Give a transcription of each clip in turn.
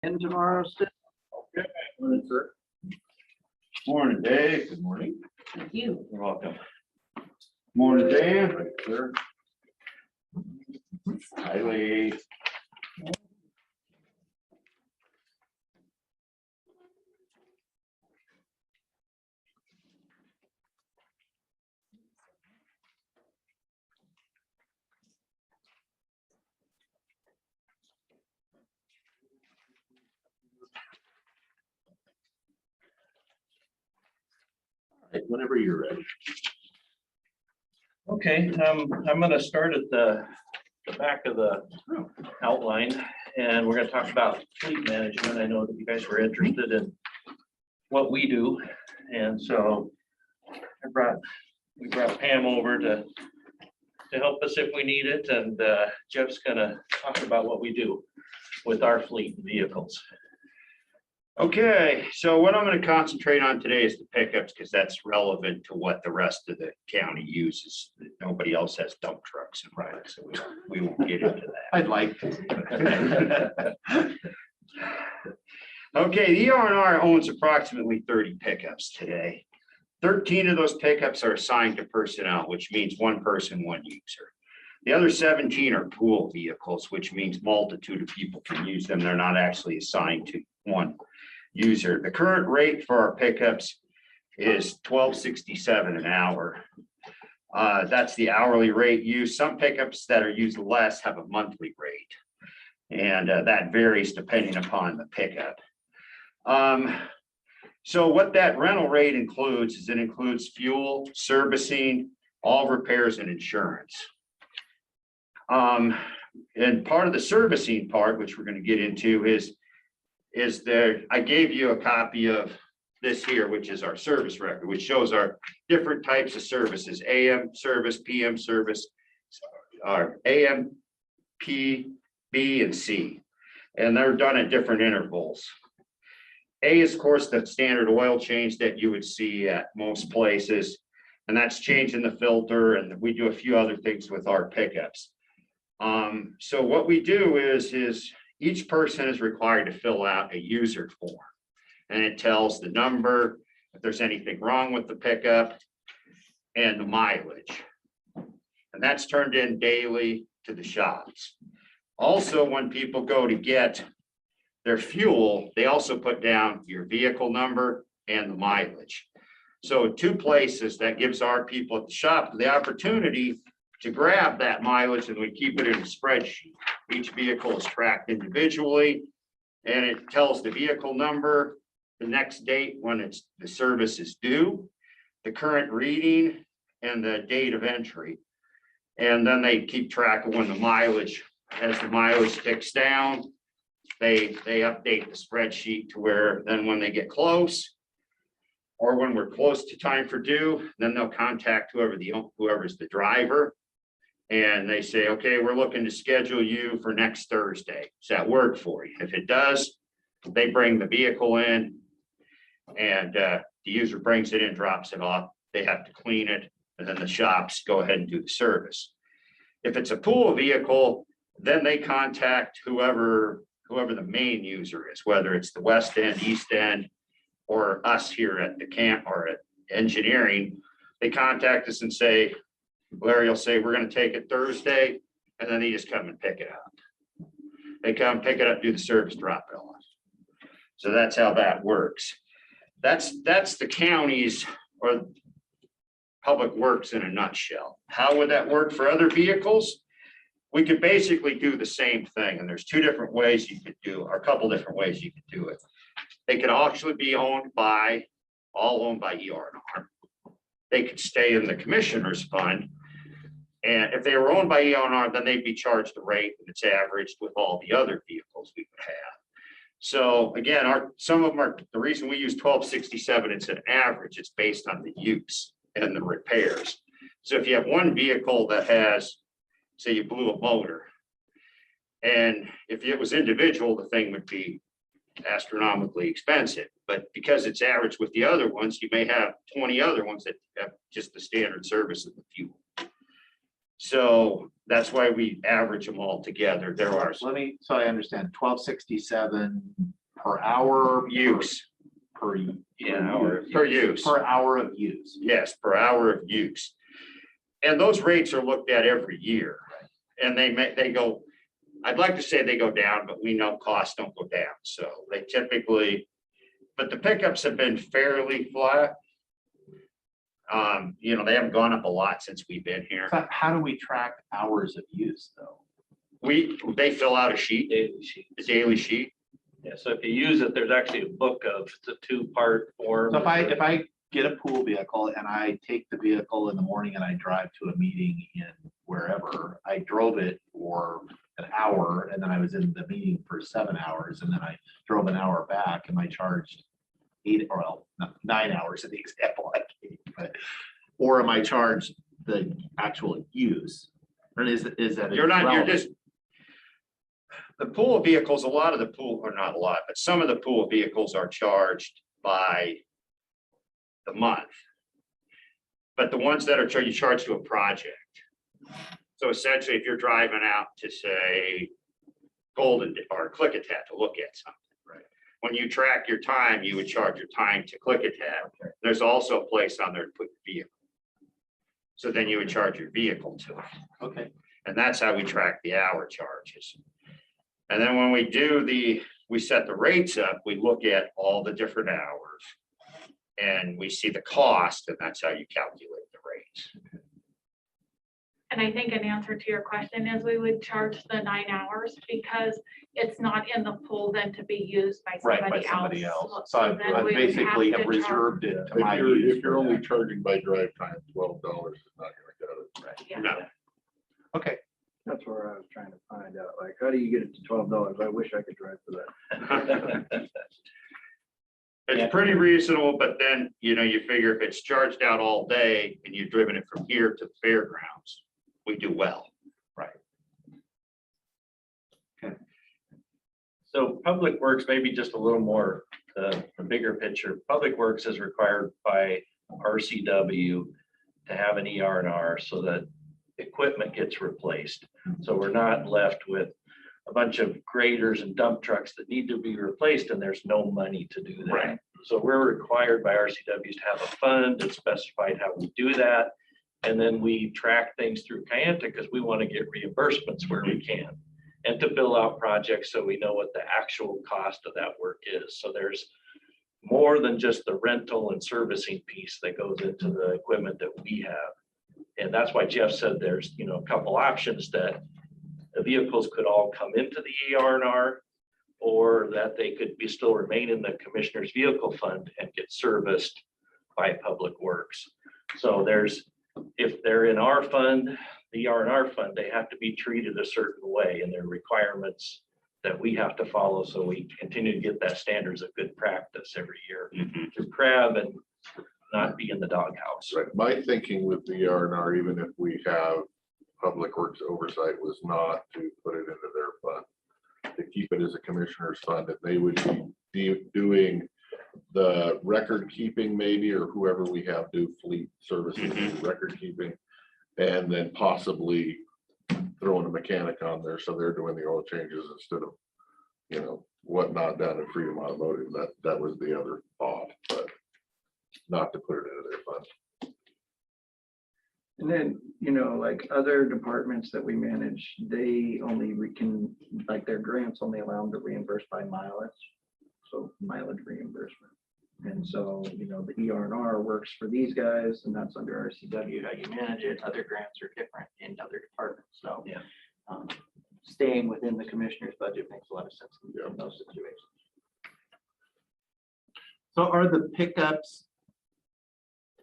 in tomorrow still? Okay. Morning, sir. Morning, Dave. Good morning. Thank you. You're welcome. Morning, Dan. Right there. Hi, Lee. All right, whenever you're ready. Okay, I'm gonna start at the back of the outline, and we're gonna talk about fleet management. I know that you guys were interested in what we do, and so we brought Pam over to help us if we need it, and Jeff's gonna talk about what we do with our fleet vehicles. Okay, so what I'm going to concentrate on today is the pickups because that's relevant to what the rest of the county uses. Nobody else has dump trucks and rides, so we won't get into that. I'd like to. Okay, the ER&R owns approximately 30 pickups today. 13 of those pickups are assigned to personnel, which means one person, one user. The other 17 are pool vehicles, which means multitude of people can use them. They're not actually assigned to one user. The current rate for our pickups is $12.67 an hour. That's the hourly rate used. Some pickups that are used less have a monthly rate, and that varies depending upon the pickup. So what that rental rate includes is it includes fuel, servicing, all repairs, and insurance. And part of the servicing part, which we're going to get into, is there. I gave you a copy of this here, which is our service record, which shows our different types of services: AM service, PM service, our AM, P, B, and C, and they're done at different intervals. A is, of course, the standard oil change that you would see at most places, and that's changing the filter, and we do a few other things with our pickups. So what we do is each person is required to fill out a user form, and it tells the number, if there's anything wrong with the pickup, and the mileage. And that's turned in daily to the shops. Also, when people go to get their fuel, they also put down your vehicle number and the mileage. So two places that gives our people at the shop the opportunity to grab that mileage, and we keep it in a spreadsheet. Each vehicle is tracked individually, and it tells the vehicle number, the next date when the service is due, the current reading, and the date of entry. And then they keep track of when the mileage, as the mileage ticks down, they update the spreadsheet to where then when they get close, or when we're close to time for due, then they'll contact whoever's the driver. And they say, okay, we're looking to schedule you for next Thursday. Does that work for you? If it does, they bring the vehicle in, and the user brings it in, drops it off. They have to clean it, and then the shops go ahead and do the service. If it's a pool vehicle, then they contact whoever the main user is, whether it's the west end, east end, or us here at the camp or at engineering. They contact us and say, Larry will say, we're going to take it Thursday, and then they just come and pick it up. They come pick it up, do the service, drop it off. So that's how that works. That's the county's or public works in a nutshell. How would that work for other vehicles? We could basically do the same thing, and there's two different ways you could do, or a couple different ways you could do it. They could actually be all owned by ER&R. They could stay in the commissioner's fund. And if they were owned by ER&R, then they'd be charged the rate that's averaged with all the other vehicles we would have. So again, some of them are, the reason we use 1267, it's an average, it's based on the use and the repairs. So if you have one vehicle that has, say you blew a motor, and if it was individual, the thing would be astronomically expensive. But because it's averaged with the other ones, you may have 20 other ones that have just the standard service of the fuel. So that's why we average them all together. There are So I understand, 1267 per hour. use, Per, per use. per hour of use. Yes, per hour of use. And those rates are looked at every year. And they go, I'd like to say they go down, but we know costs don't go down. So they typically, but the pickups have been fairly flat. They haven't gone up a lot since we've been here. So how do we track hours of use though? They fill out a sheet, Daily sheet. a daily sheet. Yeah, so if you use it, there's actually a book of the 2-part form. So if I get a pool vehicle and I take the vehicle in the morning and I drive to a meeting in wherever, I drove it for an hour and then I was in the meeting for 7 hours and then I drove an hour back, am I charged 9 hours in the example I gave, or am I charged the actual use? Or is that? You're irrelevant? just. The pool vehicles, a lot of the pool, or not a lot, but some of the pool vehicles are charged by the month. But the ones that are charged, you charge to a project. So essentially, if you're driving out to say Golden or Klickitat to look at something. Right. When you track your time, you would charge your time to Klickitat. Okay. There's also a place on there to put the vehicle. So then you would charge your vehicle to it. Okay. And that's how we track the hour charges. And then when we set the rates up, we look at all the different hours. And we see the cost, and that's how you calculate the rates. And I think an answer to your question is we would charge the 9 hours because it's not in the pool then to be used by Right, by somebody somebody else. else. So then I we would basically have have to charge- reserved it to my If use. you're for only that. charging by drive time, $12 is not gonna cut it. Right. Yeah. No, Okay, That's where I was trying to find out, like, how do you get it to $12? I wish I could drive for that. it's pretty reasonable, but then, you figure if it's charged out all day and you've driven it from here to the fairgrounds, we do well. So Public Works, maybe just a little more, the bigger picture. Public Works is required by RCW to have an ER&R so that equipment gets replaced. So we're not left with a bunch of graders and dump trucks that need to be replaced and there's no money to do that. Right. So we're required by RCWs to have a fund that's specified how we do that. And then we track things through Kayenta because we want to get reimbursements where we can. And to bill out projects so we know what the actual cost of that work is. So there's more than just the rental and servicing piece that goes into the equipment that we have. And that's why Jeff said there's, a couple options that the vehicles could all come into the ER&R or that they could still remain in the commissioner's vehicle fund and get serviced by Public Works. So if they're in our fund, the ER&R fund, they have to be treated a certain way and there are requirements that we have to follow. So we continue to get that standards of good practice every year to crab and not be in the doghouse. Right, my thinking with the R&R, even if we have Public Works oversight, was not to put it into their fund. To keep it as a commissioner's fund, and they would be doing the record keeping maybe, or whoever we have do fleet services, record keeping. And then possibly throwing a mechanic on there, so they're doing the oil changes instead of, whatnot down in Freedom Automotive. That was the other thought, but not to put it into their fund. And then, like other departments that we manage, they only like their grants only allow them to reimburse by mileage. So mileage reimbursement. And so, the ER&R works for these guys and that's under RCW, how you manage it. Other grants are different in other departments. So Yeah. Staying within the commissioner's budget makes a lot of sense Yeah. in those situations. so are the pickups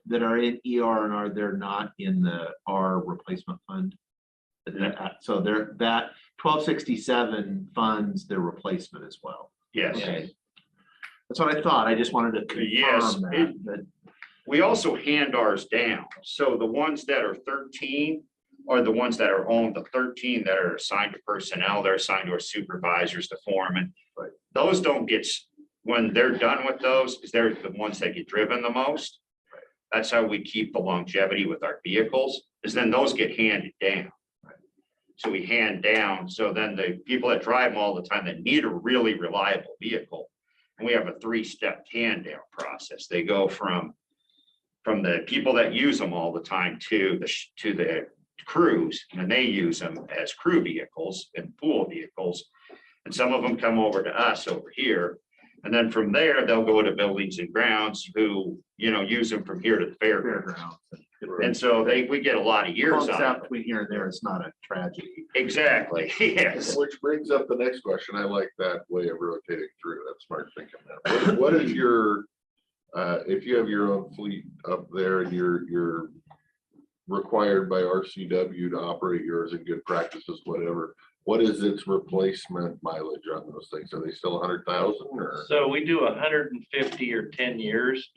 that are in ER&R, they're not in the R replacement fund? So they're that 1267 funds their replacement as well. Yes. Okay. That's what I thought. I just wanted to Yes, confirm that. We also hand ours down. So the ones that are 13 are the ones that are owned, the 13 that are assigned to personnel, they're assigned to our supervisors, the foreman. Right. Those don't get, when they're done with those, because they're the ones that get driven the most. That's how we keep the longevity with our vehicles, is then those get handed down. So we hand down, so then the people that drive them all the time that need a really reliable vehicle, and we have a 3-step hand down process. They go from the people that use them all the time to the crews, and they use them as crew vehicles and pool vehicles. And some of them come over to us over here. And then from there, they'll go to buildings and grounds who, use them from here to the fairgrounds. Fairgrounds. And so we get a lot of years Bumps out out of it. between here and there, it's not a tragedy. Exactly, yes. Which brings up the next question. I like that way of rotating through. That's smart thinking. What is your, if you have your own fleet up there and you're required by RCW to operate yours in good practices, whatever, what is its replacement mileage on those things? Are they still 100,000 or? So we do 150 or 10 years.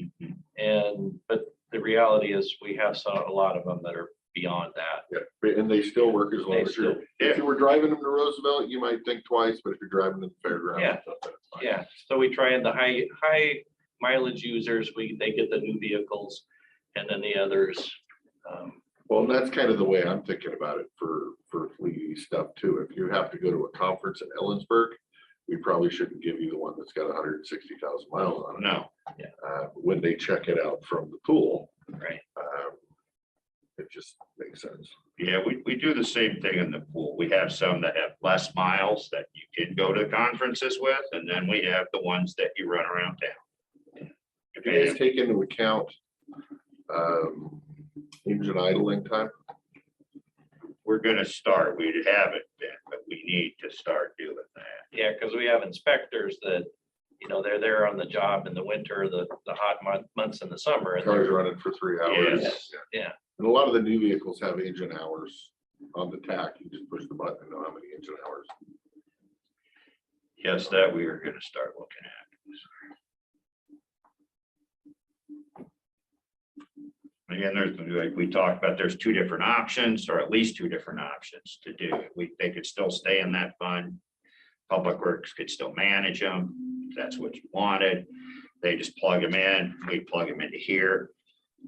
But the reality is we have a lot of them that are beyond that. Yeah, and they still work as long They as you're, still- if you were driving them to Roosevelt, you might think twice, but if you're driving to the fairgrounds. Yeah. stuff, that's fine. Yeah, so we try and the high mileage users, they get the new vehicles, and then the others. Well, and that's kind of the way I'm thinking about it for fleety stuff too. If you have to go to a conference in Ellensburg, we probably shouldn't give you the one that's got 160,000 miles on it. No, When they check it out from the pool, Right. it just makes sense. yeah, we do the same thing in the pool. We have some that have less miles that you can go to conferences with, and then we have the ones that you run around town. If you guys take into account engine idling time, We're gonna start, we haven't been, but we need to start doing that. Yeah, because we have inspectors that, they're there on the job in the winter, the hot months in the summer. And cars they're running for 3 hours. Yes. Yeah. And a lot of the new vehicles have engine hours on the tach. You just push the button and know how many engine hours. Yes, that we are gonna start looking at. Again, there's, like we talked about, there's 2 different options, or at least 2 different options to do. They could still stay in that fund. Public Works could still manage them, if that's what you wanted. They just plug them in, we plug them into here.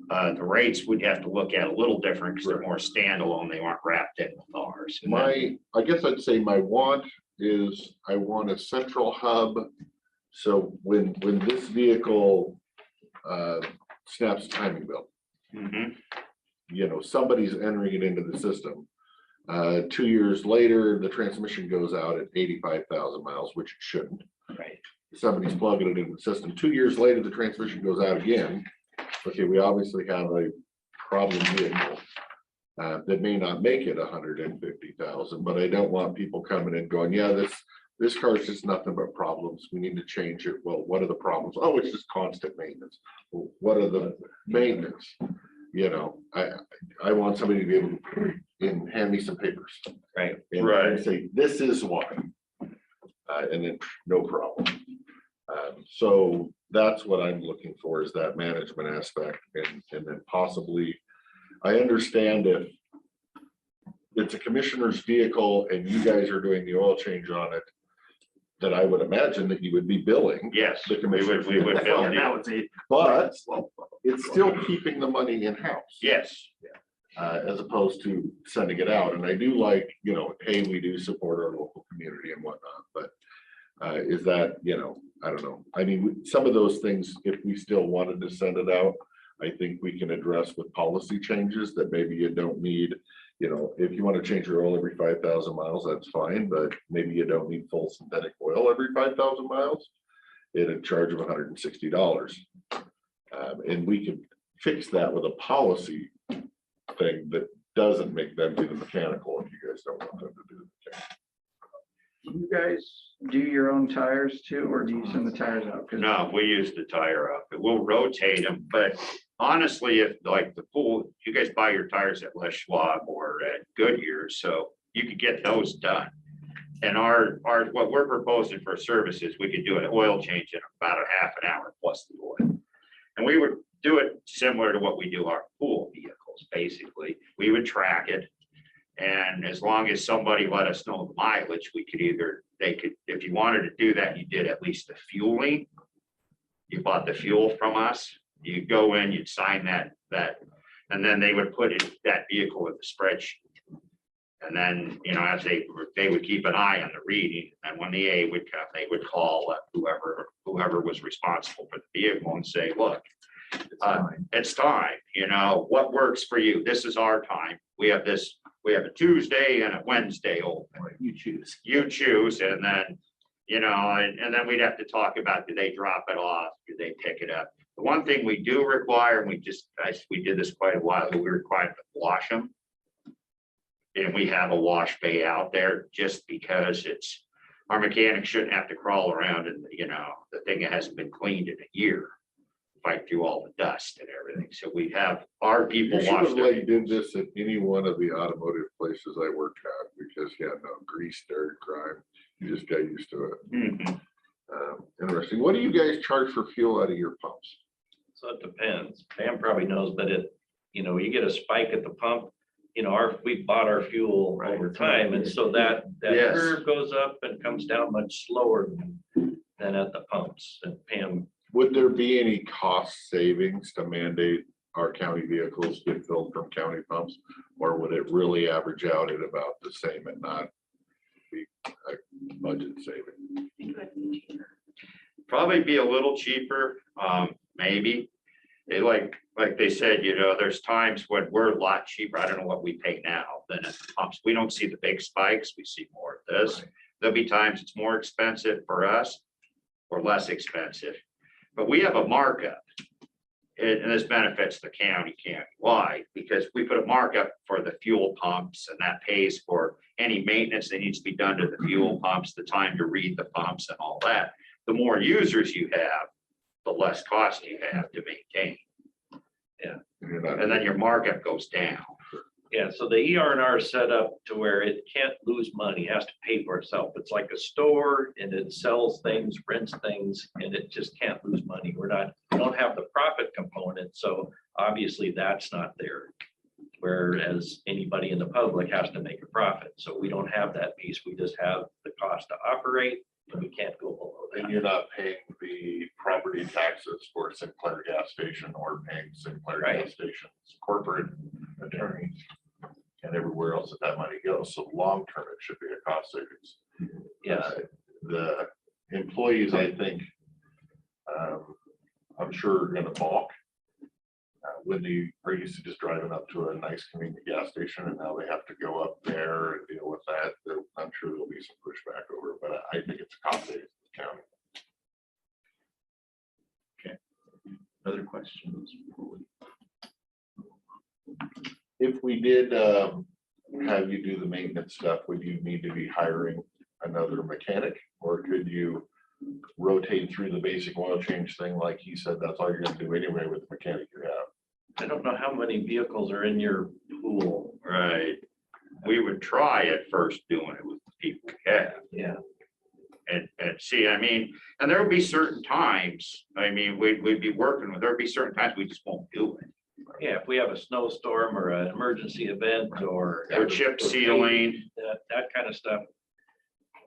The rates we'd have to look at a little different because they're more standalone, they aren't wrapped in with ours. And then- I guess I'd say my want is I want a central hub. So when this vehicle snaps a timing belt, Mhm. somebody's entering it into the system. 2 years later, the transmission goes out at 85,000 miles, which it shouldn't. Right. Somebody's plugging it into the system. 2 years later, the transmission goes out again. Okay, we obviously have a problem vehicle that may not make it 150,000, but I don't want people coming in going, yeah, this car's just nothing but problems. We need to change it. Well, what are the problems? Oh, it's just constant maintenance. Well, what are the maintenance? I want somebody to be able to hand me some papers. Right. And Right. say, this is why. And then no problem. So that's what I'm looking for, is that management aspect, and then possibly, I understand if it's a commissioner's vehicle and you guys are doing the oil change on it, that I would imagine that you would be billing. Yes, The we commissioner. would bill That you. would be. But it's still keeping the money in-house. Yes, As opposed to sending it out. And I do like, hey, we do support our local community and whatnot, but is that, I don't know. I mean, some of those things, if we still wanted to send it out, I think we can address with policy changes that maybe you don't need. If you want to change your oil every 5,000 miles, that's fine, but maybe you don't need full synthetic oil every 5,000 miles at a charge of $160. And we can fix that with a policy thing that doesn't make them do the mechanical if you guys don't want them to do the mechanical. Do you guys do your own tires too, or do you send the tires out? 'Cause no, we use the tire up, we'll rotate them, but honestly, if like the pool, you guys buy your tires at Les Schwab or at Goodyear, so you could get those done. And what we're proposing for services, we could do an oil change in about a half an hour plus the oil. And we would do it similar to what we do our pool vehicles, basically. We would track it. And as long as somebody let us know the mileage, if you wanted to do that, you did at least the fueling. You bought the fuel from us, you go in, you'd sign that And then they would put that vehicle in the spreadsheet. And then, as they would keep an eye on the reading, and when the A would come, they would call whoever was responsible for the vehicle and say, look, it's time, what works for you? This is our time. We have a Tuesday and a Wednesday open. You choose. You choose, and then, and then we'd have to talk about, do they drop it off? Do they pick it up? The one thing we do require, and we did this quite a while ago, we require to wash them. And we have a wash bay out there just because our mechanics shouldn't have to crawl around and, the thing that hasn't been cleaned in a year, fight through all the dust and everything. So we have our people You should wash have their. like did this at any one of the automotive places I worked at, because no grease, dirt, grime, you just got used to it. Mhm. Interesting. What do you guys charge for fuel out of your pumps? So it depends. Pam probably knows, but you get a spike at the pump, we bought our fuel over time. And so that Yes. curve goes up and comes down much slower than at the pumps. And Pam, Would there be any cost savings to mandate our county vehicles get filled from county pumps? Or would it really average out at about the same and not be a budget saving? Probably be a little cheaper, maybe. They like they said, there's times when we're a lot cheaper. I don't know what we pay now than at the pumps. We don't see the big spikes. We see more of this. There'll be times it's more expensive for us or less expensive, but we have a markup. And this benefits the county. Why? Because we put a markup for the fuel pumps, and that pays for any maintenance that needs to be done to the fuel pumps, the time to read the pumps and all that. The more users you have, the less cost you have to maintain. And then your markup goes down. yeah, so the ER&R is set up to where it can't lose money, it has to pay for itself. It's like a store and it sells things, rents things, and it just can't lose money. We don't have the profit component, so obviously that's not there. Whereas anybody in the public has to make a profit. So we don't have that piece. We just have the cost to operate, and we can't go below that. And you're not paying the property taxes for Sinclair gas station or paying Sinclair gas station's corporate attorneys and everywhere else that money goes. So long term, it should be a cost savings. Yes. The employees, I think, I'm sure are gonna balk when they are used to just driving up to a nice convenient gas station, and now they have to go up there and deal with that. I'm sure there'll be some pushback over it, but I think it's a cost savings to the county. Other questions? If we did have you do the maintenance stuff, would you need to be hiring another mechanic? Or could you rotate through the basic oil change thing? Like he said, that's all you're gonna do anyway with the mechanic you have. I don't know how many vehicles are in your pool. Right. We would try at first doing it with the people we have. Yeah. And see, and there would be certain times, we'd be working with, there'd be certain times we just won't do it. Yeah, if we have a snowstorm or an emergency event or. Or chip sealing. That kind of stuff,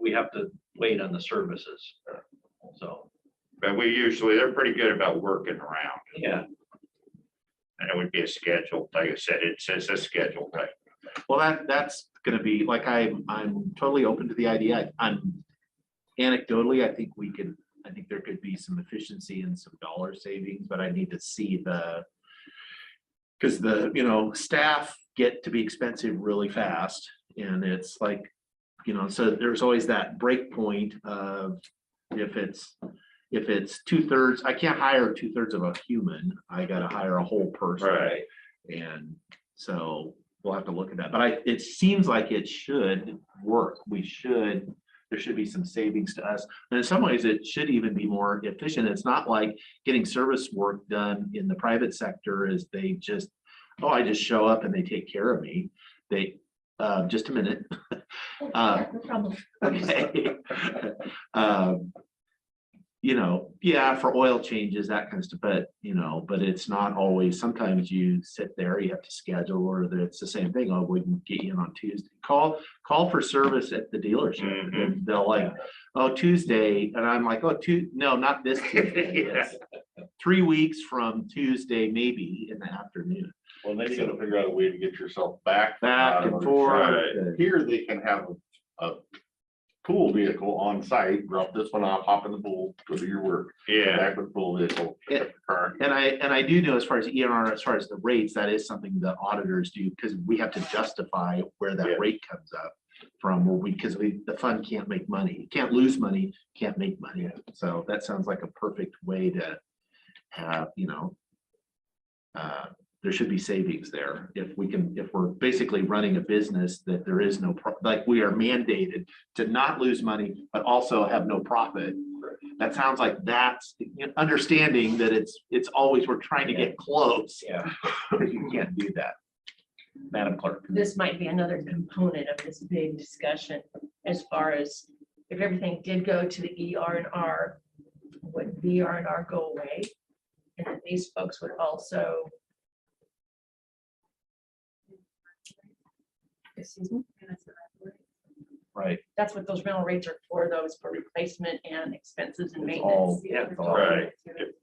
we have to wait on the services. So, But they're pretty good about working around. yeah, And it would be a schedule, like I said, it says a schedule type. Well, that's gonna be, like, I'm totally open to the idea. I'm anecdotally, I think there could be some efficiency and some dollar savings, but I need to see because staff get to be expensive really fast. And it's like, so there's always that break point of if it's 2/3, I can't hire 2/3 of a human. I gotta hire a whole person. Right. And so we'll have to look at that, but it seems like it should work. There should be some savings to us. And in some ways, it should even be more efficient. It's not like getting service work done in the private sector is I just show up and they take care of me. Just a minute. Okay. Yeah, for oil changes, that kind of stuff, but it's not always. Sometimes you sit there, you have to schedule, or it's the same thing. Oh, we can get you in on Tuesday. Call for service at the dealership. And they'll like, oh, Tuesday. And I'm like, oh, no, not this Tuesday. It's 3 weeks from Tuesday, maybe in the afternoon. Well, then you gotta figure out a way to get yourself back. Back and forth. Here, they can have a pool vehicle on site, drop this one off, hop in the pool, go do your work. Yeah, Back with the pool vehicle, pick up the car. And I do know as far as ENR, as far as the rates, that is something the auditors do, because we have to justify where Yeah. that rate comes up from, where because the fund can't make money, can't lose money, can't make money. So that sounds like a perfect way to have, there should be savings there. If we're basically running a business that there is no, like we are mandated to not lose money, but also have no profit. That sounds like that's understanding that it's always, we're trying to get close. Yeah. Because you can't do that. Madam Clerk. This might be another component of this big discussion as far as if everything did go to the ER&R, would VR&R go away? And then these folks would also. Excuse me? Right. That's what those rental rates are for, those for replacement and expenses and It's all- maintenance. yeah, it's all- right.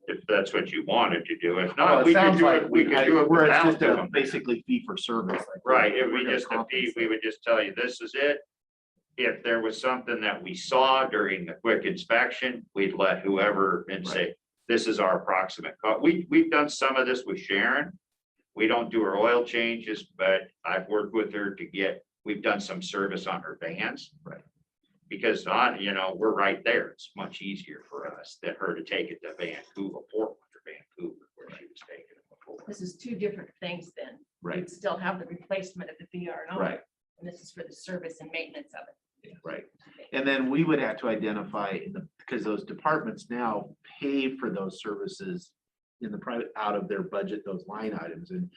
If that's what you wanted to do. If Well, not, it we could sounds do like it, we could do it where it's without just a doing. basically fee for service. like Right, we're if we gonna just, a fee, we compensate. would just tell you, this is it. If there was something that we saw during the quick inspection, we'd let whoever and say, this is our approximate cost. We've done some of this with Sharon. We don't do her oil changes, but I've worked with her to get, we've done some service on her vans. Right. Because we're right there. It's much easier for us than her to take it to Vancouver, Portland or Vancouver, where she was taking it before. This is two different things then. Right, You'd still have the replacement of the VR&R. right, And this is for the service and maintenance of it. right. And then we would have to identify because those departments now pay for those services in the private, out of their budget, those line items. And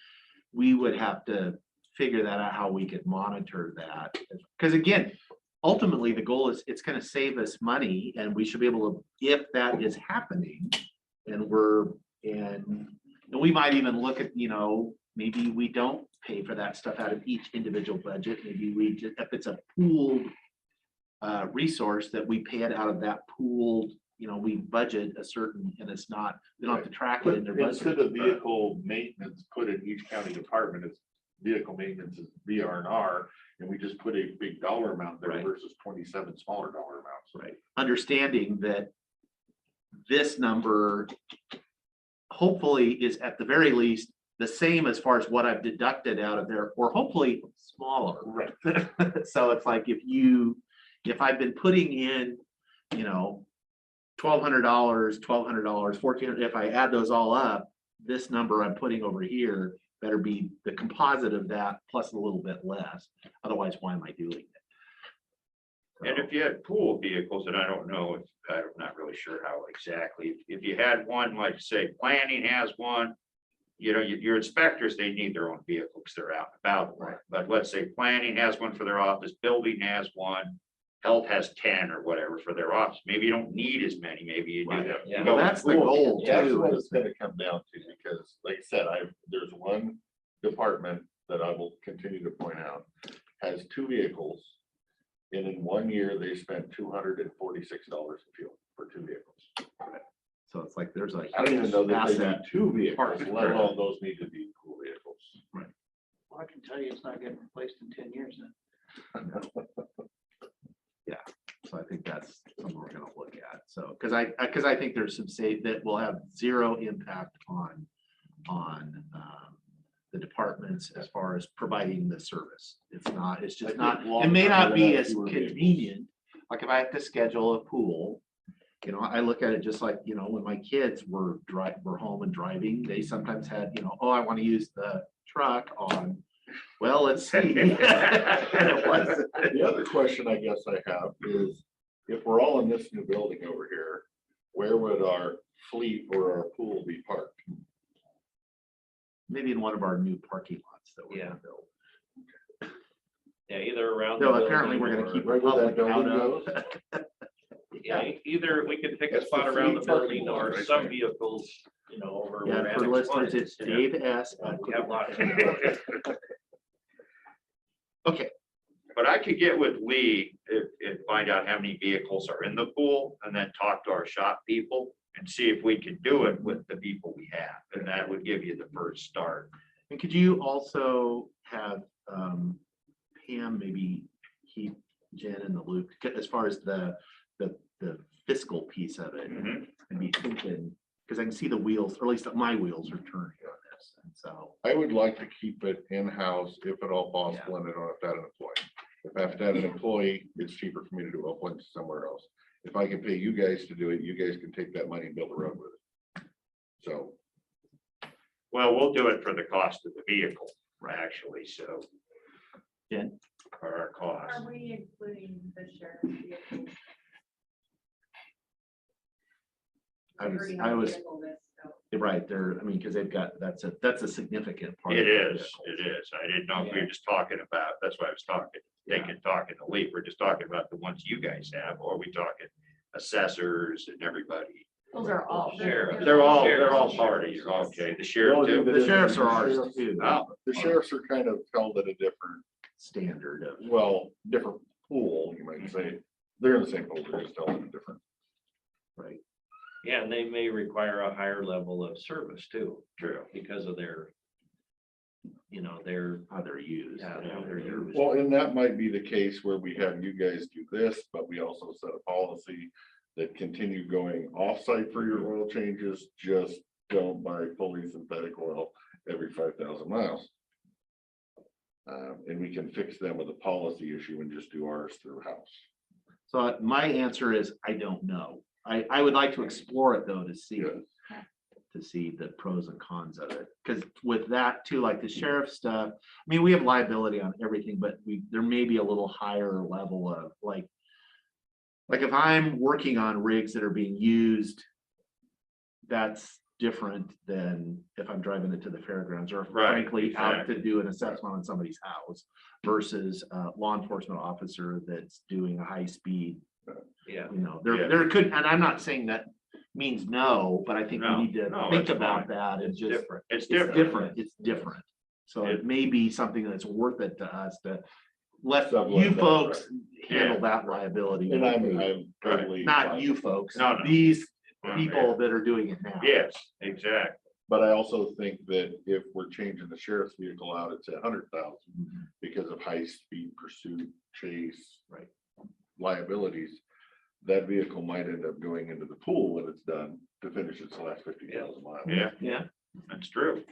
we would have to figure that out, how we could monitor that. Because again, ultimately, the goal is it's going to save us money and we should be able to, if that is happening, and we might even look at, maybe we don't pay for that stuff out of each individual budget. Maybe we just, if it's a pooled resource, that we pay it out of that pooled, we budget a certain, and it's not, they don't have to track it in their budget. Instead of vehicle maintenance put in each county department, it's vehicle maintenance is VR&R, and we just put a big dollar amount there Right. versus 27 smaller dollar amounts. Right. Understanding that this number hopefully is at the very least the same as far as what I've deducted out of there, or hopefully smaller. Right. So it's like if I've been putting in, $1,200, $1,400, if I add those all up, this number I'm putting over here better be the composite of that plus a little bit less. Otherwise, why am I doing it? And if you had pool vehicles, and I don't know, I'm not really sure how exactly, if you had one, like say, planning has one, your inspectors, they need their own vehicles, they're out and about. Right. But let's say planning has one for their office, building has one, health has 10 or whatever for their office. Maybe you don't need as many, maybe you do. Right. You Yeah. go Well, that's the pool. goal That's too. what it's gonna come down to, because like I said, there's one department that I will continue to point out, has two vehicles. And in 1 year, they spent $246 in fuel for two vehicles. So it's like there's a I don't even know that they need asset. two vehicles, Park. let alone those need to be pool vehicles. Well, I can tell you it's not getting replaced in 10 years then. So I think that's something we're gonna look at. So, because I think there's some that will have zero impact on the departments as far as providing the service. It's just not, it may not be as convenient. Like if I have to schedule a pool, I look at it just like, when my kids were home and driving, they sometimes had, oh, I want to use the truck on, well, let's see. And it was. The other question I guess I have is, if we're all in this new building over here, where would our fleet or our pool be parked? Maybe in one of our new parking lots that we're Yeah. gonna build. Yeah, either around. No, the apparently we're building gonna keep or- Where would that public out building of. go? Yeah, either we could pick a That's the spot around the fleet parking building lot or right some there. vehicles, over. Yeah, where for Annex one listeners, is, it's Dave S. We have lots. Okay, But I could get with Lee and find out how many vehicles are in the pool and then talk to our shop people and see if we could do it with the people we have. And that would give you the first start. And could you also have Pam maybe keep Jen in the loop as far as the fiscal piece of it Mhm. and be thinking, because I can see the wheels, or at least my wheels are turning on this. And so, I would like to keep it in-house if at all possible, and I don't have to have an employee. If I have to have an employee, it's cheaper for me to do upland somewhere else. If I can pay you guys to do it, you guys can take that money and build a road with it. So, Well, we'll do it for the cost of the vehicle, actually, so. Jen? For our cost. Are we including the sheriff's vehicle? I was right there. I mean, because they've got, that's a significant part. It of the is, vehicle. it is. I didn't know if we were just talking about, that's why I was talking, talking to Lee. We're just talking about the ones you guys have, or are we talking assessors and everybody? Those are all. They're all part of you. Okay, the sheriff too. The sheriffs are ours too. Oh, the sheriffs are kind of held at a different, Standard of, well, different pool, you might say. They're in the same pool, they're just held in a different. right. Yeah, and they may require a higher level of service too, true. because of their, their, How they're used. Yeah, how they're used. Well, and that might be the case where we have you guys do this, but we also set a policy that continue going off-site for your oil changes, just don't buy fully synthetic oil every 5,000 miles. And we can fix them with a policy issue and just do ours through house. So my answer is, I don't know. I would like to explore it though, to see the pros and cons of it. Because with that too, like the sheriff stuff, I mean, we have liability on everything, but there may be a little higher level of like if I'm working on rigs that are being used, that's different than if I'm driving it to the fairgrounds, or Right, frankly out to exactly. do an assessment on somebody's house versus a law enforcement officer that's doing a high speed. yeah. Yeah. There could, and I'm not saying that means no, but I think No, we need to no, think it's about fine. that and It's just, different. It's it's different. So it may be something that's worth it to us to let Something you like that, folks right. handle that liability. And I'm totally. Not you folks, No, no. these Oh, people that are doing it now. Yes, exactly. But I also think that if we're changing the sheriff's vehicle out, it's 100,000 Mhm. because of high speed pursuit, chase. Right. Liabilities, that vehicle might end up going into the pool when it's done to finish its last 50,000 miles. Yeah, Yeah, that's true.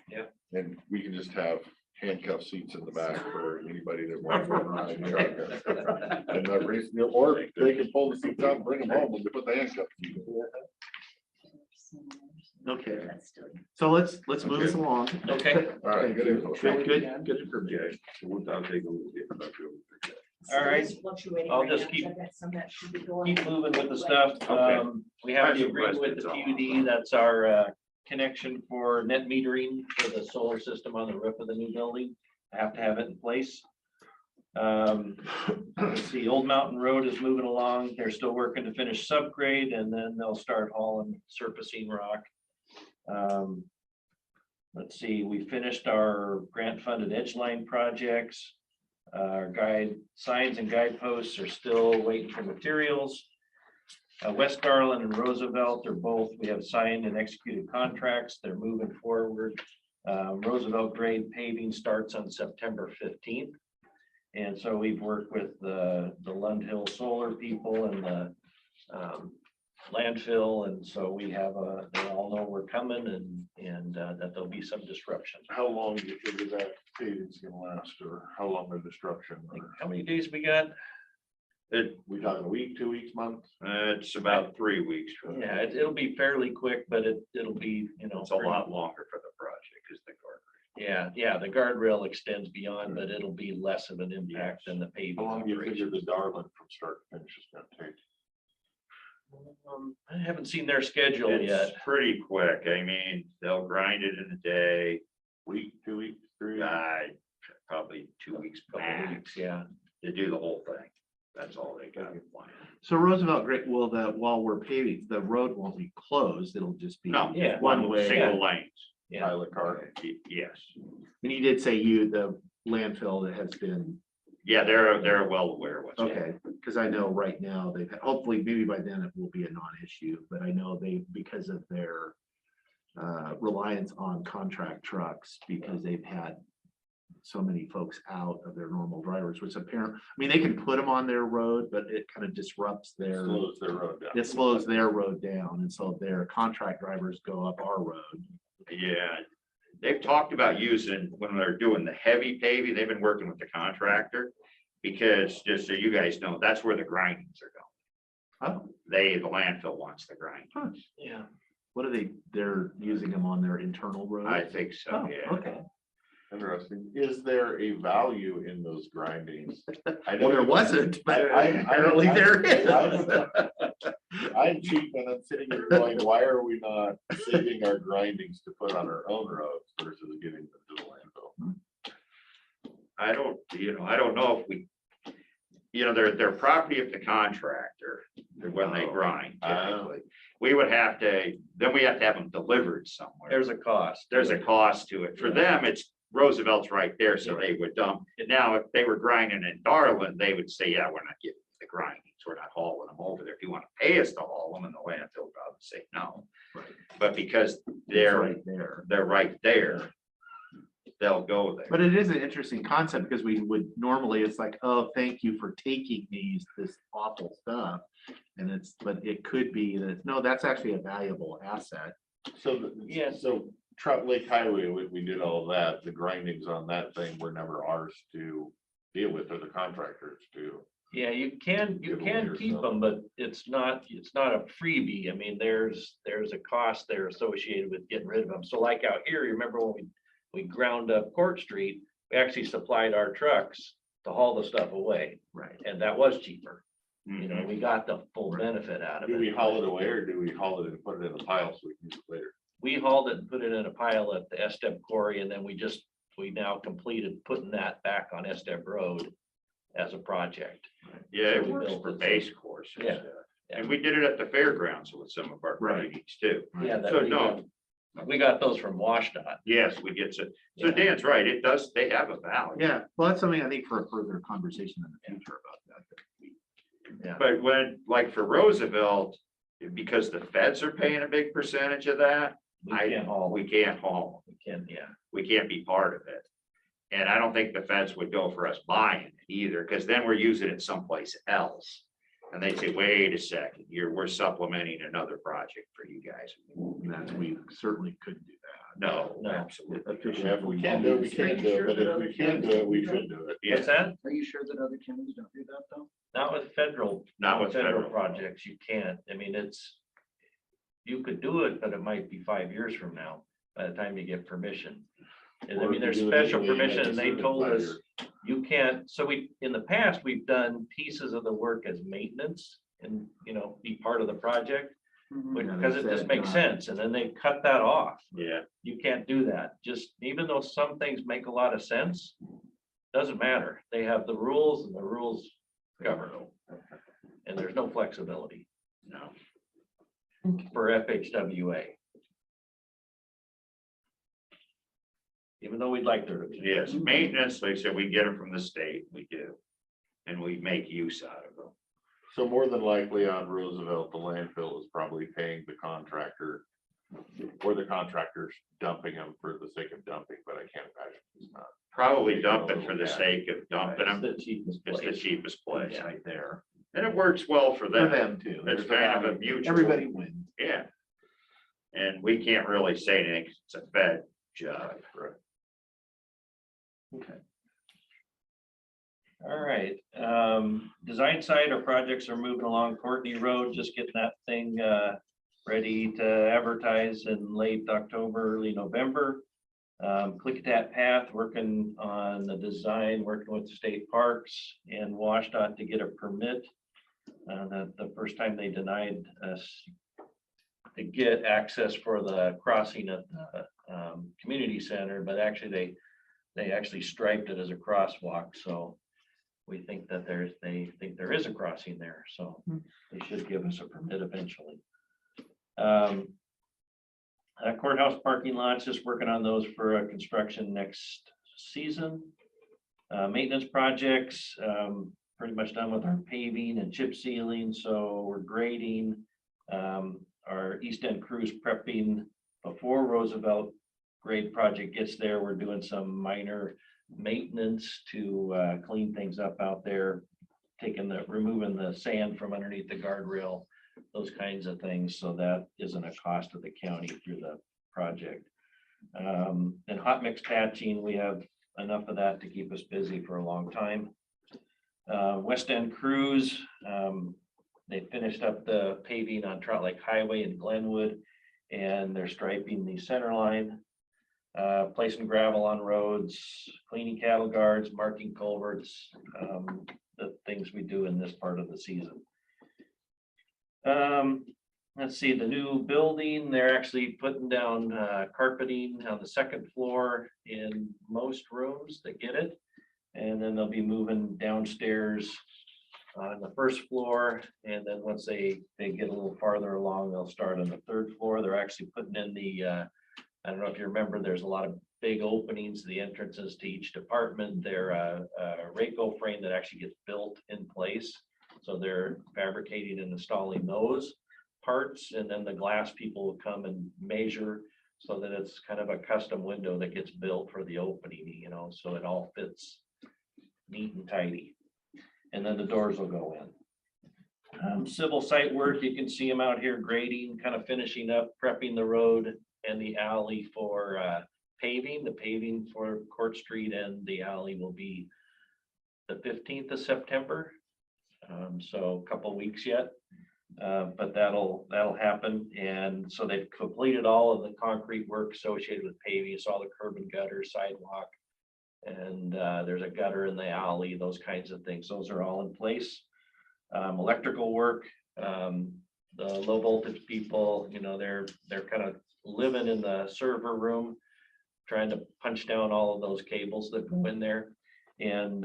And we can just have handcuff seats in the back for anybody that wants to ride shotgun. And not race, or they can pull the seats out and bring them home when they put the handcuffs. Okay, That's still. so let's move this along. okay. All right, good info. Good information. All right. It's fluctuating I'll right just now, keep- so I've got some that should be going. Keep moving with the stuff. Okay. We have I the have some agreement with the questions PUD. That's our connection for net metering for the solar system on the roof of the new building. I have to have it in place. Let's see, Old Mountain Road is moving along. They're still working to finish subgrade and then they'll start hauling surfacing rock. Let's see, we finished our grant funded edgeline projects. Our guide signs and guideposts are still waiting for materials. West Garland and Roosevelt are both, we have signed and executed contracts. They're moving forward. Roosevelt grade paving starts on September 15th. And so we've worked with the Lund Hill Solar people and the landfill. And so we have they all know we're coming and that there'll be some disruption. How long do you figure that paving's gonna last, or how long the disruption? Like, Or how many days we got? we talking a week, 2 weeks, month? It's about 3 weeks. from Yeah, it'll be fairly quick, but it'll be, It's a lot longer for the project is the guard. Yeah, the guardrail extends beyond, but it'll be less of an impact than the paving. How long do you figure operation. the Darwin from start to finish is gonna take? I haven't seen their schedule yet. It's pretty quick. I mean, they'll grind it in a day, Week, 2 weeks, 3? probably 2 weeks Couple max. weeks, yeah. To do the whole thing. That's all they got planned. So Roosevelt, great, well, while we're paving, the road won't be closed, it'll just be. No, Yeah. One way. Single lanes. Yeah. Pilot car. Yes. And you did say the landfill that has been, Yeah, they're well aware of what's. okay, because I know right now hopefully maybe by then it will be a non-issue, but I know because of their reliance on contract trucks because they've had so many folks out of their normal drivers, which apparently, I mean, they can put them on their road, but it kind of disrupts their, Slows their road down. it slows their road down. And so their contract drivers go up our road. Yeah, they've talked about using, when they're doing the heavy paving, they've been working with the contractor. Because just so you guys know, that's where the grindings are going. Oh, The landfill wants the grind. Yeah. what are they, they're using them on their internal road? I think so, Oh, yeah. okay. Interesting. Is there a value in those grindings? I Well, there know- wasn't, but I- apparently I- there I'm cheap and I'm sitting here going, why are we not saving our grindings to put on our own roads versus giving them to the landfill? I don't know if we, they're property of the contractor when they grind typically. We would have to, then we have to have them delivered somewhere. There's a cost. There's a cost to it. For them, it's Roosevelt's right there, so they would dump. And now if they were grinding in Darlin, they would say, yeah, we're not giving you the grindings. We're not hauling them over there. If you want to pay us to haul them, and the landfill would probably say no. Right. But because It's they're right there. right there, they'll go there. But it is an interesting concept because we would normally, it's like, oh, thank you for taking this awful stuff. And but it could be that, no, that's actually a valuable asset. So, Yeah. so Trout Lake Highway, we did all that. The grindings on that thing were never ours to deal with, or the contractors to. Yeah, you can Give them keep yourself. them, but it's not a freebie. I mean, there's a cost there associated with getting rid of them. So like out here, you remember when we ground up Court Street, we actually supplied our trucks to haul the stuff away, Right. and that was cheaper. You know, Mhm. we got the full benefit out of Do we it. haul it away or do we haul it and put it in a pile so we can use it later? We hauled it and put it in a pile at the Estep quarry, and then we now completed putting that back on Estep Road as a project. Yeah, it So we works built for it, so- base courses. Yeah. And we did it at the fairgrounds with some of our Right. grindings too. Yeah, So no, we got those from WashDOT. yes, we get so Yeah. Dan's right. It does, they have a value. Yeah, well, that's something I think for a further conversation in the future about that. Yeah. But when, like for Roosevelt, because the feds are paying a big percentage of that, We can't haul. we can't haul. We can, yeah. We can't be part of it. And I don't think the feds would go for us buying it either, because then we're using it someplace else. And they say, wait a second, we're supplementing another project for you guys. And that's, we certainly couldn't do that. No, No. absolutely. Yeah, if we can do it, we can do it, but if we can do it, we should do it. Yeah, What's that? Are you sure that other counties don't do that though? Not with federal. Not with federal. projects, you can't. I mean, you could do it, but it might be 5 years from now, by the time you get permission. And I Or if mean, you there's do it special anyway, you permission, have and to they serve it told 5 us years. you can't, so in the past, we've done pieces of the work as maintenance and, be part of the project. Mhm. Yeah, Because they it just said makes not. sense, and then they cut that off. yeah. You can't do that. Just, even though some things make a lot of sense, doesn't matter. They have the rules, and the rules govern. And there's no flexibility No. for FHWA. Even though we'd like there to be. Yes, maintenance, like I said, we get them from the state, we do. And we make use out of them. So more than likely on Roosevelt, the landfill is probably paying the contractor. Or the contractor's dumping them for the sake of dumping, but I can't imagine it's not. Probably dumping for the sake of dumping It's them. the cheapest It's the place. cheapest place. It's right there. And it works well for For them. them too. It's There's kind of a value. mutual. Everybody wins. Yeah. And we can't really say anything, 'cause it's a Fed job. Okay. All right, design side, our projects are moving along Courtney Road, just getting that thing ready to advertise in late October, early November. Klickitat Path, working on the design, working with the state parks and WashDOT to get a permit. The first time they denied us to get access for the crossing at the community center, but actually they actually striped it as a crosswalk, so we think that they think there is a crossing there, so they should give us a permit eventually. Courthouse parking lots, just working on those for construction next season. Maintenance projects, pretty much done with our paving and chip sealing, so we're grading. Our East End crews prepping before Roosevelt grade project gets there, we're doing some minor maintenance to clean things up out there, removing the sand from underneath the guardrail, those kinds of things. So that isn't a cost of the county through the project. And hot mix patching, we have enough of that to keep us busy for a long time. West End Cruise, they finished up the paving on Trout Lake Highway in Glenwood, and they're striping the center line, placing gravel on roads, cleaning cattle guards, marking culverts, the things we do in this part of the season. Let's see, the new building, they're actually putting down carpeting on the second floor in most rooms that get it. And then they'll be moving downstairs on the first floor. And then once they get a little farther along, they'll start on the third floor. They're actually putting in the, I don't know if you remember, there's a lot of big openings, the entrances to each department. They're a Rayco frame that actually gets built in place. So they're fabricating and installing those parts, and then the glass people will come and measure so that it's kind of a custom window that gets built for the opening, you know, so it all fits neat and tidy. And then the doors will go in. Civil site work, you can see them out here grading, kind of finishing up, prepping the road and the alley for paving. The paving for Court Street and the alley will be the 15th of September. So a couple weeks yet. But that'll happen. And so they've completed all of the concrete work associated with paving. It's all the curb and gutter, sidewalk, and there's a gutter in the alley, those kinds of things. Those are all in place. Electrical work, the low voltage people, you know, they're kind of living in the server room, trying to punch down all of those cables that go in there. And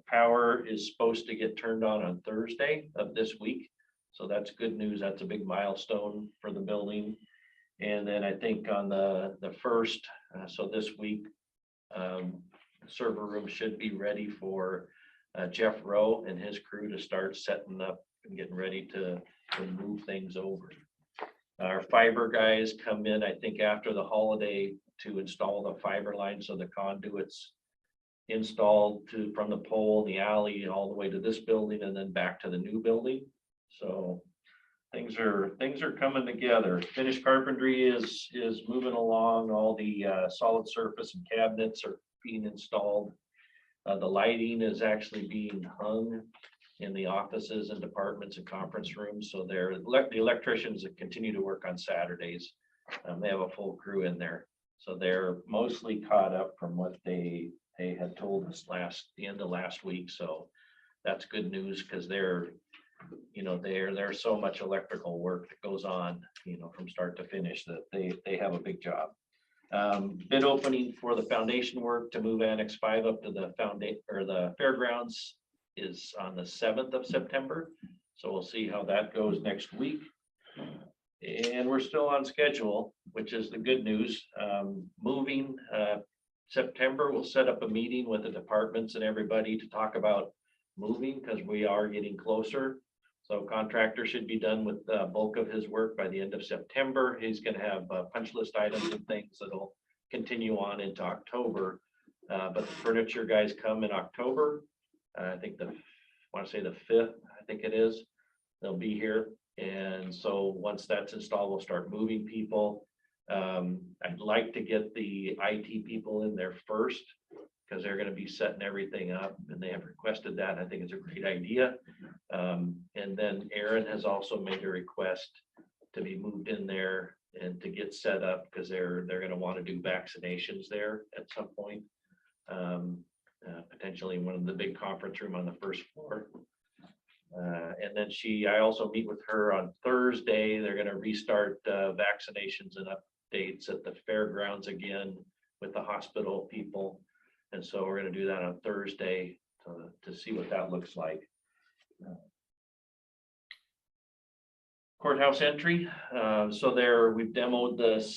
power is supposed to get turned on Thursday of this week. So that's good news. That's a big milestone for the building. And then I think on the first, so this week, server room should be ready for Jeff Rowe and his crew to start setting up and getting ready to move things over. Our fiber guys come in, I think, after the holiday to install the fiber line. So the conduits installed from the pole, the alley, all the way to this building and then back to the new building. So things are coming together. Finished carpentry is moving along. All the solid surface and cabinets are being installed. The lighting is actually being hung in the offices and departments and conference rooms. So the electricians that continue to work on Saturdays. They have a full crew in there. So they're mostly caught up from what they had told us the end of last week. So that's good news because there's so much electrical work that goes on, you know, from start to finish that they have a big job. Bid opening for the foundation work to move Annex 5 up to the the fairgrounds is on the 7th of September. So we'll see how that goes next week. And we're still on schedule, which is the good news. Moving September, we'll set up a meeting with the departments and everybody to talk about moving because we are getting closer. So contractor should be done with the bulk of his work by the end of September. He's going to have punch list items and things that'll continue on into October. But the furniture guys come in October. I think I want to say the 5th, I think it is. They'll be here. And so once that's installed, we'll start moving people. I'd like to get the IT people in there first because they're going to be setting everything up and they have requested that. I think it's a great idea. And then Aaron has also made a request to be moved in there and to get set up because they're going to want to do vaccinations there at some point. Potentially one of the big conference room on the first floor. And then I also meet with her on Thursday. They're going to restart vaccinations and updates at the fairgrounds again with the hospital people. And so we're going to do that on Thursday to see what that looks like. Courthouse entry. So we've demoed the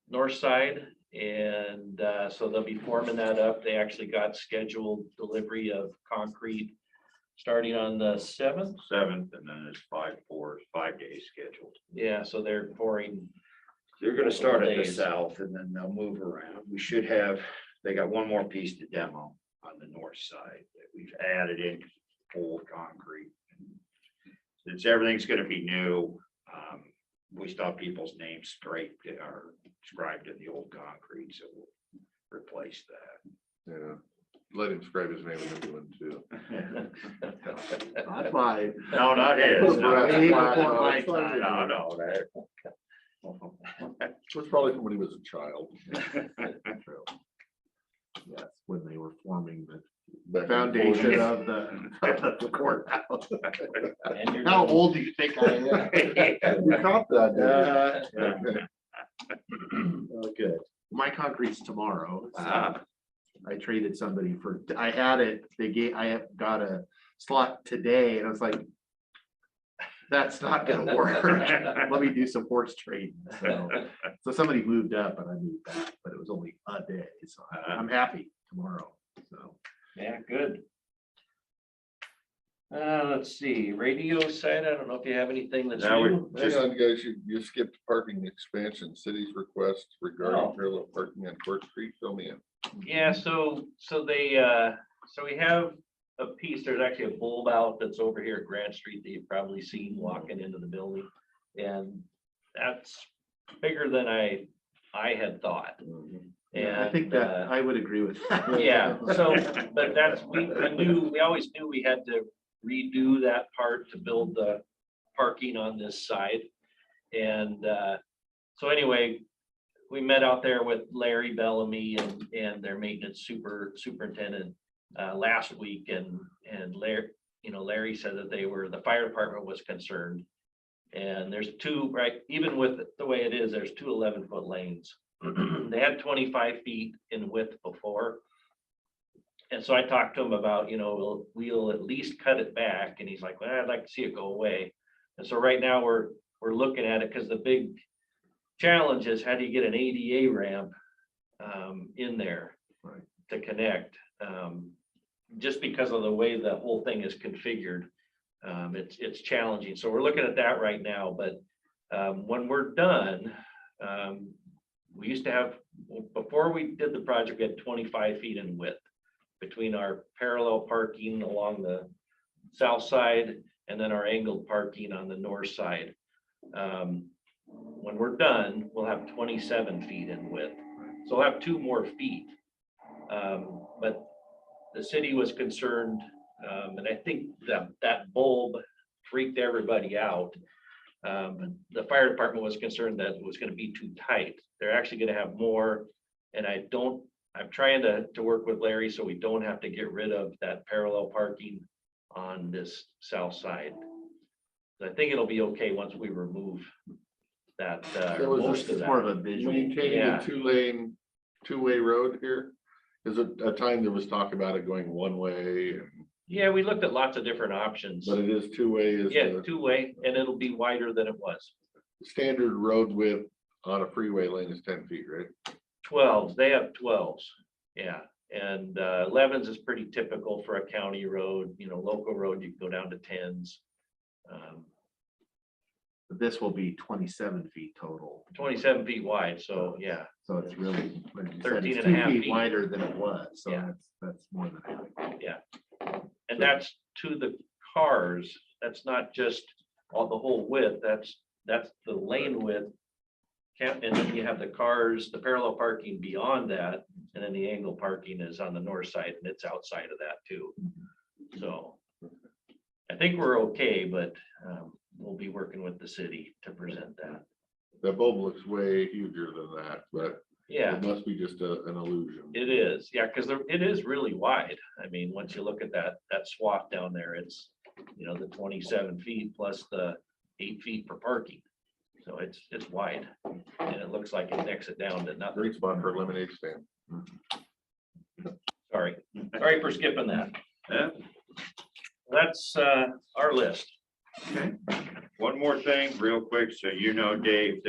north side and so they'll be forming that up. They actually got scheduled delivery of concrete starting on the 7th. 7th, and then it's 5 days scheduled. Yeah, so they're pouring They're gonna start at the Days. south and then they'll move around. We should have, they got one more piece to demo on the north side that we've added in old concrete. Since everything's gonna be new, we still have people's names scraped that are scribed in the old concrete, so we'll replace that. Yeah, let him scribe his name in the new one too. Not mine. No, not his. No, Way before no, my it's fine. time. no, that. It was probably from when he was a child. Yes, when they were forming the Back in foundation 40s. of the courthouse. And you're How gonna- old do you think I am? You caught that, Oh, good. My concrete's tomorrow. so Ah. I traded somebody for, I had it, I have got a slot today and I was like, that's not gonna work. Let me do some horse trading. So somebody moved up and I moved back, but it was only a day. So I'm happy tomorrow. So. Yeah, good. Let's see, radio side, I don't know if you have anything that's Now new. Hang on, guys, you skipped parking expansion, city's request Oh. regarding parallel parking on Court Street, fill me in. Yeah, so they, so we have a piece, there's actually a bulb out that's over here at Grant Street that you've probably seen walking into the building. And that's bigger than I had thought. Yeah, I think And, that, I would agree with that. yeah, so, but that's, we always knew we had to redo that part to build the parking on this side. And so anyway, we met out there with Larry Bellamy and their maintenance superintendent last week, and Larry said that the fire department was concerned. And there's two, right, even with the way it is, there's two 11-foot lanes. They had 25 feet in width before. And so I talked to him about, we'll at least cut it back. And he's like, well, I'd like to see it go away. And so right now we're looking at it because the big challenge is how do you get an ADA ramp in there to connect? Just because of the way the whole thing is configured, it's challenging. So we're looking at that right now. But when we're done, we used to have, before we did the project, we had 25 feet in width between our parallel parking along the south side and then our angled parking on the north side. When we're done, we'll have 27 feet in width. So we'll have 2 more feet. But the city was concerned, and I think that bulb freaked everybody out. The fire department was concerned that it was going to be too tight. They're actually going to have more, and I'm trying to work with Larry so we don't have to get rid of that parallel parking on this south side. I think it'll be okay once we remove that. So was most this of More that. of a visual. Maintaining Yeah. a two-way road here? Is it a time there was talk about it going one way, Yeah, we looked at lots of different options. but it is two-way is Yeah, the 2-way, and it'll be wider than it was. standard road width on a freeway lane is 10 feet, right? 12s, they have 12s, yeah, and 11s is pretty typical for a county road, local road, you can go down to 10s. This will be 27 feet total. 27 feet wide, so yeah, So it's really, like you said, 13 it's and a 2 half feet feet. wider than it was. So Yeah. that's more than half. and that's to the cars, that's not just all the whole width, that's the lane width. And then you have the cars, the parallel parking beyond that, and then the angle parking is on the north side, and it's outside of that too. So I think we're okay, but we'll be working with the city to present that. The bulb looks way huger than that, but Yeah, it must be just an illusion. it is. Yeah, because it is really wide. I mean, once you look at that swath down there, it's, the 27 feet plus the 8 feet for parking. So it's wide, and it looks like it necks it down to nothing. Great spot for lemonade stand. Sorry for skipping that. Yeah. That's our list. One more thing, real quick, so Dave,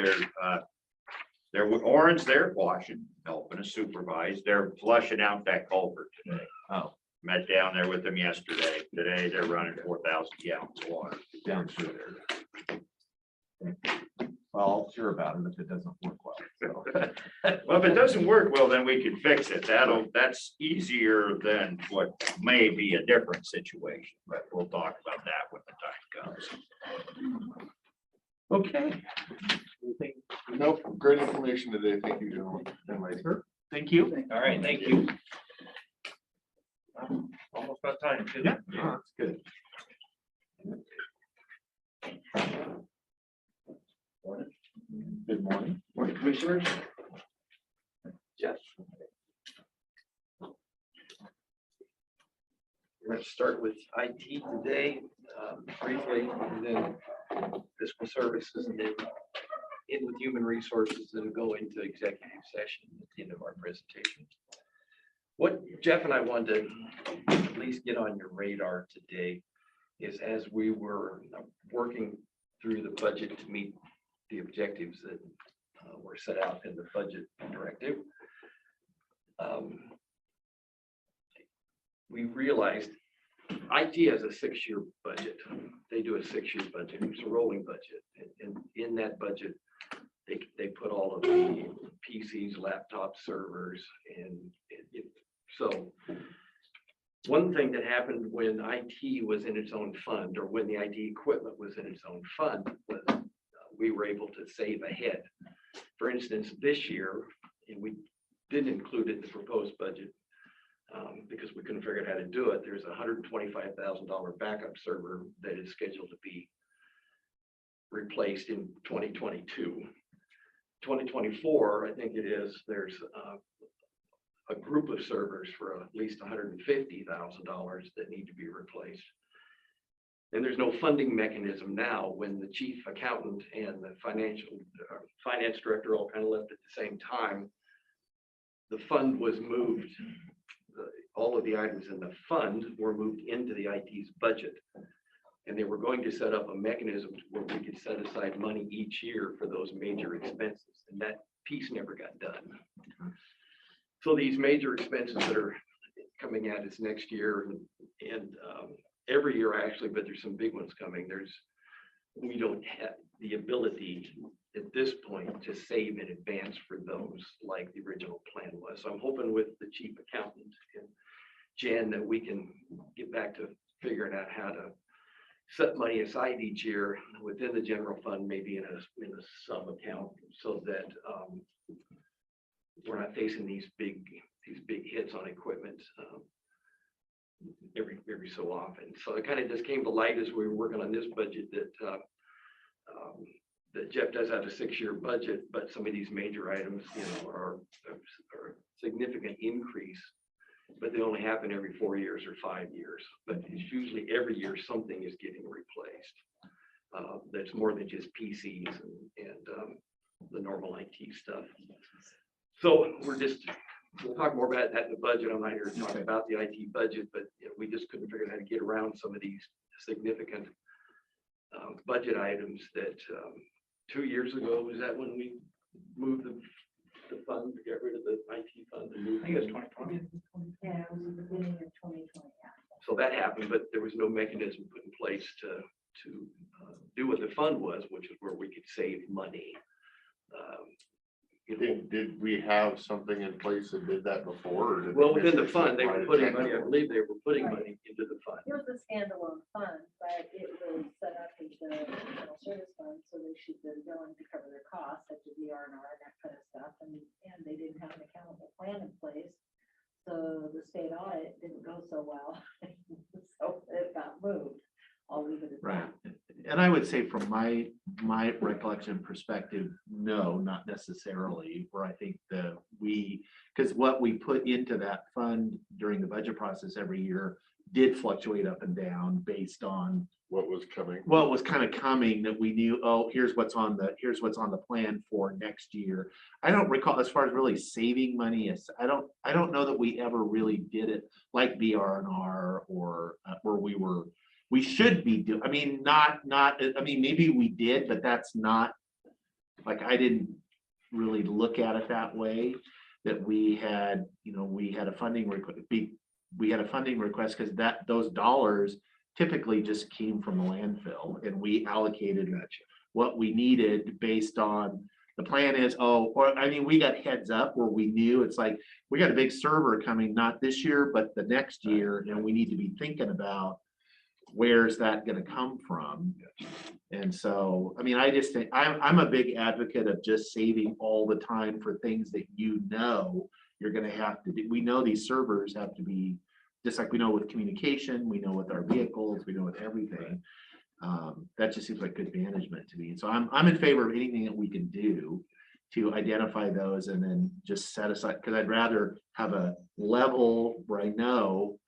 they're Orange, they're washing, helping us supervise, they're flushing out that culvert today. Oh. Met down there with them yesterday. Today, they're running 4,000 gallons of water. Down through there. Well, I'll hear about it if it doesn't work Well, if it doesn't work well, then we can fix it. That's easier than what may be a different situation, but we'll talk about that when the time comes. Okay. Nope, great information today. Thank you, gentlemen. and ladies. Thank you. All right, thank you. Almost about time too. Yeah, no, that's good. Good morning. Morning, Commissioners. Jeff. We're going to start with IT today, briefly, and then fiscal services, and then in with human resources, and go into executive session at the end of our presentation. What Jeff and I wanted to at least get on your radar today is, as we were working through the budget to meet the objectives that were set out in the budget directive, we realized IT has a 6-year budget. They do a 6-year budget. It's a rolling budget. And in that budget, they put all of the PCs, laptops, servers, and so one thing that happened when IT was in its own fund, or when the IT equipment was in its own fund, was we were able to save ahead. For instance, this year, and we didn't include it in the proposed budget because we couldn't figure out how to do it. There's a $125,000 backup server that is scheduled to be replaced in 2022. 2024, I think it is, there's a group of servers for at least $150,000 that need to be replaced. And there's no funding mechanism now when the chief accountant and the finance director all kind of left at the same time. The fund was moved. All of the items in the fund were moved into the IT's budget. And they were going to set up a mechanism where we could set aside money each year for those major expenses. And that piece never got done. So these major expenses that are coming at us next year and every year actually, but there's some big ones coming. We don't have the ability at this point to save in advance for those like the original plan was. So I'm hoping with the chief accountant and Jen that we can get back to figuring out how to set money aside each year within the general fund, maybe in a sub account, so that we're not facing these big hits on equipment every so often. So it kind of just came to light as we were working on this budget that Jeff does have a 6-year budget, but some of these major items, are a significant increase, but they only happen every 4 years or 5 years. But it's usually every year something is getting replaced. That's more than just PCs and the normal IT stuff. So we'll talk more about that in the budget. I'm not here to talk about the IT budget, but we just couldn't figure out how to get around some of these significant budget items that 2 years ago, was that when we moved the fund to get rid of the IT fund? I think it was 2020. Yeah, it was the beginning of 2020. So that happened, but there was no mechanism put in place to do what the fund was, which is where we could save money. Did we have something in place that did that before? Or did Well, they within the just fund, they were apply putting it money, I believe they were putting money into the fund. It was a standalone fund, but it was set up as the general service fund, so they should be willing to cover their costs, such as the R&R and that kind of stuff, and they didn't have an accountable plan in place. So the state audit didn't go so well, so it got moved. I'll leave it at Right. that. And I would say from my recollection perspective, no, not necessarily, where I think because what we put into that fund during the budget process every year did fluctuate up and down based on what was coming. what was kind of coming, that we knew, oh, here's what's on the plan for next year. I don't recall, as far as really saving money, I don't know that we ever really did it like BR&R or where we should be doing. I mean, maybe we did, but that's not, like, I didn't really look at it that way, that we had a funding request. We had a funding request because those dollars typically just came from the landfill, and we allocated what we needed based on the plan is, oh, or I mean, we got heads up where we knew it's like, we got a big server coming, not this year, but the next year, and we need to be thinking about where's that gonna come from? And so, I mean, I just think, I'm a big advocate of just saving all the time for things that you know you're gonna have to do. We know these servers have to be, just like we know with communication, we know with our vehicles, we know with everything. That just seems like good management to me. And so I'm in favor of anything that we can do to identify those and then just set aside, because I'd rather have a level where I know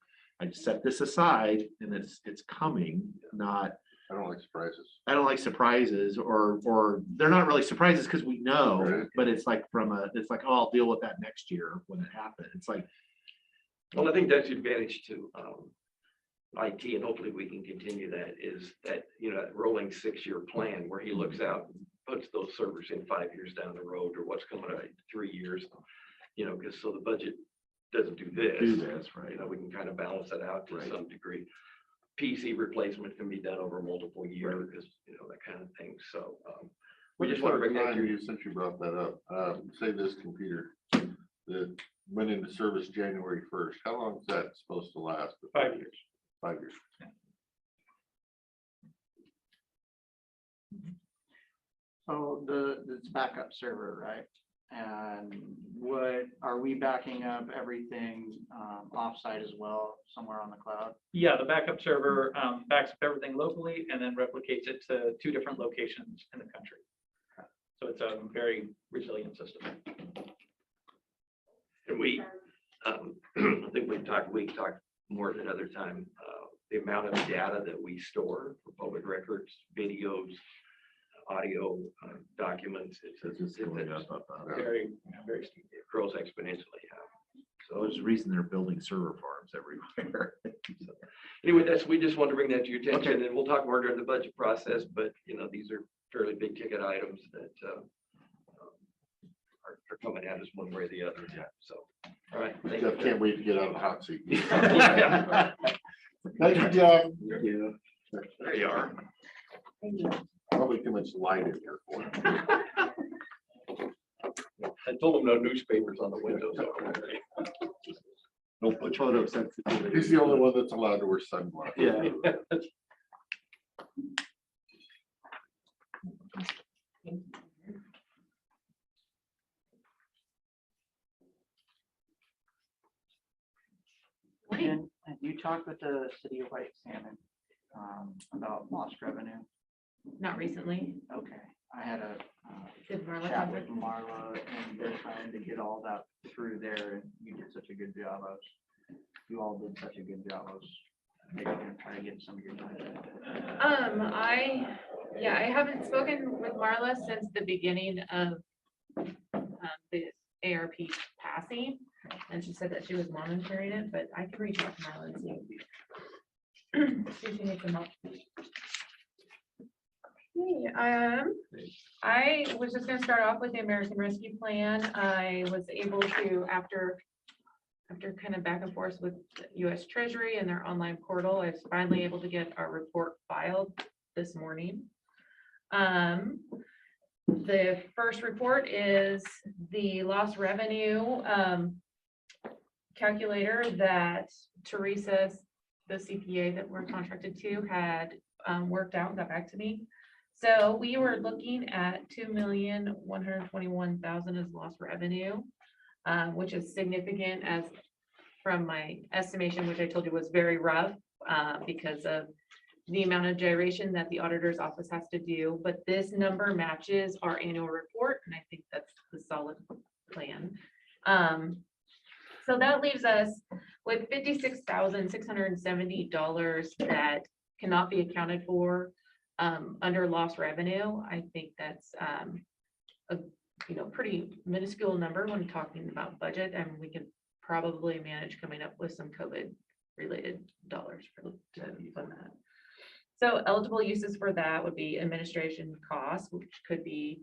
I set this aside and it's coming, not, I don't like surprises. I don't like surprises or they're not really surprises because we know, Right. but it's like it's like, oh, I'll deal with that next year when it happens. It's like, Well, I think that's the advantage to IT, and hopefully we can continue that, is that, that rolling 6-year plan where he looks out, and puts those servers in 5 years down the road, or what's coming up in 3 years, because so the budget doesn't do this. right? We can kind of balance it out to Right. some degree. PC replacement can be done over multiple years, that kind of thing. So we just want to bring that to you. Since you brought that up, say this computer that went into service January 1st, how long is that supposed to last? 5 years. 5 years. So this backup server, right? And what, are we backing up everything offsite as well, somewhere on the cloud? Yeah, the backup server backs up everything locally and then replicates it to 2 different locations in the country. So it's a very resilient system. And we, I think we talked more at another time, the amount of data that we store for public records, videos, audio, documents, It's just going up. Very, very steep. it grows exponentially. Yeah. So there's a reason they're building server farms everywhere. Anyway, we just want to bring that to your attention, and we'll talk more during the budget process, but these are fairly big ticket items that are coming at us one way or the other. Yeah. So, all right. Thank Jeff you. can't wait to get on the hot seat. Yeah. Thank you, Jeff. Yeah. There you are. Probably too much light in here for him. I told him no newspapers on the windows. No photo sensitivity. He's the only one that's allowed to wear sunglasses. Yeah. And you talked with the city of White Salmon about lost revenue? Not recently. Okay, I had a Did Marla chat come with with- Marla, and they're trying to get all that through there, and you did such a good job of, you all did such a good job of maybe gonna try to get some of your time. I haven't spoken with Marla since the beginning of the ARP passing. And she said that she was monitoring it, but I can reach out to Marla and see. See if she needs some help. Okay, I was just gonna start off with the American Rescue Plan. I was able to, after kind of back and forth with the US Treasury and their online portal, I was finally able to get our report filed this morning. The first report is the lost revenue calculator that Teresa, the CPA that we're contracted to, had worked out and got back to me. So we were looking at 2,121,000 as lost revenue, which is significant as from my estimation, which I told you was very rough because of the amount of gyration that the auditor's office has to do. But this number matches our annual report, and I think that's the solid plan. So that leaves us with $56,670 that cannot be accounted for under lost revenue. I think that's a pretty minuscule number when talking about budget, and we can probably manage coming up with some COVID related dollars to fund that. So eligible uses for that would be administration costs, which could be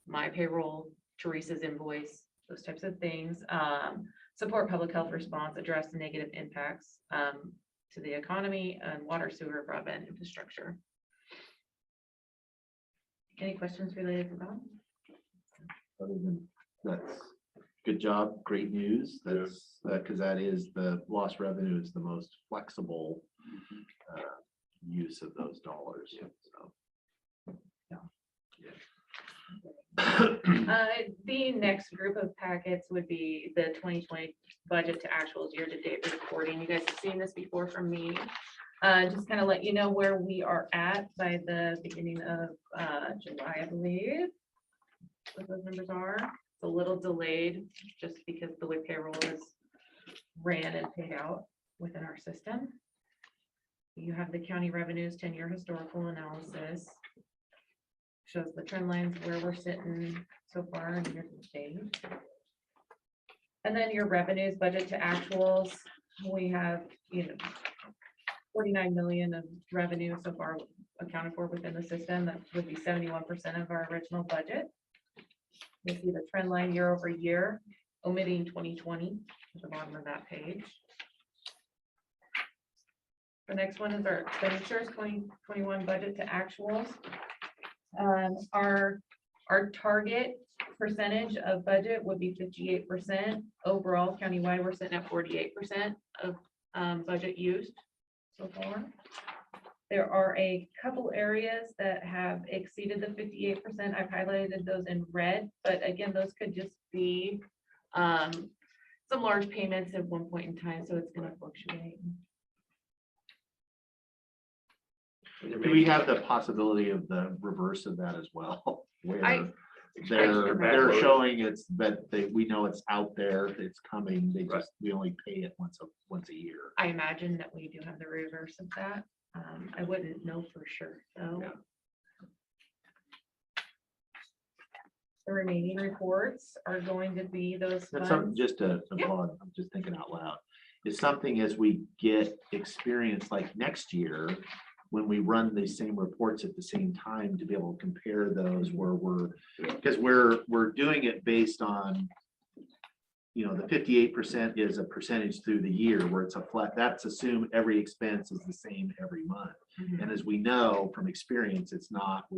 my payroll, Teresa's invoice, those types of things. Support public health response, address the negative impacts to the economy, and water, sewer, broadband infrastructure. Any questions related to that? other than, that's good job, great news. That's, because that is the lost revenue is the most flexible use of those dollars. So. The next group of packets would be the 2020 budget to actuals year-to-date reporting. You guys have seen this before from me. Just kind of let you know where we are at by the beginning of July, I believe. What those numbers are. It's a little delayed just because the way payroll is ran and paid out within our system. You have the county revenues 10-year historical analysis. Shows the trend lines where we're sitting so far in year to date. And then your revenues budget to actuals, we have, 49 million of revenue so far accounted for within the system. That would be 71% of our original budget. You see the trend line year over year, omitting 2020 at the bottom of that page. The next one is our expenditures 2021 budget to actuals. Our target percentage of budget would be 58%. Overall, countywide, we're sitting at 48% of budget used so far. There are a couple areas that have exceeded the 58%. I've highlighted those in red, but again, those could just be some large payments at one point in time, so it's going to fluctuate. Do we have the possibility of the reverse of that as well? Where They're they're showing it's, but we know it's out there, it's coming, they Right. just, we only pay it once a year. I imagine that we do have the reverse of that. I wouldn't know for sure, though. Yeah. The remaining reports are going to be those That's something funds. just to Yeah. applaud, I'm just thinking out loud. It's something as we get experience like next year, when we run these same reports at the same time to be able to compare those where because we're doing it based on, the 58% is a percentage through the year where it's a flat, that's assume every expense is the same every month. Mhm. And as we know from experience, it's not,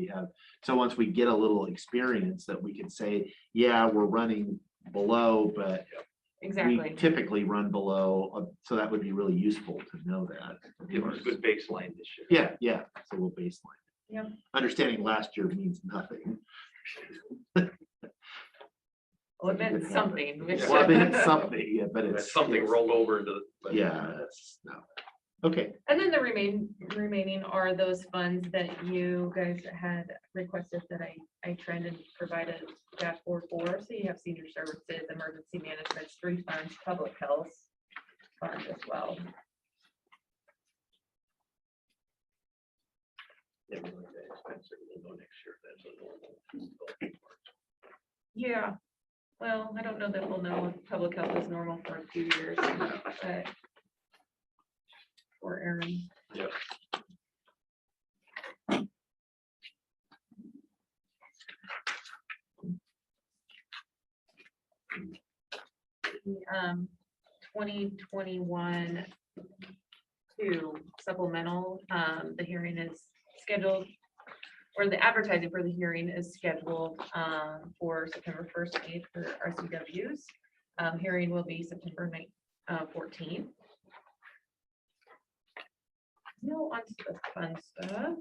so once we get a little experience that we can say, yeah, we're running below, but we Exactly. typically run below, so that would be really useful to know that. Give us a good baseline this year. Yeah, so we'll baseline. Yep. Understanding last year means nothing. Well, it meant something. Well, it's something, yeah, but That's it's. something rolled over into. Yeah, that's, no. Okay, And then the remaining are those funds that you guys had requested that I trend and provided a dashboard for. So you have senior services, emergency management, street funds, public health fund as well. Yeah, we like that expensive, we'll go next year, that's a normal. Yeah, well, I don't know that we'll know if public health is normal for a few years, but for Aaron. Yep. The 2021 2 supplemental, the hearing is scheduled, or the advertising for the hearing is scheduled for September 1st and 8th for RCWs. Hearing will be September 14th. No, on to the fun stuff.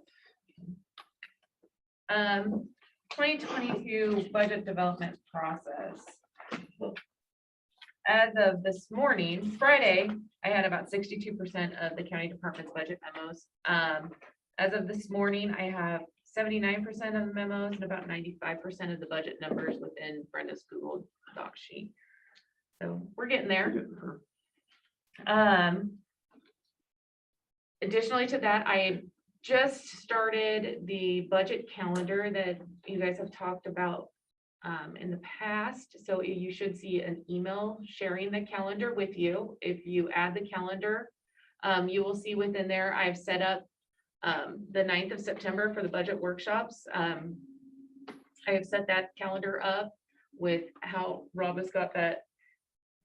2022 budget development process. As of this morning, Friday, I had about 62% of the county department's budget memos. As of this morning, I have 79% of the memos and about 95% of the budget numbers within Brenda's Google Doc sheet. So we're getting there. Additionally to that, I just started the budget calendar that you guys have talked about in the past. So you should see an email sharing the calendar with you. If you add the calendar, you will see within there, I've set up the 9th of September for the budget workshops. I have set that calendar up with how Rob has got that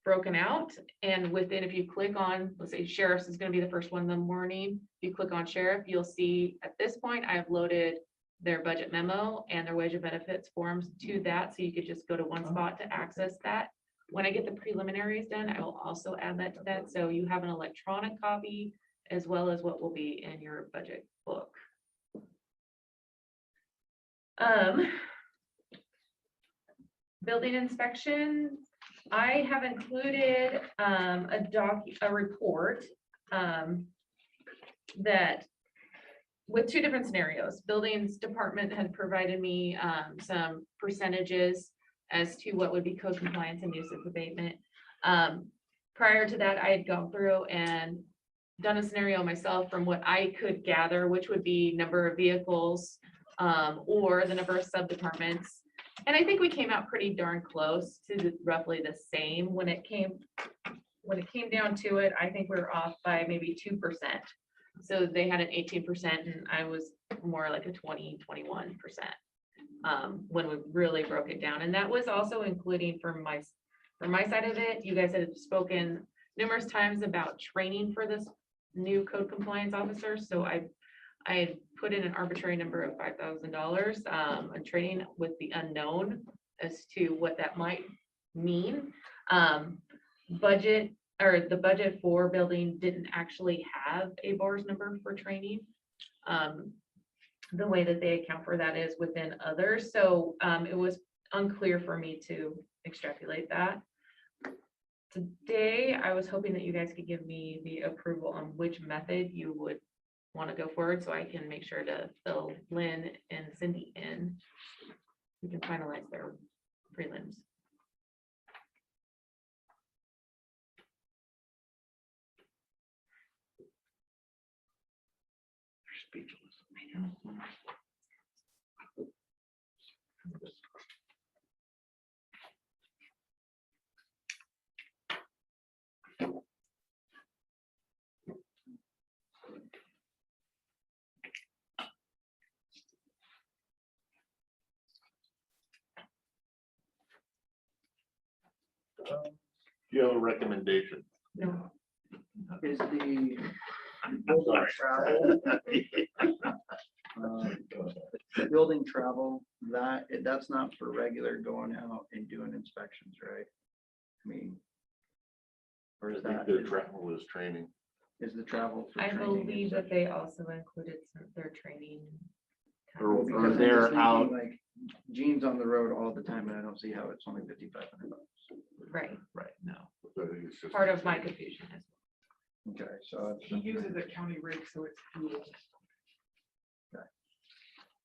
broken out. And within, if you click on, let's say sheriff's is going to be the first one in the morning. If you click on sheriff, you'll see at this point, I have loaded their budget memo and their wage and benefits forms to that, so you could just go to one spot to access that. When I get the preliminaries done, I will also add that to that, so you have an electronic copy as well as what will be in your budget book. Building inspection, I have included a report that with two different scenarios. Buildings department had provided me some percentages as to what would be code compliance and nuisance abatement. Prior to that, I had gone through and done a scenario myself from what I could gather, which would be number of vehicles or the number of sub-departments. And I think we came out pretty darn close to roughly the same when it came down to it. I think we were off by maybe 2%. So they had an 18% and I was more like a 20-21% when we really broke it down. And that was also including from my side of it. You guys had spoken numerous times about training for this new code compliance officer. So I had put in an arbitrary number of $5,000 on training with the unknown as to what that might mean. The budget for building didn't actually have a bars number for training. The way that they account for that is within others. So it was unclear for me to extrapolate that. Today, I was hoping that you guys could give me the approval on which method you would want to go forward, so I can make sure to fill Lynn and Cindy in. We can finalize their prelims. Speechless. Do you have a recommendation? No, Is the building travel, that's not for regular going out and doing inspections, right? I mean, or is I think that, the travel is training. is the travel for I training? believe that they also included their training. Or- Well, because I'm just they're thinking, out- like, Gene's on the road all the time, and I don't see how it's only $5,500. Right, Right, no. So I think it's just- part of my confusion is. Okay, so. He uses a county rig, so it's fuel.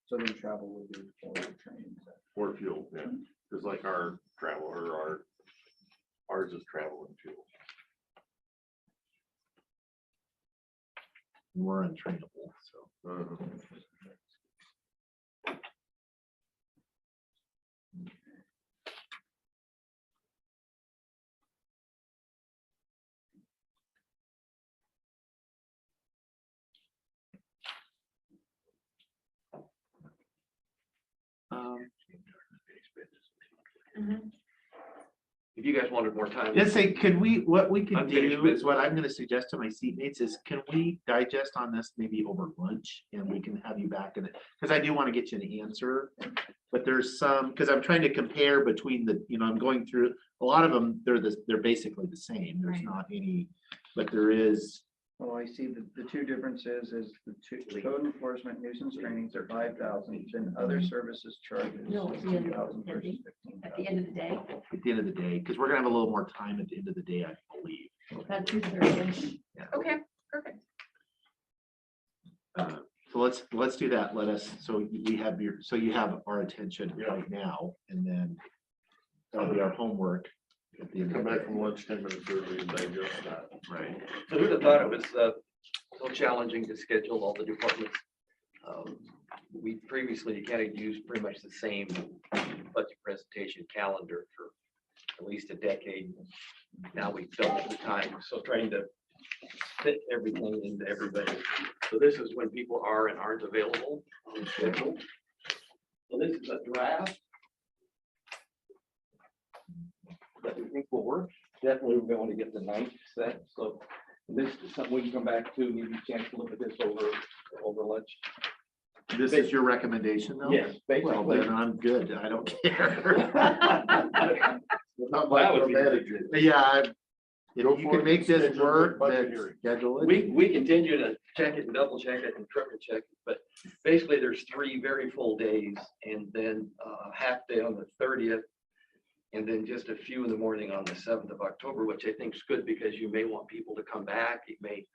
So then travel would be for the training. Or fuel, yeah, just like our travel or ours is travel and fuel. We're untrainable, so. Uh-huh. If you guys wanted more time. Just say, could we, what we could Unfinished do is business. what I'm gonna suggest to my seatmates is, can we digest on this maybe over lunch? And we can have you back in it, because I do want to get you an answer. But there's some, because I'm trying to compare between the, I'm going through, a lot of them, they're basically the same. There's Right. not any, but there is, Oh, I see the two differences is the two code enforcement nuisance trainings are 5,000 and other services charges. No, at the end of 16,000 versus the- 15,000. At the end of the day, at the end of the day, because we're gonna have a little more time at the end of the day, I believe. about 2:30. Okay, perfect. So let's do that. Let us, so we have so you have our attention right now, and then that'll be our homework at the end Come of the back day. from lunch 10 minutes early and digest that. Right. So who'd have thought it was so challenging to schedule all the departments? We previously kind of used pretty much the same budget presentation calendar for at least a decade. Now we've doubled the time, so trying to fit everything into everybody. So this is when people are and aren't available and scheduled. So this is a draft that we think will work. Definitely, we're going to get the 9th set, so this is something we can come back to, give you a chance to look at this over lunch. This is your recommendation though? Yes, Well, basically. then I'm good. I don't care. Not That would be- micromanaging. Yeah, if Go you for can it. make this Schedule a work, budget then hearing. schedule it. We continue to check it and double check it and triple check it, but basically there's 3 very full days and then half day on the 30th. And then just a few in the morning on the 7th of October, which I think is good because you may want people to come back. You may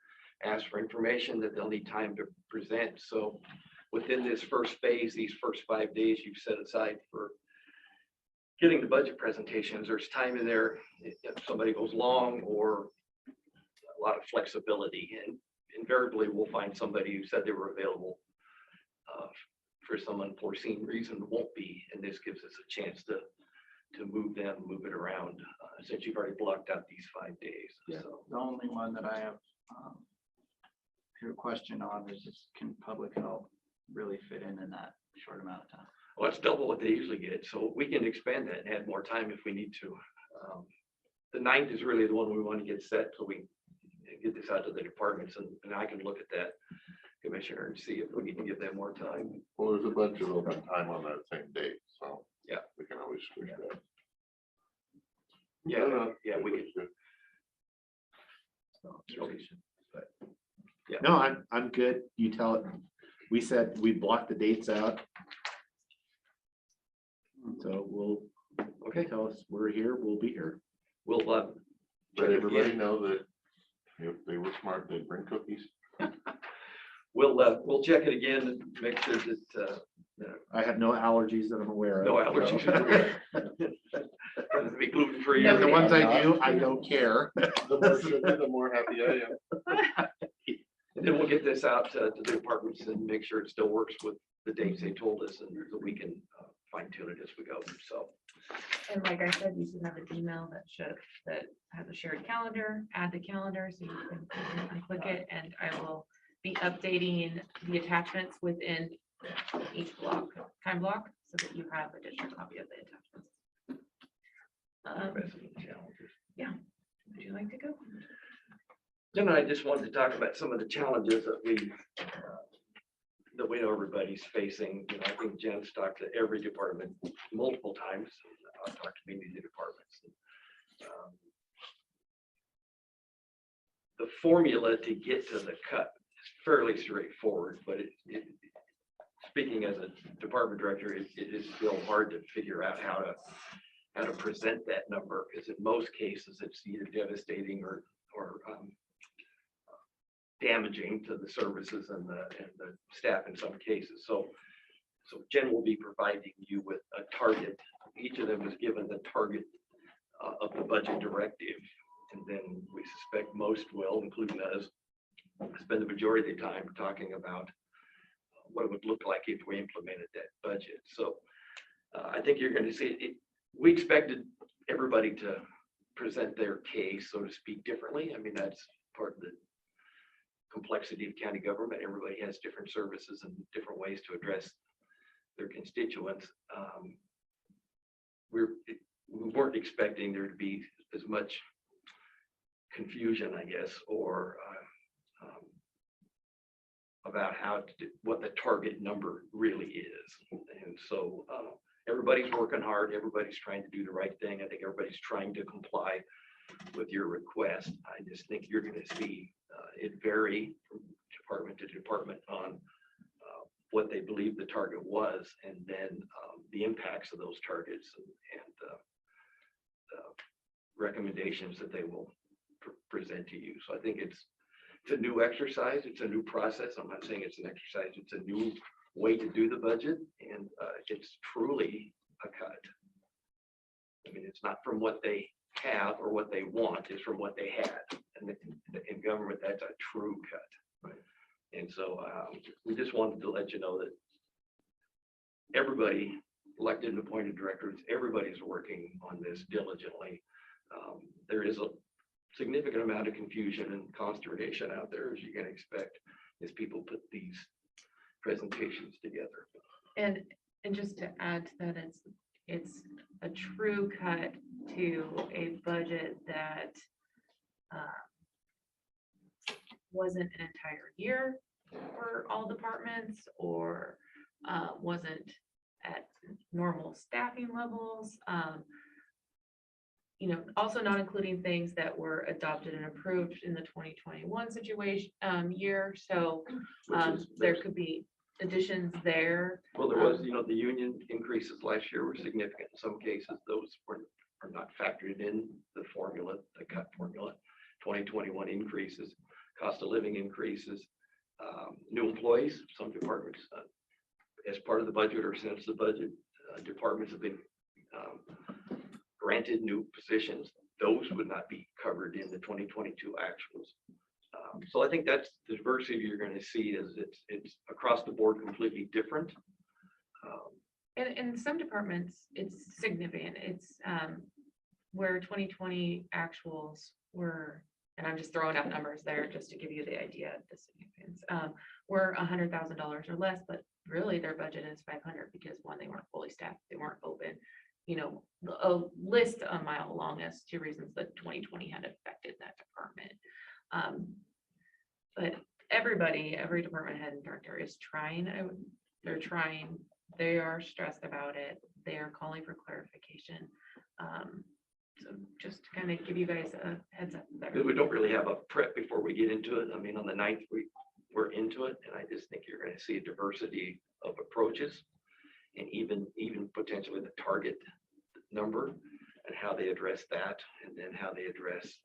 ask for information that they'll need time to present. So within this first phase, these first 5 days you've set aside for getting the budget presentations, there's time in there if somebody goes long or a lot of flexibility. And invariably, we'll find somebody who said they were available for some unforeseen reason won't be. And this gives us a chance to move them, move it around, since you've already blocked out these 5 days. Yeah. So, The only one that I have a question on is just can public health really fit in that short amount of time? well, that's double what they usually get. So we can expand that and add more time if we need to. The 9th is really the one we want to get set so we get this out to the departments and I can look at that, Commissioner, and see if we need to give them more time. Well, there's a bunch of open time on that same date, so. Yeah. We can always switch that. Yeah, we could. No, I'm good. You tell it. We said we blocked the dates out. So we'll, Okay, tell us we're here, we'll be here. we'll Let check it everybody again. know that if they were smart, they'd bring cookies. We'll check it again and make sure that I have no allergies that I'm aware of. no allergies. Be gluten free. And the ones I do, I don't care. The more sugar, the more happy I am. And then we'll get this out to the departments and make sure it still works with the dates they told us and so we can fine tune it as we go. So, And like I said, you should have an email that has a shared calendar, add the calendar so you can click it, and I will be updating the attachments within each time block, so that you have a digital copy of the attachments. Yeah, would you like to go? then I just wanted to talk about some of the challenges that we know everybody's facing. You know, I think Jen's talked to every department multiple times. I've talked to many of the departments. The formula to get to the cut is fairly straightforward, but speaking as a department director, it is still hard to figure out how to present that number, because in most cases, it's either devastating or damaging to the services and the staff in some cases. So Jen will be providing you with a target. Each of them is given the target of the budget directive. And then we suspect most will, including us, spend the majority of the time talking about what it would look like if we implemented that budget. So I think you're going to see it. We expected everybody to present their case, so to speak, differently. I mean, that's part of the complexity of county government. Everybody has different services and different ways to address their constituents. We weren't expecting there to be as much confusion, I guess, or about what the target number really is. And so everybody's working hard. Everybody's trying to do the right thing. I think everybody's trying to comply with your request. I just think you're going to see it vary from department to department on what they believe the target was, and then the impacts of those targets and recommendations that they will present to you. So I think it's a new exercise. It's a new process. I'm not saying it's an exercise. It's a new way to do the budget, and it's truly a cut. I mean, it's not from what they have or what they want, it's from what they had. And in government, that's a true cut. And so we just wanted to let you know that everybody, elected and appointed directors, everybody's working on this diligently. There is a significant amount of confusion and consternation out there, as you can expect, as people put these presentations together. And just to add to that, it's a true cut to a budget that wasn't an entire year for all departments, or wasn't at normal staffing levels. Also not including things that were adopted and approved in the 2021 situation year. So there could be additions there. Well, there was, the union increases last year were significant. In some cases, those are not factored in the formula, the cut formula. 2021 increases, cost of living increases, new employees, some departments, as part of the budget or since the budget, departments have been granted new positions. Those would not be covered in the 2022 actuals. So I think that's the diversity you're going to see is it's across the board completely different. And in some departments, it's significant. It's where 2020 actuals were, and I'm just throwing out numbers there just to give you the idea of the significance. Were $100,000 or less, but really their budget is 500 because one, they weren't fully staffed, they weren't open. A list a mile long as to reasons that 2020 had affected that department. But every department head and director is trying. They're trying. They are stressed about it. They are calling for clarification. So just to kind of give you guys a heads up there. Because we don't really have a prep before we get into it. I mean, on the 9th, we're into it, and I just think you're going to see a diversity of approaches and even potentially the target number and how they address that, and then how they address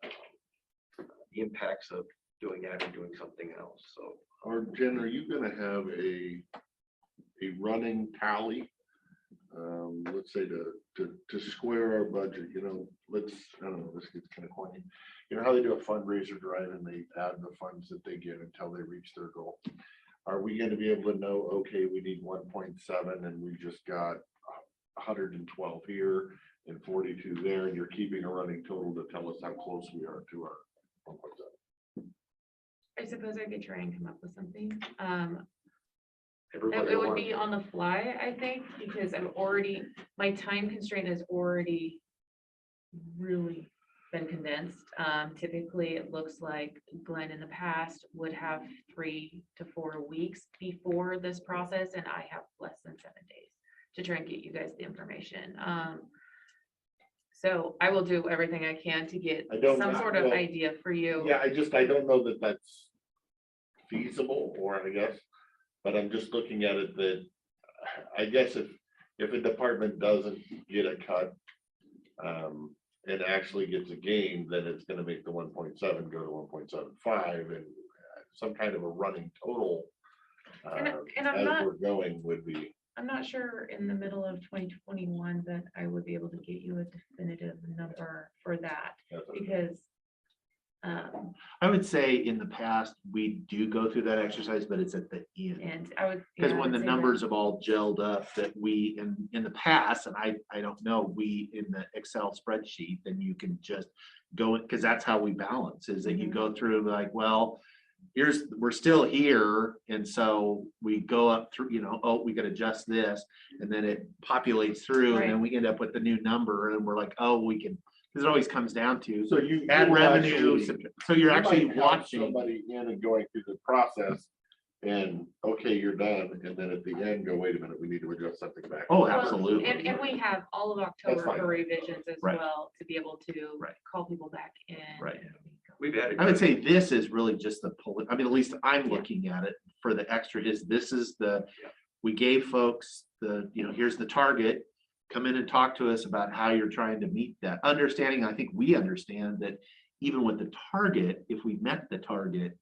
the impacts of doing that and doing something else. So, Or Jen, are you gonna have a running tally? Let's say to square our budget, I don't know, this gets kind of corny. You know how they do a fundraiser drive and they add the funds that they get until they reach their goal? Are we gonna be able to know, okay, we need 1.7 and we just got 112 here and 42 there, and you're keeping a running total to tell us how close we are to our 1.7? I suppose I could try and come up with something. everybody It would wants- be on the fly, I think, because my time constraint has already really been condensed. Typically, it looks like Glenn in the past would have 3 to 4 weeks before this process, and I have less than 7 days to try and get you guys the information. So I will do everything I can to get some sort of idea for you. Yeah, I don't know that that's feasible, or I guess, but I'm just looking at it that, I guess if a department doesn't get a cut, it actually gets a gain, then it's gonna make the 1.7 go to 1.75, and some kind of a running total. And I'm as not- we're going would be. I'm not sure in the middle of 2021 that I would be able to get you a definitive number for that, because I would say in the past, we do go through that exercise, but it's at the end. and I would. Because yeah, I when would the say that. numbers have all gelled up that we, in the past, and I don't know, we in the Excel spreadsheet, then you can just go, because that's how we balance, is that you go through like, well, we're still here. And so we go up through, oh, we could adjust this, and then it populates through, and then we end up with the new number, and we're like, oh, we can, because it always comes down to So you add will revenue. actually- So you're you actually might have watching. somebody in and going through the process, and okay, you're done, and then at the end go, wait a minute, we need to adjust something back. Oh, Well, absolutely. And we have all of October fine. for revisions as Right. well, to be able to Right. call people back in. Right. We've added. I would say this is really just the at least I'm Yeah. looking at it for the extra this is the, Yeah. we gave folks here's the target. Come in and talk to us about how you're trying to meet that. Understanding, I think we understand that even with the target, if we met the target,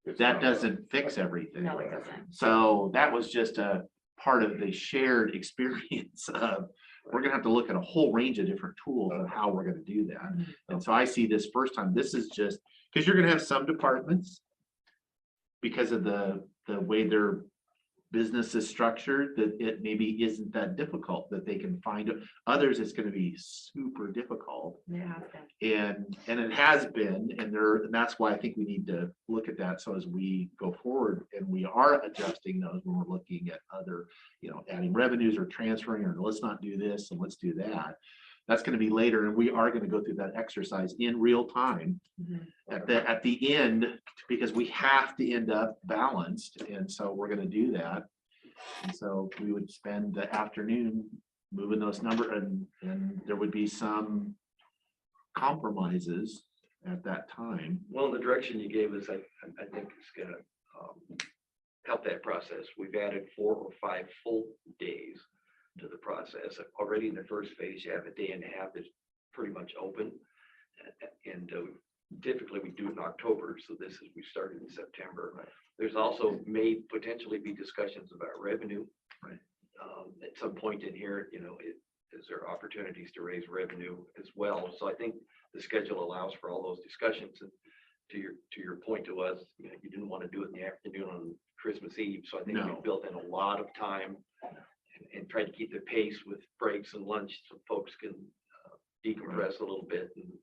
It's that not- doesn't fix everything. No, it doesn't. So that was just a part of the shared experience of, we're gonna have to look at a whole range of different tools of how we're gonna do that. Mhm. And so I see this first time, this is just, because you're gonna have some departments, because of the way their business is structured, that it maybe isn't that difficult, that they can find it. Others, it's gonna be super difficult. Yeah. And it has been, and that's why I think we need to look at that. So as we go forward, and we are adjusting those when we're looking at other, adding revenues or transferring, or let's not do this and let's do that. That's gonna be later, and we are gonna go through that exercise in real time Mhm. at the end, because we have to end up balanced. And so we're gonna do that. And so we would spend the afternoon moving those and there would be some compromises at that time. Well, the direction you gave us, I think is gonna help that process. We've added 4 or 5 full days to the process. Already in the first phase, you have a day and a half that's pretty much open. And typically we do it in October, so this is, we started in September. There's also may potentially be discussions about revenue. Right. At some point in here, is there opportunities to raise revenue as well? So I think the schedule allows for all those discussions. And to your point to us, you didn't want to do it in the afternoon on Christmas Eve. So I think we No. built in a lot of time and tried to keep the pace with breaks and lunch so folks can decompress a little bit and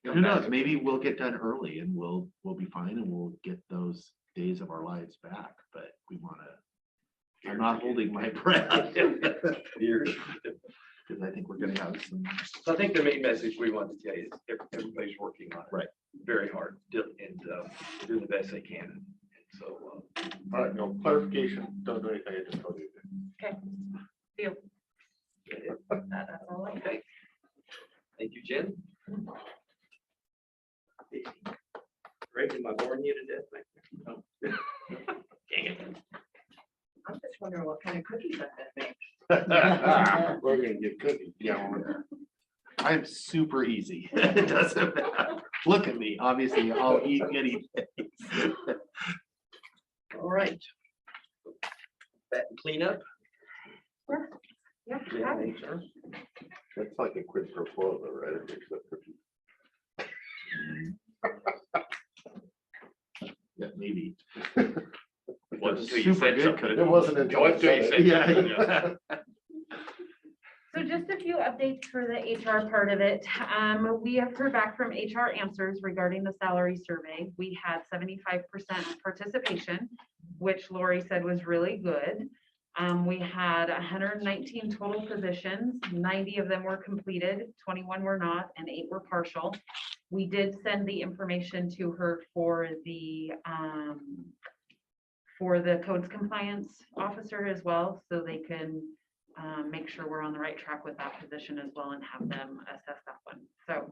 Who knows, maybe we'll get done early and we'll be fine and we'll get those days of our lives back, but we wanna, I'm not holding my breath. Because I think we're gonna have some. So I think the main message we want to tell you is everybody's working on it. Right. Very hard and doing the best they can. And so, All right, no clarification, don't do anything, I just told you. That's all I have. okay. Thank you, Jen. Greg, am I boring you to death? No. Dang it. I'm just wondering what kind of cookies I'm gonna make. We're gonna get cookies, yeah. I'm super easy. It doesn't matter. Look at me, obviously, I'll eat anything. All right. That and clean up. Yeah. Yeah, HR. That's like a quid pro quo, though, right? It makes that cookie. Yeah, maybe. Wasn't until you Super said good something. cookie. It wasn't until I said it. Yeah. So just a few updates for the HR part of it. We have heard back from HR answers regarding the salary survey. We had 75% participation, which Lori said was really good. We had 119 total positions, 90 of them were completed, 21 were not, and 8 were partial. We did send the information to her for the codes compliance officer as well, so they can make sure we're on the right track with that position as well and have them assess that one. So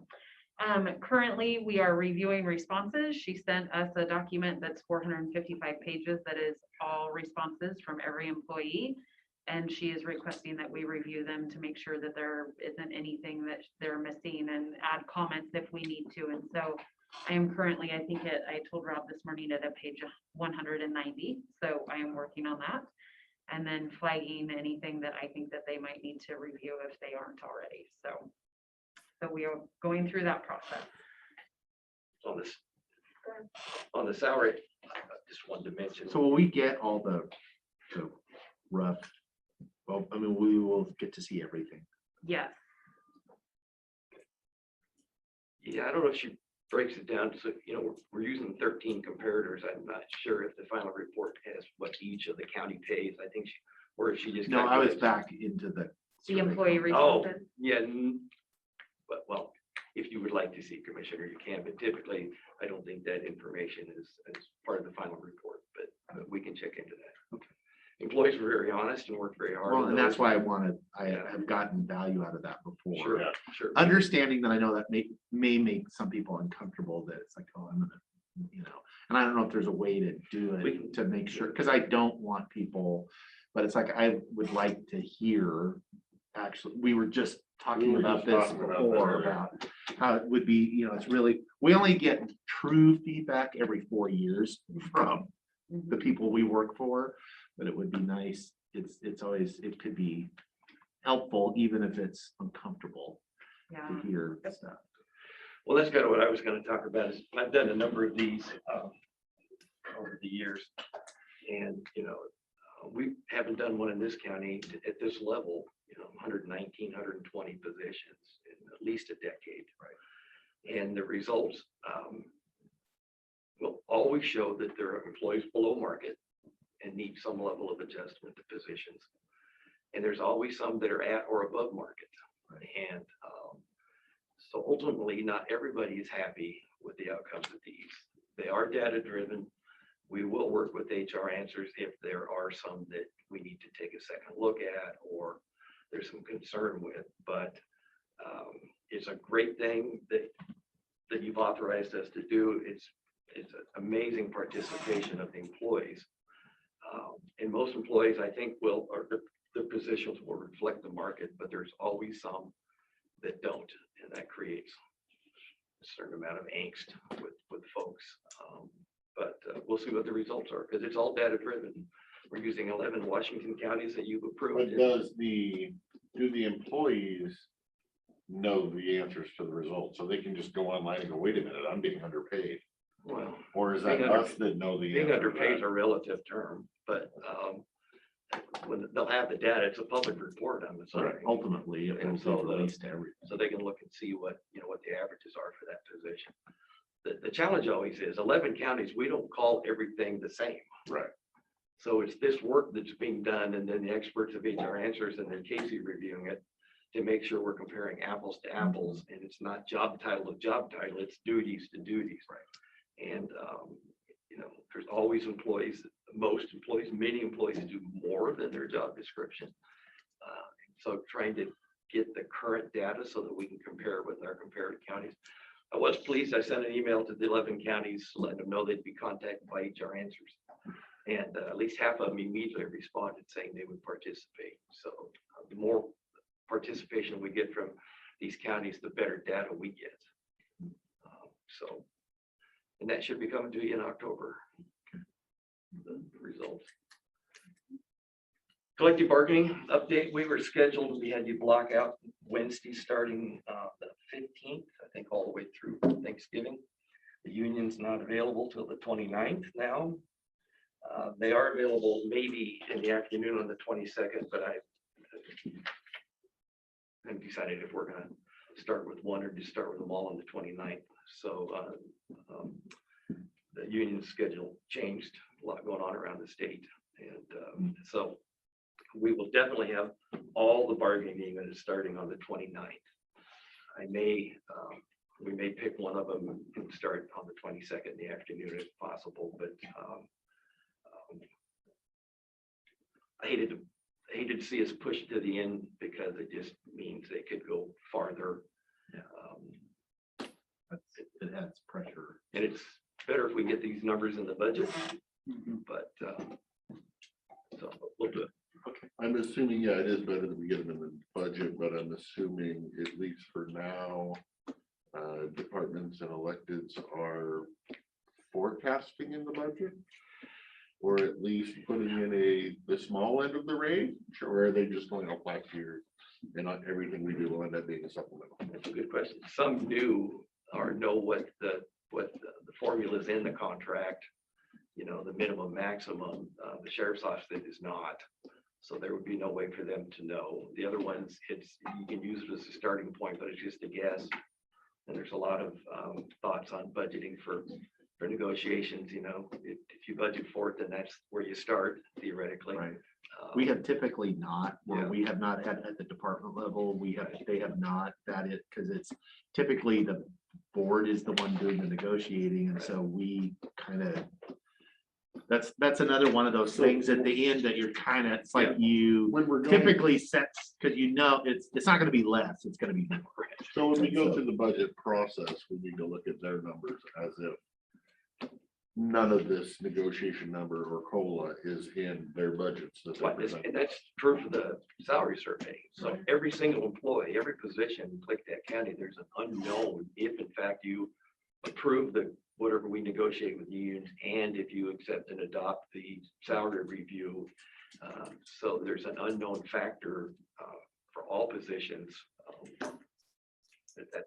currently we are reviewing responses. She sent us a document that's 455 pages that is all responses from every employee. And she is requesting that we review them to make sure that there isn't anything that they're missing and add comments if we need to. And so I am currently, I told Rob this morning at a page 190. So I am working on that. And then flagging anything that I think that they might need to review if they aren't already. So we are going through that process. On the salary, I just wanted to mention. So will we get all the rough, well, I mean, we will get to see everything. Yes. Yeah, I don't know if she breaks it down. So, we're using 13 comparators. I'm not sure if the final report has what each of the county pays. I think or if she just. No, I was back into the. The employee Oh, responses. yeah. But well, if you would like to see Commissioner, you can, but typically I don't think that information is part of the final report, but we can check into that. Okay. Employees were very honest and worked very hard. Well, on and that's those. why I have gotten value out of that before. Sure, sure. Understanding that I know that may make some people uncomfortable, that it's like, oh, I'm gonna, and I don't know if there's a way to do it to make sure, because I don't want people, but it's like, I would like to hear, actually, we were just talking about this before, about how it would be, it's really, we only get true feedback every 4 years from the people we work for, but it would be nice. It's always, it could be helpful, even if it's uncomfortable to hear stuff. Well, that's kind of what I was going to talk about. Is I've done a number of these over the years, and we haven't done one in this county at this level. 119, 120 positions in at least a decade, right? And the results will always show that there are employees below market and need some level of adjustment to positions, and there's always some that are at or above market, right? And so ultimately, not everybody is happy with the outcomes of these. They are data driven. We will work with HR Answers if there are some that we need to take a second look at or there's some concern with, but it's a great thing that you've authorized us to do. It's an amazing participation of the employees. And most employees, I think, or the positions will reflect the market, but there's always some that don't, and that creates a certain amount of angst with folks. But we'll see what the results are, because it's all data driven. We're using 11 Washington counties that you've approved. But do the employees know the answers to the results? So they can just go online and go, wait a minute, I'm being underpaid. Well, Or is that Being us that know the? being answer to underpaid is that? a relative term, but when they'll have the data, it's a public report on the Right, site. ultimately, it will And so be released to everyone. So they can look and see what the averages are for that position. The challenge always is 11 counties, we don't call everything the same. Right. So it's this work that's being done, and then the experts of HR Answers and then Casey reviewing it to make sure we're comparing apples to apples, and it's not job title to job title, it's duties to duties. Right. And, there's always employees, most employees, many employees do more than their job description. So trying to get the current data so that we can compare with our comparative counties. I was pleased, I sent an email to the 11 counties, letting them know they'd be contacted by HR Answers. And at least half of them immediately responded saying they would participate. So the more participation we get from these counties, the better data we get. And that should be coming to you in October, the results. Collective bargaining update, we were scheduled, we had you block out Wednesday starting the 15th, I think all the way through Thanksgiving. The union's not available till the 29th now. They are available maybe in the afternoon on the 22nd, but I haven't decided if we're gonna start with one or just start with them all on the 29th. So the union schedule changed, a lot going on around the state. And so we will definitely have all the bargaining that is starting on the 29th. We may pick one of them and start on the 22nd in the afternoon if possible, but I hated to see us push to the end because it just means they could go farther. It adds pressure. And it's better if we get these numbers in the budget, but so we'll do it. I'm assuming, yeah, it is better that we get them in the budget, but I'm assuming, at least for now, departments and electeds are forecasting in the budget, or at least putting in the small end of the range, or are they just going up last year and not everything we do will end up being a supplemental? That's a good question. Some do or know what the formula is in the contract, the minimum, maximum. The sheriff's office is not. So there would be no way for them to know. The other ones, you can use it as a starting point, but it's just a guess. And there's a lot of thoughts on budgeting for negotiations. If you budget for it, then that's where you start theoretically. Right. We have typically not, Yeah. we have not had at the department level, they have not that it, because it's typically the board is the one doing the negotiating, and so we kind of, that's another one of those things at the end that you're kind of, it's like you When we're going, typically sets, because it's not going to be less, it's going to be more. so when we go through the budget process, we need to look at their numbers as if none of this negotiation number or COLA is in their budgets. that they present. And that's true for the salary survey. So every single employee, every position in Klickitat County, there's an unknown if in fact you approve whatever we negotiate with unions, and if you accept and adopt the salary review. So there's an unknown factor for all positions that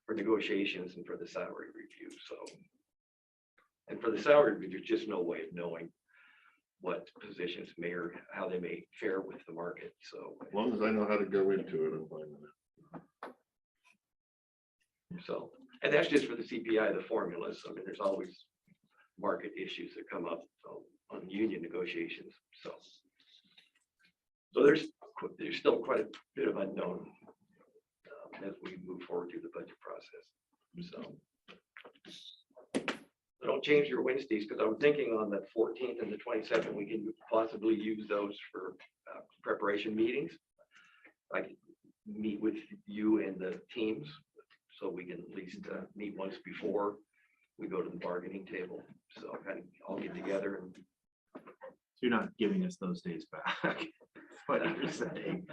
for negotiations and for the salary review. So, and for the salary review, there's just no way of knowing what positions may or how they may fare with the market. So As long as I know how to go into it, I'm fine with it. So, and that's just for the CPI, the formulas. I mean, there's always market issues that come up on union negotiations. So there's still quite a bit of unknown as we move forward through the budget process. So Don't change your Wednesdays, because I'm thinking on the 14th and the 27th, we can possibly use those for preparation meetings. I can meet with you and the teams, so we can at least meet once before we go to the bargaining table. So kind of all get together and You're not giving us those days back. What you're saying.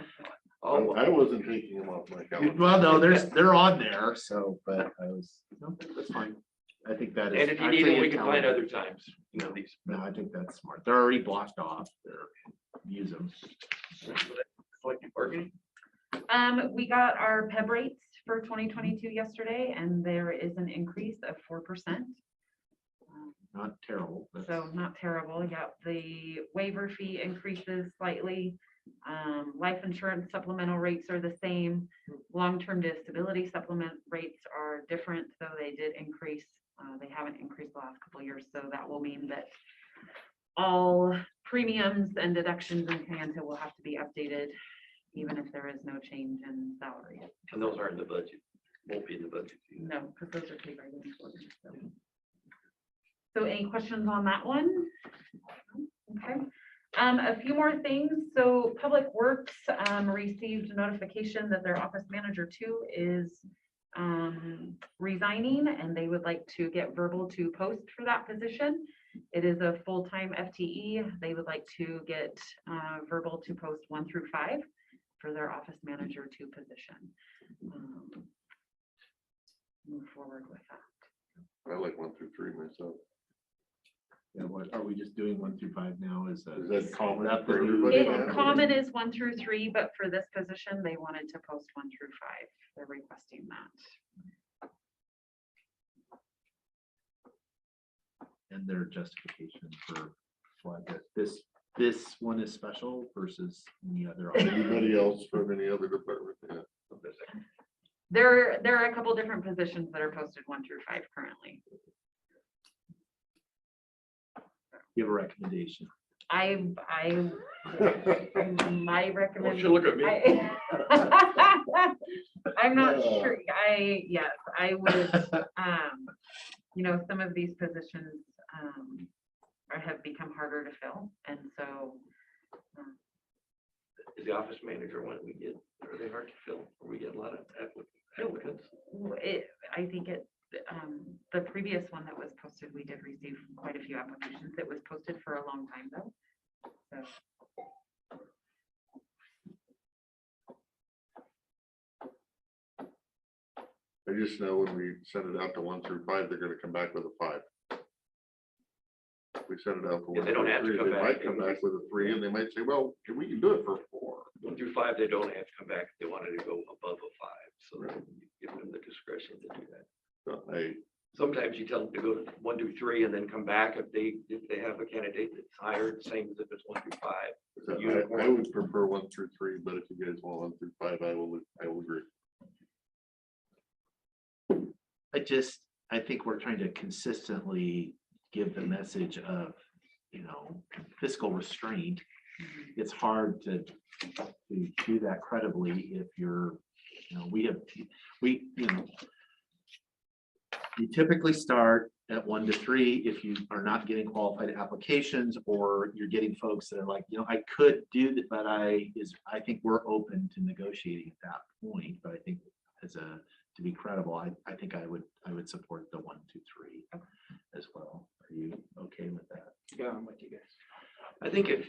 I wasn't taking them off my calendar. Well, no, they're on there, so, but I was, no, that's fine. I think that is. and if you need actually them, we a can find calendar. other times, you know, these. No, I think that's smart. They're already blocked off. Use them. Collective bargaining. We got our PEB rates for 2022 yesterday, and there is an increase of 4%. Not terrible. but- So not terrible. Yeah, the waiver fee increases slightly. Life insurance supplemental rates are the same. Long-term disability supplement rates are different, though they did increase. They haven't increased the last couple of years, so that will mean that all premiums and deductions in Kanta will have to be updated, even if there is no change in salary. And those aren't in the budget, won't be in the budget. either. No, because those are paid by the employer. So any questions on that one? Okay. A few more things. So Public Works received notification that their office manager 2 is resigning, and they would like to get verbal to post for that position. It is a full-time FTE. They would like to get verbal to post 1 through 5 for their office manager 2 position. Move forward with that. I like 1 through 3 myself. Yeah, what, are we just doing 1 through 5 now? Is Is that common that for the new- everybody? It common is 1 through 3, but for this position, they wanted to post 1 through 5. They're requesting that. And their justification for what that this one is special versus any other. Anybody else from any other department? Yeah. There are a couple different positions that are posted 1 through 5 currently. You have a recommendation. My Don't recommendation. you look at me. I'm not Yeah. sure. Yes, I would, some of these positions have become harder to fill. And so Is the office manager one we get, are they hard to fill? Or we get a lot of applicants? I think the previous one that was posted, we did receive quite a few applications. It was posted for a long time though. So I just know when we send it out to 1 through 5, they're gonna come back with a 5. We send it out to Yeah, 1 they don't through have to 3, come they back. might come back with a 3, and they might say, well, we can do it for 4. 1 through 5, they don't have to come back. They wanted to go above a 5, so then you give them the discretion to do that. So Sometimes you tell them to go to 1 through 3 and then come back if they have a candidate that's hired, same as if it's 1 through 5. I would prefer 1 through 3, but if you guys want 1 through 5, I will agree. I think we're trying to consistently give the message of, fiscal restraint. It's hard to do that credibly if you're, you typically start at 1 to 3 if you are not getting qualified applications, or you're getting folks that are like, I could do that, but I think we're open to negotiating at that point. But I think to be credible, I think I would support the 1, 2, 3 as well. Are you okay with that? Yeah, I'm with you guys. I think if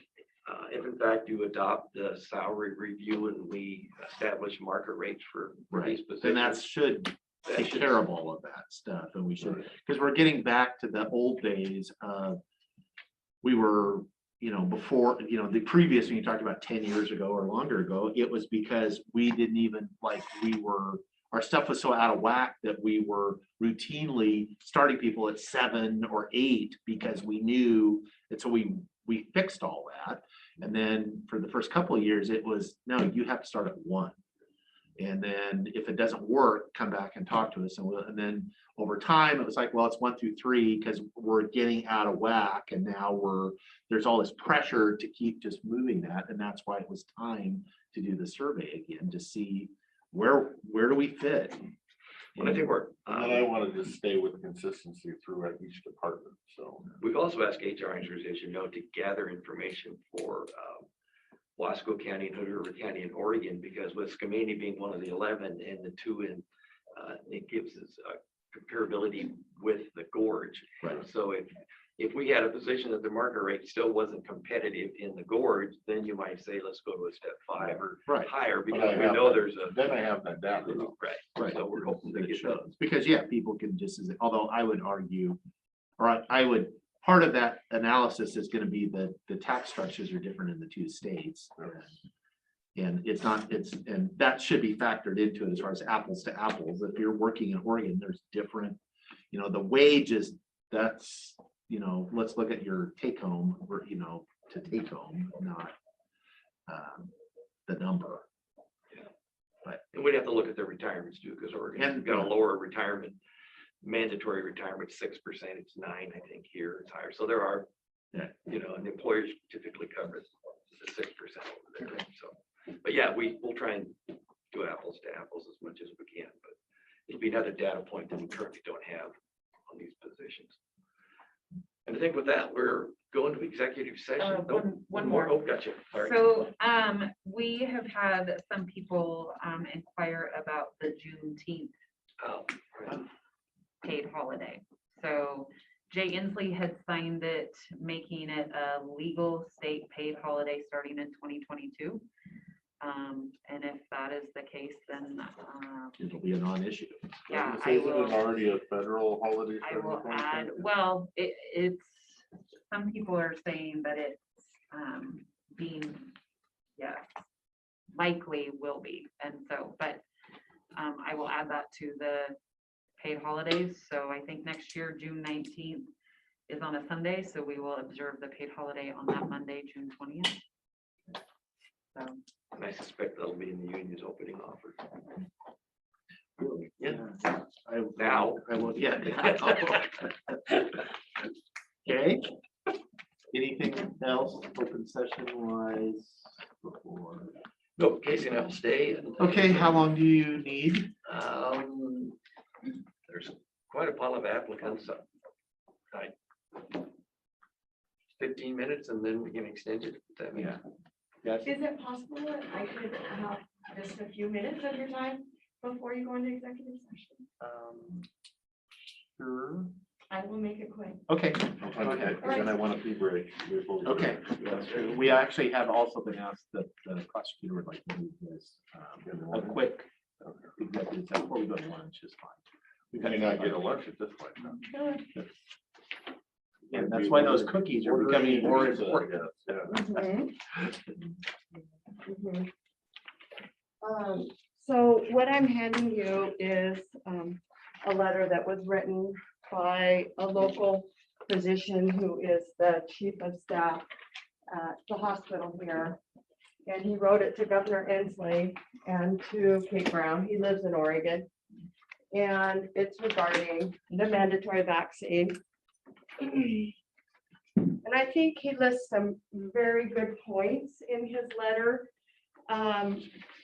in fact you adopt the salary review and we establish market rates for these positions. Then that should that take should- care of all of that stuff, and we should, because we're getting back to the old days of, we were, before, the previous, when you talked about 10 years ago or longer ago, it was because we didn't even, our stuff was so out of whack that we were routinely starting people at 7 or 8 because we knew, and so we fixed all that. And then for the first couple of years, it was, no, you have to start at 1. And then if it doesn't work, come back and talk to us. And then over time, it was like, well, it's 1 through 3 because we're getting out of whack. And now there's all this pressure to keep just moving that. And that's why it was time to do the survey again, to see where do we fit? But I think we're, And then I wanted to stay with consistency throughout each department, so. we've also asked HRIs, as you know, to gather information for Wasco County and Hood River County in Oregon, because with Skamania being one of the 11 and the 2 in, it gives us comparability with the gorge. Right. So if we had a position that the market rate still wasn't competitive in the gorge, then you might say, let's go to a step 5 or Right. higher, But because I we have know that- there's a. Then I have that data. though. Right. Right. So we're hoping to That get that. shows. Because, yeah, people can just, although I would argue, or I would, part of that analysis is gonna be that the tax structures are different in the 2 states. And it's not, and that should be factored into it as far as apples to apples. If you're working in Oregon, there's different, the wages, that's, let's look at your take home, or, to take home, not the number. And we'd have to look at their retirements too, because Oregon's got a lower retirement, mandatory retirement, 6%, it's 9, I think here, it's higher. So there are, Yeah. and the employers typically cover the 6% over there, so. But yeah, we'll try and do apples to apples as much as we can, but it'll be another data point that we currently don't have on these positions. And I think with that, we're going to executive session. Nope, one more. Oh, gotcha. Sorry. So, we have had some people, inquire about the Juneteenth Oh, right. paid holiday. So Jay Inslee had signed it, making it a legal state paid holiday starting in 2022. And if that is the case, then, It'll be a non-issue. yeah, I Isn't it will. already a federal holiday? I will add, well, it's, some people are saying that it's, being, yes, likely will be, and so, but, I will add that to the paid holidays, so I think next year, June 19th is on a Sunday, so we will observe the paid holiday on that Monday, June 20th. So, And I suspect that'll be in the union's opening offer. Yeah. Now. I will, yeah. Okay. Anything else, open session wise before? No, Casey and I'll stay. And Okay, how long do you need? There's quite a pile of applicants. 15 minutes and then we can extend it. That means. Yes. Is it possible that I could have just a few minutes of your time before you go into executive session? Sure. I will make it quick. Okay. Okay, because then I want a pee break. before we- Okay, that's true. We actually have also been asked that the prosecutor would like to move this, a quick executive session before we go to lunch is fine. We may not get a lunch at this point. huh? And that's why those cookies are becoming more important. Mhm. Mhm. So what I'm handing you is a letter that was written by a local physician who is the chief of staff at the hospital here. And he wrote it to Governor Inslee and to Kate Brown. He lives in Oregon. And it's regarding the mandatory vaccine. And I think he lists some very good points in his letter.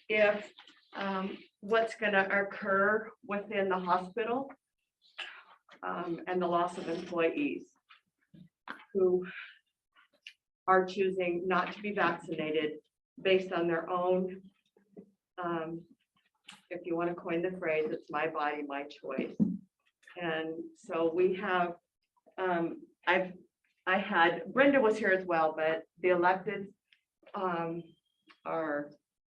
If what's going to occur within the hospital and the loss of employees who are choosing not to be vaccinated based on their own, if you want to coin the phrase, it's my body, my choice. And so we have, Brenda was here as well, but the electeds are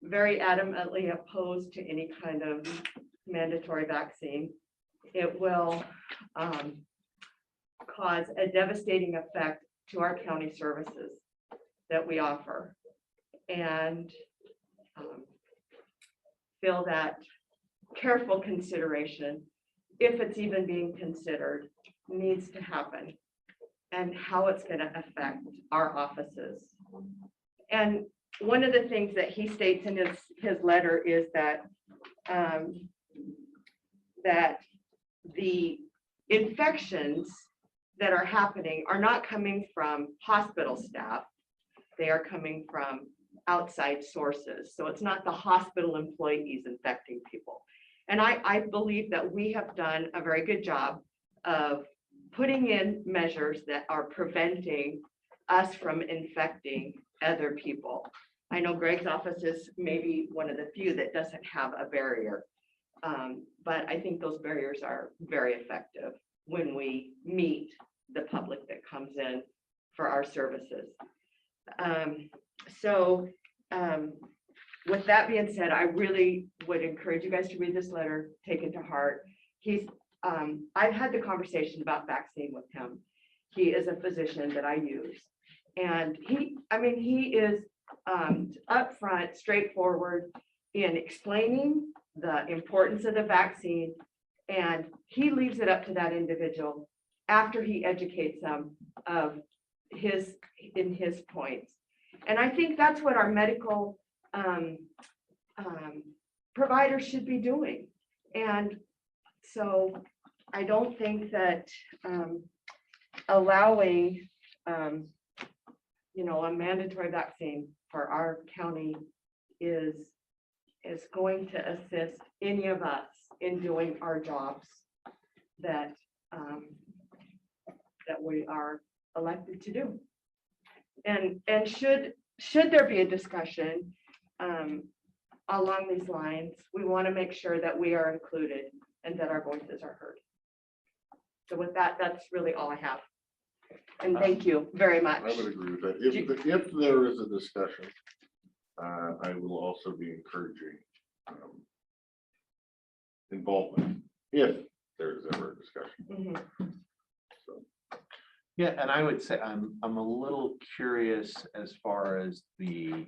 very adamantly opposed to any kind of mandatory vaccine. It will cause a devastating effect to our county services that we offer. And feel that careful consideration, if it's even being considered, needs to happen, and how it's going to affect our offices. And one of the things that he states in his letter is that that the infections that are happening are not coming from hospital staff. They are coming from outside sources. So it's not the hospital employees infecting people. And I believe that we have done a very good job of putting in measures that are preventing us from infecting other people. I know Greg's office is maybe one of the few that doesn't have a barrier. But I think those barriers are very effective when we meet the public that comes in for our services. With that being said, I really would encourage you guys to read this letter, take it to heart. I've had the conversation about vaccine with him. He is a physician that I use. And he is upfront, straightforward in explaining the importance of the vaccine. And he leaves it up to that individual after he educates them of his points. And I think that's what our medical providers should be doing. And so I don't think that allowing a mandatory vaccine for our county is going to assist any of us in doing our jobs that we are elected to do. And should there be a discussion along these lines, we want to make sure that we are included and that our voices are heard. So with that, that's really all I have. And thank you very much. I would agree with that. If there is a discussion, I will also be encouraging involvement if there is ever a discussion. Mhm. Yeah, and I would say I'm a little curious as far as to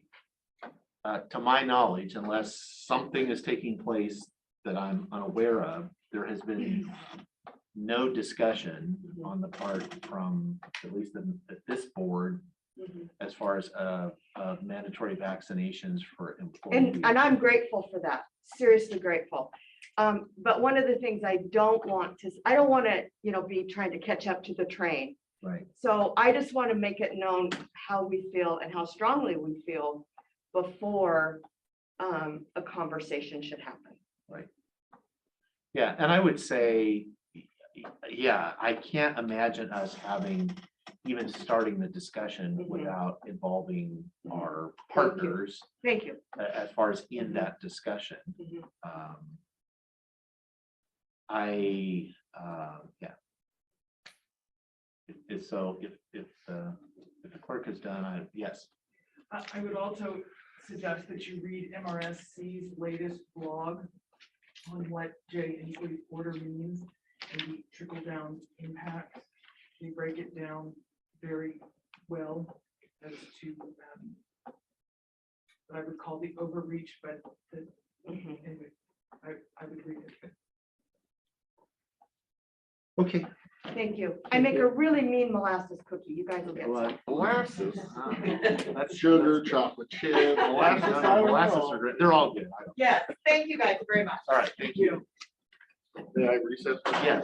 my knowledge, unless something is taking place that I'm unaware of, there has been no discussion on the part from, at least at this board, as far as mandatory vaccinations for employees. And I'm grateful for that, seriously grateful. But one of the things I don't want to, be trying to catch up to the train. Right. So I just want to make it known how we feel and how strongly we feel before a conversation should happen. Right. Yeah, and I would say, yeah, I can't imagine us even starting the discussion without involving our partners. Thank you. As far as in that discussion. Yeah. If the clerk is done, yes. I would also suggest that you read MRSC's latest blog on what J Inslee order means and the trickle down impacts. They break it down very well as to what I would call the overreach, but anyway, I would read it. Okay. Thank you. I make a really mean molasses cookie. You guys will get some. Molasses, That's sugar, chocolate chip, molasses. Molasses are great. They're all good. Yes, thank you guys very much. All right, thank you. May I recess? Yes.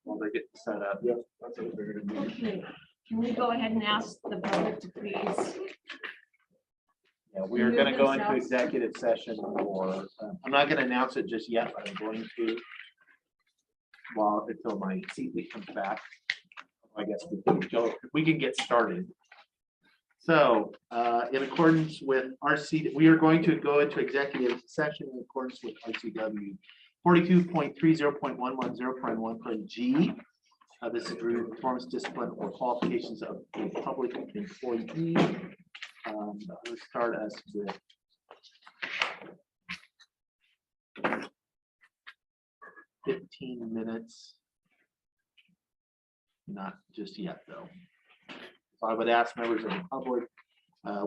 While they get set up. Yeah, that's what they're gonna do. Okay, can we go ahead and ask the public to please? Yeah, we are going to go into executive session for, I'm not going to announce it just yet, but I'm going to. Until my seat comes back. I guess we can get started. So in accordance with we are going to go into executive session in accordance with RCW 42.30.110.1 G. This is performance, discipline, or qualifications of a public employee. Let's start us with 15 minutes. Not just yet, though. So I would ask members of the public,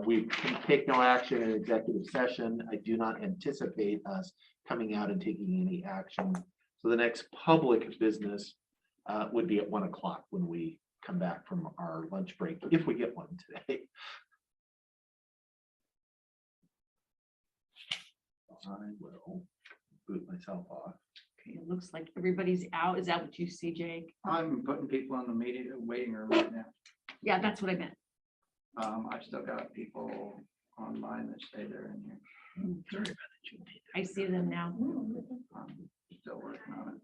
we can take no action in executive session. I do not anticipate us coming out and taking any action. So the next public business would be at 1 o'clock when we come back from our lunch break, if we get one today. I will boot myself off. Okay, it looks like everybody's out. Is that what you see, Jake? I'm putting people on the waiting room right now. Yeah, that's what I meant. I've still got people online that stay there in here. I see them now. Still working on it.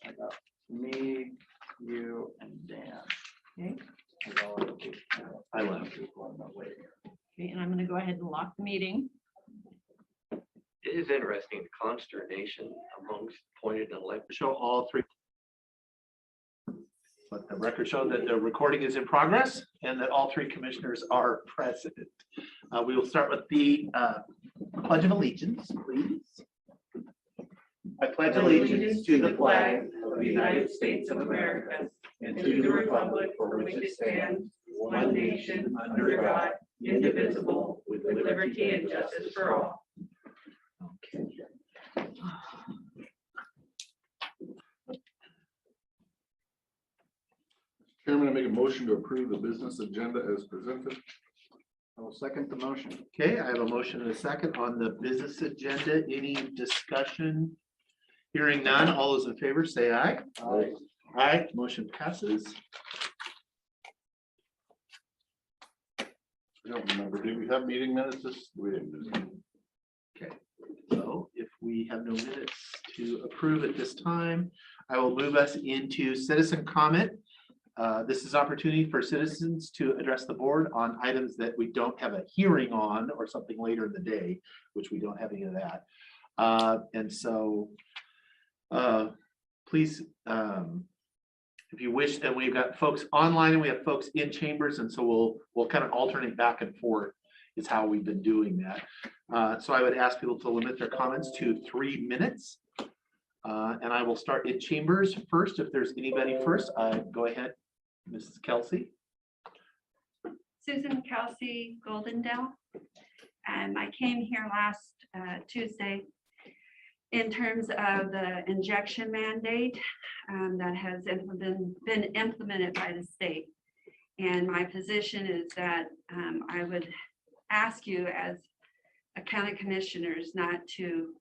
I got me, you, and Dan. Okay. I left. Okay, and I'm gonna go ahead and lock the meeting. It is interesting, the consternation amongst appointed and elected. Show all three. Let the record show that the recording is in progress and that all three commissioners are present. We will start with the Pledge of Allegiance, please. I pledge allegiance to the flag of the United States of America and to the republic for which it stands, one nation, under God, indivisible, with liberty and justice for all. Okay. Chairman, I make a motion to approve the business agenda as presented. I will second the motion. Okay, I have a motion and a second on the business agenda. Any discussion? Hearing none, all those in favor say aye. Aye. Aye, motion passes. I don't remember, did we have meeting minutes this? We didn't. do that. Okay, so if we have no minutes to approve at this time, I will move us into citizen comment. This is opportunity for citizens to address the board on items that we don't have a hearing on or something later in the day, which we don't have any of that. And so please, if you wish, then we've got folks online and we have folks in chambers. And so we'll kind of alternate back and forth is how we've been doing that. So I would ask people to limit their comments to 3 minutes. And I will start in chambers first. If there's anybody first, go ahead, Mrs. Kelsey. Susan Kelsey Goldendale. I came here last Tuesday in terms of the injection mandate that has been implemented by the state. And my position is that I would ask you as a county commissioners not to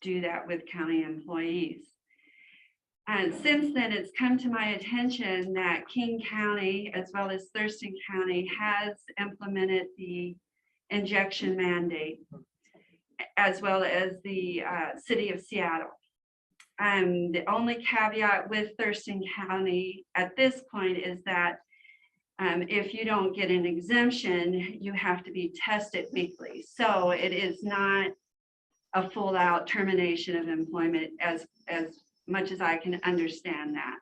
do that with county employees. And since then, it's come to my attention that King County, as well as Thurston County, has implemented the injection mandate, as well as the city of Seattle. The only caveat with Thurston County at this point is that if you don't get an exemption, you have to be tested weekly. So it is not a full out termination of employment as much as I can understand that.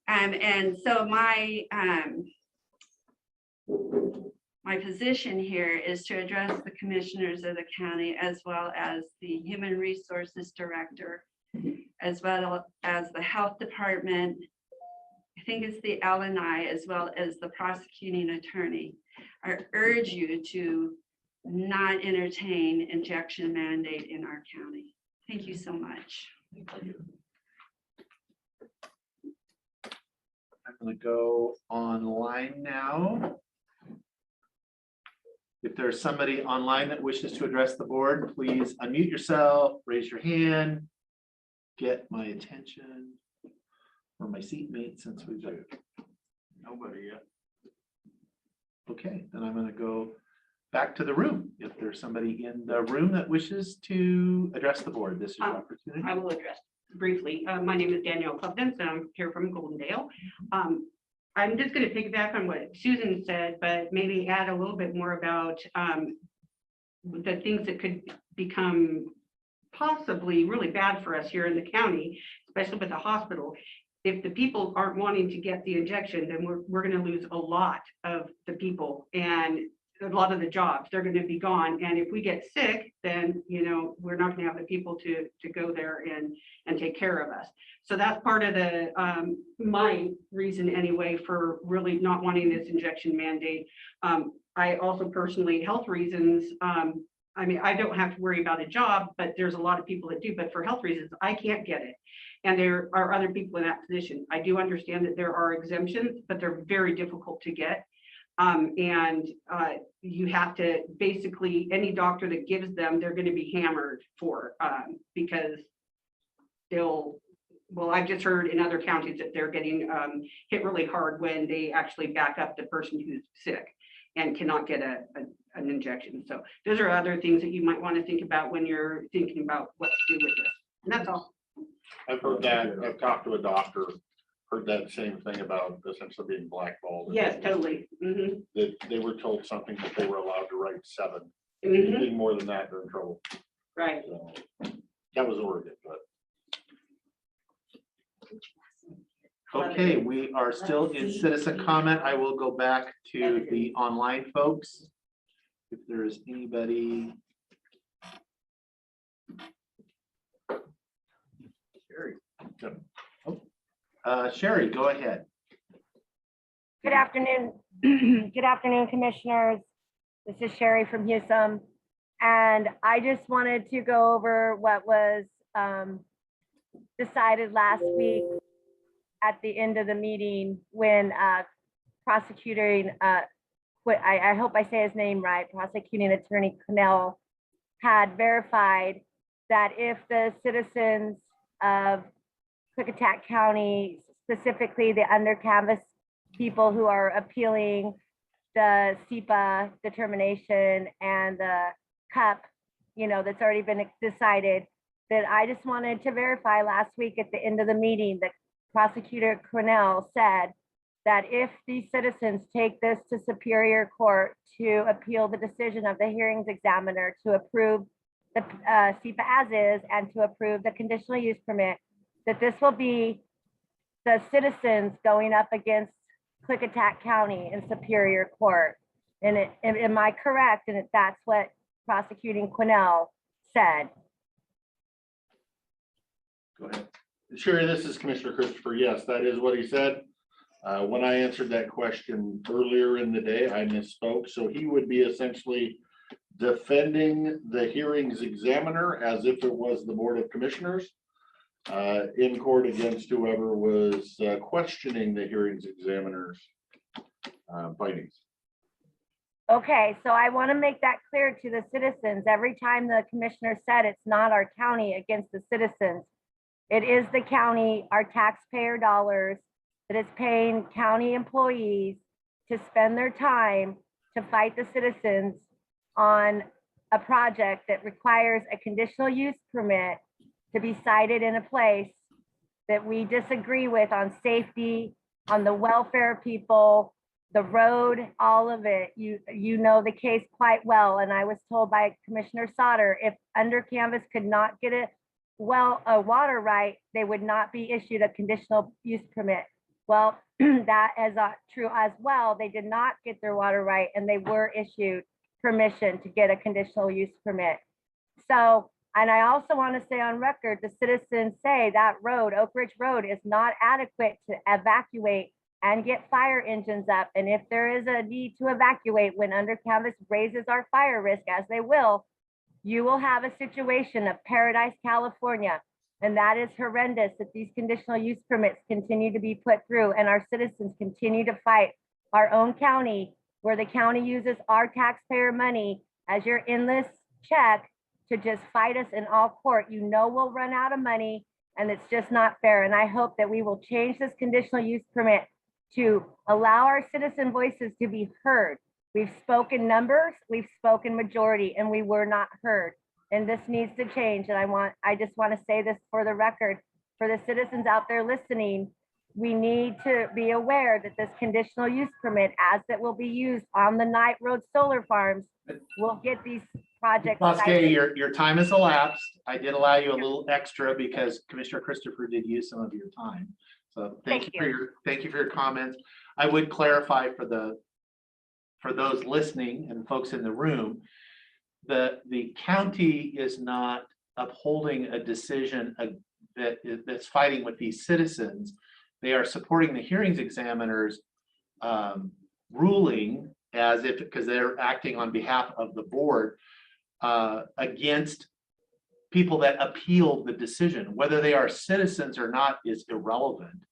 And so my position here is to address the commissioners of the county as well as the human resources director, as well as the health department. I think it's the LNI as well as the prosecuting attorney. I urge you to not entertain injection mandate in our county. Thank you so much. Thank you. I'm going to go online now. If there's somebody online that wishes to address the board, please unmute yourself, raise your hand, get my attention, or my seatmate since we've got Nobody yet. Okay, then I'm going to go back to the room. If there's somebody in the room that wishes to address the board, this is your opportunity. I will address briefly. My name is Danielle Clubdance, and I'm here from Goldendale. I'm just going to piggyback on what Susan said, but maybe add a little bit more about the things that could become possibly really bad for us here in the county, especially with the hospital. If the people aren't wanting to get the injection, then we're going to lose a lot of the people and a lot of the jobs. They're going to be gone. And if we get sick, then, you know, we're not going to have the people to go there and take care of us. So that's part of the my reason anyway for really not wanting this injection mandate. I also personally, health reasons, I mean, I don't have to worry about a job, but there's a lot of people that do, but for health reasons, I can't get it. And there are other people in that position. I do understand that there are exemptions, but they're very difficult to get. You have to basically, any doctor that gives them, they're going to be hammered for because well, I've just heard in other counties that they're getting hit really hard when they actually back up the person who's sick and cannot get an injection. So those are other things that you might want to think about when you're thinking about what to do with this. And that's all. I've heard that, I've talked to a doctor, heard that same thing about essentially being blackballed. Yes, totally. Mhm. That they were told something that they were allowed to write 7. Mhm. Anything more than that, they're in trouble. Right. So, that was Oregon, but. Okay, we are still in citizen comment. I will go back to the online folks. If there is anybody. Sherry. Sherry, go ahead. Good afternoon. Good afternoon, commissioners. This is Sherry from Hewsum. And I just wanted to go over what was decided last week at the end of the meeting when prosecuting, I hope I say his name right, prosecuting attorney Connell had verified that if the citizens of Klickitat County, specifically the under canvas people who are appealing the SEPA determination and the CUP, that's already been decided, that I just wanted to verify last week at the end of the meeting that Prosecutor Cornell said that if these citizens take this to Superior Court to appeal the decision of the hearings examiner to approve the SEPA as is and to approve the conditional use permit, that this will be the citizens going up against Klickitat County in Superior Court. And am I correct? And that's what Prosecuting Cornell said. Go ahead. Sherry, this is Commissioner Christopher. Yes, that is what he said. When I answered that question earlier in the day, I misspoke. So he would be essentially defending the hearings examiner as if it was the Board of Commissioners in court against whoever was questioning the hearings examiner's findings. Okay, so I want to make that clear to the citizens. Every time the commissioner said it's not our county against the citizens, it is the county, our taxpayer dollars, that is paying county employees to spend their time to fight the citizens on a project that requires a conditional use permit to be cited in a place that we disagree with on safety, on the welfare of people, the road, all of it. You know the case quite well. And I was told by Commissioner Sauter, if under canvas could not get a water right, they would not be issued a conditional use permit. Well, that is true as well. They did not get their water right and they were issued permission to get a conditional use permit. So, and I also want to say on record, the citizens say that road, Oak Ridge Road, is not adequate to evacuate and get fire engines up. And if there is a need to evacuate when under canvas raises our fire risk, as they will, you will have a situation of Paradise, California. And that is horrendous that these conditional use permits continue to be put through and our citizens continue to fight our own county, where the county uses our taxpayer money as your endless check to just fight us in all court. You know we'll run out of money and it's just not fair. And I hope that we will change this conditional use permit to allow our citizen voices to be heard. We've spoken numbers, we've spoken majority, and we were not heard. And this needs to change. And I just want to say this for the record, for the citizens out there listening, we need to be aware that this conditional use permit, as that will be used on the Night Road solar farms, will get these projects. Bosque, your time has elapsed. I did allow you a little extra because Commissioner Christopher did use some of your time. So thank you for your comments. I would clarify for those listening and folks in the room, the county is not upholding a decision that's fighting with these citizens. They are supporting the hearings examiner's ruling as if, because they're acting on behalf of the board against people that appealed the decision. Whether they are citizens or not is irrelevant.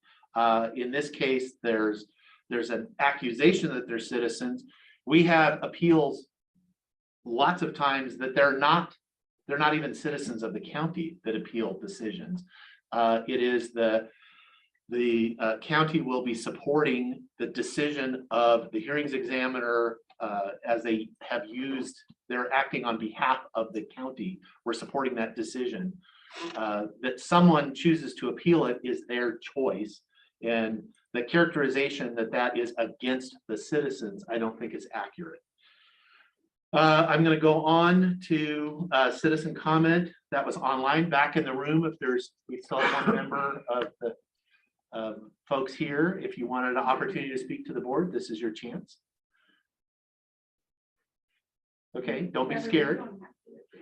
In this case, there's an accusation that they're citizens. We have appeals lots of times that they're not even citizens of the county that appeal decisions. It is the county will be supporting the decision of the hearings examiner as they have used, they're acting on behalf of the county. We're supporting that decision. That someone chooses to appeal it is their choice. And the characterization that that is against the citizens, I don't think is accurate. I'm going to go on to citizen comment that was online back in the room. If we still have one member of the folks here, if you wanted an opportunity to speak to the board, this is your chance. Okay, don't be scared.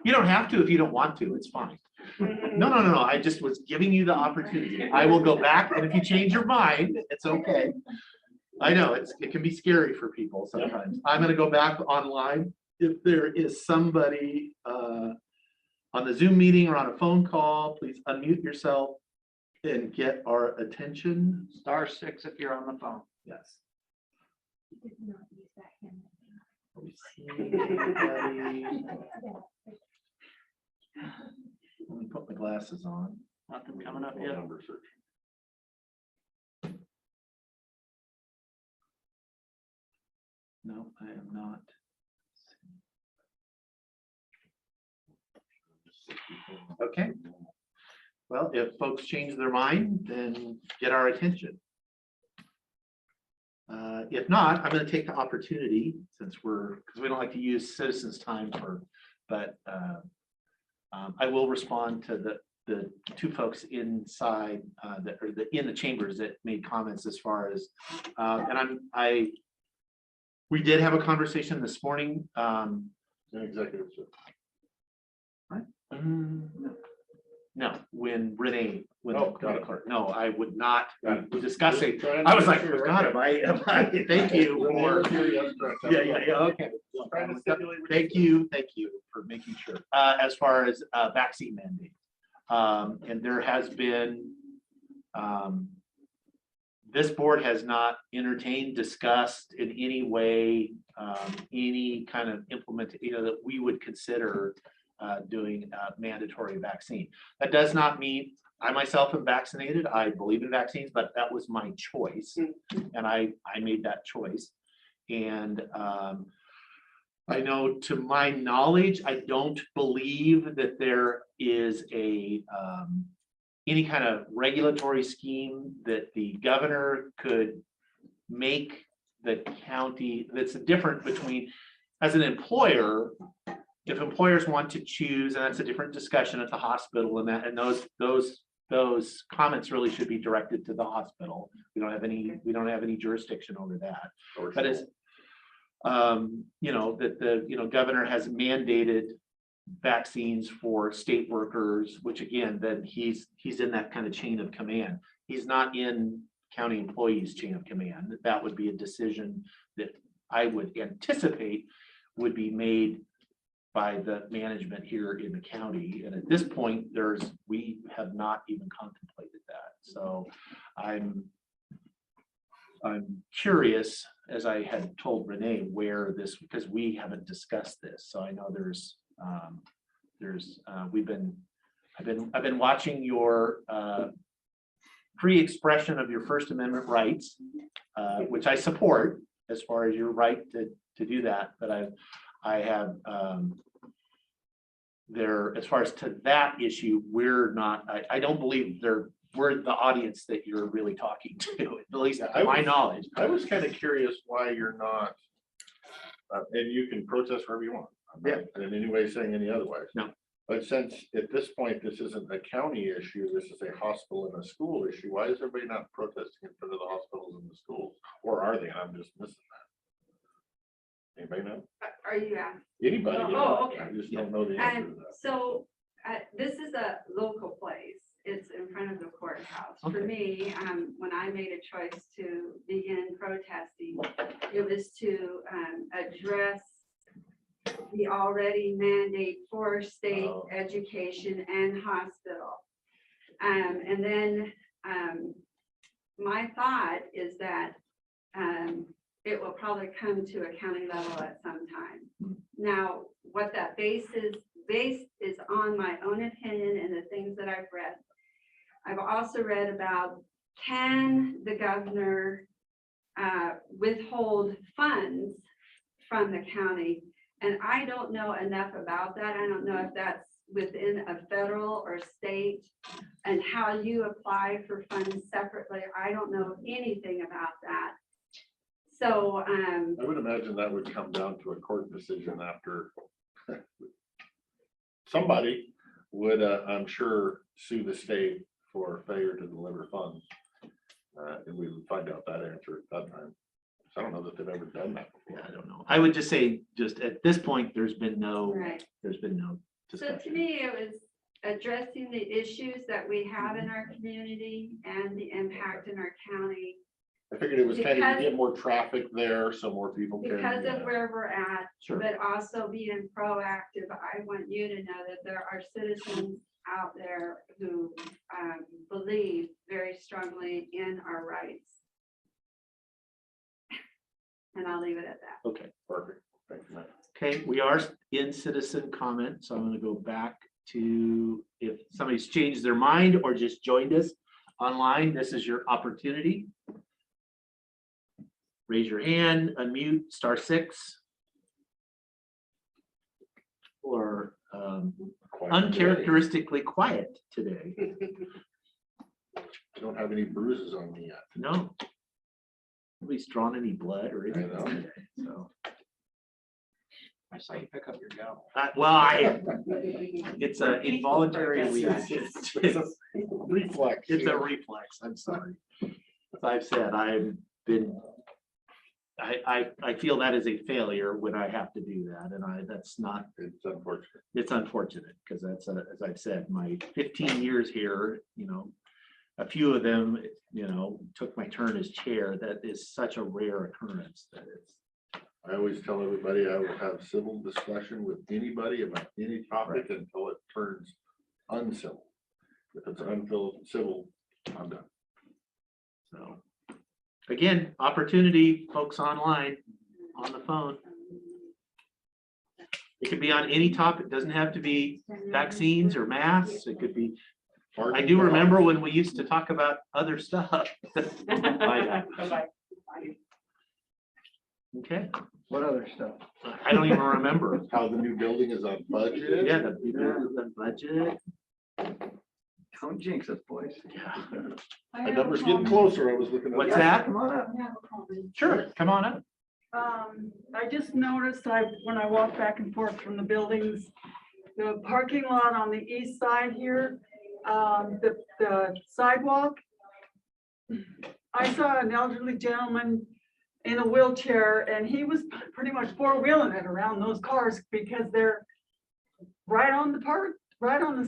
You don't have to if you don't want to, it's fine. No, I just was giving you the opportunity. I will go back, and if you change your mind, it's okay. I know it can be scary for people sometimes. I'm going to go back online. If there is somebody on the Zoom meeting or on a phone call, please unmute yourself and get our attention. *6 if you're on the phone. Yes. Anybody? Let me put my glasses on. Nothing coming up yet. Number search. No, I am not. Okay. Well, if folks change their mind, then get our attention. If not, I'm going to take the opportunity, since because we don't like to use citizens' time but I will respond to the two folks inside that are in the chambers that made comments as far as, we did have a conversation this morning. Executive session. No, when Renee, Oh, got it. no, I would not Got be discussing. Trying to I was make like, sure, God, okay. thank you for, Yeah. okay. Thank you for making sure. As far as vaccine mandate. And there has been, this board has not entertained, discussed in any way, any kind of that we would consider doing a mandatory vaccine. That does not mean I myself am vaccinated. I believe in vaccines, but that was my choice. And I made that choice. And I know, to my knowledge, I don't believe that there is any kind of regulatory scheme that the governor could make the county that's different between, as an employer, if employers want to choose, and that's a different discussion at the hospital, and those comments really should be directed to the hospital. We don't have any jurisdiction over that. But it's that the governor has mandated vaccines for state workers, which again, then he's in that kind of chain of command. He's not in county employees' chain of command. That would be a decision that I would anticipate would be made by the management here in the county. And at this point, we have not even contemplated that. So I'm curious, as I had told Renee, where this, because we haven't discussed this. So I know I've been watching your free expression of your First Amendment rights, which I support as far as your right to do that. But I have as far as to that issue, we're not, I don't believe we're the audience that you're really talking to, at least to my knowledge. I was kind of curious why you're not, and you can protest wherever you want. I'm not in any way saying any otherwise. No. But since at this point, this isn't a county issue, this is a hospital and a school issue, why is everybody not protesting in front of the hospitals and the schools? Or are they? And I'm just missing that. Anybody know? Are you asking? Anybody? Oh, okay. I just don't know the answer to And that. so this is a local place. It's in front of the courthouse. For me, when I made a choice to begin protesting, it was to address the already mandate for state education and hospital. And then my thought is that it will probably come to a county level at some time. Now, what that base is on my own opinion and the things that I've read. I've also read about, can the governor withhold funds from the county? And I don't know enough about that. I don't know if that's within a federal or state and how you apply for funds separately. I don't know anything about that. So, I would imagine that would come down to a court decision after somebody would, I'm sure, sue the state for failure to deliver funds. And we would find out that answer at that time. So I don't know that they've ever done that before. I don't know. I would just say, just at this point, there's been no right. discussion. So to me, it was addressing the issues that we have in our community and the impact in our county. I figured it was kind of Because- to get more traffic there, so more people can. Because of where we're at, Sure. but also being proactive. I want you to know that there are citizens out there who believe very strongly in our rights. And I'll leave it at that. Okay, Perfect. Thank you, Matt. okay, we are in citizen comment, so I'm gonna go back to if somebody's changed their mind or just joined us online, this is your opportunity. Raise your hand, unmute, *6. Or uncharacteristically quiet today. I don't have any bruises on me yet. No. Nobody's drawn any blood or anything know. today, so. I saw you pick up your gavel. Well, it's a involuntary reaction. It's a reflex. It's a reflex, I'm sorry. As I've said, I feel that is a failure when I have to do that, and that's not, It's unfortunate. it's unfortunate, because that's, as I've said, my 15 years here, a few of them, took my turn as chair. That is such a rare occurrence that it's. I always tell everybody I will have civil discussion with anybody about any topic until it turns uncivil. If it's uncivil, I'm done. So, again, opportunity, folks online, on the phone. It could be on any topic. It doesn't have to be vaccines or masks. It could be. I do remember when we used to talk about other stuff. Okay. What other stuff? I don't even remember. How the new building is on budget. Yeah, the budget. Don't jinx us, boys. Yeah. The number's getting closer. I was looking at. What's that? Come on up. Sure, come on up. I just noticed when I walk back and forth from the buildings, the parking lot on the east side here, the sidewalk. I saw an elderly gentleman in a wheelchair and he was pretty much four-wheeling it around those cars because they're right on the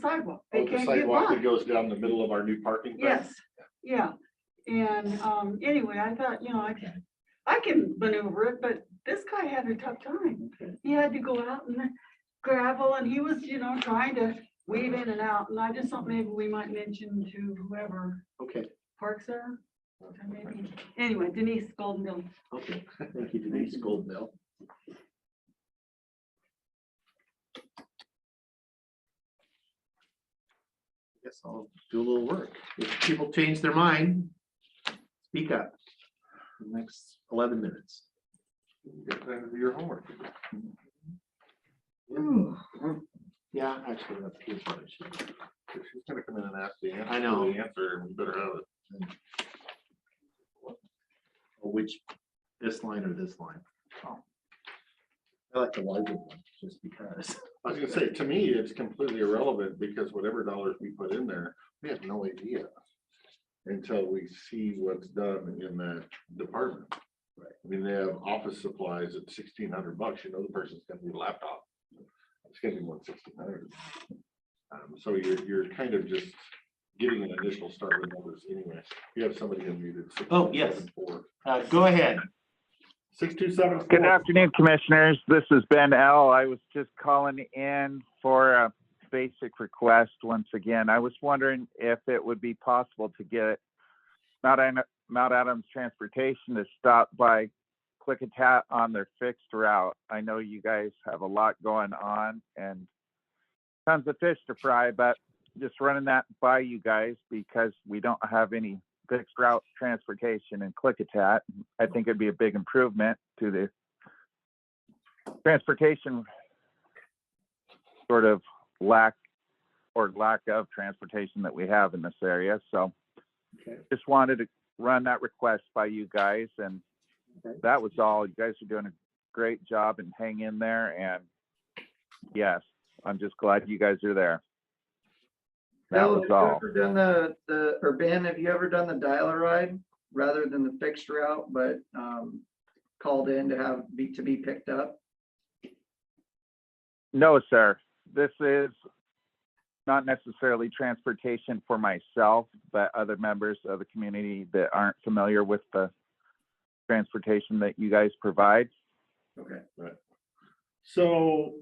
sidewalk. They Oh, the can't get sidewalk by. that goes down the middle of our new parking. thing? Yes, yeah. And anyway, I thought, I can maneuver it, but this guy had a tough time. He had to go out and gravel and he was, trying to weave in and out. And I just thought maybe we might mention to whoever Okay, parks there. Maybe. Anyway, Denise Goldenville. okay. Thank you, Denise Goldmill. Guess I'll do a little work. If people change their mind, speak up. For the next 11 minutes. Get time to do your homework. Yeah, actually, here's what I should do. If she's gonna come in and ask the answer. I know. The answer, and we better have it. Which, this line or this line? Oh. I like the larger one, just because. I was gonna say, to me, it's completely irrelevant because whatever dollars we put in there, we have no idea until we see what's done in that department. Right. I mean, they have office supplies at $1,600. The person's gonna need a laptop. It's gonna be more than 1,600. So you're kind of just getting an initial start with numbers anyway. You have somebody unmuted. Oh, yes. 627-4. Go ahead. 627. Good afternoon, commissioners. This is Ben L. I was just calling in for a basic request once again. I was wondering if it would be possible to get Mount Adams Transportation to stop by Klickitat on their fixed route. I know you guys have a lot going on and tons of fish to fry, but just running that by you guys because we don't have any fixed route transportation in Klickitat. I think it'd be a big improvement to the transportation sort of lack of transportation that we have in this area. So just wanted to run that request by you guys, and that was all. You guys are doing a great job and hang in there. And yes, I'm just glad you guys are there. That Bill, was have you all. ever done or Ben, have you ever done the dial-a-ride rather than the fixed route, but called in to be picked up? No, sir. This is not necessarily transportation for myself, but other members of the community that aren't familiar with the transportation that you guys provide. Okay. Right. So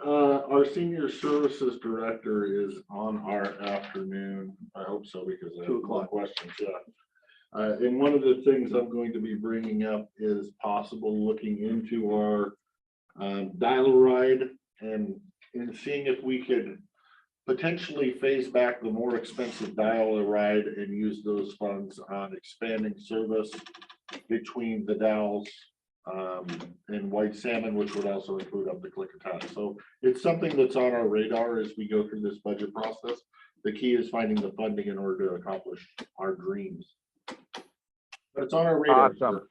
our senior services director is on our afternoon. I hope so, because I have more questions. Yeah. And one of the things I'm going to be bringing up is possible looking into our dial-a-ride and seeing if we could potentially phase back the more expensive dial-a-ride and use those funds on expanding service between the Dalles and White Salmon, which would also include up to Klickitat. So it's something that's on our radar as we go through this budget process. The key is finding the funding in order to accomplish our dreams. But it's on our radar. Awesome.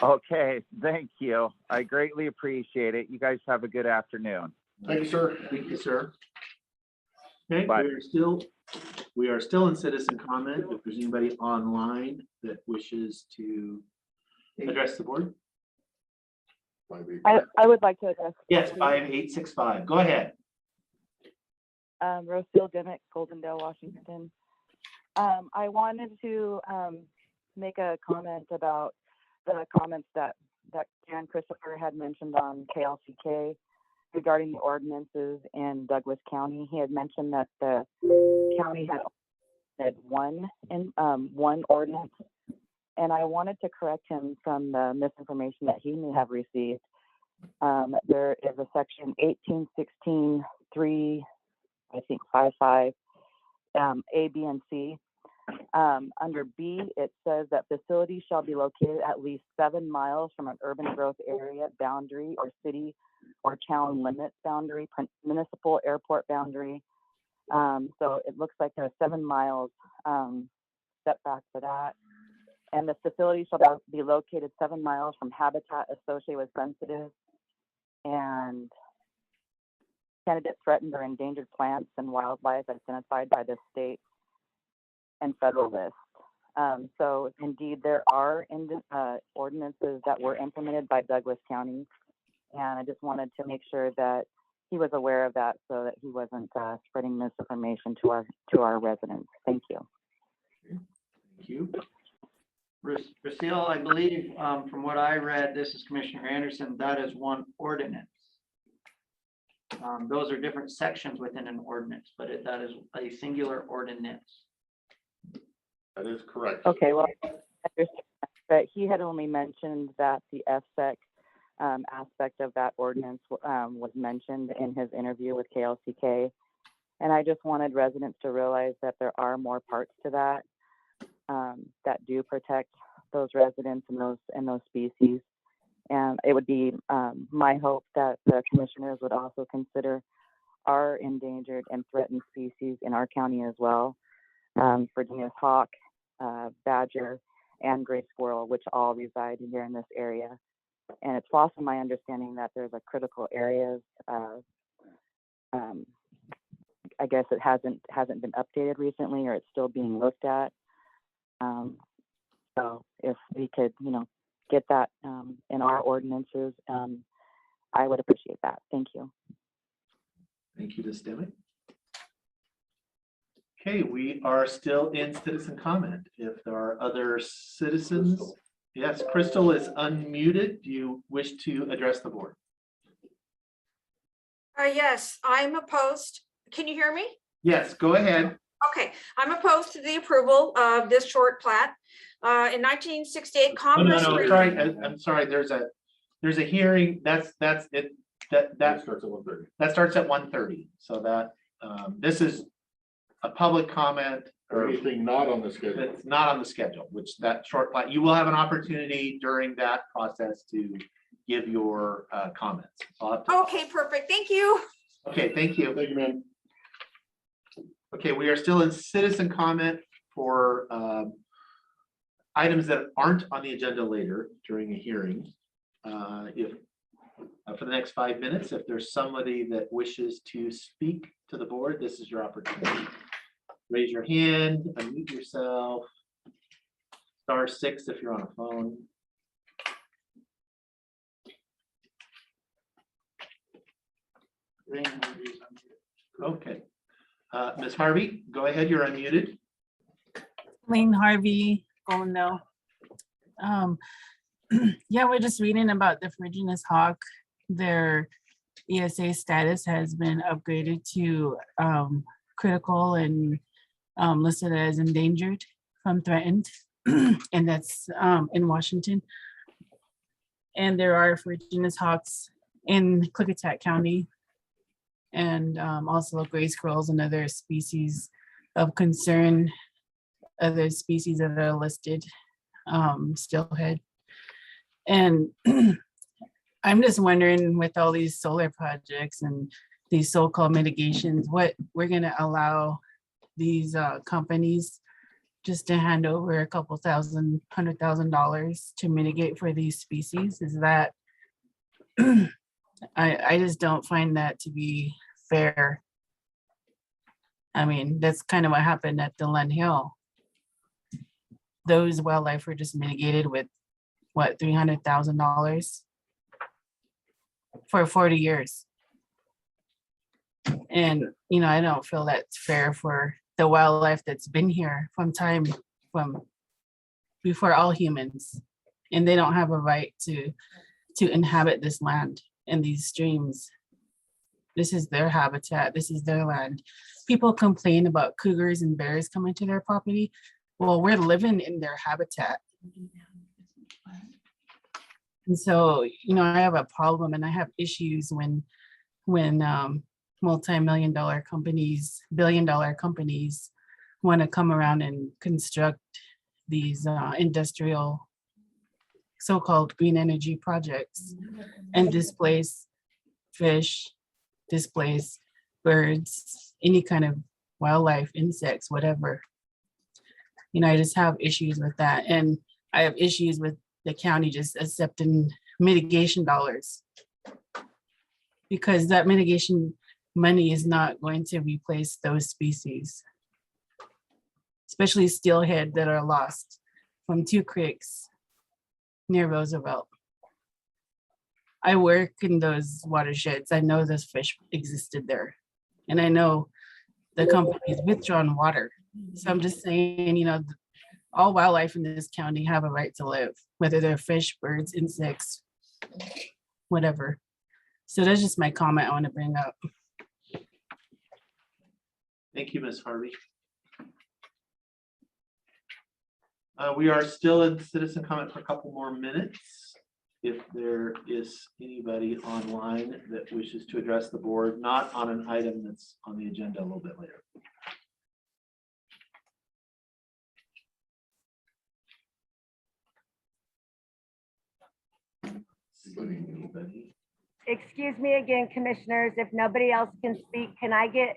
Okay, thank you. I greatly appreciate it. You guys have a good afternoon. Thank you, sir. Thank you, sir. Okay, Bye. we are still in citizen comment. If there's anybody online that wishes to address the board. I would like to address. Yes, 5865. Go ahead. Rosefield Dimick, Goldendale, Washington. I wanted to make a comment about the comments that Dan Christopher had mentioned on KLCK regarding the ordinances in Douglas County. He had mentioned that the county had one ordinance, and I wanted to correct him from the misinformation that he may have received. There is a section 1816.3, I think 55, A, B, and C. Under B, it says that facilities shall be located at least 7 miles from an urban growth area boundary or city or town limits boundary, municipal airport boundary. So it looks like there's 7 miles setback for that. And the facility shall be located 7 miles from habitat associated with sensitive and candidate threatened or endangered plants and wildlife identified by the state and federal list. So indeed, there are ordinances that were implemented by Douglas County, and I just wanted to make sure that he was aware of that so that he wasn't spreading misinformation to our residents. Thank you. Thank you. Lucille, I believe from what I read, this is Commissioner Anderson, that is one ordinance. Those are different sections within an ordinance, but that is a singular ordinance. That is correct. Okay, well, but he had only mentioned that the FSEC aspect of that ordinance was mentioned in his interview with KLCK. And I just wanted residents to realize that there are more parts to that that do protect those residents and those species. And it would be my hope that the commissioners would also consider our endangered and threatened species in our county as well. Virginia's hawk, badger, and gray squirrel, which all reside here in this area. And it's also my understanding that there's a critical areas. I guess it hasn't been updated recently, or it's still being looked at. So if we could, get that in our ordinances, I would appreciate that. Thank you. Thank you, Ms. Demick. Okay, we are still in citizen comment. If there are other citizens. Crystal. Yes, Crystal is unmuted. Do you wish to address the board? Yes, I'm opposed. Can you hear me? Yes, go ahead. Okay, I'm opposed to the approval of this short plat. In 1968, Congress. No, sorry, I'm sorry. There's a hearing. That's it. That starts at 1:30. That starts at 1:30. So that This is a public comment Or or anything not on the schedule. it's not on the schedule, which that short plat, you will have an opportunity during that process to give your comments. So I'll have to- Okay, perfect. Thank you. Okay, thank you. Thank you, man. Okay, we are still in citizen comment for items that aren't on the agenda later during a hearing. If for the next 5 minutes, if there's somebody that wishes to speak to the board, this is your opportunity. Raise your hand, unmute yourself. *6 if you're on a phone. Okay. Ms. Harvey, go ahead, you're unmuted. Lane Harvey, Golden. Yeah, we're just reading about the Virginia's hawk. Their ESA status has been upgraded to critical and listed as endangered from threatened, and that's in Washington. And there are Virginia's hawks in Klickitat County, and also gray squirrels and other species of concern, other species that are listed, steelhead. And I'm just wondering, with all these solar projects and these so-called mitigations, what we're gonna allow these companies just to hand over a couple thousand, $100,000 to mitigate for these species? Is that, I just don't find that to be fair. I mean, that's kind of what happened at the Len Hill. Those wildlife were just mitigated with what, $300,000 for 40 years. And, you know, I don't feel that's fair for the wildlife that's been here from before all humans. And they don't have a right to inhabit this land and these streams. This is their habitat. This is their land. People complain about cougars and bears coming to their property. Well, we're living in their habitat. And so, you know, I have a problem and I have issues when multi-million-dollar companies, billion-dollar companies want to come around and construct these industrial so-called green energy projects and displace fish, displace birds, any kind of wildlife, insects, whatever. You know, I just have issues with that. And I have issues with the county just accepting mitigation dollars, because that mitigation money is not going to replace those species, especially steelhead that are lost from 2 creeks near Roosevelt. I work in those watersheds. I know those fish existed there. And I know the company's withdrawn water. So I'm just saying, you know, all wildlife in this county have a right to live, whether they're fish, birds, insects, whatever. So that's just my comment I want to bring up. Thank you, Ms. Harvey. We are still in citizen comment for a couple more minutes. If there is anybody online that wishes to address the board, not on an item that's on the agenda a little bit later. Anybody? Excuse me again, commissioners, if nobody else can speak, can I get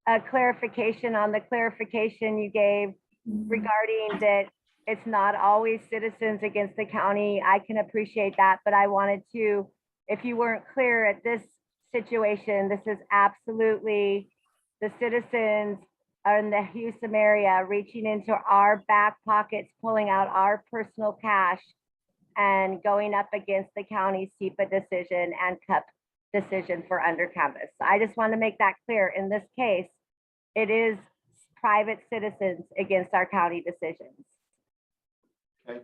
a clarification on the clarification you gave regarding that it's not always citizens against the county? I can appreciate that, but I wanted to, if you weren't clear at this situation, this is absolutely the citizens in the Houston area reaching into our back pockets, pulling out our personal cash and going up against the county's SEPA decision and CUP decision for under canvas. I just want to make that clear. In this case, it is private citizens against our county decisions. Okay.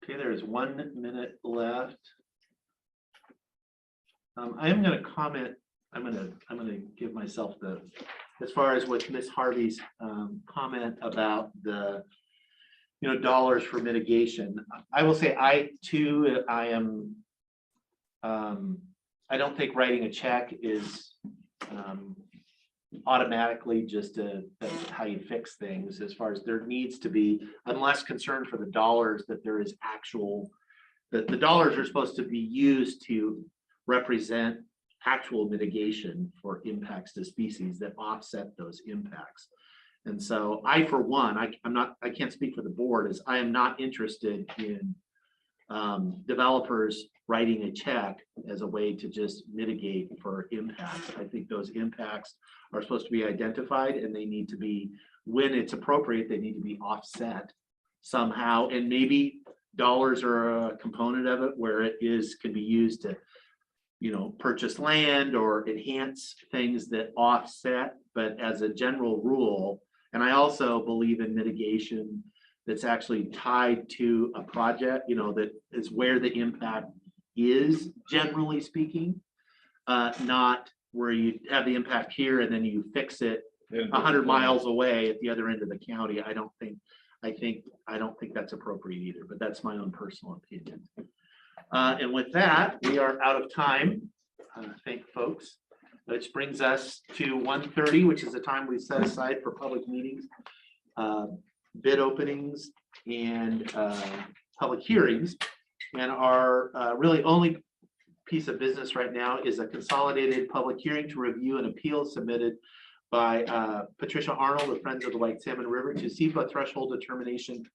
Okay, there's 1 minute left. I am going to comment. I'm going to give myself the, as far as with Ms. Harvey's comment about the, you know, dollars for mitigation. I will say I too, I am I don't think writing a check is automatically just that's how you fix things. As far as there needs to be, I'm less concerned for the dollars that there is actual, that the dollars are supposed to be used to represent actual mitigation for impacts to species that offset those impacts. And so I, for one, I can't speak for the board, is I am not interested in developers writing a check as a way to just mitigate for impacts. I think those impacts are supposed to be identified, and they need to be, when it's appropriate, they need to be offset somehow. And maybe dollars are a component of it, where it can be used to, purchase land or enhance things that offset. But as a general rule, and I also believe in mitigation that's actually tied to a project, that is where the impact is, generally speaking, not where you have the impact here and then you fix it 100 miles away at the other end of the county. I don't think that's appropriate either, but that's my own personal opinion. And with that, we are out of time. Thank folks. Which brings us to 1:30, which is the time we set aside for public meetings, bid openings, and public hearings. And our really only piece of business right now is a consolidated public hearing to review an appeal submitted by Patricia Arnold of Friends of the White Salmon River to SEPA threshold determination,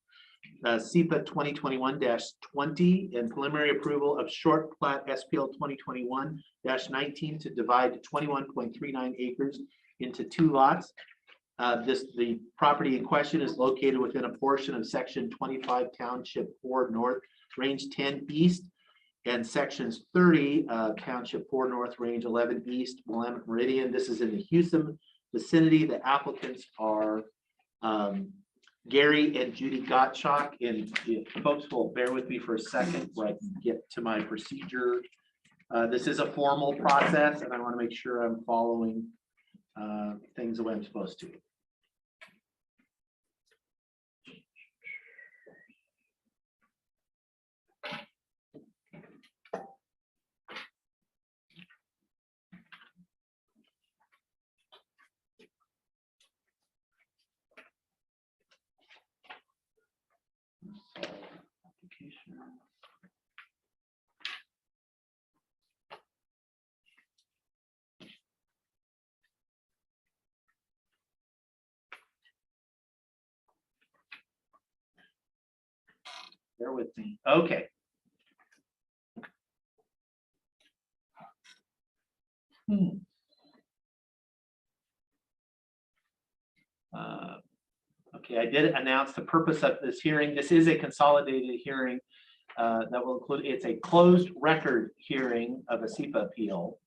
SEPA 2021-20, and preliminary approval of short plat SPL 2021-19 to divide 21.39 acres into 2 lots. The property in question is located within a portion of section 25 Township 4 North, range 10 East, and sections 30 Township 4 North, range 11 East, Willamette Meridian. This is in the Houston vicinity. The applicants are Gary and Judy Gottschalk. And if folks will bear with me for a second where I can get to my procedure. This is a formal process, and I want to make sure I'm following things the way I'm supposed to. Bear with me. Okay. Okay, I did announce the purpose of this hearing. This is a consolidated hearing that will include, it's a closed record hearing of a SEPA appeal.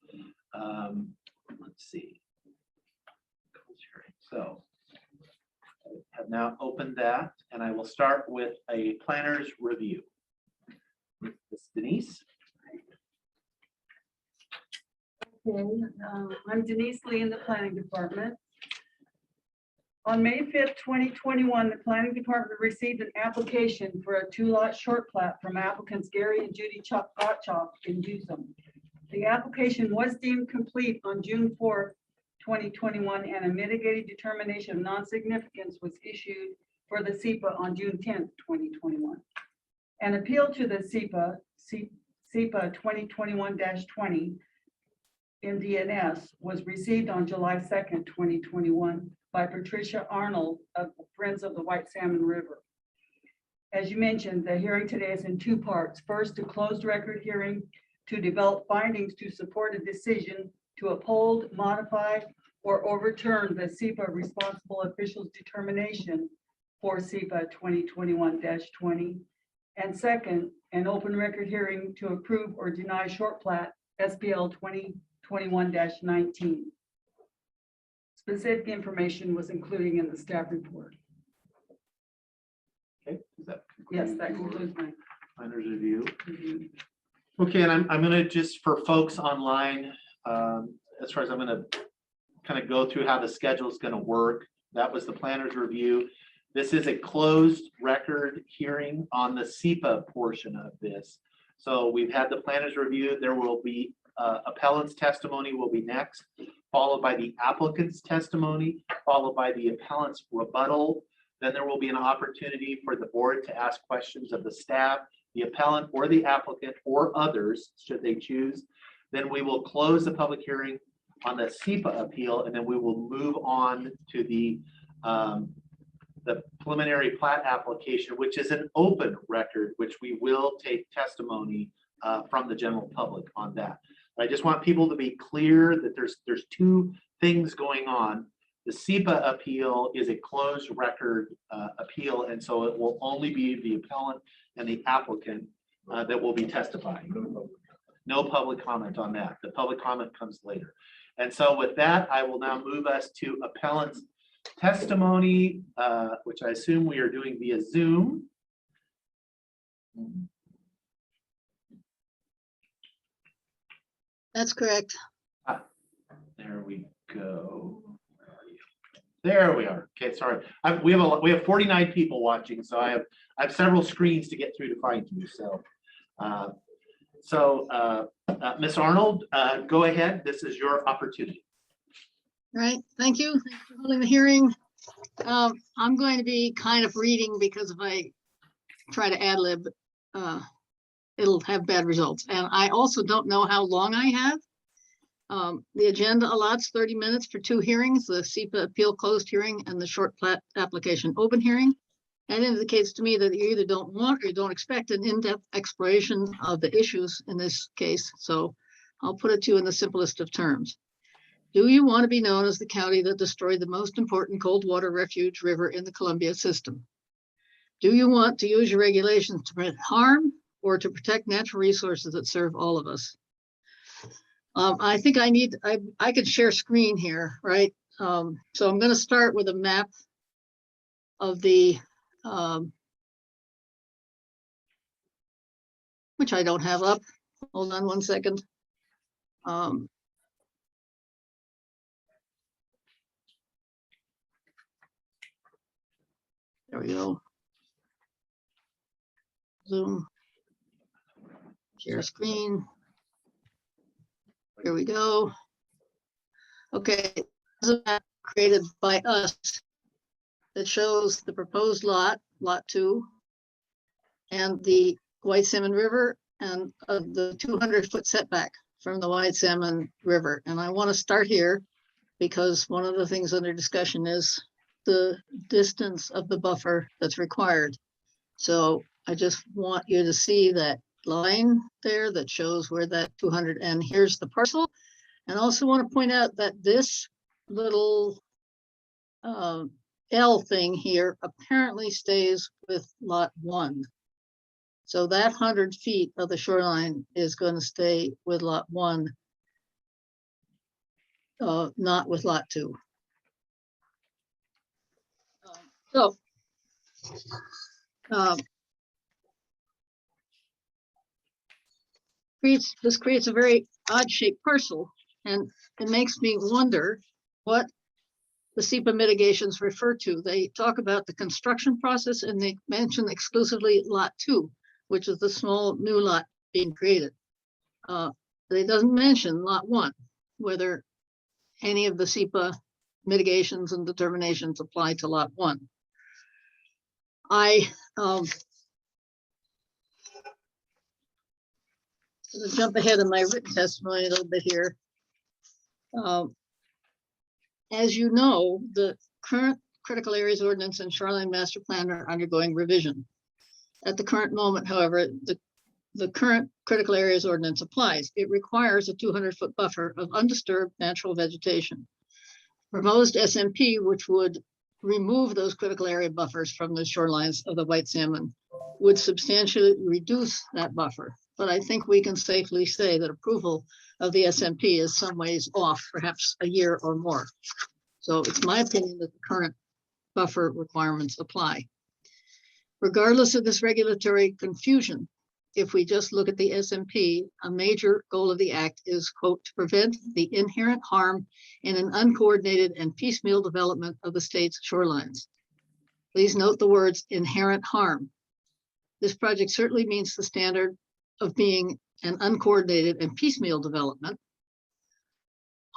Let's see. So I have now opened that, and I will start with a planner's review. Ms. Denise. Okay, I'm Denise Lee in the planning department. On May 5th, 2021, the planning department received an application for a 2-lot short plat from applicants Gary and Judy Gottschalk in Houston. The application was deemed complete on June 4th, 2021, and a mitigated determination of non-significance was issued for the SEPA on June 10th, 2021. An appeal to the SEPA 2021-20 MDNS was received on July 2nd, 2021 by Patricia Arnold of Friends of the White Salmon River. As you mentioned, the hearing today is in 2 parts. First, a closed record hearing to develop findings to support a decision to uphold, modify, or overturn the SEPA responsible officials determination for SEPA 2021-20. And second, an open record hearing to approve or deny short plat SPL 2021-19. Specific information was included in the staff report. Okay, does that Yes, that concludes my planner's review. Okay, and I'm going to just, for folks online, as far as I'm going to kind of go through how the schedule is going to work. That was the planner's review. This is a closed record hearing on the SEPA portion of this. So we've had the planners review. There will be appellant's testimony will be next, followed by the applicant's testimony, followed by the appellant's rebuttal. Then there will be an opportunity for the board to ask questions of the staff, the appellant or the applicant or others, should they choose. Then we will close the public hearing on the SEPA appeal, and then we will move on to the preliminary plat application, which is an open record, which we will take testimony from the general public on that. I just want people to be clear that there's two things going on. The SEPA appeal is a closed record appeal, and so it will only be the appellant and the applicant that will be testifying. No public comment on that. The public comment comes later. And so with that, I will now move us to appellant's testimony, which I assume we are doing via Zoom. That's correct. There we go. There we are. Okay, sorry. We have 49 people watching, so I have several screens to get through to find you. So, Ms. Arnold, go ahead. This is your opportunity. Right. Thank you. Thanks for holding the hearing. I'm going to be kind of reading because if I try to ad lib, it'll have bad results. And I also don't know how long I have. The agenda allots 30 minutes for two hearings, the SEPA appeal closed hearing and the short plat application open hearing. That indicates to me that you either don't want or you don't expect an in-depth exploration of the issues in this case. So I'll put it to you in the simplest of terms. Do you want to be known as the county that destroyed the most important cold water refuge river in the Columbia system? Do you want to use your regulations to prevent harm or to protect natural resources that serve all of us? I think I could share screen here, right? So I'm going to start with a map of the, which I don't have up. Hold on one second. There we go. Zoom. Share screen. Here we go. Okay, this is a map created by us that shows the proposed lot 2, and the White Salmon River and the 200-foot setback from the White Salmon River. And I want to start here because one of the things under discussion is the distance of the buffer that's required. So I just want you to see that line there that shows where that 200, and here's the parcel. And also want to point out that this little L thing here apparently stays with lot 1. So that 100 feet of the shoreline is going to stay with lot 1, not with lot 2. So this creates a very odd shaped parcel, and it makes me wonder what the SEPA mitigations refer to. They talk about the construction process and they mention exclusively lot 2, which is the small new lot being created. It doesn't mention lot 1, whether any of the SEPA mitigations and determinations apply to lot 1. I jump ahead in my written testimony a little bit here. As you know, the current critical areas ordinance and shoreline master plan are undergoing revision. At the current moment, however, the current critical areas ordinance applies. It requires a 200-foot buffer of undisturbed natural vegetation. Proposed SMP, which would remove those critical area buffers from the shorelines of the White Salmon, would substantially reduce that buffer. But I think we can safely say that approval of the SMP is some ways off, perhaps a year or more. So it's my opinion that the current buffer requirements apply. Regardless of this regulatory confusion, if we just look at the SMP, a major goal of the act is, quote, to prevent the inherent harm in an uncoordinated and piecemeal development of the state's shorelines. Please note the words inherent harm. This project certainly meets the standard of being an uncoordinated and piecemeal development.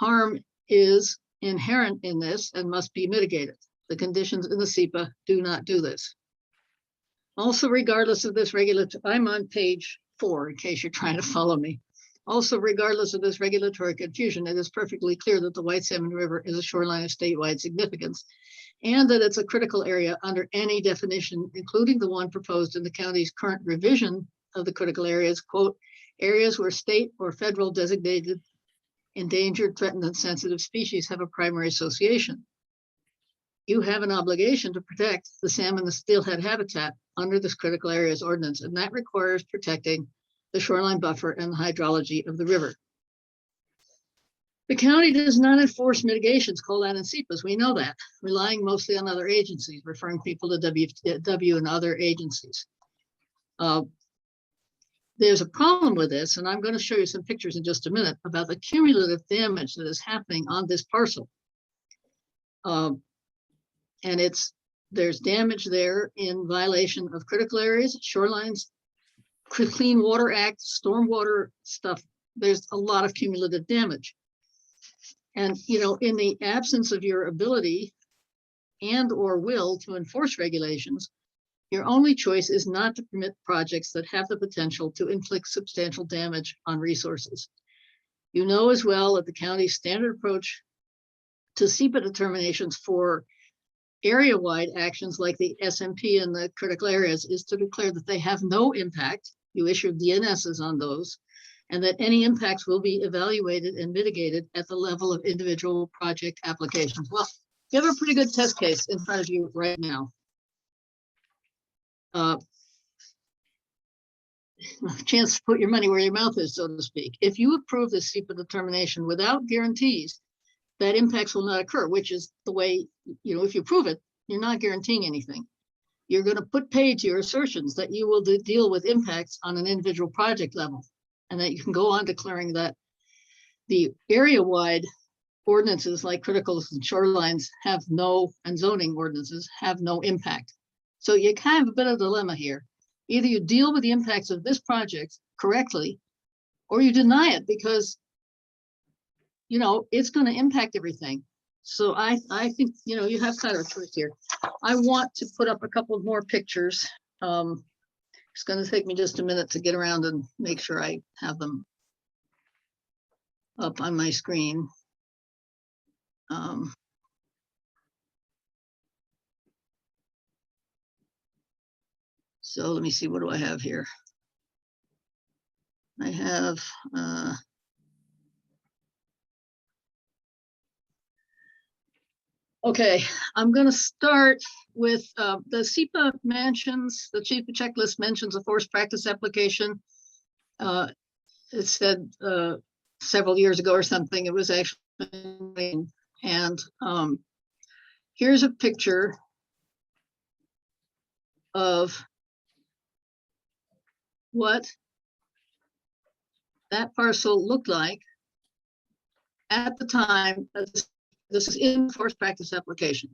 Harm is inherent in this and must be mitigated. The conditions in the SEPA do not do this. Also, regardless of this regulatory, I'm on page 4 in case you're trying to follow me. Also, regardless of this regulatory confusion, it is perfectly clear that the White Salmon River is a shoreline of statewide significance and that it's a critical area under any definition, including the one proposed in the county's current revision of the critical areas, quote, areas where state or federal designated endangered, threatened, and sensitive species have a primary association. You have an obligation to protect the salmon, the steelhead habitat under this critical areas ordinance, and that requires protecting the shoreline buffer and the hydrology of the river. The county does not enforce mitigations called out in SEPAs. We know that, relying mostly on other agencies, referring people to WW and other agencies. There's a problem with this, and I'm going to show you some pictures in just a minute about the cumulative damage that is happening on this parcel. And there's damage there in violation of critical areas, shorelines, Clean Water Act, stormwater stuff. There's a lot of cumulative damage. And, you know, in the absence of your ability and or will to enforce regulations, your only choice is not to permit projects that have the potential to inflict substantial damage on resources. You know as well that the county's standard approach to SEPA determinations for area-wide actions like the SMP and the critical areas is to declare that they have no impact. You issue DNSs on those, and that any impacts will be evaluated and mitigated at the level of individual project applications. Well, you have a pretty good test case in front of you right now. Chance to put your money where your mouth is, so to speak. If you approve this SEPA determination without guarantees that impacts will not occur, which is the way, you know, if you prove it, you're not guaranteeing anything. You're going to put paid to your assertions that you will deal with impacts on an individual project level, and that you can go on declaring that the area-wide ordinances like criticals and shorelines have no, and zoning ordinances have no impact. So you kind of have a bit of a dilemma here. Either you deal with the impacts of this project correctly, or you deny it because, you know, it's going to impact everything. So I think, you know, you have kind of a choice here. I want to put up a couple more pictures. It's going to take me just a minute to get around and make sure I have them up on my screen. So let me see, what do I have here? I have, okay, I'm going to start with the SEPA mentions, the SEPA checklist mentions a forced practice application. It said several years ago or something, it was actually, and here's a picture of what that parcel looked like at the time. This is in forced practice application.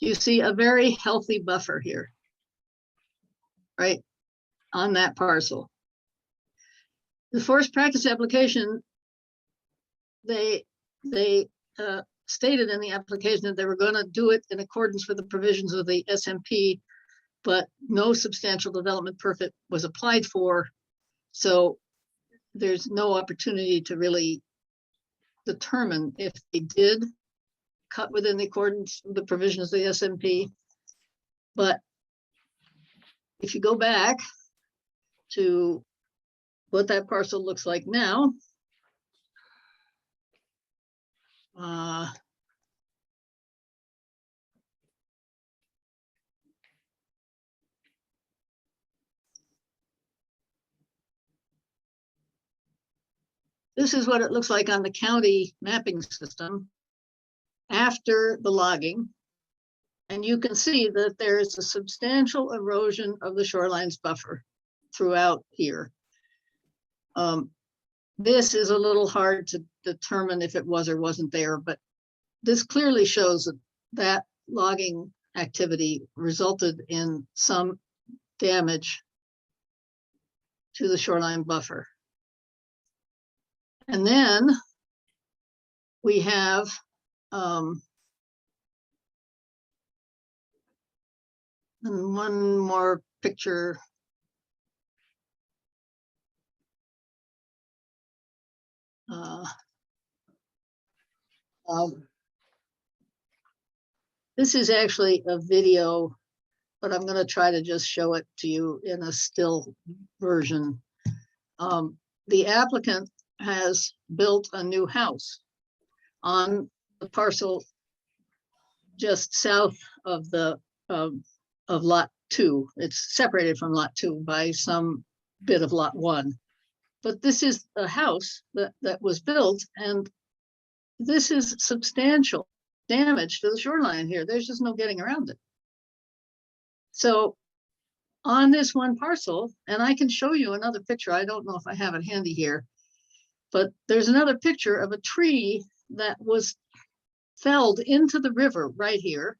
You see a very healthy buffer here, right, on that parcel. The forced practice application, they stated in the application that they were going to do it in accordance with the provisions of the SMP, but no substantial development permit was applied for. So there's no opportunity to really determine if they did cut within the accordance with the provisions of the SMP. But if you go back to what that parcel looks like now, this is what it looks like on the county mapping system after the logging. And you can see that there is a substantial erosion of the shorelines buffer throughout here. This is a little hard to determine if it was or wasn't there, but this clearly shows that that logging activity resulted in some damage to the shoreline buffer. And then we have and one more picture. This is actually a video, but I'm going to try to just show it to you in a still version. The applicant has built a new house on the parcel just south of the of lot 2. It's separated from lot 2 by some bit of lot 1. But this is a house that was built, and this is substantial damage to the shoreline here. There's just no getting around it. So on this one parcel, and I can show you another picture. I don't know if I have it handy here, but there's another picture of a tree that was felled into the river right here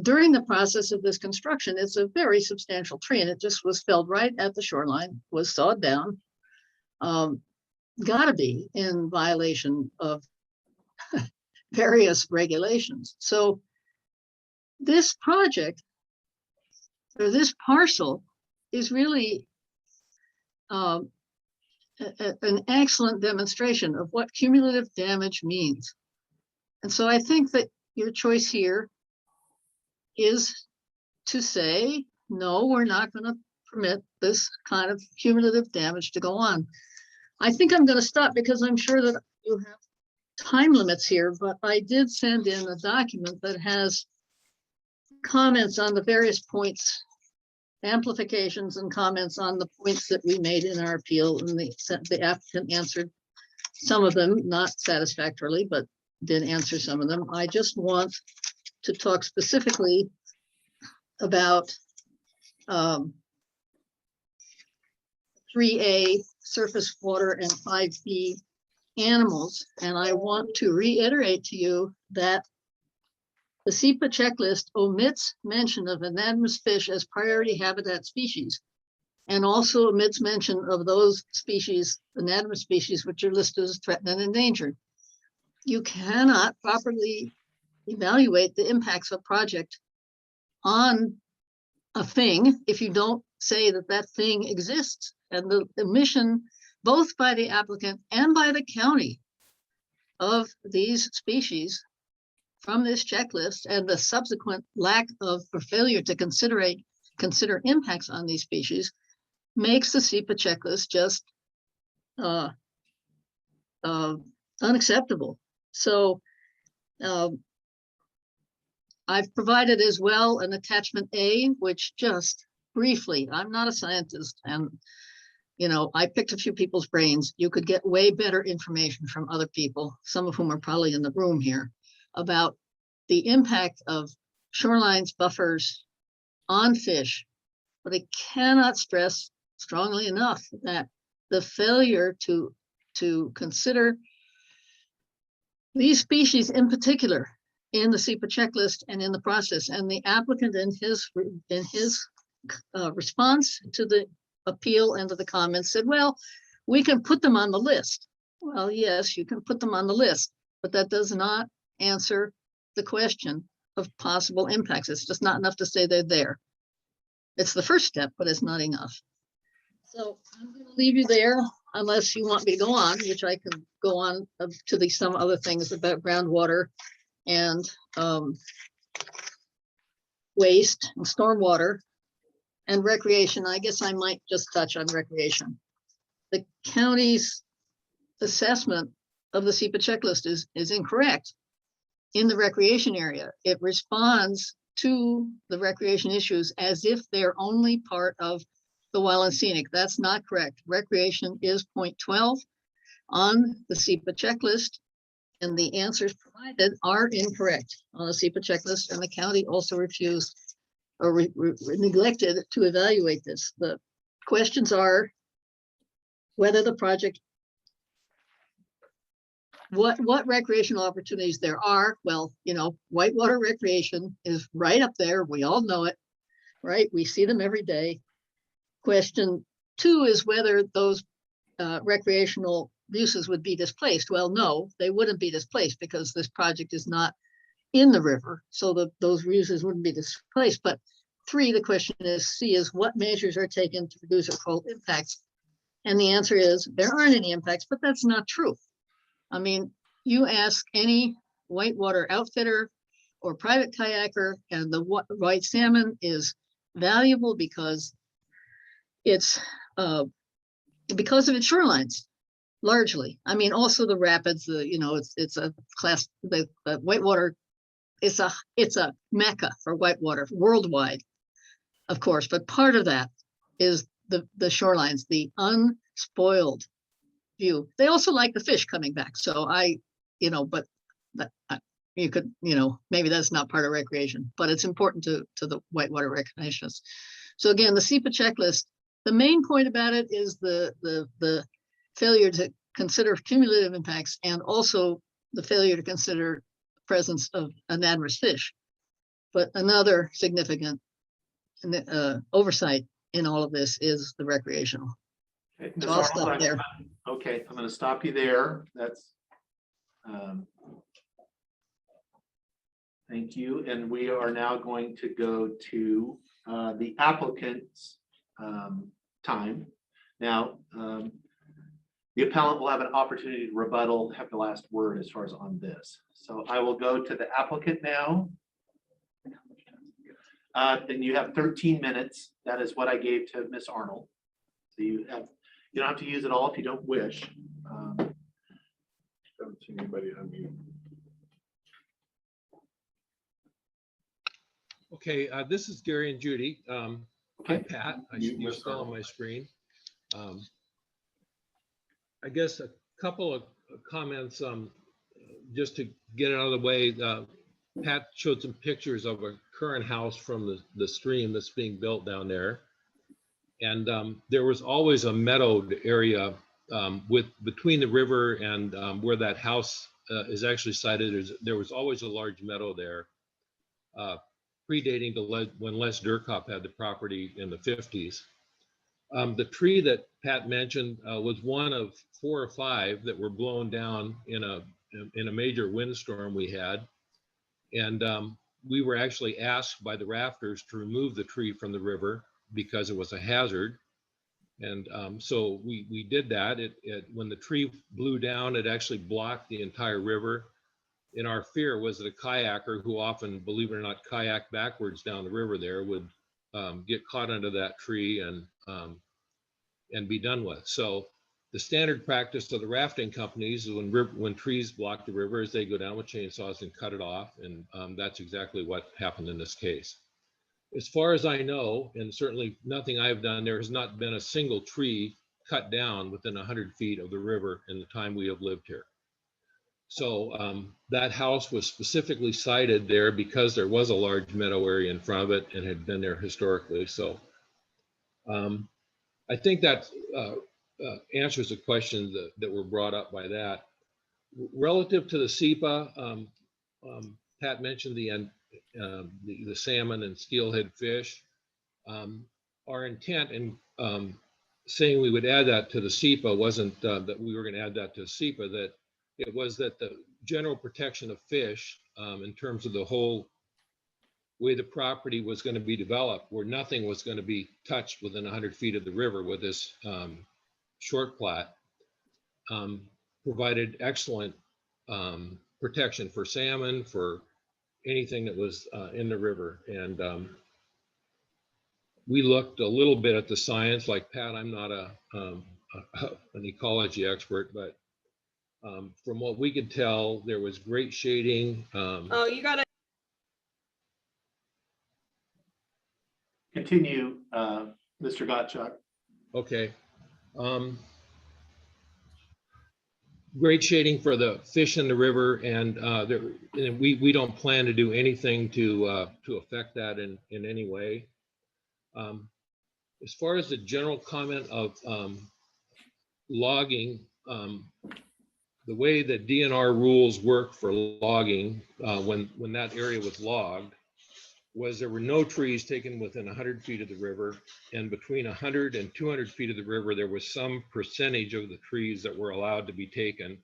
during the process of this construction. It's a very substantial tree, and it just was felled right at the shoreline, was sawed down. Gotta be in violation of various regulations. So this project, or this parcel, is really an excellent demonstration of what cumulative damage means. And so I think that your choice here is to say, no, we're not going to permit this kind of cumulative damage to go on. I think I'm going to stop because I'm sure that you have time limits here, but I did send in a document that has comments on the various points, amplifications and comments on the points that we made in our appeal, and the applicant answered some of them, not satisfactorily, but did answer some of them. I just want to talk specifically about 3A surface water and 5B animals. And I want to reiterate to you that the SEPA checklist omits mention of anadromous fish as priority habitat species, and also omits mention of those species, anadromous species, which are listed as threatened and endangered. You cannot properly evaluate the impacts of a project on a thing if you don't say that that thing exists. And the omission, both by the applicant and by the county, of these species from this checklist, and the subsequent lack of or failure to consider impacts on these species, makes the SEPA checklist just unacceptable. So I've provided as well an attachment A, which just briefly, I'm not a scientist, and I picked a few people's brains. You could get way better information from other people, some of whom are probably in the room here, about the impact of shorelines, buffers on fish. But I cannot stress strongly enough that the failure to consider these species in particular in the SEPA checklist and in the process, and the applicant in his response to the appeal and to the comments said, well, we can put them on the list. Well, yes, you can put them on the list, but that does not answer the question of possible impacts. It's just not enough to say they're there. It's the first step, but it's not enough. So I'm going to leave you there unless you want me to go on, which I can go on to some other things about groundwater and waste and stormwater and recreation. I guess I might just touch on recreation. The county's assessment of the SEPA checklist is incorrect in the recreation area. It responds to the recreation issues as if they're only part of the wild and scenic. That's not correct. Recreation is point 12 on the SEPA checklist, and the answers provided are incorrect on the SEPA checklist, and the county also refused or neglected to evaluate this. The questions are whether the project, what recreational opportunities there are. Well, whitewater recreation is right up there. We all know it, right? We see them every day. Question Two is whether those recreational uses would be displaced. Well, no, they wouldn't be displaced because this project is not in the river, so those uses wouldn't be displaced. But three, the question is, C is what measures are taken to reduce or control impacts? And the answer is there aren't any impacts, but that's not true. I mean, you ask any whitewater outfitter or private kayaker, and the white salmon is valuable because it's because of its shorelines, largely. I mean, also the rapids, it's a class, the whitewater, it's a mecca for whitewater worldwide, of course, but part of that is the shorelines, the unspoiled view. They also like the fish coming back. So but you could, maybe that's not part of recreation, but it's important to the whitewater recreationists. So again, the SEPA checklist, the main point about it is the failure to consider cumulative impacts and also the failure to consider presence of anadromous fish. But another significant oversight in all of this is the recreational. Okay, So Ms. I'll Arnold, stop there. Okay, I'm going to stop you there. That's thank you. And we are now going to go to the applicant's time. Now, the appellant will have an opportunity to rebuttal, have the last word as far as on this. So I will go to the applicant now. Then you have 13 minutes. That is what I gave to Ms. Arnold. So you don't have to use it all if you don't wish. Haven't seen anybody unmute. Okay, this is Gary and Judy. Hi, Pat. You're Ms. still on Arnold. my screen. I guess a couple of comments, just to get it out of the way. Pat showed some pictures of a current house from the stream that's being built down there. And there was always a meadowed area between the river and where that house is actually sited. There was always a large meadow there, predating when Les Durkop had the property in the 50s. The tree that Pat mentioned was one of 4 or 5 that were blown down in a major windstorm we had. And we were actually asked by the rafters to remove the tree from the river because it was a hazard. And so we did that. When the tree blew down, it actually blocked the entire river. And our fear was that a kayaker who often, believe it or not, kayak backwards down the river there would get caught under that tree and be done with. So the standard practice of the rafting companies is when trees block the river is they go down with chainsaws and cut it off. And that's exactly what happened in this case. As far as I know, and certainly nothing I've done, there has not been a single tree cut down within 100 feet of the river in the time we have lived here. So that house was specifically sited there because there was a large meadow area in front of it and had been there historically. So I think that answers the questions that were brought up by that. Relative to the SEPA, Pat mentioned the salmon and steelhead fish. Our intent in saying we would add that to the SEPA wasn't that we were going to add that to SEPA, that it was that the general protection of fish in terms of the whole way the property was going to be developed, where nothing was going to be touched within 100 feet of the river with this short plat, provided excellent protection for salmon, for anything that was in the river. And we looked a little bit at the science. Like Pat, I'm not an ecology expert, but from what we could tell, there was great shading. Oh, you got to Continue, Mr. Gottschalk. Okay. Great shading for the fish in the river, and we don't plan to do anything to affect that in any way. As far as the general comment of logging, the way that DNR rules work for logging, when that area was logged, was there were no trees taken within 100 feet of the river, and between 100 and 200 feet of the river, there was some percentage of the trees that were allowed to be taken.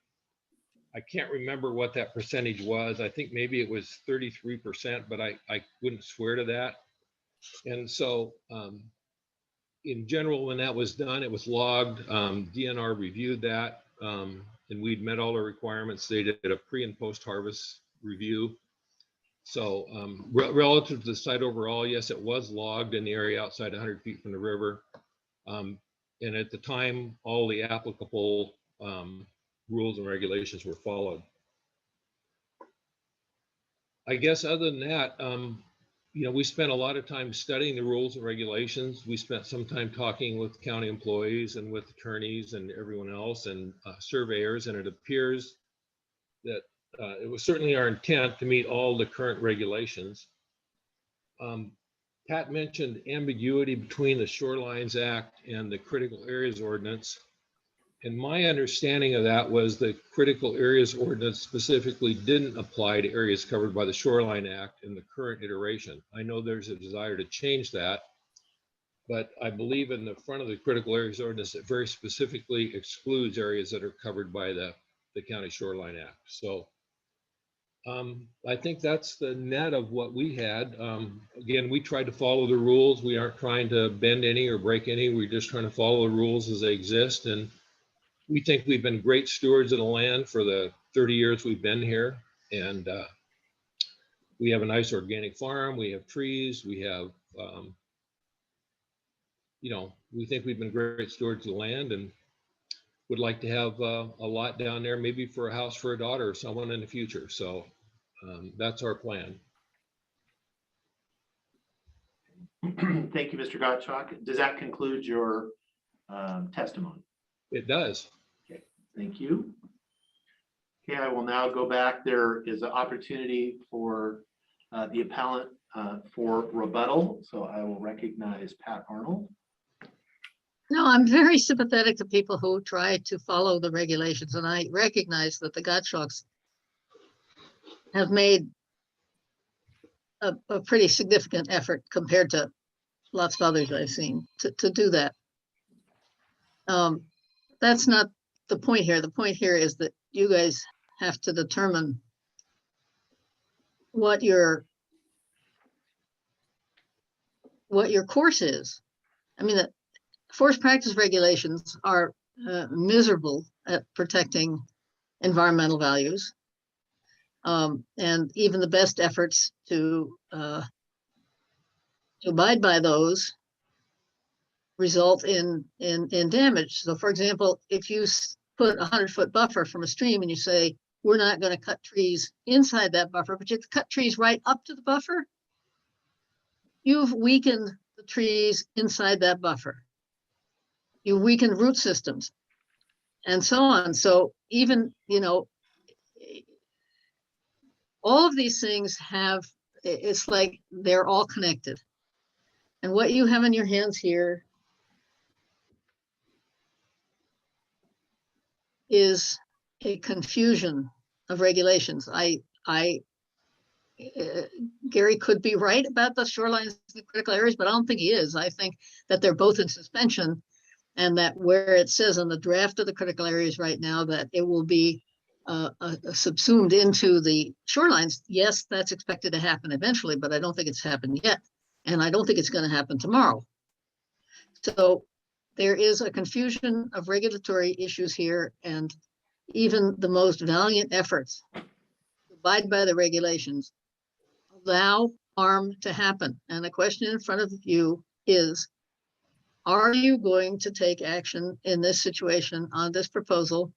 I can't remember what that percentage was. I think maybe it was 33%, but I wouldn't swear to that. And so in general, when that was done, it was logged. DNR reviewed that, and we'd met all the requirements. They did a pre and post harvest review. So relative to the site overall, yes, it was logged in the area outside 100 feet from the river. And at the time, all the applicable rules and regulations were followed. I guess other than that, you know, we spent a lot of time studying the rules and regulations. We spent some time talking with county employees and with attorneys and everyone else and surveyors, and it appears that it was certainly our intent to meet all the current regulations. Pat mentioned ambiguity between the Shorelines Act and the Critical Areas Ordinance. And my understanding of that was the Critical Areas Ordinance specifically didn't apply to areas covered by the Shoreline Act in the current iteration. I know there's a desire to change that, but I believe in the front of the Critical Areas Ordinance, it very specifically excludes areas that are covered by the County Shoreline Act. So I think that's the net of what we had. Again, we tried to follow the rules. We aren't trying to bend any or break any. We're just trying to follow the rules as they exist. And we think we've been great stewards of the land for the 30 years we've been here. And we have a nice organic farm. We have trees. We have, you know, we think we've been great stewards of the land and would like to have a lot down there, maybe for a house for a daughter or someone in the future. So that's our plan. Thank you, Mr. Gottschalk. Does that conclude your testimony? It does. Okay, thank you. Okay, I will now go back. There is an opportunity for the appellant for rebuttal. So I will recognize Pat Arnold. No, I'm very sympathetic to people who try to follow the regulations, and I recognize that the Gottschalks have made a pretty significant effort compared to lots of others I've seen to do that. That's not the point here. The point here is that you guys have to determine what your course is. I mean, the forest practice regulations are miserable at protecting environmental values. And even the best efforts to abide by those result in damage. So for example, if you put a 100-foot buffer from a stream and you say, we're not going to cut trees inside that buffer, but you cut trees right up to the buffer, you've weakened the trees inside that buffer. You weaken root systems and so on. So even, you know, all of these things have, it's like they're all connected. And what you have in your hands here is a confusion of regulations. Gary could be right about the shorelines and critical areas, but I don't think he is. I think that they're both in suspension, and that where it says on the draft of the critical areas right now that it will be subsumed into the shorelines, yes, that's expected to happen eventually, but I don't think it's happened yet. And I don't think it's going to happen tomorrow. So there is a confusion of regulatory issues here, and even the most valiant efforts to abide by the regulations allow harm to happen. And the question in front of you is, are you going to take action in this situation on this proposal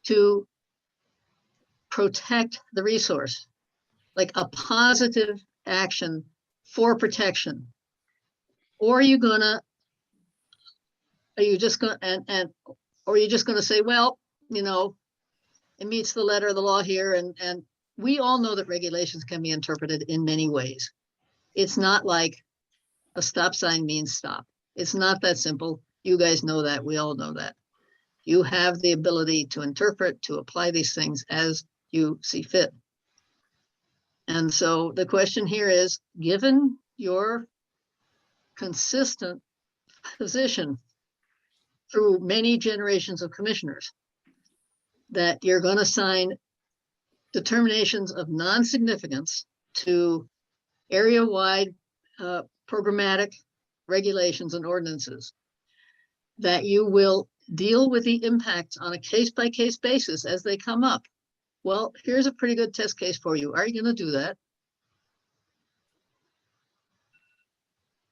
to protect the resource, like a positive action for protection? Or are you just gonna say, well, you know, it meets the letter of the law here, and we all know that regulations can be interpreted in many ways. It's not like a stop sign means stop. It's not that simple. You guys know that. We all know that. You have the ability to interpret, to apply these things as you see fit. And so the question here is, given your consistent position through many generations of commissioners, that you're going to sign determinations of non-significance to area-wide programmatic regulations and ordinances, that you will deal with the impacts on a case-by-case basis as they come up. Well, here's a pretty good test case for you. Are you going to do that?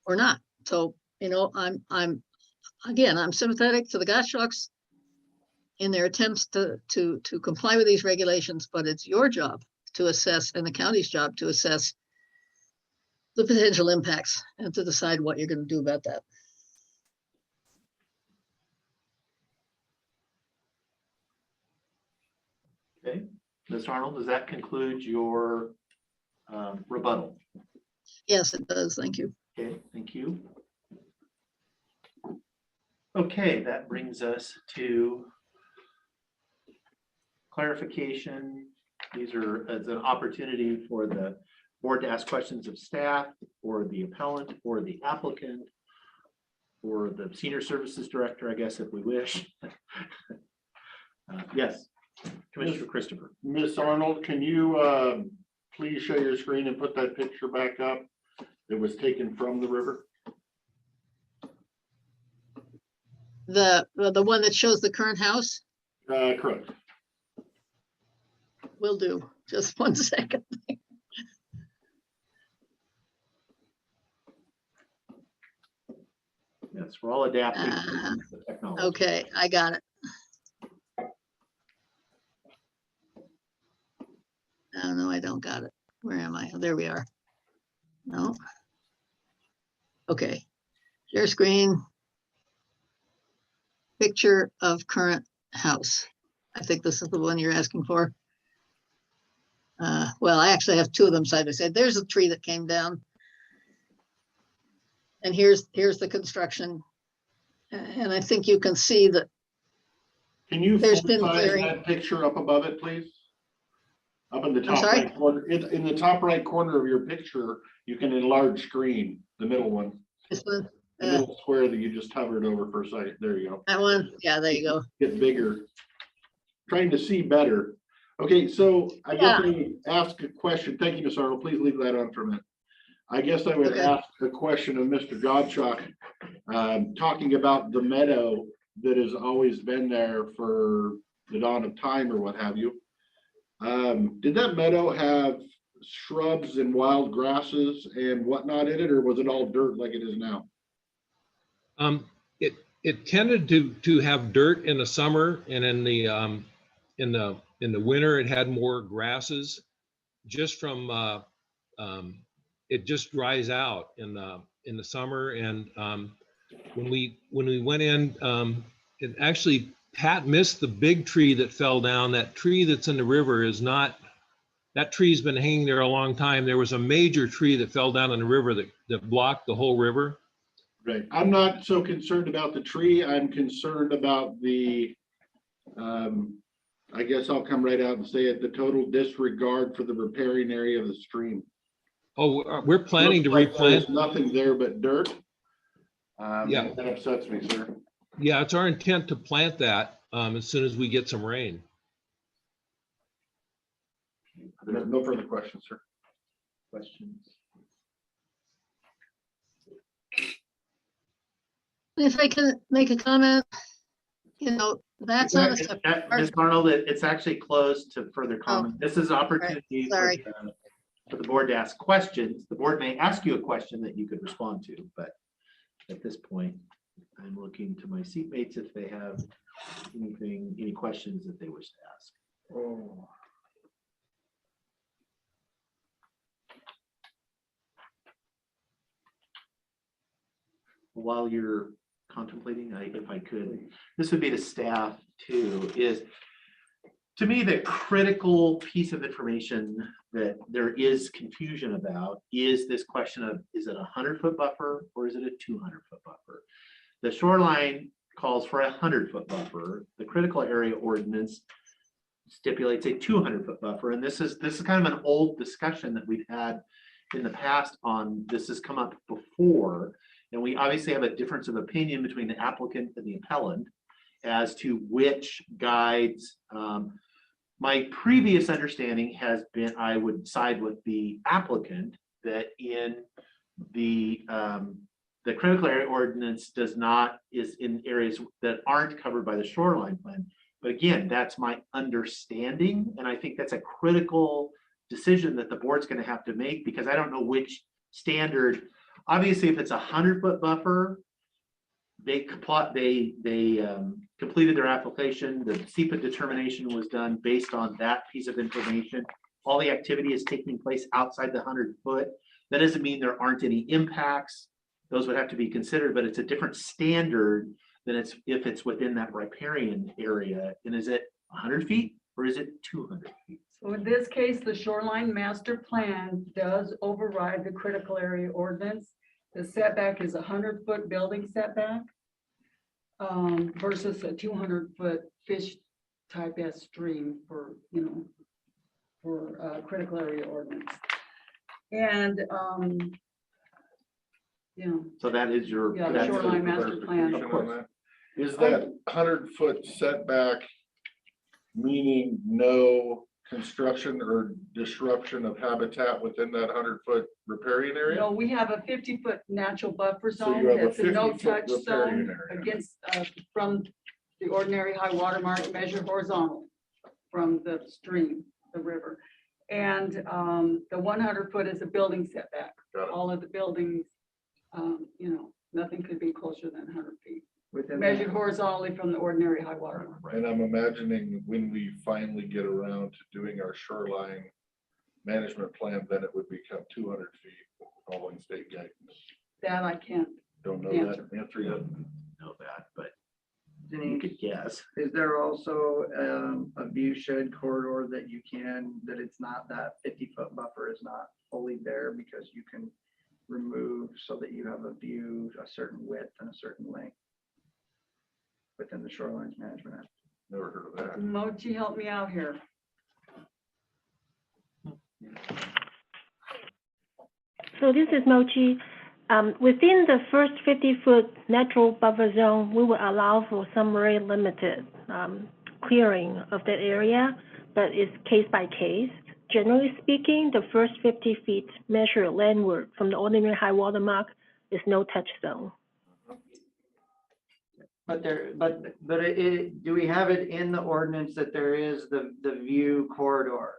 Or not? So, you know, I'm sympathetic to the Gottschalks in their attempts to comply with these regulations, but it's your job to assess, and the county's job to assess the potential impacts and to decide what you're going to do about that. Okay, Ms. Arnold, does that conclude your rebuttal? Yes, it does. Thank you. Okay, thank you. Okay, that brings us to clarification. These are as an opportunity for the board to ask questions of staff, or the appellant, or the applicant, or the senior services director, I guess, if we wish. Yes, Commissioner Christopher. Miss Arnold, can you please show your screen and put that picture back up that was taken from the river? The one that shows the current house? Correct. Will do. Just 1 second. Yes, we're all adapting to the technology. Okay, I got it. Oh, no, I don't got it. Where am I? Oh, there we are. No. Okay. Share screen. Picture of current house. I think this is the one you're asking for. Well, I actually have two of them side by side. There's a tree that came down. And here's the construction. And I think you can see that Can you there's full been size clearing. that picture up above it, please? Up in the top sorry? right corner, in the top right corner of your picture, you can enlarge screen, the middle one. This one? The middle square that you just hovered over for a second. There you go. That one? Yeah, there you go. Get bigger. Trying to see better. Okay, so I guess I would ask a question. Thank you, Ms. Arnold. Please leave that on for a minute. I guess I would ask a question of Mr. Gottschalk, talking about the meadow that has always been there for the dawn of time or what have you. Did that meadow have shrubs and wild grasses and whatnot in it, or was it all dirt like it is now? It tended to have dirt in the summer, and in the winter it had more grasses. Just from it just dries out in the summer, and when we went in, it actually, Pat missed the big tree that fell down. That tree that's in the river is not. That tree's been hanging there a long time. There was a major tree that fell down in the river that blocked the whole river. Right. I'm not so concerned about the tree. I'm concerned about the, I guess I'll come right out and say it, the total disregard for the riparian area of the stream. Oh, we're planning to Looks like replant. there's nothing there but dirt. Yeah. That upsets me, sir. Yeah, it's our intent to plant that as soon as we get some rain. There's no further questions, sir. Questions? If I can make a comment, you know, that's not a separate. Ms. Arnold, it's actually closed to further comment. This is opportunity for the board to ask questions. The board may ask you a question that you could respond to, but at this point, I'm looking to my seatmates if they have any questions that they wish to ask. Oh. While you're contemplating, if I could, this would be to staff too, is to me, the critical piece of information that there is confusion about is this question of, is it a 100-foot buffer or is it a 200-foot buffer? The shoreline calls for a 100-foot buffer. The critical area ordinance stipulates a 200-foot buffer. And this is kind of an old discussion that we've had in the past on, this has come up before. And we obviously have a difference of opinion between the applicant and the appellant as to which guides. My previous understanding has been, I would side with the applicant that in the critical area ordinance is in areas that aren't covered by the shoreline plan. But again, that's my understanding. And I think that's a critical decision that the board's going to have to make, because I don't know which standard. Obviously, if it's 100-foot buffer, they completed their application. The SEPA determination was done based on that piece of information. All the activity is taking place outside the 100-foot. That doesn't mean there aren't any impacts. Those would have to be considered, but it's a different standard than if it's within that riparian area. And is it 100 feet or is it 200 feet? So in this case, the shoreline master plan does override the critical area ordinance. The setback is 100-foot building setback versus a 200-foot fish type S stream for critical area ordinance. And So that is your. Yeah, the shoreline master plan. Of course. Is that 100-foot setback meaning no construction or disruption of habitat within that 100-foot riparian area? No, we have a 50-foot natural buffer So zone. you have a That's a 50-foot no-touch riparian zone area. against, from the ordinary high water mark measured horizontal from the stream, the river. And the 100-foot is a building setback. All of the buildings, nothing could be closer than 100 feet. Measured horizontally from the ordinary high water mark. And I'm imagining when we finally get around to doing our shoreline management plan, then it would become 200 feet following state guidance. That I can't. Don't know answer. that answer yet. Know that, but you Denise, could guess. is there also a view shed corridor that it's not that 50-foot buffer is not fully there because you can remove so that you have a view a certain width and a certain length within the Shorelines Management Act? Never heard of that. Mochi, help me out here. So this is Mochi. Within the first 50-foot natural buffer zone, we will allow for some very limited clearing of that area, but it's case by case. Generally speaking, the first 50 feet measured landward from the ordinary high water mark is no touch zone. But do we have it in the ordinance that there is the view corridor?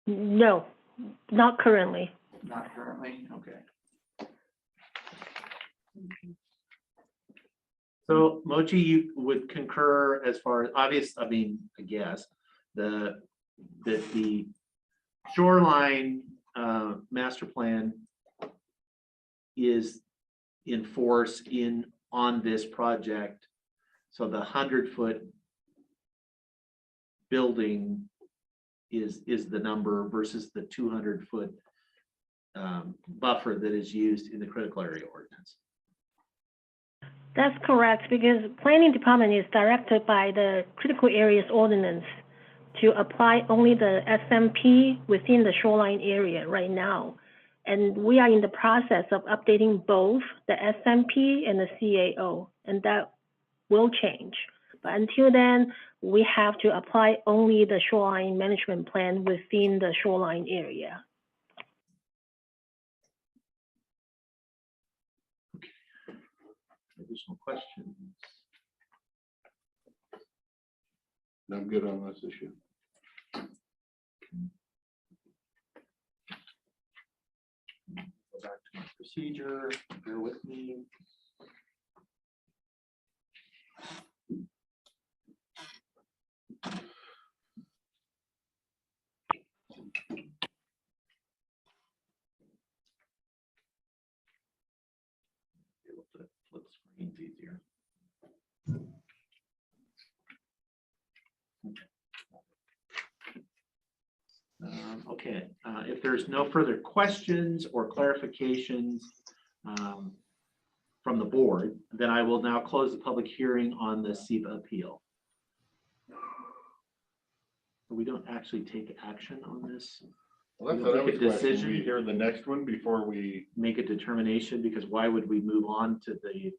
No, not currently. Not currently, okay. So Mochi, you would concur as far as obvious, I guess, that the shoreline master plan is in force on this project. So the 100-foot building is the number versus the 200-foot buffer that is used in the critical area ordinance. That's correct, because planning department is directed by the critical areas ordinance to apply only the SMP within the shoreline area right now. And we are in the process of updating both the SMP and the CAO, and that will change. But until then, we have to apply only the shoreline management plan within the shoreline area. Additional questions? I'm good on this issue. Go back to my procedure, bear with me. Be able to flip screens easier. Okay, if there's no further questions or clarifications from the board, then I will now close the public hearing on the SEPA appeal. we don't actually take action on this. Well, We that's don't what I make was a questioning. decision. We hear the next one before we, Make a determination, because why would we move on to the,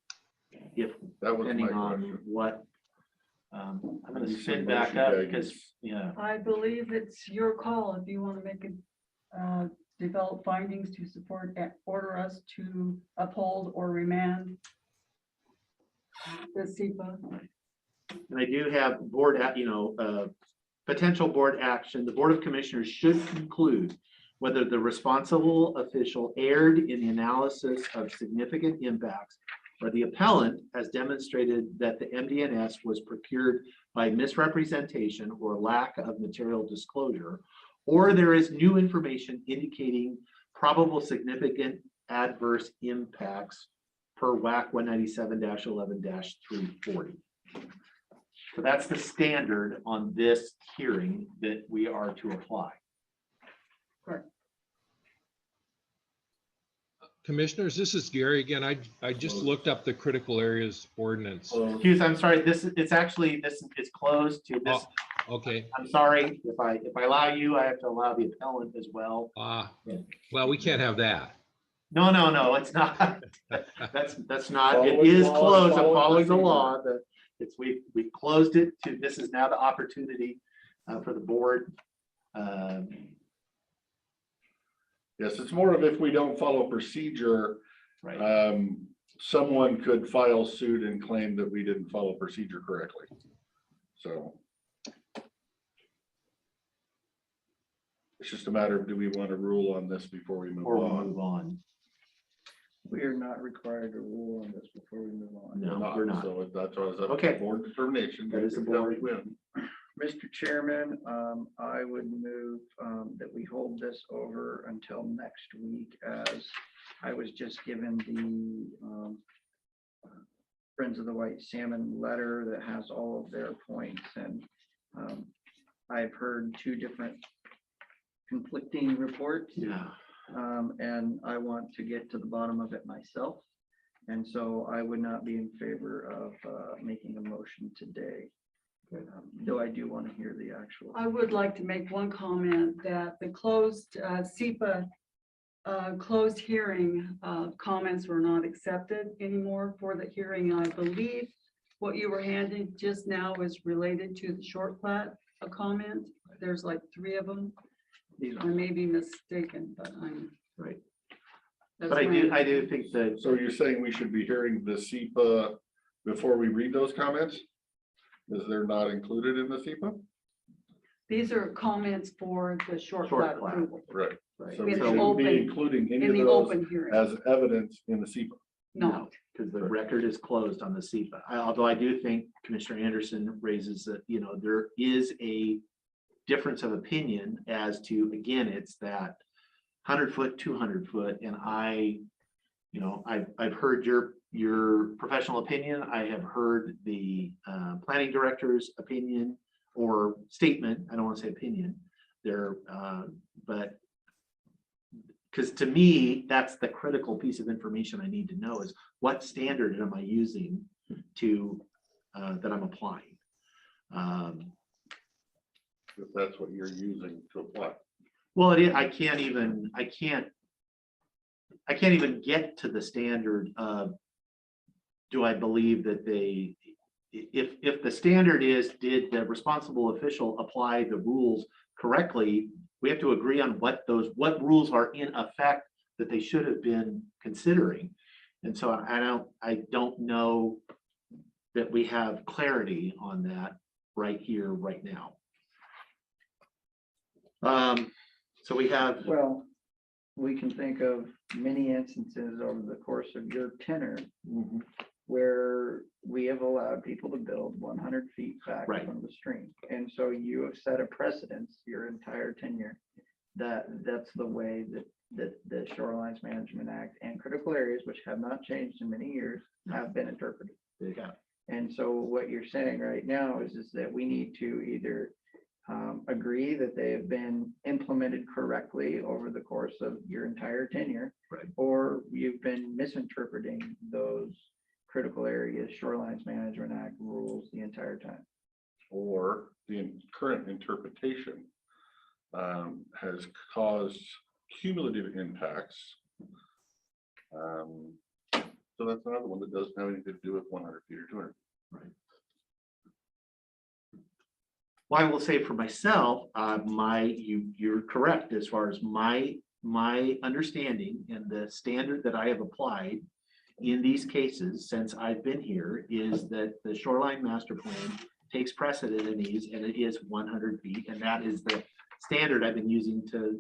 if, that was my depending on question. what, I'm gonna You said spin back motion up guidance. because, yeah, I believe it's your call if you want to make it, develop findings to support, order us to uphold or remand the SEPA. and I do have board, potential board action. The Board of Commissioners should conclude whether the responsible official erred in the analysis of significant impacts, or the appellant has demonstrated that the MDNS was procured by misrepresentation or lack of material disclosure, or there is new information indicating probable significant adverse impacts per WAC 197-11-340. So that's the standard on this hearing that we are to apply. Correct. Commissioners, this is Gary again. I just looked up the critical areas ordinance. Excuse, I'm sorry, this is closed to this. Oh, okay. I'm sorry, if I allow you, I have to allow the appellant as well. Well, we can't have that. No, it's not. That's not, it Following is law, closed, I'm following following the procedure. law, we closed it to, this is now the opportunity for the board. Yes, it's more of if we don't follow procedure, Right. Someone could file suit and claim that we didn't follow procedure correctly. So it's just a matter of, do we want to rule on this before we move Or we'll on? move on. We are not required to rule on this before we move on. No, we're not. So that's why I was up Okay. to board determination. That is the You tell me board. when. Mr. Chairman, I would move that we hold this over until next week, as I was just given the Friends of the White Salmon letter that has all of their points, and I've heard two different conflicting reports. Yeah. And I want to get to the bottom of it myself. And so I would not be in favor of making a motion today. Though I do want to hear the actual. I would like to make one comment that the closed SEPA closed hearing comments were not accepted anymore for the hearing. I believe what you were handing just now is related to the short plat, a comment. There's like 3 of them. I may be mistaken, but I'm right. That's But I my- do think that. So you're saying we should be hearing the SEPA before we read those comments? Is they're not included in the SEPA? These are comments for the short Short plat plat. approval. Right. So In we the shouldn't open- be including any in of the those open hearing. as evidence in the SEPA. No, Because the record is closed on the SEPA. Although I do think Commissioner Anderson raises that, there is a difference of opinion as to, again, it's that 100-foot, 200-foot, and I've heard your professional opinion. I have heard the planning director's opinion or statement. I don't want to say opinion there, but because to me, that's the critical piece of information I need to know is what standard am I using to that I'm applying. If that's what you're using to apply. Well, I can't even get to the standard of, do I believe that if the standard is, did the responsible official apply the rules correctly? We have to agree on what rules are in effect that they should have been considering. And so I don't know that we have clarity on that right here, right now. So we have. Well, we can think of many instances over the course of your tenure where we have allowed people to build 100 feet back Right. from the stream. And so you have set a precedence your entire tenure that that's the way that the Shorelines Management Act and critical areas, which have not changed in many years, have been interpreted. Yeah. And so what you're saying right now is that we need to either agree that they have been implemented correctly over the course of your entire tenure, right, or you've been misinterpreting those critical areas Shorelines Management Act rules the entire time. or the current interpretation has caused cumulative impacts. So that's another one that doesn't have anything to do with 100 feet or 200. Right. Well, I will say for myself, you're correct as far as my understanding and the standard that I have applied in these cases since I've been here is that the shoreline master plan takes precedent in these, and it is 100 feet, and that is the standard I've been using to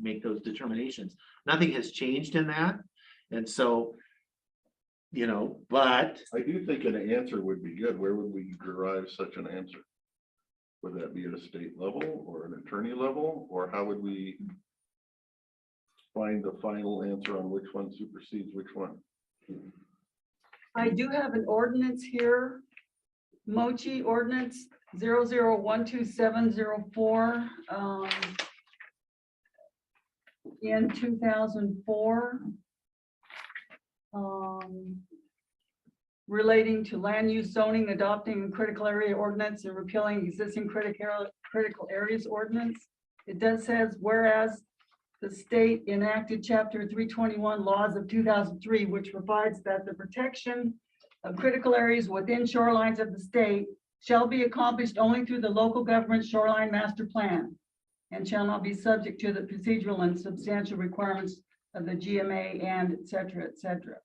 make those determinations. Nothing has changed in that, and so, you know, but I do think an answer would be good. Where would we derive such an answer? Would that be at a state level or an attorney level, or how would we find the final answer on which one supersedes which one? I do have an ordinance here, Mochi ordinance 0012704 in 2004. Relating to land use zoning, adopting critical area ordinance and repealing existing critical areas ordinance. It does says, whereas the state enacted chapter 321 laws of 2003, which provides that the protection of critical areas within shorelines of the state shall be accomplished only through the local government shoreline master plan and shall not be subject to the procedural and substantial requirements of the GMA and et cetera, et cetera.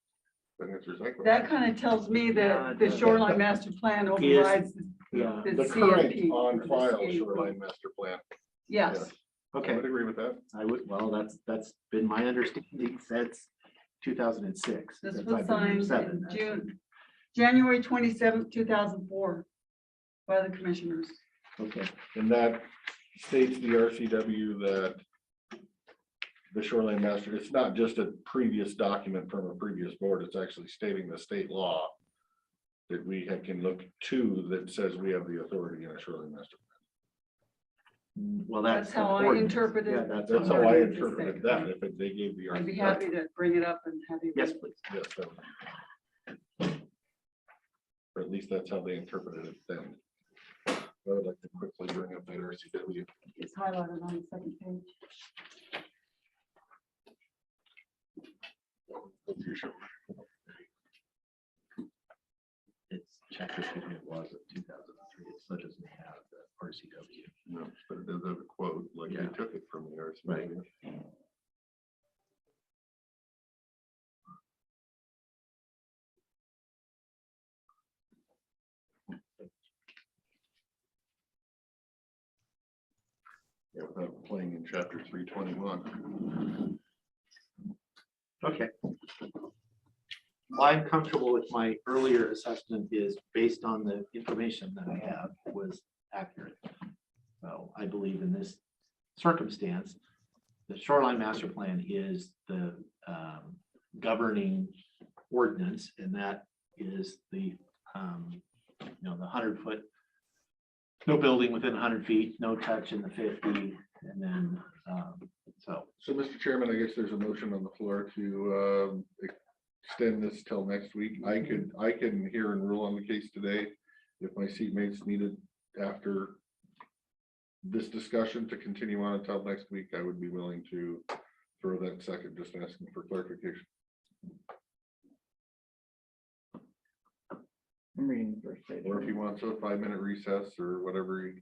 That kind of tells me that the shoreline master plan overrides The current on file shoreline master plan. Yes. okay. I would agree with that. I would, well, that's been my understanding since 2006. This since was I've been here signed 7, in January 27th, 2004 by the commissioners. Okay. And that states the RCW that the shoreline master, it's not just a previous document from a previous board, it's actually stating the state law that we can look to that says we have the authority in a shoreline master. Well, That's how I ordinance. interpreted. Yeah, That's how I interpreted that, if they gave the. I'd be happy to bring it up and have you. Yes, please. Yes, that would- or at least that's how they interpreted it then. I would like to quickly bring up that RCW. It's highlighted on the second page. It's chapter 50 of laws of 2003. It still doesn't have the RCW. No, but it does have a quote, like they took it from the RCW. Right. Yeah, without playing in chapter 321. Okay. Well, I'm comfortable with my earlier assessment is based on the information that I have was accurate. So I believe in this circumstance, the shoreline master plan is the governing ordinance, and that is the the 100-foot, no building within 100 feet, no touch in the 50, and then So, Mr. Chairman, I guess there's a motion on the floor to extend this till next week. I can hear and rule on the case today. If my seatmates needed after this discussion to continue on until next week, I would be willing to throw that second, just asking for clarification. I'm reading the first page. Or if he wants a 5-minute recess or whatever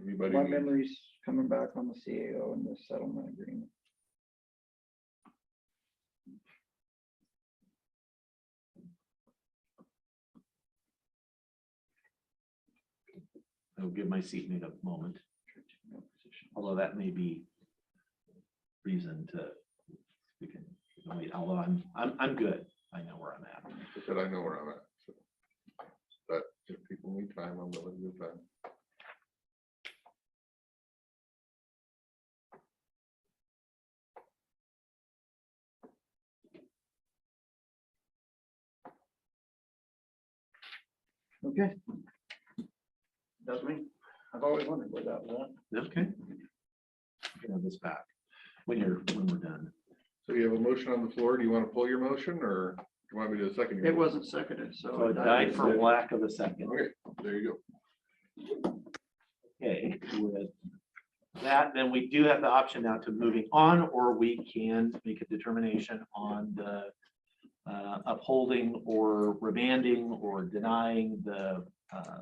anybody. My needs. memory's coming back on the CAO and the settlement agreement. I'll give my seatmate a moment. Although that may be reason to, we can wait, although I'm good. I know where I'm at. I said I know where I'm at. So. But if people need time, I'm willing to give time. Okay. That's me. I've always wondered where that was. Okay. You can have this back when we're done. So you have a motion on the floor. Do you want to pull your motion or do you want me to second? Your It motion? wasn't seconded, so. So it died for lack of a second. Okay, there you go. Okay, with that, then we do have the option now to moving on, or we can make a determination on the upholding or remanding or denying the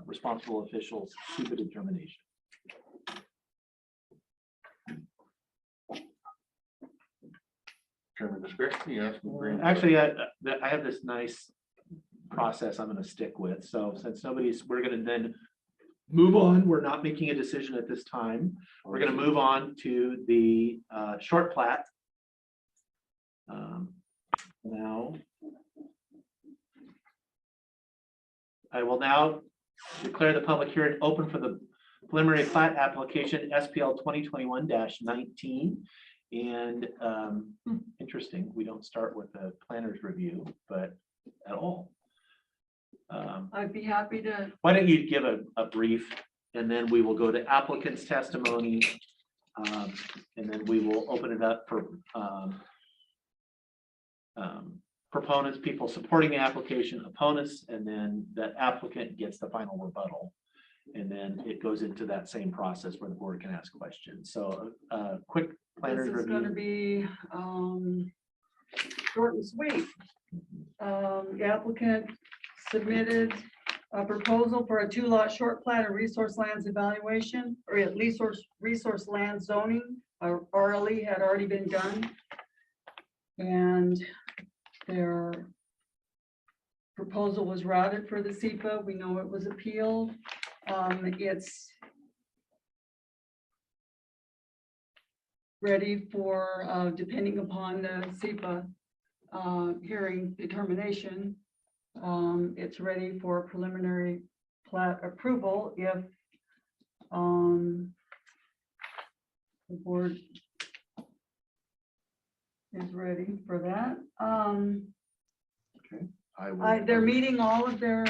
responsible official's stupid determination. Chairman discretion, yes. Actually, I have this nice process I'm going to stick with. So since we're going to then move on. We're not making a decision at this time. We're going to move on to the short plat. Now, I will now declare the public hearing open for the preliminary plat application SPL 2021-19. And interesting, we don't start with a planner's review, but at all. I'd be happy to. Why don't you give a brief, and then we will go to applicant's testimony, and then we will open it up for proponents, people supporting the application, opponents, and then the applicant gets the final rebuttal. And then it goes into that same process where the board can ask questions. So quick planner's This is going to review. be short and sweet. The applicant submitted a proposal for a 2-lot short plat of resource lands evaluation, or at least resource land zoning. RLE had already been done. And their proposal was routed for the SEPA. We know it was appealed. It's ready for, depending upon the SEPA hearing determination, it's ready for preliminary plat approval if the board is ready for that. They're meeting all of their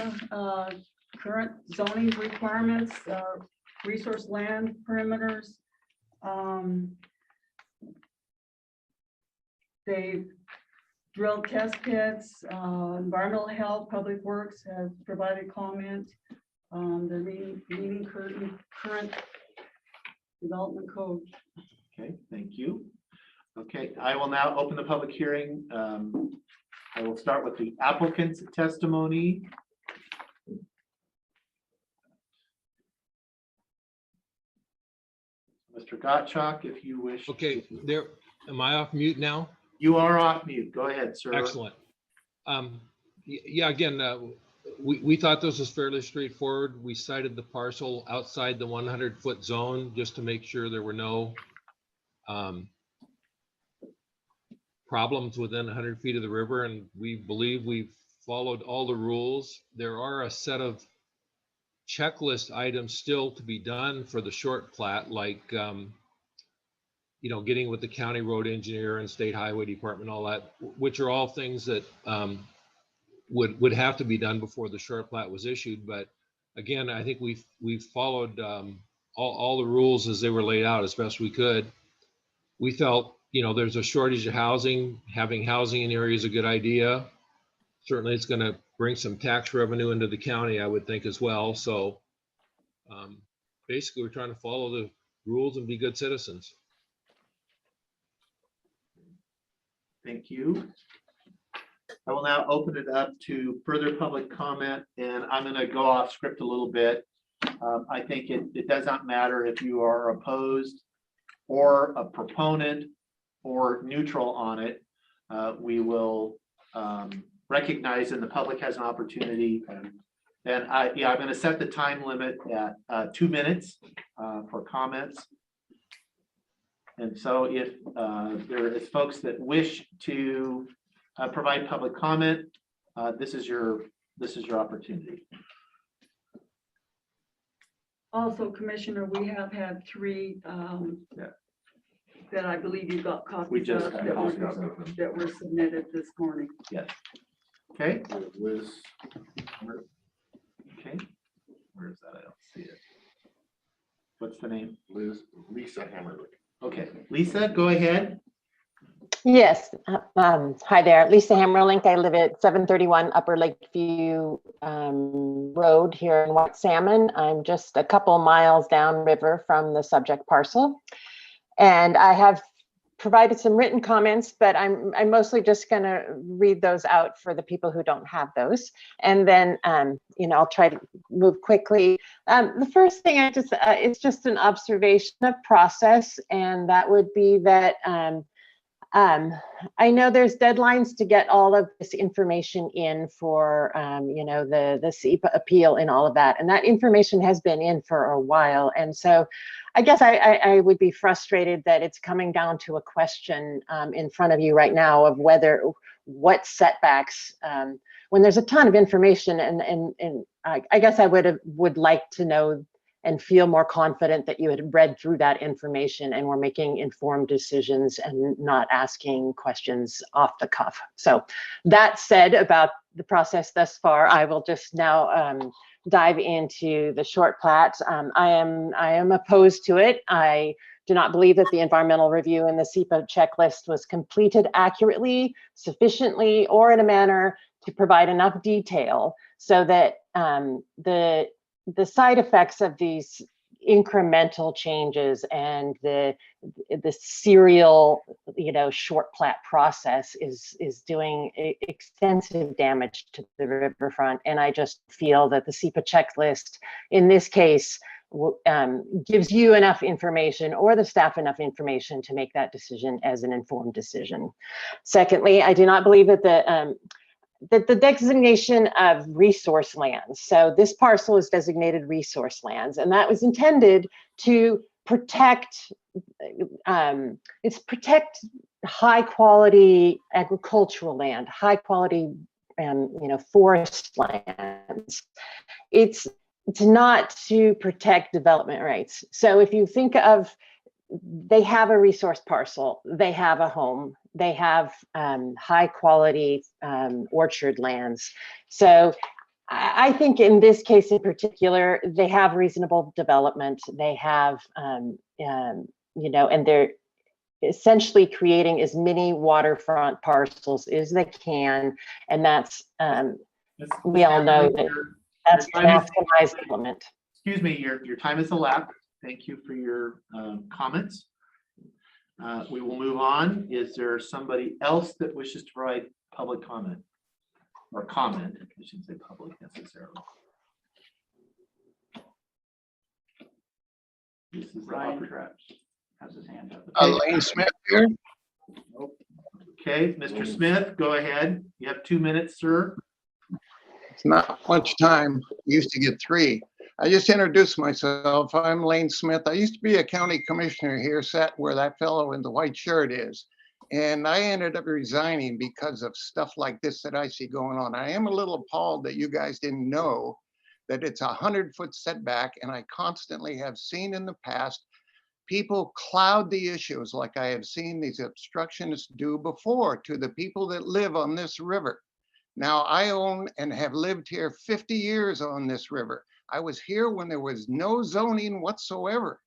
current zoning requirements, resource land perimeters. They've drilled test pits, environmental health, public works has provided comment. They're meeting current development code. Okay, thank you. Okay, I will now open the public hearing. I will start with the applicant's testimony. Mr. Gottschalk, if you wish. Okay, there, am I off mute now? You are off mute. Go ahead, sir. Excellent. Yeah, again, we thought this was fairly straightforward. We cited the parcel outside the 100-foot zone just to make sure there were no problems within 100 feet of the river, and we believe we've followed all the rules. There are a set of checklist items still to be done for the short plat, like you know, getting with the county road engineer and state highway department, all that, which are all things that would have to be done before the short plat was issued. But again, I think we've followed all the rules as they were laid out as best we could. We felt, you know, there's a shortage of housing. Having housing in the area is a good idea. Certainly, it's going to bring some tax revenue into the county, I would think, as well. So basically, we're trying to follow the rules and be good citizens. Thank you. I will now open it up to further public comment, and I'm going to go off script a little bit. I think it does not matter if you are opposed or a proponent or neutral on it. We will recognize, and the public has an opportunity. And I'm going to set the time limit at 2 minutes for comments. And so if there is folks that wish to provide public comment, this is your opportunity. Also, Commissioner, we have had 3 that I believe you got copies We just of got copies that were submitted this morning. Yes. Okay. Liz. Okay. Where's that? I don't see it. What's the name? Lisa Hammerlick. Okay, Lisa, go ahead. Yes. Hi there. Lisa Hammerlink. I live at 731 Upper Lakeview Road here in White Salmon. I'm just a couple miles downriver from the subject parcel. And I have provided some written comments, but I'm mostly just going to read those out for the people who don't have those. And then, I'll try to move quickly. The first thing it's just an observation of process, and that would be that I know there's deadlines to get all of this information in for, the SEPA appeal and all of that. And that information has been in for a while. And so I guess I would be frustrated that it's coming down to a question in front of you right now of what setbacks, when there's a ton of information, and I guess I would like to know and feel more confident that you had read through that information and were making informed decisions and not asking questions off the cuff. So that said about the process thus far, I will just now dive into the short plat. I am opposed to it. I do not believe that the environmental review and the SEPA checklist was completed accurately, sufficiently, or in a manner to provide enough detail so that the side effects of these incremental changes and the serial, short plat process is doing extensive damage to the riverfront. And I just feel that the SEPA checklist in this case gives you enough information or the staff enough information to make that decision as an informed decision. Secondly, I do not believe that the designation of resource lands. So this parcel is designated resource lands, and that was intended to protect, high quality agricultural land, high quality, forest lands. It's not to protect development rights. So if you think of, they have a resource parcel, they have a home, they have high quality orchard lands. So I think in this case in particular, they have reasonable development. They have, and they're essentially creating as many waterfront parcels as they can. And that's, we all know that that's maximized development. Excuse me, your time is elapsed. Thank you for your comments. We will move on. Is there somebody else that wishes to provide public comment or comment? I shouldn't say public necessarily. This is Ryan Krebs has his hand up. Lane Smith here. Okay, Mr. Smith, go ahead. You have 2 minutes, sir. It's not much time. Used to get 3. I just introduced myself. I'm Lane Smith. I used to be a county commissioner here, sat where that fellow in the white shirt is. And I ended up resigning because of stuff like this that I see going on. I am a little appalled that you guys didn't know that it's a 100-foot setback. And I constantly have seen in the past people cloud the issues like I have seen these obstructionists do before to the people that live on this river. Now, I own and have lived here 50 years on this river. I was here when there was no zoning whatsoever.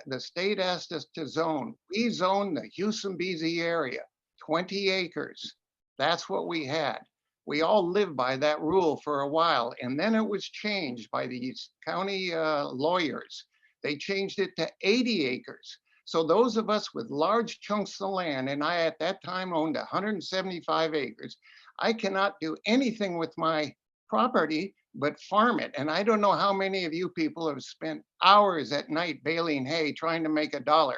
The state asked us to zone. We zoned the Houston-Beasley area, 20 acres. That's what we had. We all lived by that rule for a while, and then it was changed by these county lawyers. They changed it to 80 acres. So those of us with large chunks of land, and I at that time owned 175 acres, I cannot do anything with my property but farm it. And I don't know how many of you people have spent hours at night baling hay trying to make $1,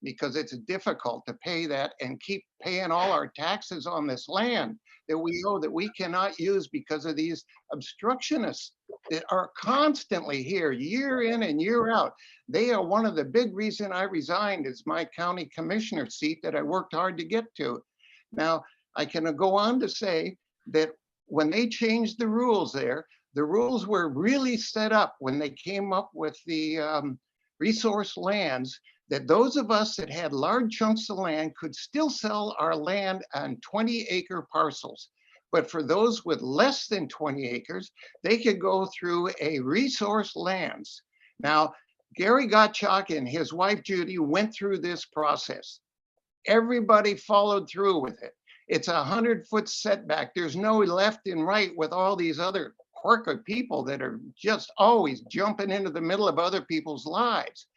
because it's difficult to pay that and keep paying all our taxes on this land that we owe that we cannot use because of these obstructionists that are constantly here year in and year out. They are one of the big reasons I resigned is my county commissioner seat that I worked hard to get to. Now, I can go on to say that when they changed the rules there, the rules were really set up when they came up with the resource lands, that those of us that had large chunks of land could still sell our land on 20-acre parcels. But for those with less than 20 acres, they could go through a resource lands. Now, Gary Gottschalk and his wife Judy went through this process. Everybody followed through with it. It's 100-foot setback. There's no left and right with all these other quirky people that are just always jumping into the middle of other people's lives.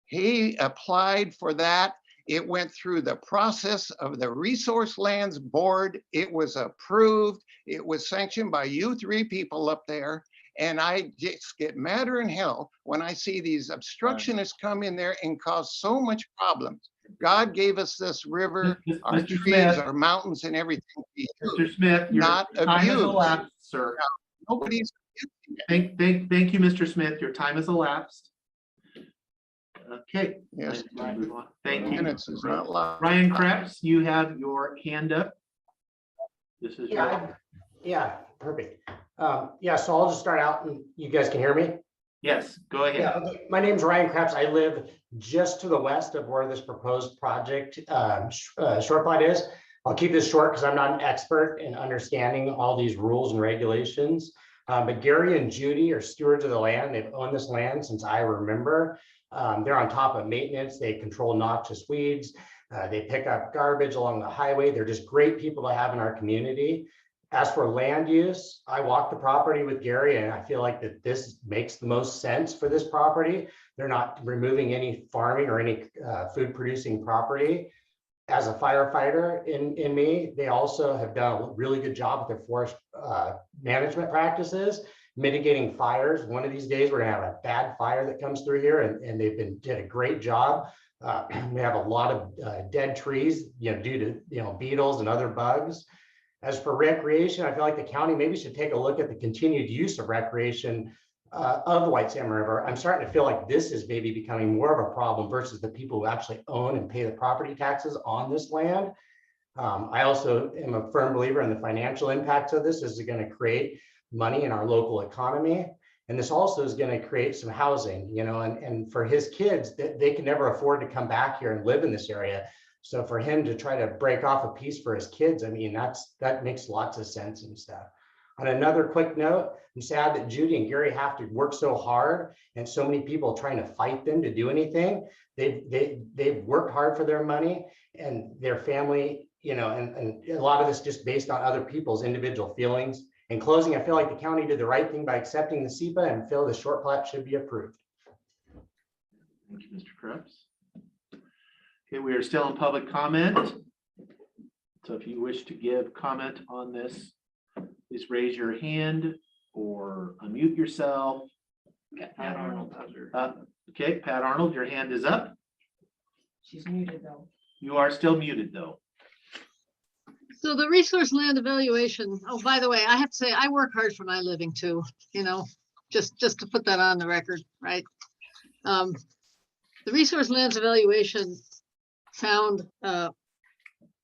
He applied for that. It went through the process of the Resource Lands Board. It was approved. It was sanctioned by you three people up there. And I just get madder than hell when I see these obstructionists come in there and cause so much problems. God gave us this river, our Mr. trees, Smith. our mountains, and everything. Mr. Smith, your Not time has abused. elapsed, sir. Nobody's. Thank you, Mr. Smith. Your time has elapsed. Okay. Yes. Let's move on. Thank you. Minutes is not allowed. Ryan Krebs, you have your hand up. This is your. Yeah, perfect. Yeah, so I'll just start out and you guys can hear me? Yes, go ahead. Yeah, okay. My name's Ryan Krebs. I live just to the west of where this proposed project short plat is. I'll keep this short because I'm not an expert in understanding all these rules and regulations. But Gary and Judy are stewards of the land. They've owned this land since I remember. They're on top of maintenance. They control noxious weeds. They pick up garbage along the highway. They're just great people to have in our community. As for land use, I walked the property with Gary and I feel like that this makes the most sense for this property. They're not removing any farming or any food producing property. As a firefighter in me, they also have done a really good job with their forest management practices, mitigating fires. One of these days, we're gonna have a bad fire that comes through here and they've did a great job. We have a lot of dead trees, due to, beetles and other bugs. As for recreation, I feel like the county maybe should take a look at the continued use of recreation of the White Salmon River. I'm starting to feel like this is maybe becoming more of a problem versus the people who actually own and pay the property taxes on this land. I also am a firm believer in the financial impacts of this. This is going to create money in our local economy. And this also is going to create some housing, and for his kids, they can never afford to come back here and live in this area. So for him to try to break off a piece for his kids, I mean, that makes lots of sense and stuff. On another quick note, I'm sad that Judy and Gary have to work so hard and so many people trying to fight them to do anything. They've worked hard for their money and their family, and a lot of this just based on other people's individual feelings. In closing, I feel like the county did the right thing by accepting the SEPA and feel the short plat should be approved. Thank you, Mr. Krebs. Okay, we are still in public comment. So if you wish to give comment on this, please raise your hand or unmute yourself. Pat Arnold has her. Okay, Pat Arnold, your hand is up. She's muted though. You are still muted though. So the resource land evaluation, oh, by the way, I have to say, I work hard for my living too, just to put that on the record, right? The resource lands evaluation found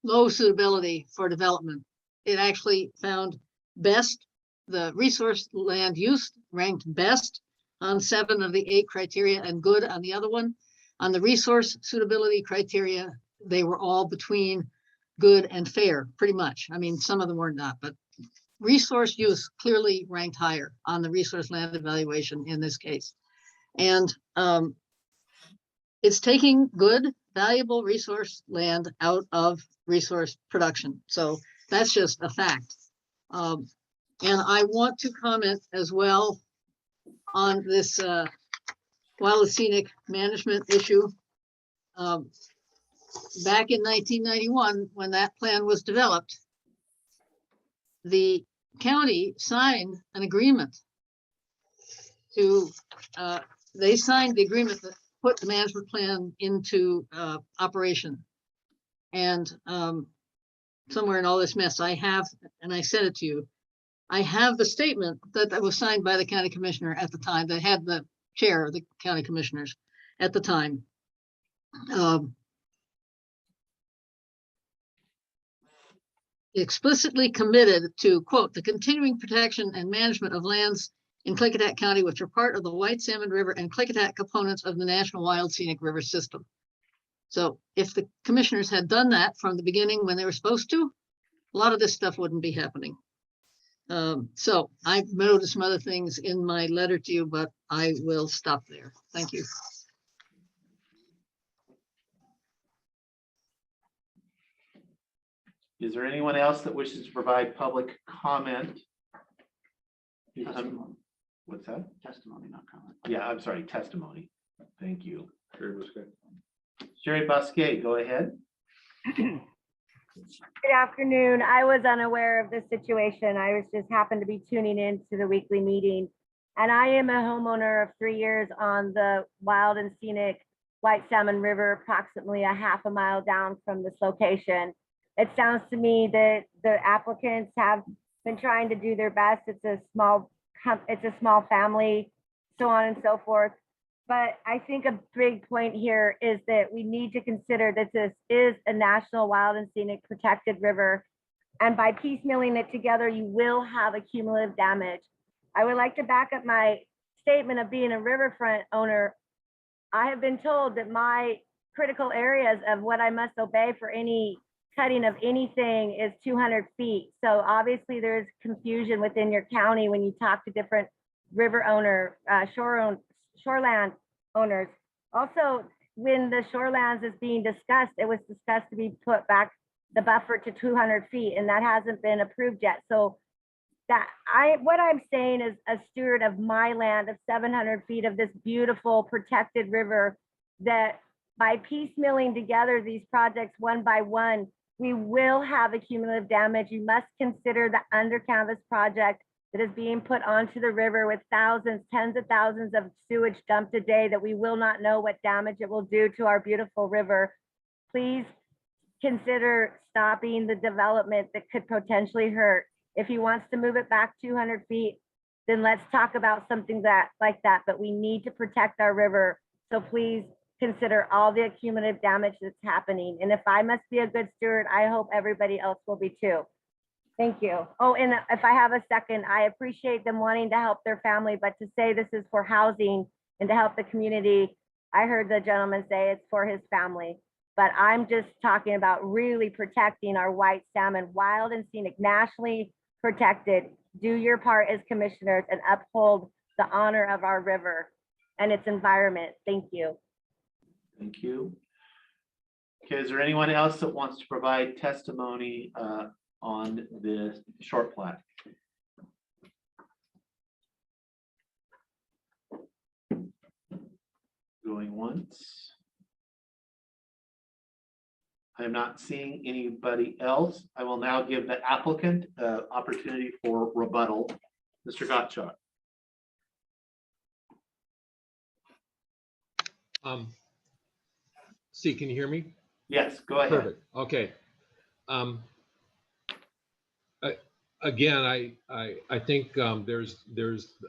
low suitability for development. It actually found best, the resource land use ranked best on 7 of the 8 criteria and good on the other one. On the resource suitability criteria, they were all between good and fair, pretty much. I mean, some of them were not, but resource use clearly ranked higher on the resource land evaluation in this case. And it's taking good, valuable resource land out of resource production. So that's just a fact. And I want to comment as well on this wild scenic management issue. Back in 1991, when that plan was developed, the county signed an agreement to, they signed the agreement that put the management plan into operation. And somewhere in all this mess, I have, and I sent it to you, I have the statement that was signed by the county commissioner at the time, that had the chair of the county commissioners at the time. Explicitly committed to, quote, the continuing protection and management of lands in Klickitat County, which are part of the White Salmon River and Klickitat components of the National Wild Scenic River System. So if the commissioners had done that from the beginning when they were supposed to, a lot of this stuff wouldn't be happening. So I noted some other things in my letter to you, but I will stop there. Thank you. Is there anyone else that wishes to provide public comment? Testimony. What's that? Testimony, not comment. Yeah, I'm sorry, testimony. Thank you. Sherry Busquet. Sherry Busquet, go ahead. Good afternoon. I was unaware of this situation. I was just happened to be tuning in to the weekly meeting. And I am a homeowner of 3 years on the wild and scenic White Salmon River, approximately a half a mile down from this location. It sounds to me that the applicants have been trying to do their best. It's a small family, so on and so forth. But I think a big point here is that we need to consider that this is a national wild and scenic protected river. And by piecemealing it together, you will have a cumulative damage. I would like to back up my statement of being a riverfront owner. I have been told that my critical areas of what I must obey for any cutting of anything is 200 feet. So obviously there's confusion within your county when you talk to different river owner, shoreland owners. Also, when the shorelands is being discussed, it was discussed to be put back the buffer to 200 feet, and that hasn't been approved yet. So what I'm saying is, a steward of my land of 700 feet of this beautiful protected river, that by piecemealing together these projects one by one, we will have a cumulative damage. You must consider the under canvas project that is being put onto the river with thousands, tens of thousands of sewage dumped a day that we will not know what damage it will do to our beautiful river. Please consider stopping the development that could potentially hurt. If he wants to move it back 200 feet, then let's talk about something like that, but we need to protect our river. So please consider all the cumulative damage that's happening. And if I must be a good steward, I hope everybody else will be too. Thank you. Oh, and if I have a second, I appreciate them wanting to help their family, but to say this is for housing and to help the community, I heard the gentleman say it's for his family. But I'm just talking about really protecting our white salmon, wild and scenic, nationally protected. Do your part as commissioners and uphold the honor of our river and its environment. Thank you. Thank you. Okay, is there anyone else that wants to provide testimony on the short plat? Going once. I am not seeing anybody else. I will now give the applicant opportunity for rebuttal. Mr. Gottschalk. See, can you hear me? Yes, go ahead. Perfect. Okay. Again, I think there's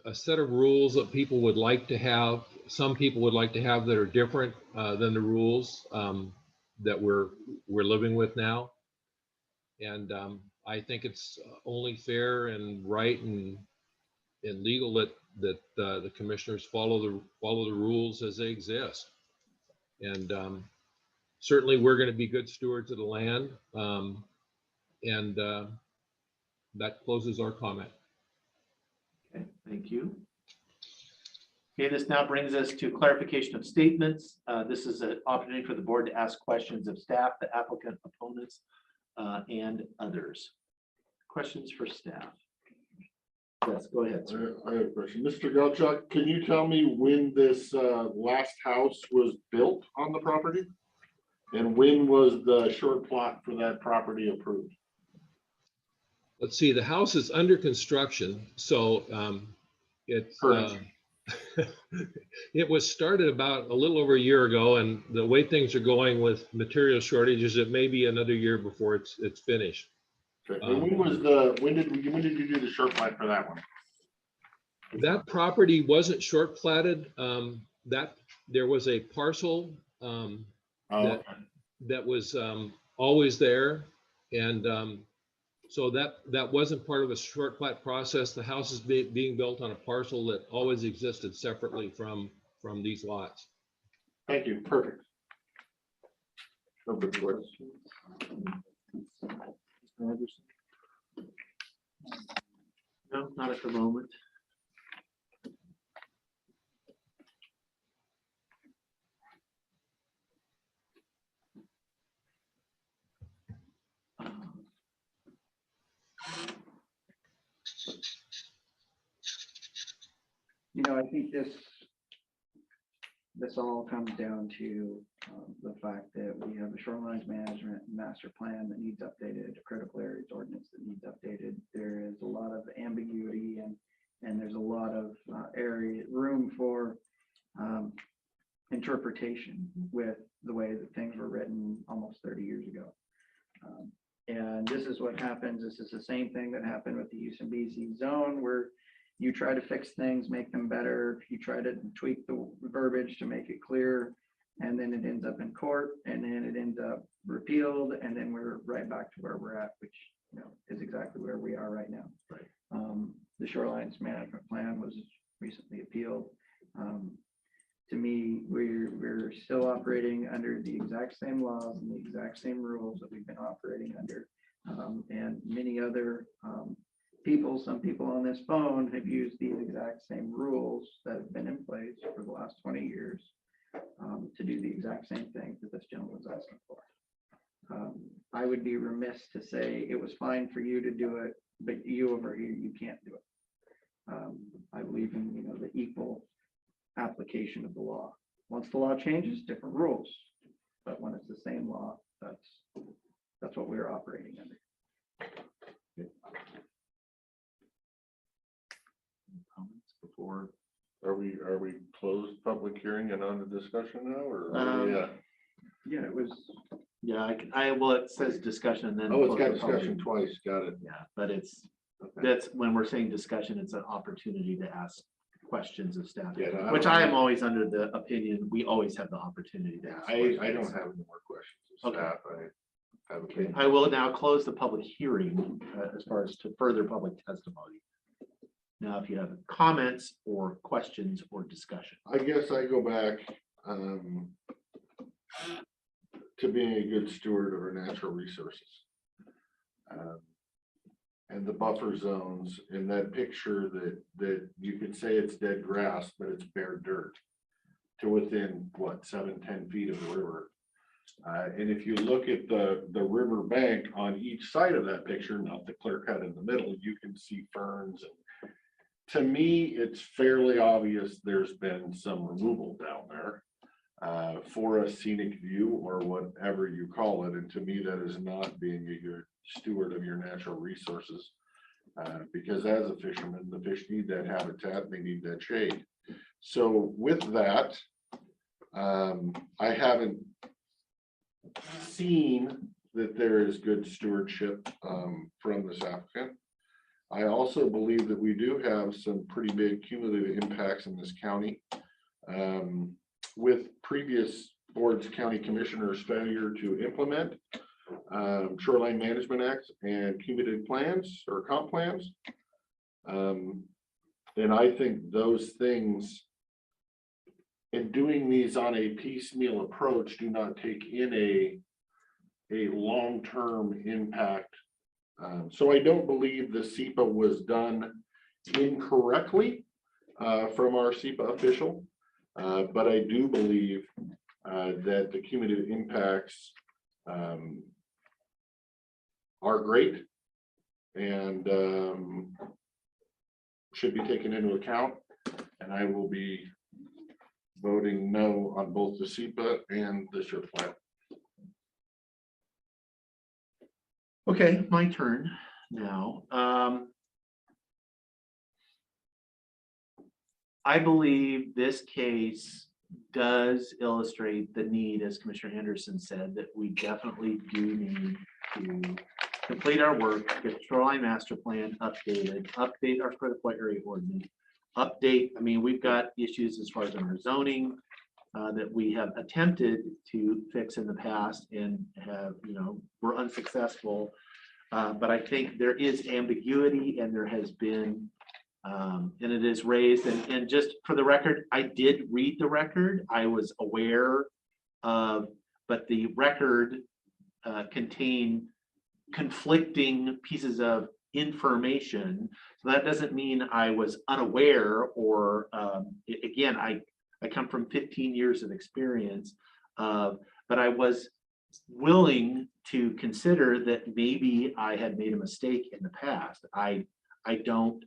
a set of rules that people would like to have. Some people would like to have that are different than the rules that we're living with now. And I think it's only fair and right and legal that the commissioners follow the rules as they exist. And certainly we're going to be good stewards of the land. And that closes our comment. Okay, thank you. Okay, this now brings us to clarification of statements. This is an opportunity for the board to ask questions of staff, the applicant, opponents, and others. Questions for staff? Yes, go ahead, sir. I have a question. Mr. Gottschalk, can you tell me when this last house was built on the property? And when was the short plot for that property approved? Let's see, the house is under construction, so it's it was started about a little over a year ago, and the way things are going with material shortages, it may be another year before it's finished. Okay. And when did you do the short plat for that one? That property wasn't short platted. That there was a parcel that was always there, and so that wasn't part of a short plat process. The house is being built on a parcel that always existed separately from these lots. Thank you. Perfect. No good questions. No, not at the moment. You know, I think this all comes down to the fact that we have a shorelines management master plan that needs updated, a critical areas ordinance that needs updated. There is a lot of ambiguity and there's a lot of room for interpretation with the way that things were written almost 30 years ago. And this is what happens. This is the same thing that happened with the use and BC zone, where you try to fix things, make them better. You try to tweak the verbiage to make it clear, and then it ends up in court, and then it ends up repealed, and then we're right back to where we're at, which, you know, is exactly where we are right now. Right. The shorelines management plan was recently appealed. To me, we're still operating under the exact same laws and the exact same rules that we've been operating under. And many other some people on this phone have used these exact same rules that have been in place for the last 20 years to do the exact same thing that this gentleman was asking for. I would be remiss to say it was fine for you to do it, but you over here, you can't do it. I believe in, you know, the equal application of the law. Once the law changes, different rules, but when it's the same law, that's what we're operating under. Comments before? Are we closed public hearing and on the discussion now, or? Yeah, it was. Yeah, well, it says discussion and then. Oh, it's got close the public. discussion twice, got it. Yeah, but it's, Okay. that's when we're saying discussion, it's an opportunity to ask questions of staff, Yeah, no, which I am always under the opinion, we always have the opportunity to ask. I don't questions. have any more questions of Okay. staff. I have a. I will now close the public hearing as far as to further public testimony. Now, if you have comments or questions or discussion. I guess I go back to being a good steward of our natural resources. And the buffer zones in that picture that you could say it's dead grass, but it's bare dirt to within, what, 7-10 feet of the river. And if you look at the river bank on each side of that picture, not the clear cut in the middle, you can see ferns. And to me, it's fairly obvious there's been some removal down there for a scenic view or whatever you call it. And to me, that is not being a good steward of your natural resources. Because as a fisherman, the fish need that habitat, they need that shade. So with that, I haven't seen that there is good stewardship from this applicant. I also believe that we do have some pretty big cumulative impacts in this county with previous boards, county commissioners' failure to implement shoreline management acts and cumulative plans or comp plans. And I think those things, in doing these on a piecemeal approach, do not take in a long-term impact. So I don't believe the SEPA was done incorrectly from our SEPA official, but I do believe that the cumulative impacts are great and should be taken into account. And I will be voting no on both the SEPA and the SURE plan. Okay, my turn now. I believe this case does illustrate the need, as Commissioner Henderson said, that we definitely do need to complete our work, get the shoreline master plan updated, update our critical area ordinance, update. I mean, we've got issues as far as our zoning that we have attempted to fix in the past and have, you know, we're unsuccessful. But I think there is ambiguity and there has been, and it is raised. And just for the record, I did read the record. I was aware of, but the record contained conflicting pieces of information. So that doesn't mean I was unaware or, again, I come from 15 years of experience, but I was willing to consider that maybe I had made a mistake in the past. I don't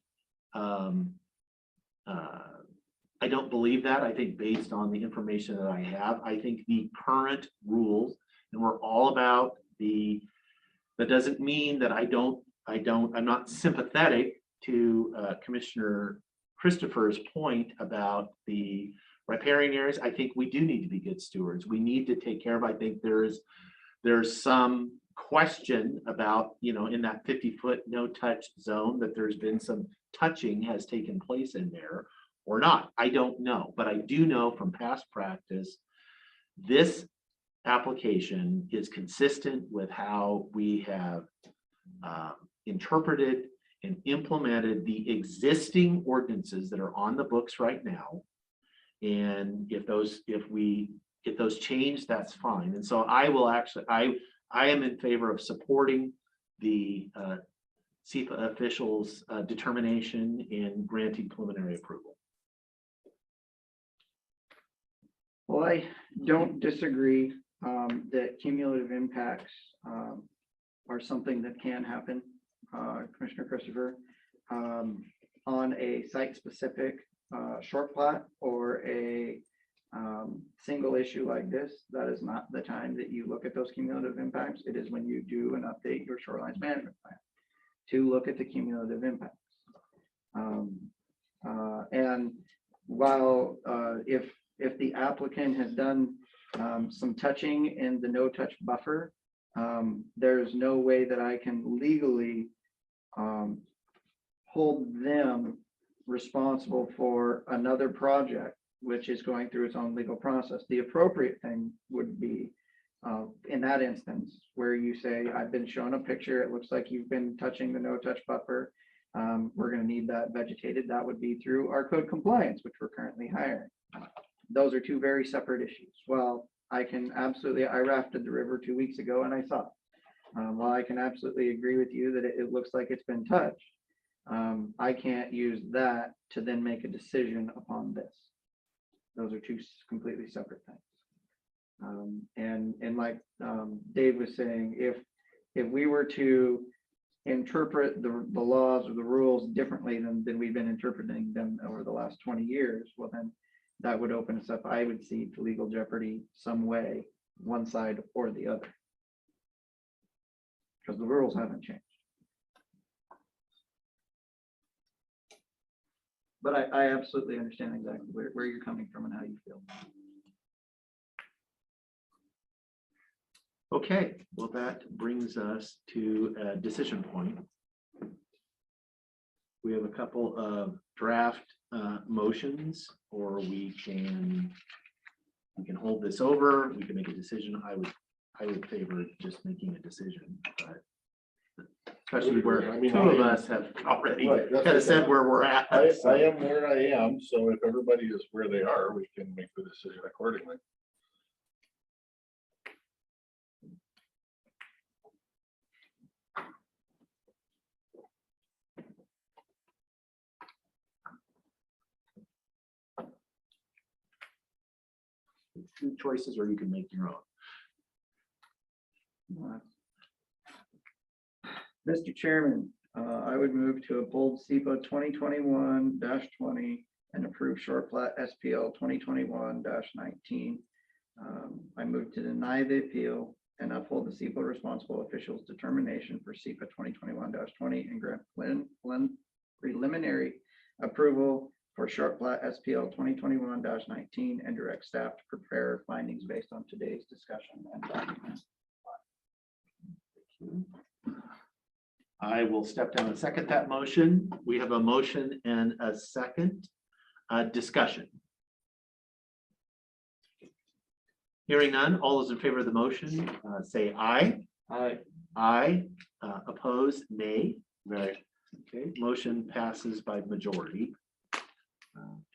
believe that. I think based on the information that I have, I think the current rules, and we're all about that doesn't mean that I'm not sympathetic to Commissioner Christopher's point about the riparian areas. I think we do need to be good stewards. We need to take care of, I think there's some question about, in that 50-foot no touch zone, that there's been some touching has taken place in there or not. I don't know, but I do know from past practice, this application is consistent with how we have interpreted and implemented the existing ordinances that are on the books right now. And if we get those changed, that's fine. And so I will actually, I am in favor of supporting the SEPA officials' determination in granting preliminary approval. Well, I don't disagree that cumulative impacts are something that can happen, Commissioner Christopher, on a site-specific short plat or a single issue like this. That is not the time that you look at those cumulative impacts. It is when you do and update your shoreline management plan to look at the cumulative impacts. And while if the applicant has done some touching in the no touch buffer, there's no way that I can legally hold them responsible for another project which is going through its own legal process. The appropriate thing would be in that instance where you say, I've been shown a picture, it looks like you've been touching the no touch buffer, we're going to need that vegetated. That would be through our code compliance, which we're currently hiring. Those are two very separate issues. Well, I can absolutely, I rafted the river 2 weeks ago and I saw it. While I can absolutely agree with you that it looks like it's been touched, I can't use that to then make a decision upon this. Those are two completely separate things. And like Dave was saying, if we were to interpret the laws or the rules differently than we've been interpreting them over the last 20 years, well then that would open us up, I would see, to legal jeopardy some way, one side or the other, because the rules haven't changed. But I absolutely understand exactly where you're coming from and how you feel. Okay, well, that brings us to a decision point. We have a couple of draft motions, or we can hold this over. We can make a decision. I would favor just making a decision, but especially where two of us have already kind of said where we're at. I am where I am, so if everybody is where they are, we can make the decision accordingly. Two choices, or you can make your own. Mr. Chairman, I would move to uphold SEPA 2021-20 and approve short plat SPL 2021-19. I move to deny the appeal and uphold the SEPA responsible officials' determination for SEPA 2021-20 and grant preliminary approval for short plat SPL 2021-19 and direct staff to prepare findings based on today's discussion and documents. I will step down and second that motion. We have a motion and a second discussion. Hearing none, all those in favor of the motion say aye. Aye. Aye. Opposed, nay. Right. Okay, motion passes by majority.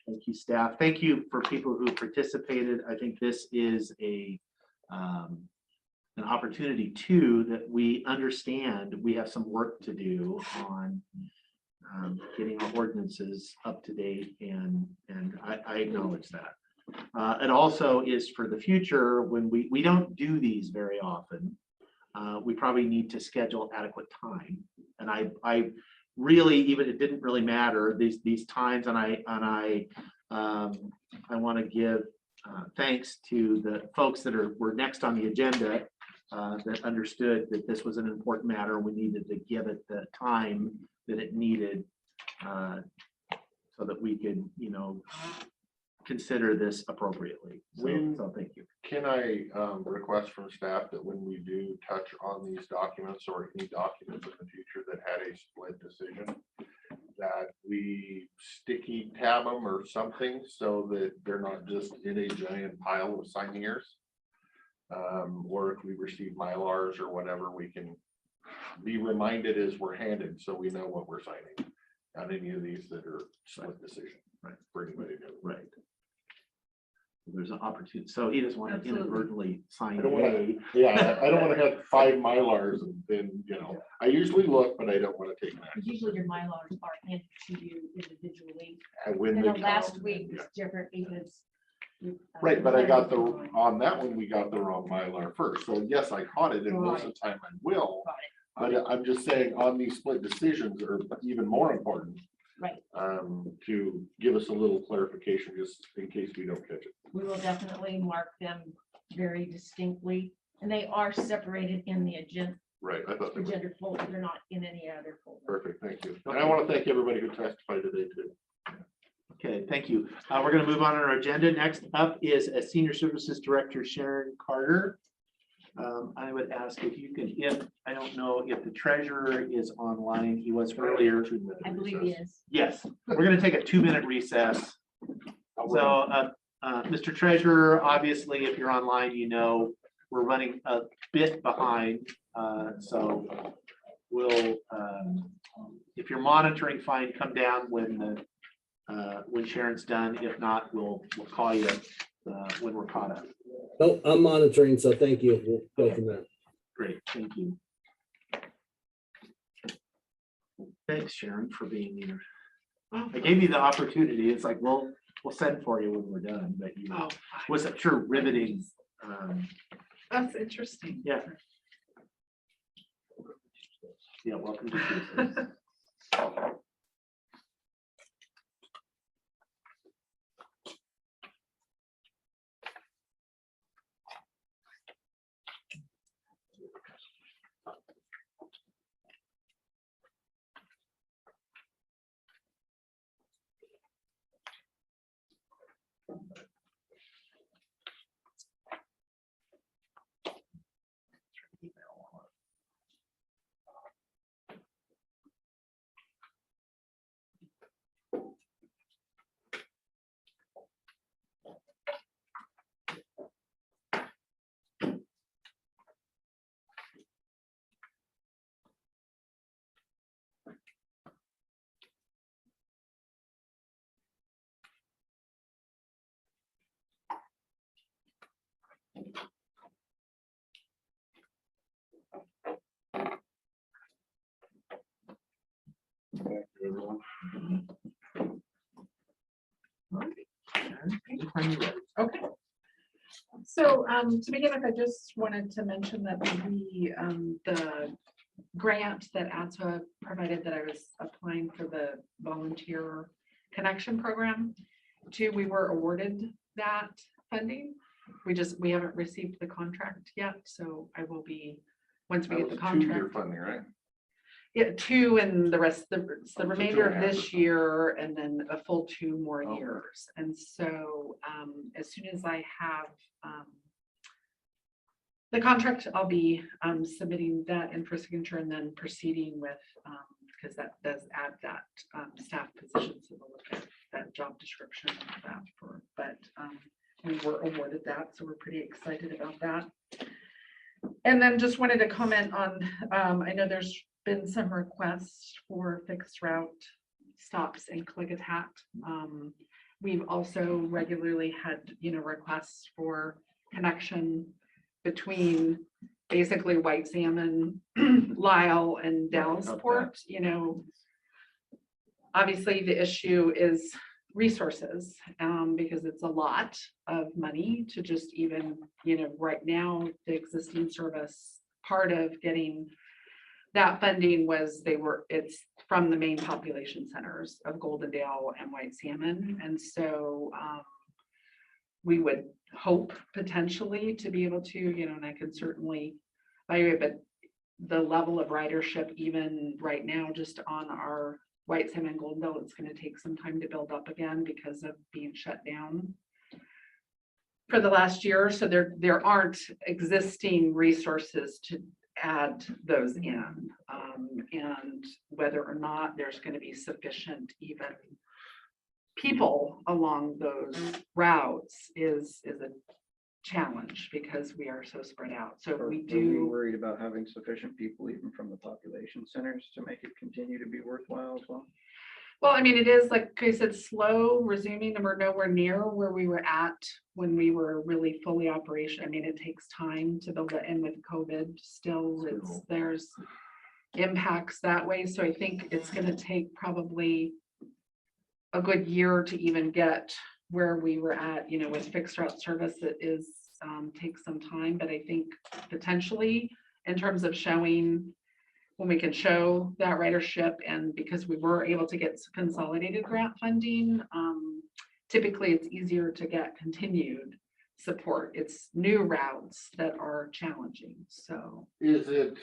Thank you, staff. Thank you for people who participated. I think this is an opportunity too, that we understand we have some work to do on getting our ordinances up to date, and I acknowledge that. It also is for the future when we don't do these very often. We probably need to schedule adequate time. And I really, even it didn't really matter these times. And I want to give thanks to the folks that were next on the agenda that understood that this was an important matter. We needed to give it the time that it needed so that we could, consider this appropriately. So thank you. Can I request from staff that when we do touch on these documents or any documents in the future that had a split decision, that we sticky tab them or something so that they're not just in a giant pile of signers? Or if we receive Mylars or whatever, we can be reminded as we're handed so we know what we're signing on any of these that are split decision. Right. For anybody new. Right. There's an opportunity. So he doesn't want to Absolutely. inadvertently sign I don't want A. to, yeah, I don't want to have 5 Mylars and then, I usually look, but I don't want to take that. Usually your Mylars are handed to you individually. And when And they the last come, week yeah. was different because. Right, but I got on that one, we got the wrong Mylar first. So yes, I caught it and most of the time I will. But I'm just saying on these split decisions are even more important. Right. To give us a little clarification, just in case we don't catch it. We will definitely mark them very distinctly, and they are separated in the agenda. Right, I thought. they were. Agenda folder, they're not in any other folder. Perfect, thank you. And I want to thank everybody who testified today too. Okay, thank you. We're going to move on our agenda. Next up is a Senior Services Director, Sharon Carter. I would ask if you could, I don't know if the treasurer is online. He was earlier. I believe he is. Yes, we're going to take a 2-minute recess. So, Mr. Treasurer, obviously, if you're online, we're running a bit behind. So we'll, if you're monitoring, fine, come down when Sharon's done. If not, we'll call you when we're caught up. Oh, I'm monitoring, so thank you. We'll go from there. Great, thank you. Thanks, Sharon, for being here. I gave you the opportunity. It's like, we'll send for you when we're done, but was it sure riveting? That's interesting. Yeah. Yeah, welcome to Tuesdays. Thank you, everyone. Okay. So to begin with, I just wanted to mention that the grant that ATSA provided that I was applying for the volunteer connection program we were awarded that funding. We haven't received the contract yet, so I will be, once we get the contract. 2-year funding, right? Yeah, 2 and the rest, the remainder of 2.5 this year and then a full 2 more Okay. years. And so as soon as I have the contract, I'll be submitting that in for signature and then proceeding with, because that does add that staff position. So we'll look at that job description of that but we were awarded that, so we're pretty excited about that. And then just wanted to comment on, I know there's been some requests for fixed route stops in Klickitat. We've also regularly had, requests for connection between basically White Salmon, Lyle, and Dallasport. Obviously the issue is resources, because it's a lot of money to just even, right now, the existing service, part of getting that funding was it's from the main population centers of Goldendale and White Salmon. And so we would hope potentially to be able to, and I could certainly evaluate, but the level of ridership, even right now, just on our White Salmon Goldendale, it's going to take some time to build up again because of being shut down for the last year. So there aren't existing resources to add those in, and whether or not there's going to be sufficient even people along those routes is a challenge because we are so spread out. So Are we we worried about having sufficient people even from the population centers to make it continue to be worthwhile as well? Well, I mean, it is, like I said, slow resuming, and we're nowhere near where we were at when we were really fully operational. I mean, it takes time to build it, and with COVID still, there's impacts that way. So I think it's going to take probably a good year to even get where we were at, with fixed route service. It is takes some time, but I think potentially in terms of showing, when we can show that ridership, and because we were able to get consolidated grant funding, typically it's easier to get continued support. It's new routes that are challenging. So Is it,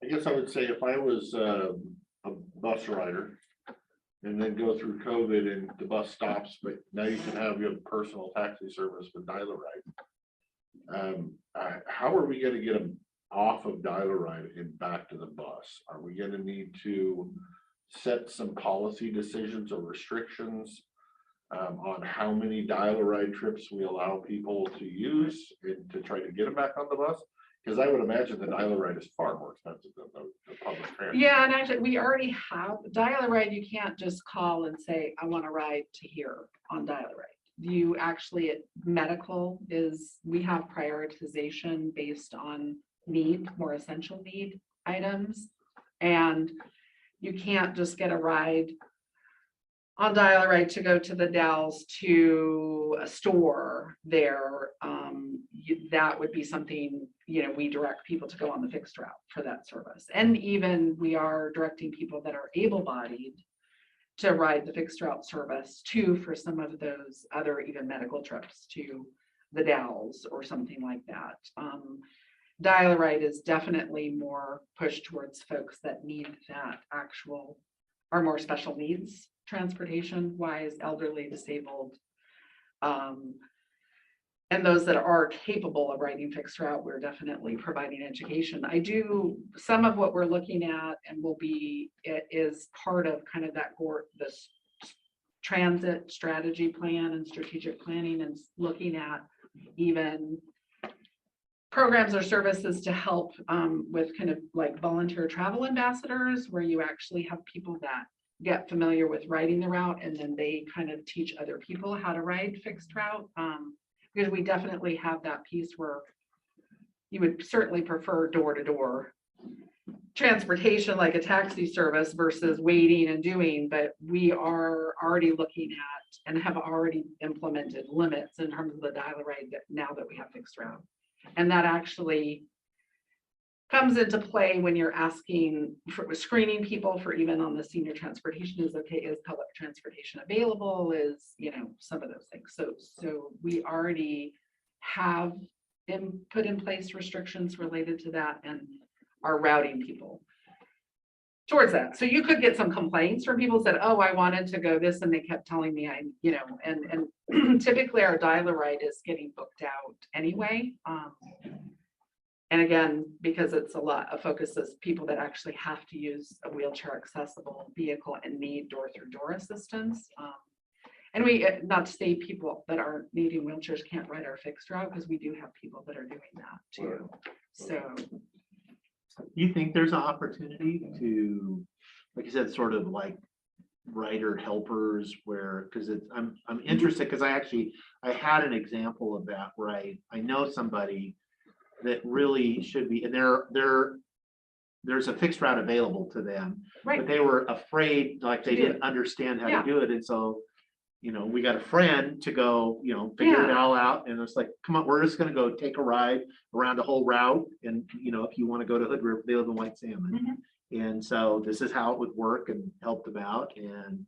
I guess I would say if I was a bus rider and then go through COVID and the bus stops, but now you can have your personal taxi service with Dial-A-Ride. How are we going to get them off of Dial-A-Ride and back to the bus? Are we going to need to set some policy decisions or restrictions on how many Dial-A-Ride trips we allow people to use and to try to get them back on the bus? Because I would imagine the Dial-A-Ride is far more expensive than the public transit. yeah, and actually we already have Dial-A-Ride. You can't just call and say, I want to ride to here on Dial-A-Ride. You actually, medical is, we have prioritization based on need, more essential need items, and you can't just get a ride on Dial-A-Ride to go to the Dalles to a store there. That would be something, we direct people to go on the fixed route for that service. And even we are directing people that are able-bodied to ride the fixed route service too, for some of those other even medical trips to the Dalles or something like that. Dial-A-Ride is definitely more pushed towards folks that need that actual, or more special needs transportation wise, elderly, disabled, and those that are capable of riding fixed route. We're definitely providing education. Some of what we're looking at and it is part of kind of this transit strategy plan and strategic planning, and looking at even programs or services to help with kind of like volunteer travel ambassadors, where you actually have people that get familiar with riding the route and then they kind of teach other people how to ride fixed route. Because we definitely have that piece where you would certainly prefer door-to-door transportation, like a taxi service, versus waiting and doing, but we are already looking at and have already implemented limits in terms of the Dial-A-Ride now that we have fixed route. And that actually comes into play when you're asking for screening people for even on the senior transportation is okay, is public transportation available, is, some of those things. So we already have put in place restrictions related to that and are routing people towards that. So you could get some complaints from people said, oh, I wanted to go this, and they kept telling me and typically our Dial-A-Ride is getting booked out anyway. And again, because it's a lot of focus is people that actually have to use a wheelchair accessible vehicle and need door-through-door assistance. And we, not to say people that are needing wheelchairs can't ride our fixed route, because we do have people that are doing that too. So You think there's an opportunity to, like I said, sort of like rider helpers where, because I'm interested, because I had an example of that, right? I know somebody that really should be, and there's a fixed route available to them. But Right. they were afraid, like they To do didn't understand how Yeah. to do it. And so, we got a friend to go, figure it Yeah. all out. And it's like, come on, we're just gonna go take a ride around the whole route. And, if you want to go to Hood River, they live in White Salmon. Mhm. And so this is how it would work, and help them out. And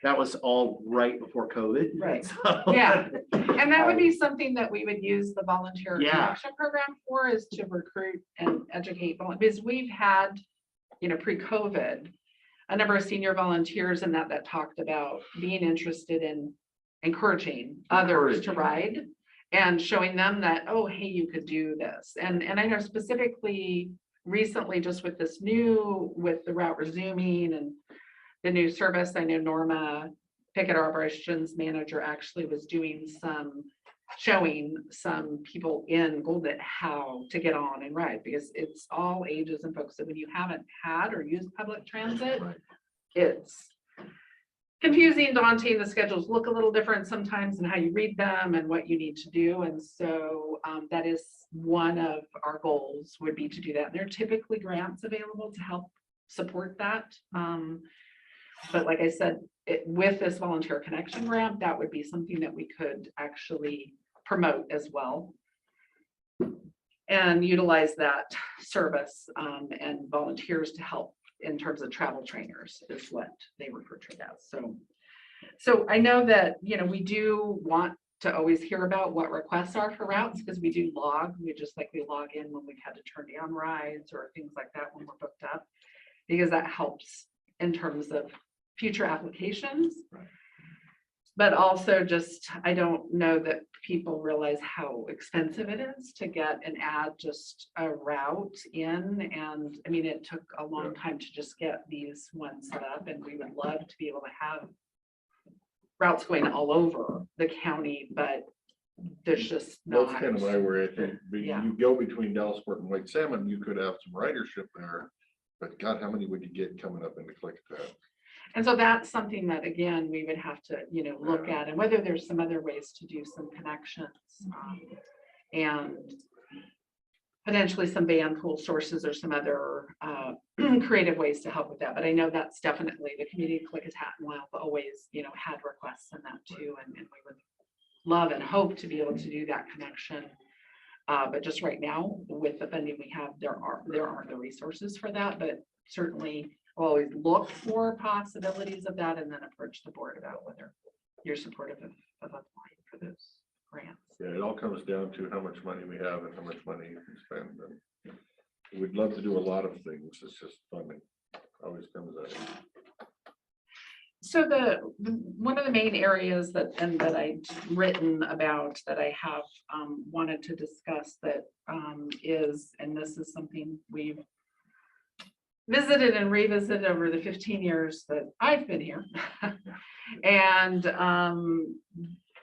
that was all right before COVID. Right. So- Yeah. And that would be something that we would use the volunteer Yeah. connection program for, is to recruit and educate, because we've had, pre-COVID, a number of senior volunteers and that talked about being interested in encouraging others to ride and showing them that, oh, hey, you could do this. And I know specifically recently, just with with the route resuming and the new service, I know Norma Pickett, our operations manager, actually was showing some people in Golden how to get on and ride, because it's all ages and folks. So when you haven't had or used public transit, it's confusing, daunting. The schedules look a little different sometimes, and how you read them and what you need to do. And so that is one of our goals, would be to do that. And there are typically grants available to help support that. But like I said, with this volunteer connection grant, that would be something that we could actually promote as well, and utilize that service and volunteers to help in terms of travel trainers, is what they refer to it as. So I know that, we do want to always hear about what requests are for routes, because we do log. We log in when we've had to turn down rides or things like that when we're booked up, because that helps in terms of future applications. But also, just, I don't know that people realize how expensive it is to get and add just a route in. And I mean, it took a long time to just get these ones set up, and we would love to be able to have routes going all over the county, but there's just That's not. kind of why we're at, Yeah. you go between Dallasport and White Salmon, you could have some ridership there, but God, how many would you get coming up into Klickitat? And so that's something that, again, we would have to, look at, and whether there's some other ways to do some connections, and potentially some van pool sources or some other creative ways to help with that. But I know that's definitely the community of Klickitat and Wild always, had requests in that too. And we would love and hope to be able to do that connection. But just right now, with the funding we have, there aren't the resources for that, but certainly we'll always look for possibilities of that, and then approach the board about whether you're supportive of applying for those grants. Yeah, it all comes down to how much money we have and how much money you can spend. And we'd love to do a lot of things. It's just funding always comes out. So one of the main areas that I've written about, that I have wanted to discuss, that is, and this is something we've visited and revisited over the 15 years that I've been here, and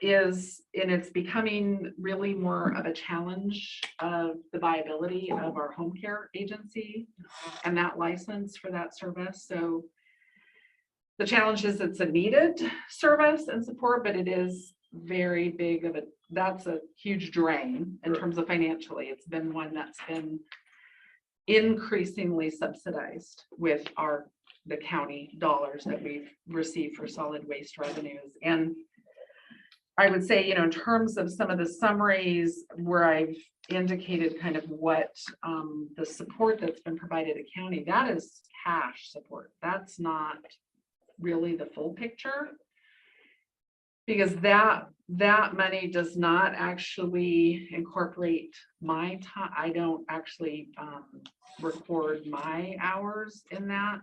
it's becoming really more of a challenge of the viability of our home care agency and that license for that service. So the challenge is, it's a needed service and support, but it is very big of that's a huge drain in terms of financially. It's been one that's been increasingly subsidized with the county dollars that we've received for solid waste revenues. And I would say, in terms of some of the summaries where I've indicated kind of what the support that's been provided to county, that is cash support. That's not really the full picture, because that money does not actually incorporate my time. I don't actually record my hours in that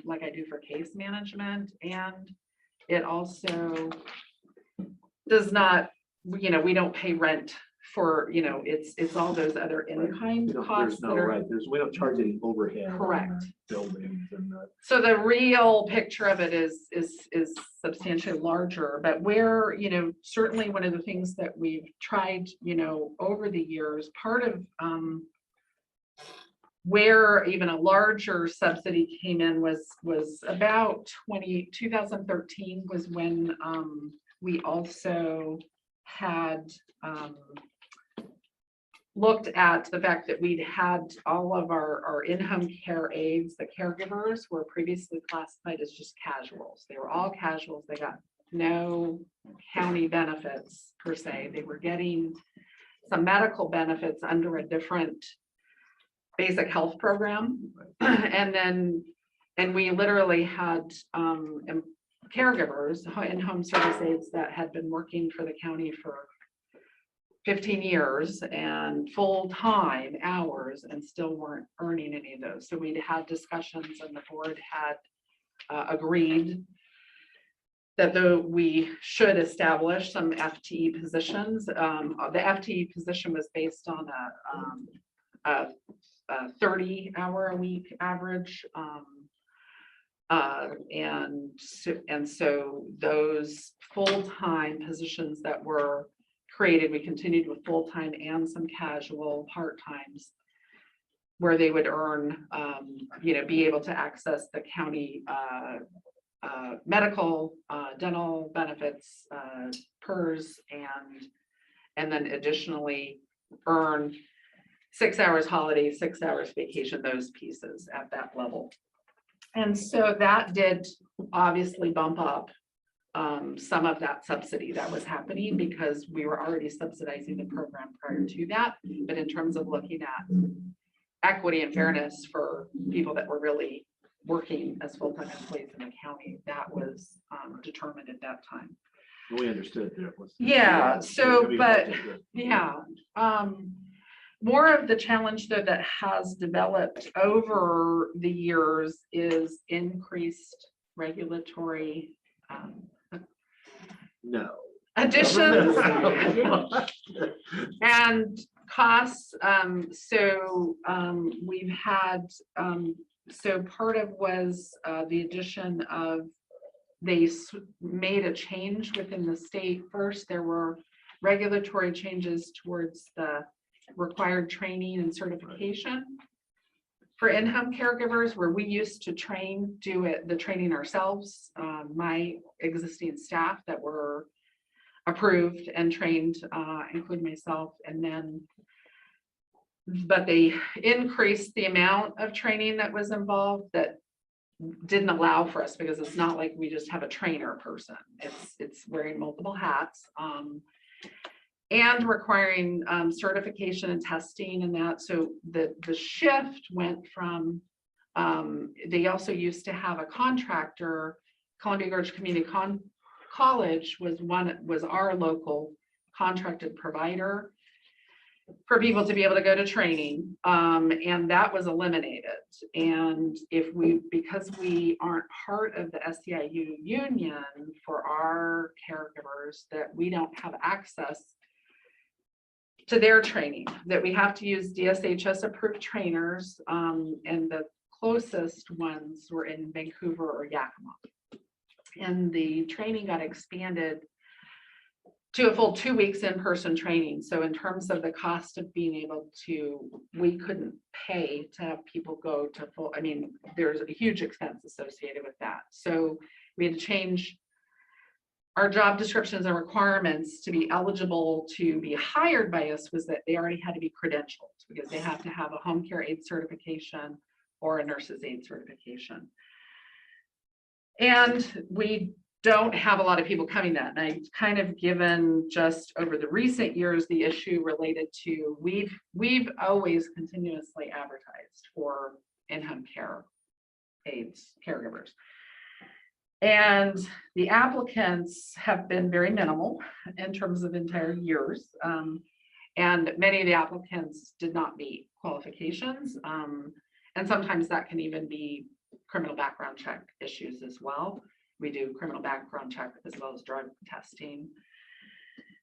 like I do for case management, and it also does not, we don't pay rent for, it's all those other in-kind costs. We don't charge any overhead. on Correct. the Buildings and the. So the real picture of it is substantially larger, but where, certainly one of the things that we've tried, over the years, part of where even a larger subsidy came in was about 2013 was when we also had looked at the fact that we'd had all of our in-home care aides, the caregivers were previously classified as just casuals. They were all casuals. They got no county benefits per se. They were getting some medical benefits under a different basic health program. And we literally had caregivers, in-home service aides that had been working for the county for 15 years and full-time hours and still weren't earning any of those. So we'd had discussions and the board had agreed that though we should establish some FTE positions. The FTE position was based on a 30-hour-a-week average. And so those full-time positions that were created, we continued with full-time and some casual part-times where they would earn, be able to access the county medical, dental benefits, PERS, and then additionally earn 6 hours holiday, 6 hours vacation, those pieces at that level. And so that did obviously bump up some of that subsidy that was happening because we were already subsidizing the program prior to that. But in terms of looking at equity and fairness for people that were really working as full-time employees in the county, that was determined at that time. We understood that it was. Yeah, so, Maybe but, that's good. yeah. More of the challenge though that has developed over the years is increased regulatory No. additions and costs. So we've had, so part of was the addition of, they made a change within the state. First, there were regulatory changes towards the required training and certification for in-home caregivers, where we used to do the training ourselves. My existing staff that were approved and trained, including myself, but they increased the amount of training that was involved that didn't allow for us, because it's not like we just have a trainer person. It's wearing multiple hats. And requiring certification and testing and that. So the shift went from, they also used to have a contractor, Columbia Gorge Community College was our local contracted provider for people to be able to go to training. And that was eliminated. And because we aren't part of the SEIU union for our caregivers, that we don't have access to their training, that we have to use DSHS approved trainers, and the closest ones were in Vancouver or Yakima. And the training got expanded to a full 2 weeks in-person training. So in terms of the cost of being able to, we couldn't pay to have people go to full, there's a huge expense associated with that. So we had to change our job descriptions and requirements to be eligible to be hired by us, was that they already had to be credentialed, because they have to have a home care aide certification or a nurse's aide certification. And we don't have a lot of people coming that. And I've kind of given just over the recent years the issue related to, we've always continuously advertised for in-home care aides, caregivers. And the applicants have been very minimal in terms of entire years. And many of the applicants did not meet qualifications. And sometimes that can even be criminal background check issues as well. We do criminal background check as well as drug testing.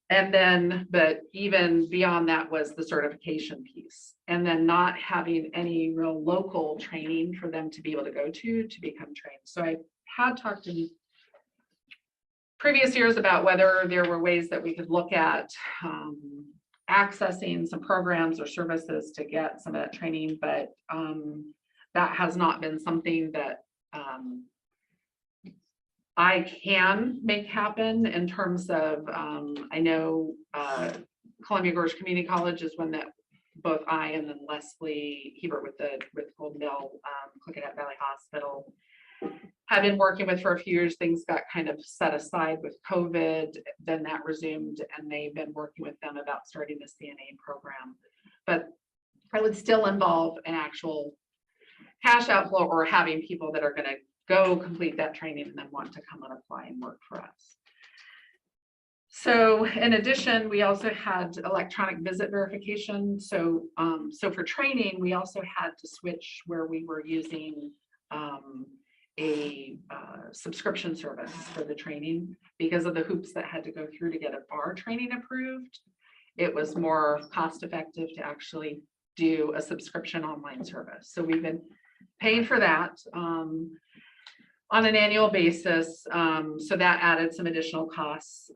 And then, but even beyond that was the certification piece. And then not having any real local training for them to be able to go to become trained. So I had talked in previous years about whether there were ways that we could look at accessing some programs or services to get some of that training, but that has not been something that I can make happen in terms of, I know Columbia Gorge Community College is one that both I and then Leslie Hebert with Golden Dale, Klickitat Valley Hospital, have been working with for a few years. Things got kind of set aside with COVID, then that resumed, and they've been working with them about starting the CNA program. But it would still involve an actual cash outflow or having people that are going to go complete that training and then want to come and apply and work for us. So in addition, we also had electronic visit verification. So for training, we also had to switch where we were using a subscription service for the training because of the hoops that had to go through to get a bar training approved. It was more cost effective to actually do a subscription online service. So we've been paying for that on an annual basis. So that added some additional costs,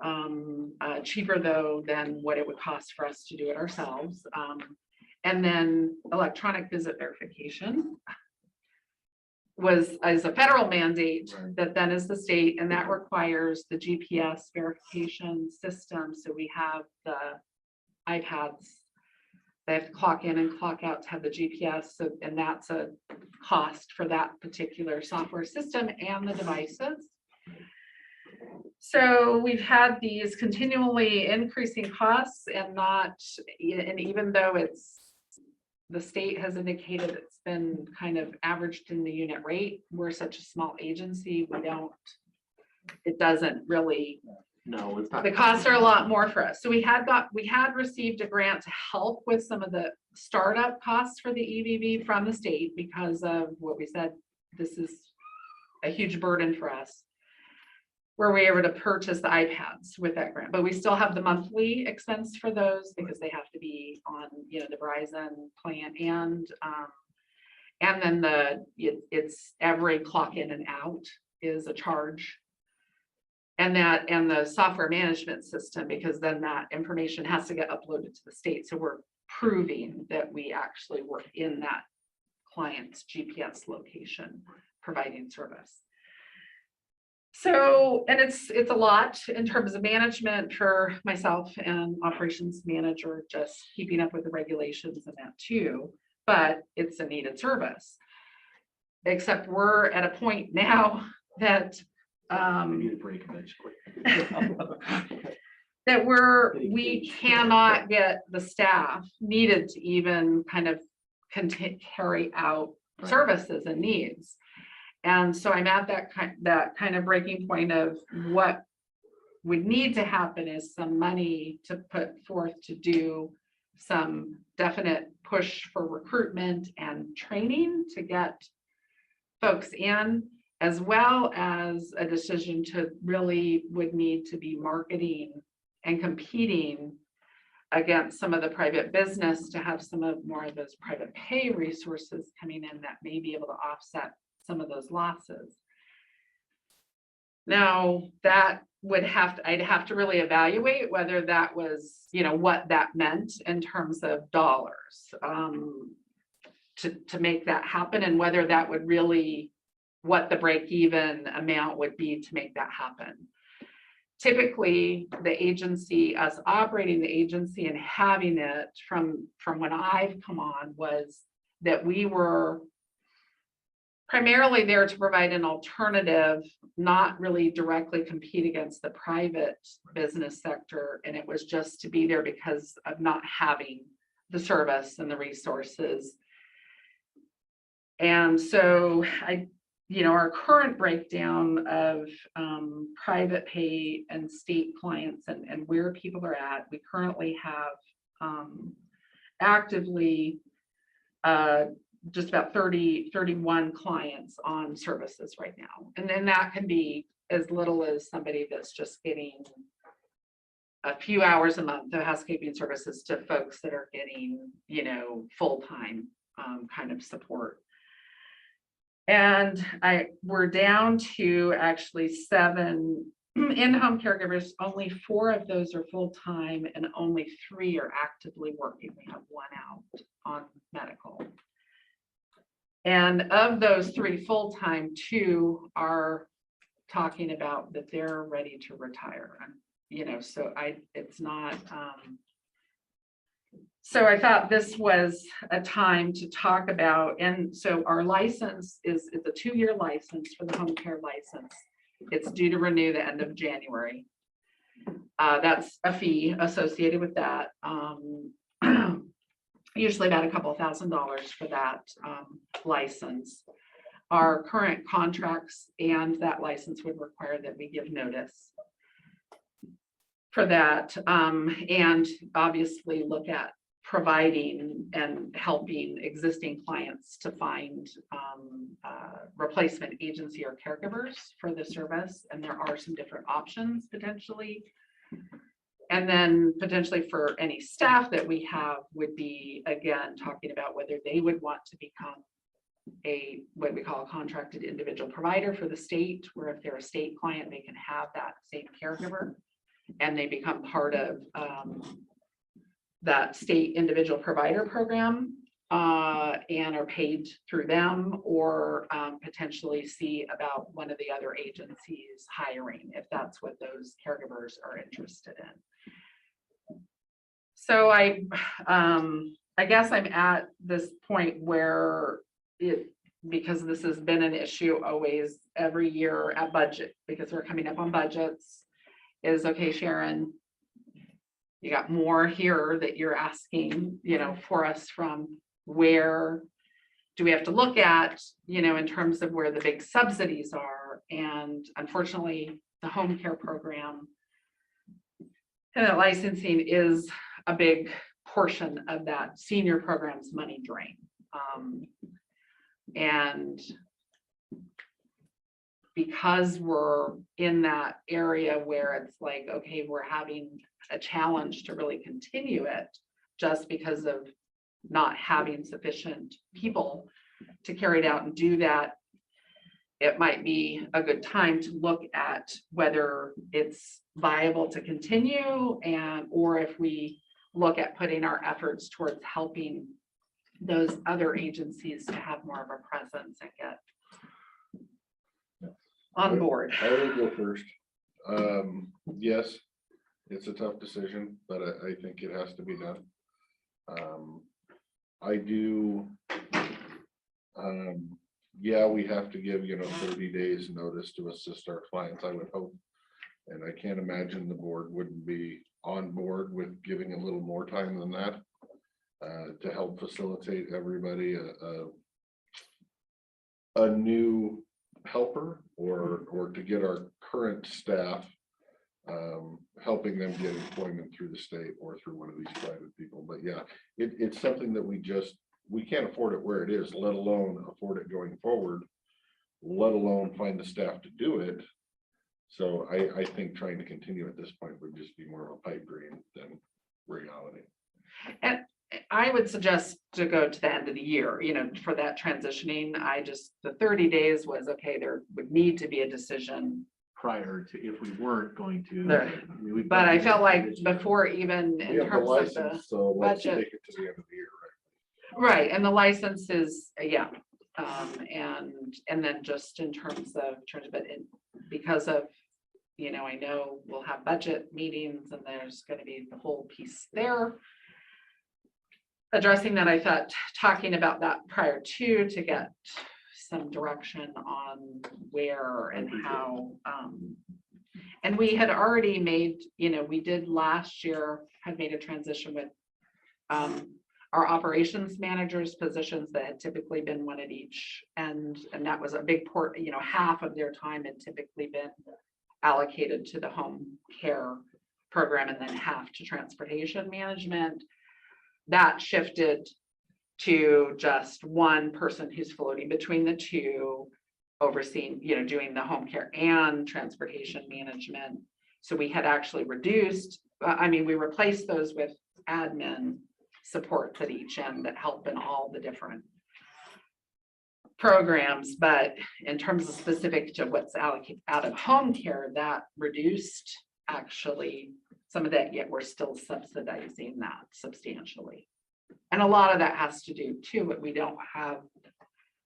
cheaper though than what it would cost for us to do it ourselves. And then electronic visit verification is a federal mandate that then is the state, and that requires the GPS verification system. So we have the iPads, they have to clock in and clock out to have the GPS. So, and that's a cost for that particular software system and the devices. So we've had these continually increasing costs and even though the state has indicated it's been kind of averaged in the unit rate, we're such a small agency, it doesn't really. No, it's not. The costs are a lot more for us. So we had received a grant to help with some of the startup costs for the EVV from the state because of what we said, this is a huge burden for us, where we were able to purchase the iPads with that grant, but we still have the monthly expense for those because they have to be on, the Verizon plan and then it's every clock in and out is a charge. And the software management system, because then that information has to get uploaded to the state. So we're proving that we actually were in that client's GPS location providing service. So, and it's a lot in terms of management for myself and operations manager, just keeping up with the regulations and that too, but it's a needed service. Except we're at a point now that we cannot get the staff needed to even kind of carry out services and needs. And so I'm at that kind of breaking point of what would need to happen is some money to put forth to do some definite push for recruitment and training to get folks in, as well as a decision to really would need to be marketing and competing against some of the private business to have more of those private pay resources coming in that may be able to offset some of those losses. Now that I'd have to really evaluate whether that was, what that meant in terms of dollars to make that happen, and whether that would really, what the break-even amount would be to make that happen. Typically, the agency, us operating the agency and having it from when I've come on, was that we were primarily there to provide an alternative, not really directly compete against the private business sector. And it was just to be there because of not having the service and the resources. And so our current breakdown of private pay and state clients and where people are at, we currently have actively just about 31 clients on services right now. And then that can be as little as somebody that's just getting a few hours a month of housekeeping services to folks that are getting, full-time kind of support. And we're down to actually 7 in-home caregivers. Only 4 of those are full-time and only 3 are actively working. We have 1 out on medical. And of those 3 full-time, 2 are talking about that they're ready to retire. So it's not, So I thought this was a time to talk about, and so our license is a 2-year license for the home care license. It's due to renew the end of January. That's a fee associated with that. Usually about a couple of $1,000s for that license. Our current contracts and that license would require that we give notice for that, and obviously look at providing and helping existing clients to find replacement agency or caregivers for the service. And there are some different options potentially. And then potentially for any staff that we have would be, again, talking about whether they would want to become what we call a contracted individual provider for the state, where if they're a state client, they can have that same caregiver and they become part of that state individual provider program and are paid through them, or potentially see about one of the other agencies hiring if that's what those caregivers are interested in. So I guess I'm at this point where because this has been an issue always every year at budget, because we're coming up on budgets, is okay, Sharon, you got more here that you're asking, for us from where do we have to look at, in terms of where the big subsidies are. And unfortunately, the home care program and that licensing is a big portion of that senior program's money drain. And because we're in that area where it's like, okay, we're having a challenge to really continue it just because of not having sufficient people to carry it out and do that, it might be a good time to look at whether it's viable to continue, or if we look at putting our efforts towards helping those other agencies to have more of a presence and get on board. I will go first. Yes, it's a tough decision, but I think it has to be done. I do. Yeah, we have to give 30 days notice to assist our clients, I would hope. And I can't imagine the board wouldn't be on board with giving a little more time than that to help facilitate everybody a new helper, or to get our current staff helping them get employment through the state or through one of these private people. But yeah, it's something that we can't afford it where it is, let alone afford it going forward, let alone find the staff to do it. So I think trying to continue at this point would just be more of a pipe dream than reality. And I would suggest to go to the end of the year, for that transitioning. The 30 days was okay. There would need to be a decision prior to, if we weren't going to. But I felt like before, even in We have the terms of license, so let's budget. take it to the end of the year, Right, and the license is, yeah, and then just in terms of, because of, I know we'll have budget meetings and there's going to be the whole piece there. Addressing that, I thought talking about that prior to get some direction on where and how. And we had already made, we did last year, had made a transition with our operations managers positions that had typically been one at each end. And that was a big half of their time had typically been allocated to the home care program and then half to transportation management. That shifted to just one person who's floating between the two, overseeing, doing the home care and transportation management. So we had actually reduced, we replaced those with admin supports at each end that help in all the different programs. But in terms of specific to what's allocated out of home care, that reduced actually some of that, yet we're still subsidizing that substantially. And a lot of that has to do too, but we don't have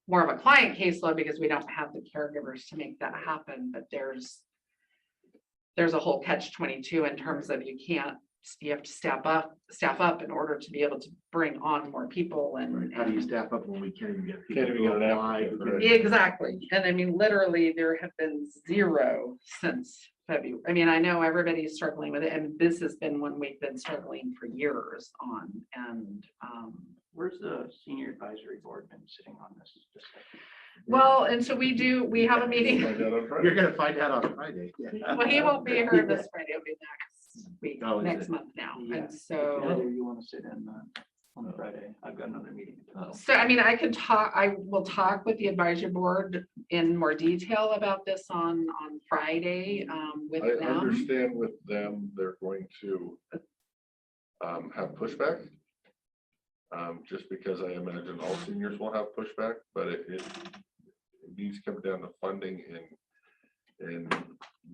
more of a client caseload because we don't have the caregivers to make that happen. But there's a whole catch-22 in terms of you can't you have to staff up in order to be able to bring on more people and. How do you staff up when we can't even get people Can't even to get an apply? applicant, right. Exactly. And I mean, literally, there have been 0 since February. I mean, I know everybody's struggling with it, and this has been one we've been struggling for years on. And Where's the senior advisory board been sitting on this? well, and so we have a meeting. Find out on Friday. You're gonna find out on Friday. Well, he won't be here this Friday, it'll be next week, Oh, is next it? month now. Yeah. And so, You want to sit in on Friday? I've got another meeting. so I mean, I will talk with the advisory board in more detail about this on Friday with I them. understand with them, they're going to have pushback. Just because I imagine all seniors will have pushback, but it needs to come down to funding and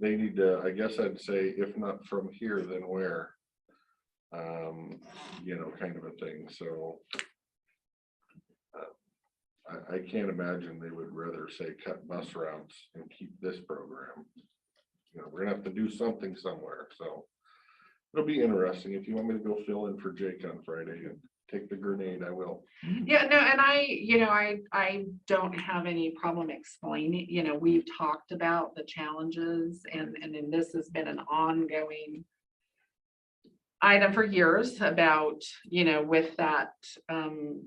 they need to, I guess I'd say, if not from here, then where? You know, kind of a thing, so. I can't imagine they would rather say cut bus routes and keep this program. You know, we're gonna have to do something somewhere, so. It'll be interesting. If you want me to go fill in for Jake on Friday and take the grenade, I will. Yeah, no, and I don't have any problem explaining, we've talked about the challenges and then this has been an ongoing item for years about, with that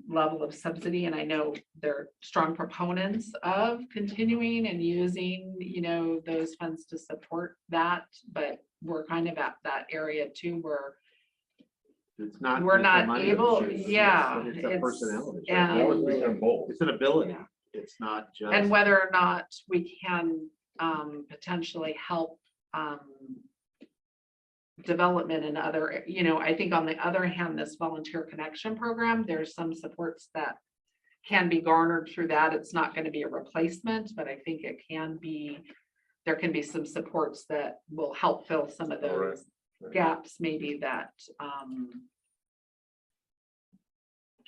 level of subsidy. And I know they're strong proponents of continuing and using, those funds to support that, but we're kind of at that area too, where It's not. we're just a not money able, issue, yeah. It's a personnel issue. and- That would become both. It's an ability. Yeah. It's not just. And whether or not we can potentially help development in other, I think on the other hand, this volunteer connection program, there's some supports that can be garnered through that. It's not going to be a replacement, but I think it can be, there can be some supports that will help fill some of All right. those gaps maybe that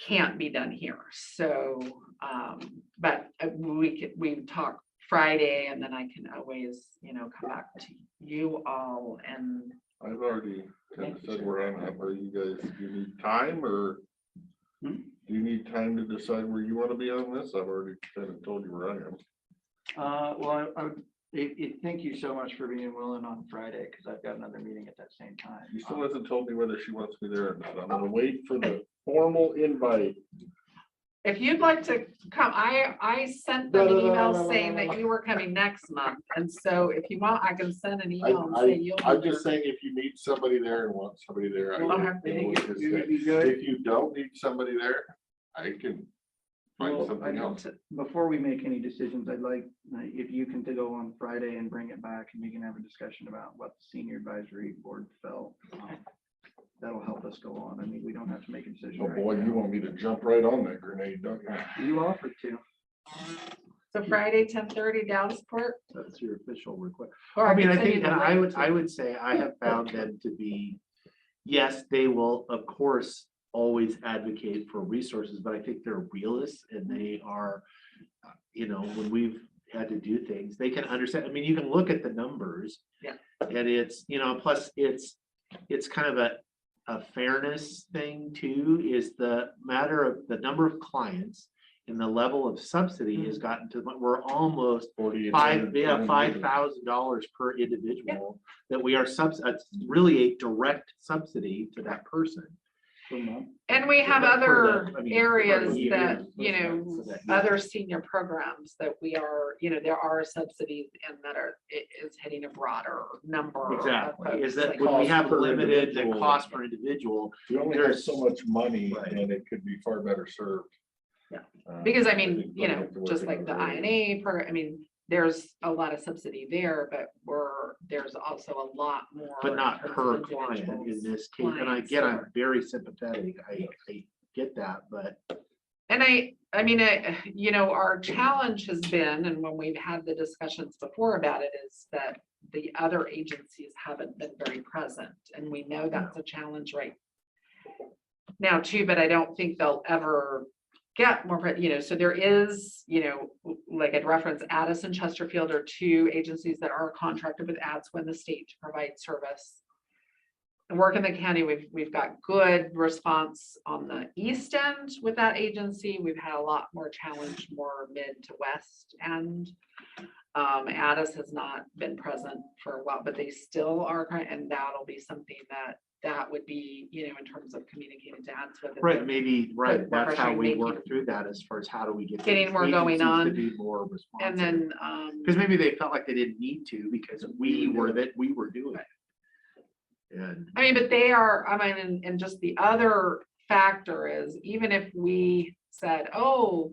can't be done here. So, but we talk Friday and then I can always, come back to you all and. I've already kind of said where I'm at. Are you guys, do you need time or do you need time to decide where you want to be on this? I've already kind of told you where I am. Well, I would, thank you so much for being willing on Friday, because I've got another meeting at that same time. You still hasn't told me whether she wants me there or not. I'm gonna wait for the formal invite. If you'd like to come, I sent them an email saying that you were coming next month. And so if you want, I can send an email and say you'll. I'm just saying, if you need somebody there and want somebody there, I Well, can I deal think with it this would guy. be good. If you don't need somebody there, I can find Well, something else. Before we make any decisions, I'd like, if you can to go on Friday and bring it back and we can have a discussion about what the senior advisory board felt. That'll help us go on. I mean, we don't have to make a decision. Oh right boy, now. you want me to jump right on that grenade, don't you? You offered to. So Friday, 10:30 Dallasport. That's your official request. Or I mean, can I send you think, the and link I too. would say I have found them to be, yes, they will, of course, always advocate for resources, but I think they're realists and they are, when we've had to do things, they can understand. I mean, you can look at the numbers. Yeah. And it's, plus it's kind of a fairness thing too, is the matter of the number of clients and the level of subsidy has gotten to, we're almost $5,000 per individual that we are it's really a direct subsidy to that person. And we have For other the- I mean, areas for the that, year, so that- other senior programs that we are, there are subsidies and that is hitting a broader number. of Exactly, is folks, that like- when we have Cost per limited, the individual. cost per individual. We only have There's- so much money Right. and it could be far better served. Yeah. Um, Because I think mean, we'll have to work just it like out the later. INA program, I mean, there's a lot of subsidy there, but there's also a lot more. But not in terms per of client in individuals, this case, and clients I'm or- very sympathetic, I get that, but. And I mean, our challenge has been, and when we've had the discussions before about it, is that the other agencies haven't been very present. And we know that's a challenge right now too, but I don't think they'll ever get more, so there is, like I'd reference Addis and Chesterfield are two agencies that are contracted with ads when the state to provide service. work in the county, we've got good response on the east end with that agency. We've had a lot more challenge, more mid to west end. Addis has not been present for a while, but they still are, and that'll be something that would be, you know, in terms of communicating to Addis with. Right, maybe, right, But that's how we making- work through that as far as how do we get. Getting these more going agencies on. To be more responsive. And then, Because maybe they felt like they didn't need to because we were doing it. And I mean, but they are, I mean, and just the other factor is, even if we said, oh,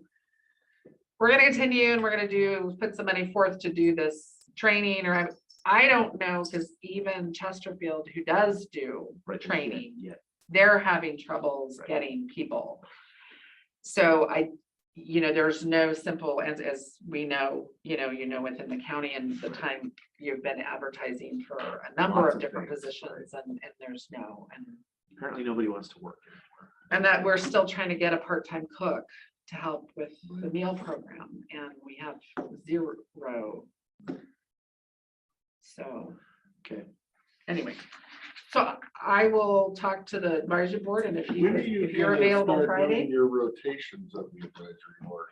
we're gonna continue and we're gonna put some money forth to do this training, or I don't know, because even Chesterfield, who does do training, they're having troubles getting people. So you know, there's no simple, as we know, you know, within the county and the time you've been advertising for a number Lots of of different things, positions, and there's no, and apparently nobody wants to work anymore. and that we're still trying to get a part-time cook to help with the meal program, and we have 0. So, okay. Anyway, so I will talk to the advisory board, and if When are you you're gonna available start Friday. doing your rotations of the advisory board?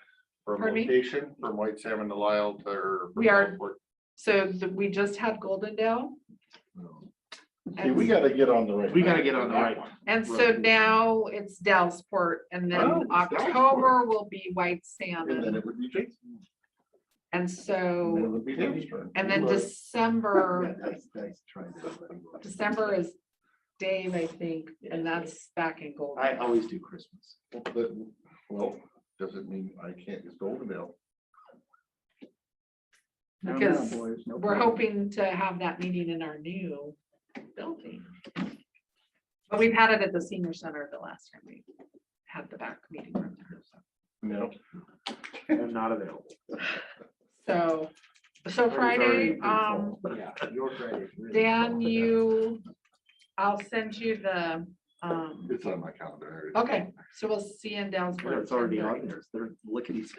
From Pardon me? location, from White Salmon to Lyle to. or from We are- Gulfport? So we just had Goldendale. See, we gotta get on the right. We gotta get on the right one. And so now it's Dalesport, and then Oh, it's October will be White And then Salmon. it would be Jason. And And then it so, would be Dave's turn. and then December, That's trying to. December is Dave, I think, and that's back in Golden. I always do Christmas. Well, does it mean I can't use Goldendale? Because boys, no we're problem. hoping to have that meeting in our new building. But we've had it at the senior center the last time we had the back meeting room there. No. I'm not available. So Friday's already Friday, pretty full. Yeah, your Friday's really Dan, full. I'll send you the, It's on my calendar. okay, so we'll see you in Dalesport. Yeah, it's already on there. They're looking at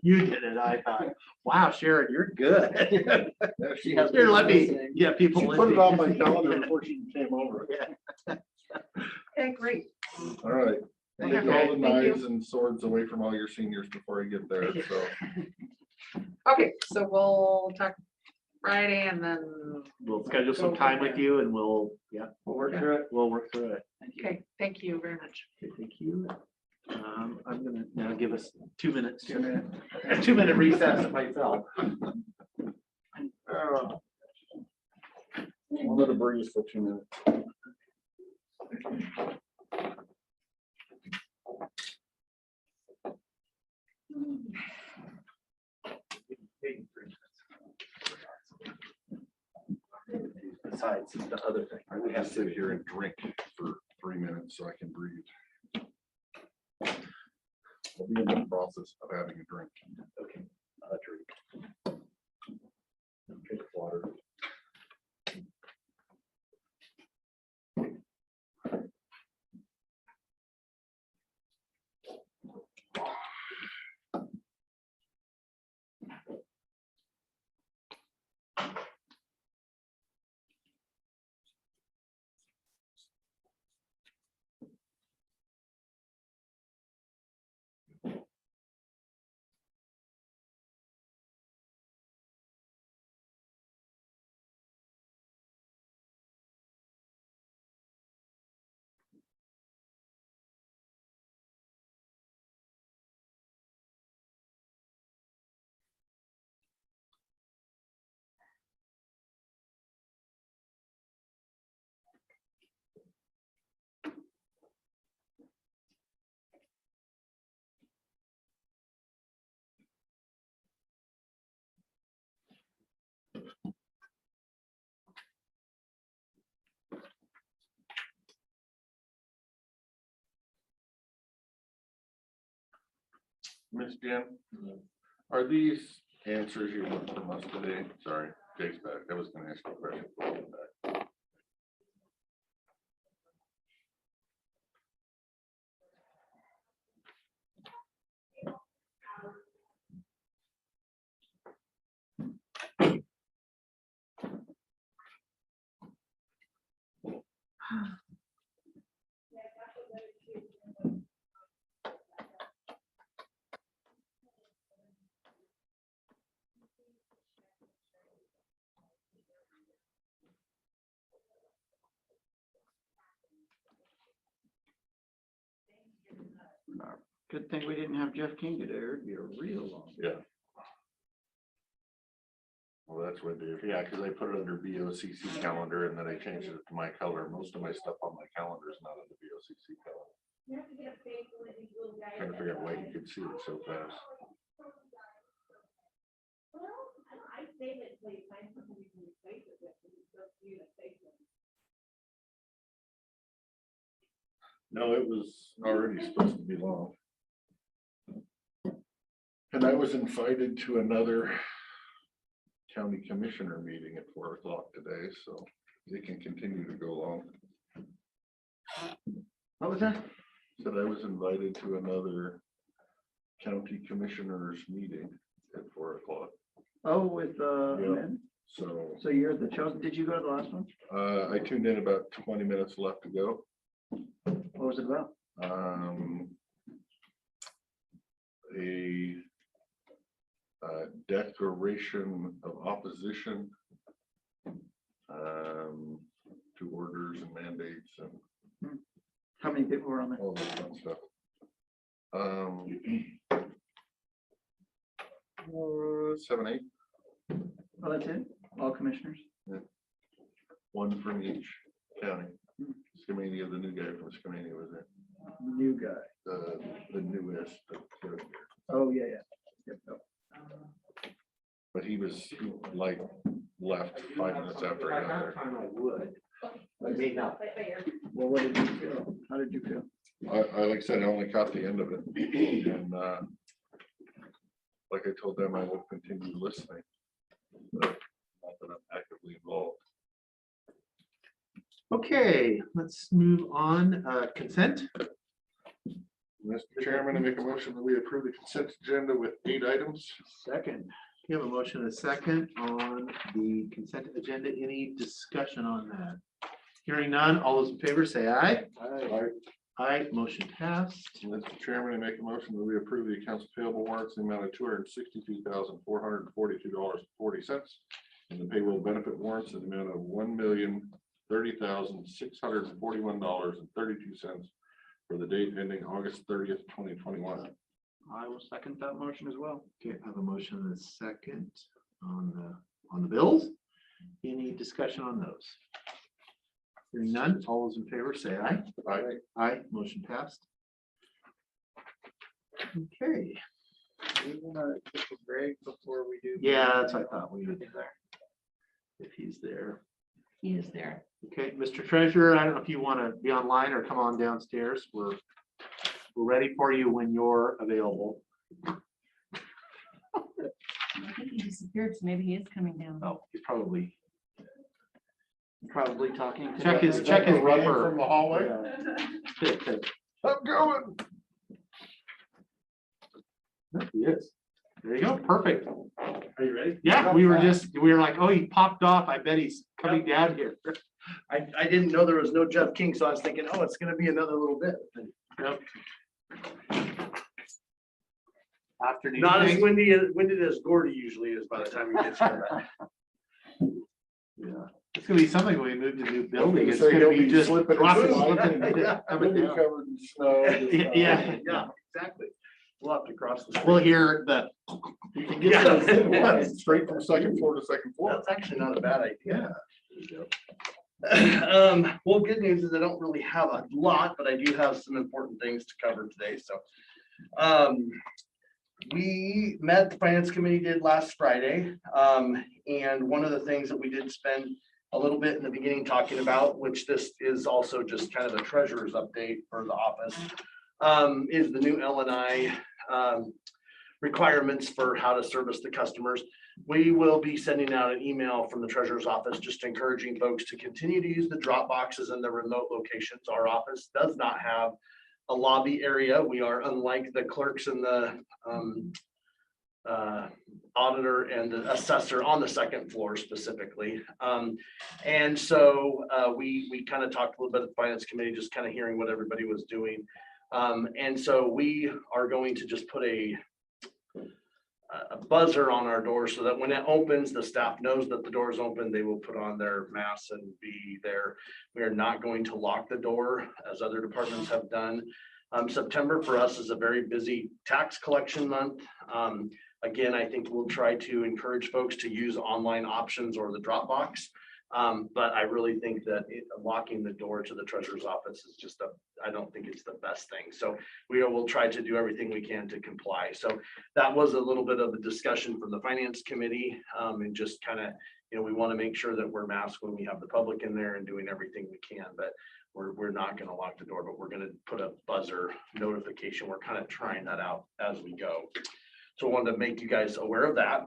you did it. I thought, wow, Sharon, you're good. She has. Here, let me, yeah, people. She put it on my calendar before she came over. Okay, great. All right. Okay, Take all the thank you. knives and swords away from all your seniors before I get there, so. Okay, so we'll talk Friday and then, We'll schedule some time with you and we'll, yeah, We'll work through it. we'll work through it. okay, thank you very much. Okay, thank you. I'm gonna now give us 2 minutes. 2 minutes. A 2-minute recess myself. I'll let it breathe for 2 minutes. Besides the other thing. I'm gonna sit here and drink for 3 minutes so I can breathe. I'll be in the process of having a drink. Okay. Drink. Drink water. Miss Jen, are these answers you want from us today? Sorry, Jake's back. I was gonna ask you a question. before he got back. Good thing we didn't have Jeff King today, or it'd be a real long. Yeah. Well, that's what they, yeah, because I put it under BOCC calendar and then I changed it to my color. Most of my stuff on my calendar is not on the BOCC calendar. Trying to figure out why you could see it so fast. No, it was already supposed to be long. And I was invited to another county commissioner meeting at 4 o'clock today, so they can continue to go long. What was that? Said I was invited to another county commissioners meeting at 4 o'clock. Oh, with, Yeah. men? So you're the chosen, did you go to the last one? I tuned in about 20 minutes left to go. What was it about? A declaration of opposition to orders and mandates and How many people were on there? all that fun stuff. 7, 8. Oh, that's it? All commissioners? One from each county. Skamania, the new guy from Skamania was there. New guy. The newest. Oh, yeah, yeah. Yep, yep. But he like left 5 minutes after I got there. I would. I may not. Well, what did you feel? How did you feel? I like I said, I only caught the end of it. And like I told them, I will continue listening. But not that I'm actively involved. Okay, let's move on. Consent. Mr. Chairman, I make a motion that we approve the consent agenda with 8 items. Second. We have a motion and a second on the consent agenda. Any discussion on that? Hearing none, all those in favor say aye. Aye. Aye, motion passed. Mr. Chairman, I make a motion that we approve the accounts payable warrants in the amount of $262,442.40 and the payroll benefit warrants in the amount of $1,030,641.32 for the date ending August 30th, 2021. I will second that motion as well. Okay, I have a motion and a second on the bills. Any discussion on those? Hearing none, all those in favor say aye. Aye. Aye, motion passed. Okay. We wanna take a break before we do. Yeah, that's what I thought we would do there. If he's there. He is there. Okay, Mr. Treasurer, I don't know if you want to be online or come on downstairs. We're ready for you when you're available. I think he disappeared, so maybe he is coming down. Oh, he's probably talking. check his running paper. from the hallway. I'm going. There he is. There you go. Perfect. Are you ready? Yeah, we were like, oh, he popped off. I bet he's coming down here. I didn't know there was no Jeff King, so I was thinking, oh, it's gonna be another little bit. Yep. Afternoon. Not as windy as Gordy usually is by the time he gets here. Yeah, it's gonna be something when we move to a new building. It's So gonna he'll be just slipping and dropping, sliding. slipping and Yeah. coming He'll be down. covered in snow. Yeah. Yeah, exactly. We'll have to cross the. We'll street. hear the. You can get those in one, straight from second floor to second floor. That's actually not a bad idea. Yeah. Well, good news is I don't really have a lot, but I do have some important things to cover today, so. We met, the finance committee did last Friday, and one of the things that we did spend a little bit in the beginning talking about, which this is also just kind of the treasurer's update for the office, is the new L&I requirements for how to service the customers. We will be sending out an email from the treasurer's office, just encouraging folks to continue to use the drop boxes in their remote locations. Our office does not have a lobby area. We are unlike the clerks and the auditor and the assessor on the second floor specifically. And so we kind of talked a little bit at the finance committee, just kind of hearing what everybody was doing. And so we are going to just put a buzzer on our door so that when it opens, the staff knows that the door is open. They will put on their masks and be there. We are not going to lock the door as other departments have done. September for us is a very busy tax collection month. Again, I think we'll try to encourage folks to use online options or the Dropbox. But I really think that locking the door to the treasurer's office is just I don't think it's the best thing. So we will try to do everything we can to comply. So that was a little bit of a discussion from the finance committee, and just kind of, we want to make sure that we're masked when we have the public in there and doing everything we can, but we're not going to lock the door, but we're going to put a buzzer notification. We're kind of trying that out as we go. So I wanted to make you guys aware of that.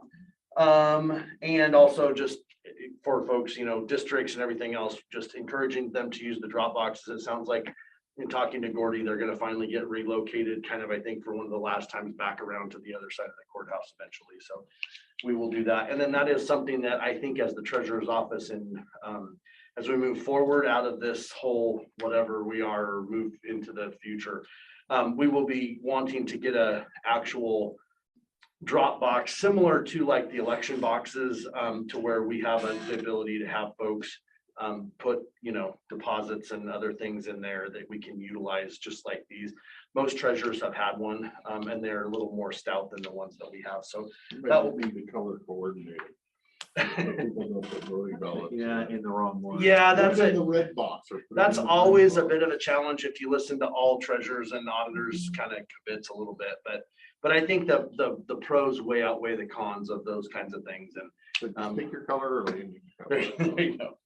And also just for folks, districts and everything else, just encouraging them to use the Dropboxes. It sounds like in talking to Gordy, they're going to finally get relocated kind of, I think, for one of the last times back around to the other side of the courthouse eventually. So we will do that. And then that is something that I think as the treasurer's office and as we move forward out of this whole, whatever we are, or move into the future, we will be wanting to get a actual Dropbox similar to like the election boxes, to where we have the ability to have folks put, deposits and other things in there that we can utilize just like these. Most treasurers have had one, and they're a little more stout than the ones that we have. So that will be the color coordinated. Yeah, in the wrong one. Yeah, that's in it. the red box. That's always a bit of a challenge if you listen to all treasurers and auditors kind of convince a little bit, but I think the pros way outweigh the cons of those kinds of things. And pick your color early. There you go.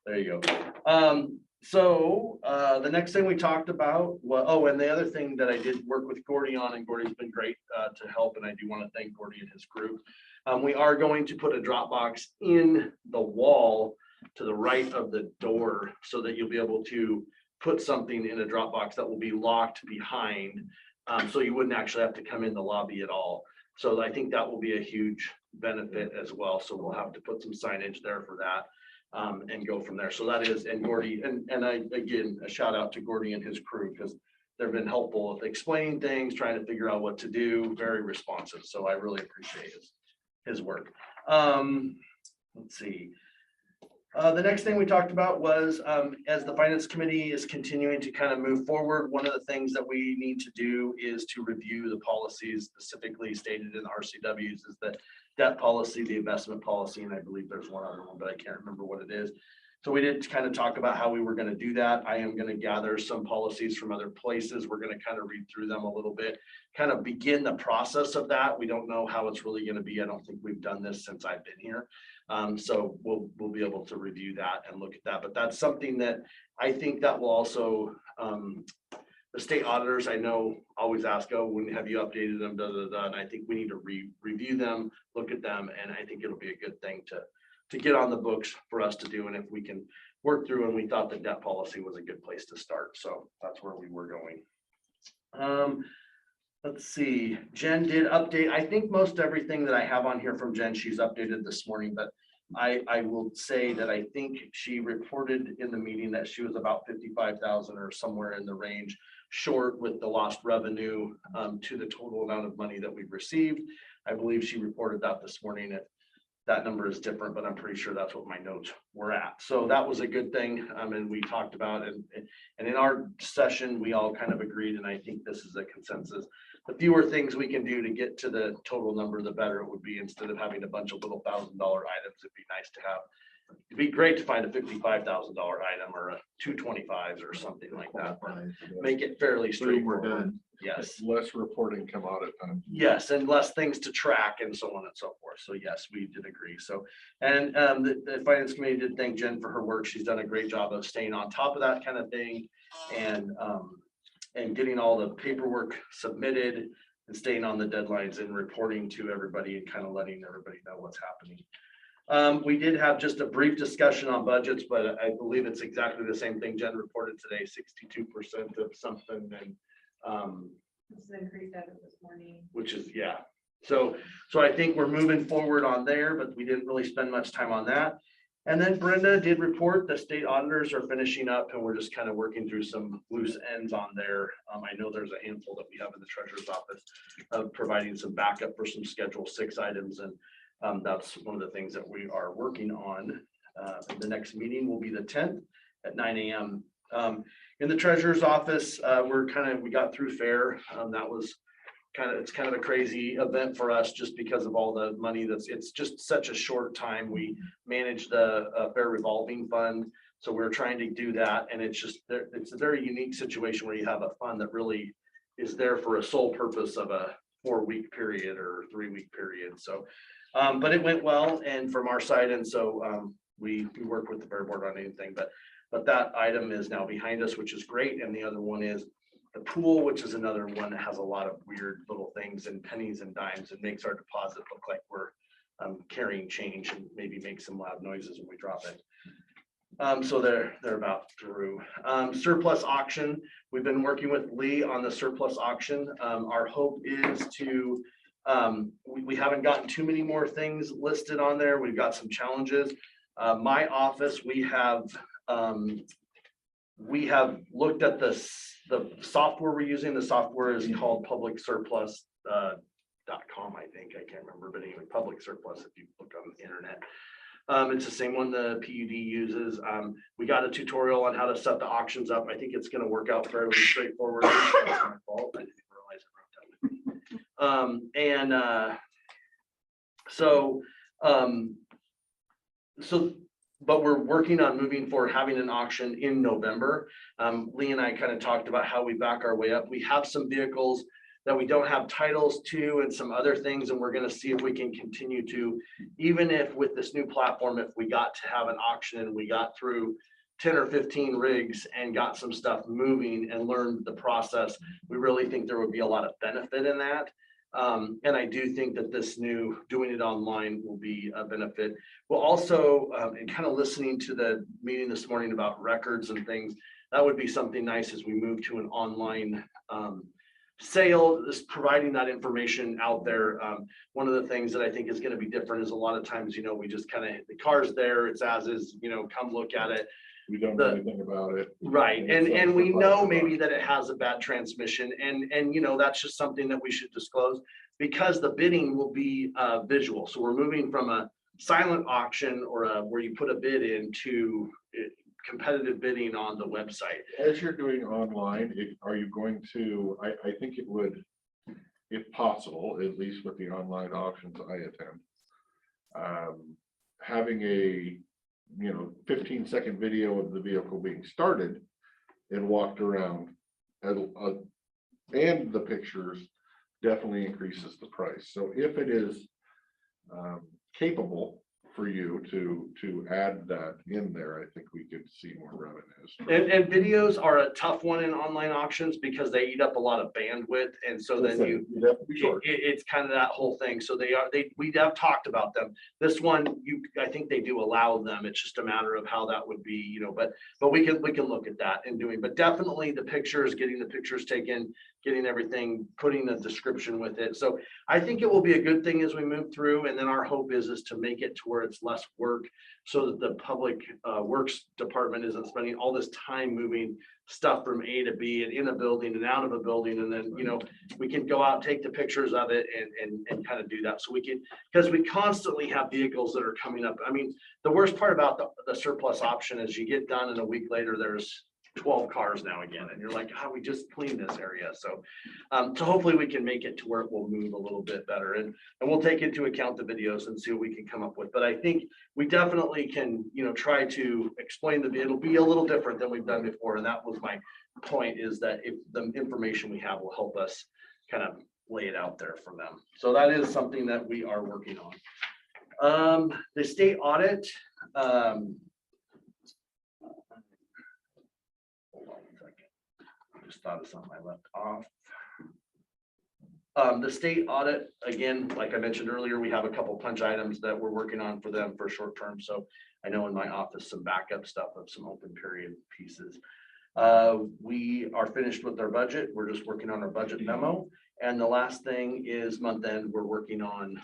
There you go. So the next thing we talked about, and the other thing that I did work with Gordy on, and Gordy's been great to help, and I do want to thank Gordy and his group. We are going to put a Dropbox in the wall to the right of the door so that you'll be able to put something in a Dropbox that will be locked behind. So you wouldn't actually have to come in the lobby at all. So I think that will be a huge benefit as well. So we'll have to put some signage there for that. And go from there. So that is, and Gordy, and I, again, a shout out to Gordy and his crew, because they've been helpful with explaining things, trying to figure out what to do, very responsive. So I really appreciate his work. Let's see. The next thing we talked about was, as the finance committee is continuing to kind of move forward, one of the things that we need to do is to review the policies specifically stated in the RCWs is that debt policy, the investment policy, and I believe there's one other one, but I can't remember what it is. So we did kind of talk about how we were going to do that. I am going to gather some policies from other places. We're going to kind of read through them a little bit, kind of begin the process of that. We don't know how it's really going to be. I don't think we've done this since I've been here. So we'll be able to review that and look at that. But that's something that I think that will also, the state auditors, I know, always ask, oh, when have you updated them, and I think we need to review them, look at them, and I think it'll be a good thing to get on the books for us to do. And if we can work through, and we thought the debt policy was a good place to start. So that's where we were going. Let's see, Jen did update. I think most everything that I have on here from Jen, she's updated this morning, but I will say that I think she reported in the meeting that she was about 55,000 or somewhere in the range short with the lost revenue to the total amount of money that we've received. I believe she reported that this morning. If that number is different, but I'm pretty sure that's what my notes were at. So that was a good thing. And we talked about it. And in our session, we all kind of agreed, and I think this is a consensus. The fewer things we can do to get to the total number, the better it would be, instead of having a bunch of little $1,000 items. It'd be nice to have. It'd be great to find a $55,000 item or a 225s or something like that. Make it fairly straightforward. We're done. Yes. Less reporting come out at times. Yes, and less things to track and so on and so forth. So yes, we did agree. So, and the finance committee did thank Jen for her work. She's done a great job of staying on top of that kind of thing, and getting all the paperwork submitted and staying on the deadlines and reporting to everybody and kind of letting everybody know what's happening. We did have just a brief discussion on budgets, but I believe it's exactly the same thing Jen reported today, 62% of something, and This is increased as of this morning. which is, yeah. So I think we're moving forward on there, but we didn't really spend much time on that. And then Brenda did report the state auditors are finishing up, and we're just kind of working through some loose ends on there. I know there's a handful that we have in the treasurer's office of providing some backup for some Schedule 6 items. And that's one of the things that we are working on. The next meeting will be the 10th at 9 a.m. In the treasurer's office, we got through fair. That was it's kind of a crazy event for us just because of all the money it's just such a short time. We manage the fair revolving fund. So we're trying to do that. And it's a very unique situation where you have a fund that really is there for a sole purpose of a 4-week period or 3-week period. So, but it went well and from our side. And so we work with the fair board on anything, but that item is now behind us, which is great. And the other one is the pool, which is another one that has a lot of weird little things and pennies and dimes and makes our deposit look like we're carrying change and maybe make some loud noises when we drop it. So they're about through. Surplus auction. We've been working with Lee on the surplus auction. Our hope is to, we haven't gotten too many more things listed on there. We've got some challenges. My office, we have looked at the software we're using. The software is called publicsurplus.com, I think. I can't remember, but anyway, public surplus if you look on the internet. It's the same one the PUD uses. We got a tutorial on how to set the auctions up. I think it's going to work out fairly straightforward. That's my fault. I didn't realize I wrote that. But we're working on moving forward, having an auction in November. Lee and I kind of talked about how we back our way up. We have some vehicles that we don't have titles to and some other things, and we're going to see if we can continue to, even if with this new platform, if we got to have an auction and we got through 10 or 15 rigs and got some stuff moving and learned the process, we really think there would be a lot of benefit in that. And I do think that this new doing it online will be a benefit. We'll also, and kind of listening to the meeting this morning about records and things, that would be something nice as we move to an online sale, is providing that information out there. One of the things that I think is going to be different is a lot of times, we just kind of, the car's there, it's as is, come look at it. We don't know anything about it. Right. And we know maybe that it has a bad transmission and that's just something that we should disclose because the bidding will be visual. So we're moving from a silent auction or where you put a bid in to competitive bidding on the website. As you're doing online, are you going to, I think it would, if possible, at least with the online auctions I attend, having a 15-second video of the vehicle being started and walked around and the pictures definitely increases the price. So if it is capable for you to add that in there, I think we could see more revenues. And videos are a tough one in online auctions because they eat up a lot of bandwidth, and so then it's kind of that whole thing. So we have talked about them. This one, I think they do allow them. It's just a matter of how that would be, but we can look at that and doing. But definitely the pictures, getting the pictures taken, getting everything, putting the description with it. So I think it will be a good thing as we move through. And then our hope is to make it to where it's less work so that the public works department isn't spending all this time moving stuff from A to B and in a building and out of a building. And then, we can go out, take the pictures of it and kind of do that. So we can, because we constantly have vehicles that are coming up. I mean, the worst part about the surplus option is you get done and a week later, there's 12 cars now again, and you're like, we just cleaned this area. So hopefully we can make it to where it will move a little bit better, and we'll take into account the videos and see what we can come up with. But I think we definitely can, try to explain it'll be a little different than we've done before. And that was my point, is that if the information we have will help us kind of lay it out there for them. So that is something that we are working on. The state audit, just thought of something I left off. The state audit, again, like I mentioned earlier, we have a couple punch items that we're working on for them for short term. So I know in my office, some backup stuff of some open period pieces. We are finished with our budget. We're just working on our budget memo. And the last thing is month end, we're working on,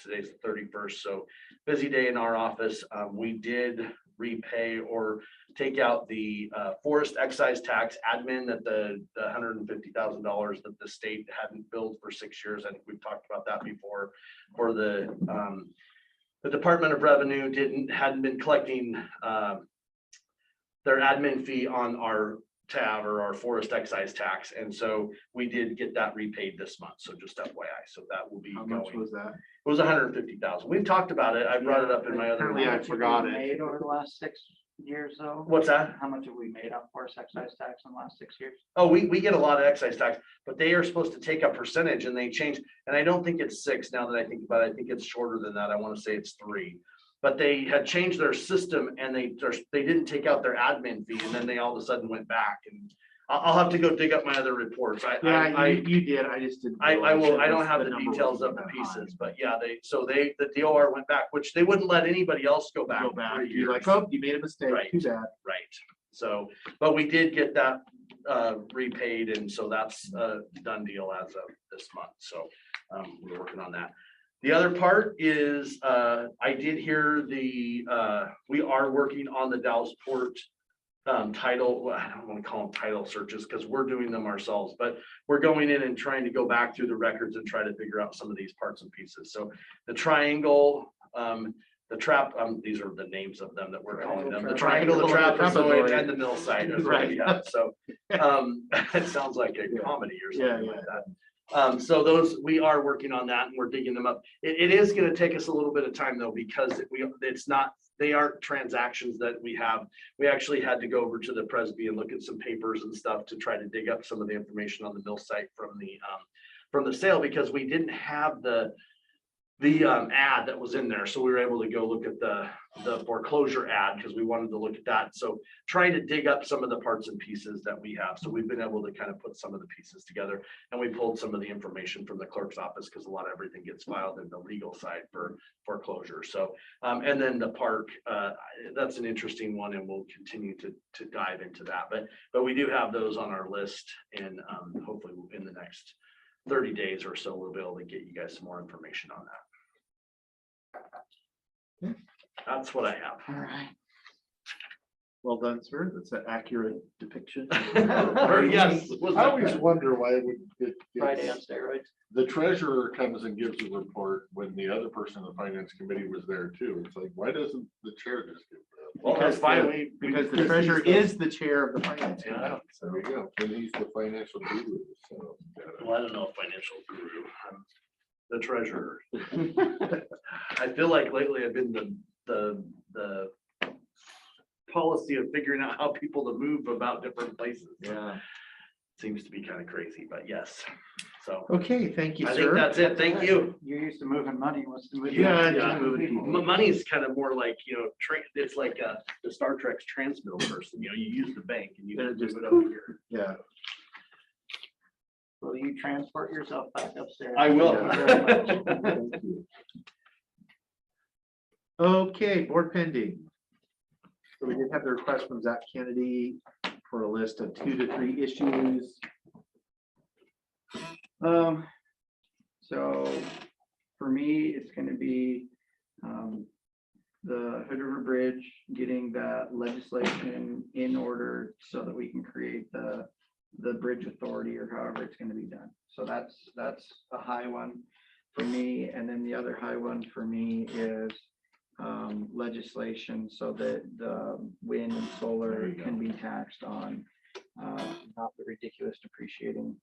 today's the 31st. So busy day in our office. We did repay or take out the forest excise tax admin, that the $150,000 that the state hadn't billed for 6 years. I think we've talked about that before. For the Department of Revenue hadn't been collecting their admin fee on our tab or our forest excise tax. And so we did get that repaid this month. So just FYI, so that will be How going. much was that? It was 150,000. We've talked about it. I brought it up in my other. Yeah, I forgot it. Made over the last 6 years though? What's that? How much have we made off forest excise tax in the last 6 years? Oh, we get a lot of excise tax, but they are supposed to take a percentage and they change, and I don't think it's 6 now that I think about it. I think it's shorter than that. I want to say it's 3. But they had changed their system and they didn't take out their admin fee, and then they all of a sudden went back, and I'll have to go dig up my other reports. You did. I just didn't. I realize will, it I don't was- have the number details was of the that high. pieces, but yeah, the DOR went back, which they wouldn't let anybody else go back. Go back, for you're like, years. oh, you made a mistake, Right. too bad. Right, so, but we did get that repaid, and so that's a done deal as of this month, so we're working on that. The other part is, I did hear we are working on the Dallasport title, well, I don't want to call them title searches because we're doing them ourselves, but we're going in and trying to go back through the records and try to figure out some of these parts and pieces. So the triangle, the trap, these are the names of them that we're calling them, the triangle, the trapezoid, and the mill site. Right, yeah, so it sounds like a comedy or something like that. So those, we are working on that and we're digging them up. It is going to take us a little bit of time though, because it's not, they aren't transactions that we have. We actually had to go over to the Presby and look at some papers and stuff to try to dig up some of the information on the mill site from the sale, because we didn't have the ad that was in there. So we were able to go look at the foreclosure ad because we wanted to look at that. So trying to dig up some of the parts and pieces that we have. So we've been able to kind of put some of the pieces together, and we pulled some of the information from the clerk's office because a lot of everything gets filed in the legal side for foreclosure. So, and then the park, that's an interesting one, and we'll continue to dive into that. But we do have those on our list, and hopefully in the next 30 days or so, we'll be able to get you guys some more information on that. That's what I have. All right. Well done, sir. That's an accurate depiction. Yes. I always wonder why it would. Friday on steroids. The treasurer comes and gives a report when the other person in the finance committee was there too. It's like, why doesn't the chair just give that? Well, that's fine. Because the treasurer is the chair of the finance. Yeah. committee, so- There we go. And he's the financial guru, so. Well, I don't know, financial guru. I'm the treasurer. I feel like lately I've been the policy of figuring out how people to move about different places. Yeah. Seems to be kind of crazy, but yes. So Okay, thank you, I sir. think that's it. Thank you. You're used to moving money, wants to move. Yeah, Yeah. just moving people. Money is kind of more like, it's like the Star Trek's transmittal person, you use the bank and you Yeah, just just- move it over here. Yeah. Will you transport yourself back upstairs? I will. Thank you very much. Thank you. Okay, board pending. So we did have the request from Zach Kennedy for a list of 2 to 3 issues. So for me, it's gonna be the Hood River Bridge, getting that legislation in order so that we can create the bridge authority, or however it's gonna be done. So that's a high one for me. And then the other high one for me is legislation so that the wind and solar can be taxed on not the ridiculous depreciating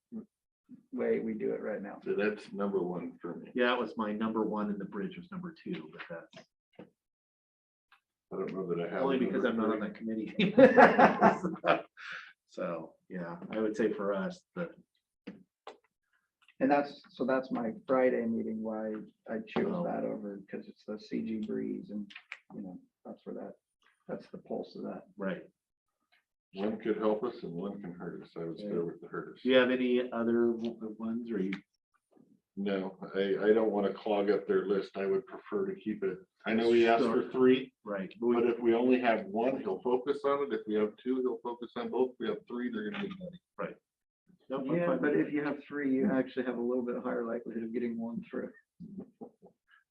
way we do it right now. So that's number one for me. Yeah, it was my number 1 and the bridge was number 2, but that's I don't know that I have. only because number I'm not on three. that committee. So, yeah, I would say for us, And that's my Friday meeting, why I chose that over, because it's the CG breeze and, that's the pulse of that. right. One could help us and one can hurt us. I would start with the hurt us. Do you have any other ones, or you? No, I don't want to clog up their list. I would prefer to keep it. I know he asked for 3, Right. but if we only have 1, he'll focus on it. If we have 2, he'll focus on both. If we have 3, they're gonna need money. Right. Nope, I'm Yeah, fine but with if you have 3, you actually have a little bit higher likelihood of getting 1 through.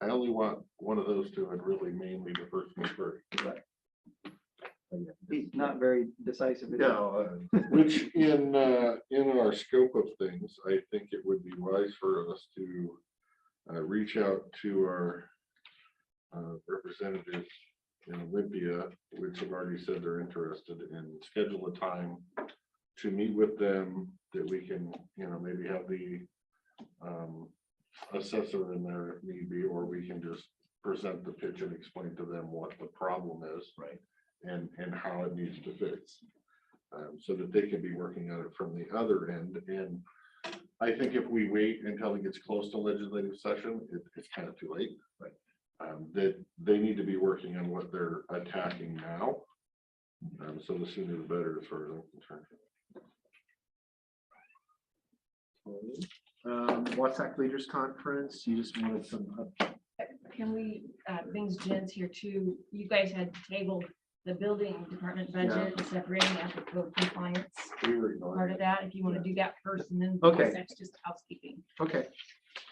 I only want one of those 2 and really mainly the first one first. that. He's not very decisive. is he? No, Which in our scope of things, I think it would be wise for us to reach out to our representatives in Olympia, which have already said they're interested in schedule a time to meet with them, that we can, maybe have the assessor in there if need be, or we can just present the pitch and explain to them what the problem is. Right. And how it needs to fix. So that they can be working on it from the other end. And I think if we wait until it gets close to legislative session, it's kind of too late. Right. That they need to be working on what they're attacking now. So the sooner the better, as far as I'm concerned. WhatsApp Leaders Conference, you just wanted some. Can we, things Jen's here too, you guys had tabled the building department budget and separating out the code compliance part of that, if you want to do that first and then. Okay. That's just housekeeping. Okay.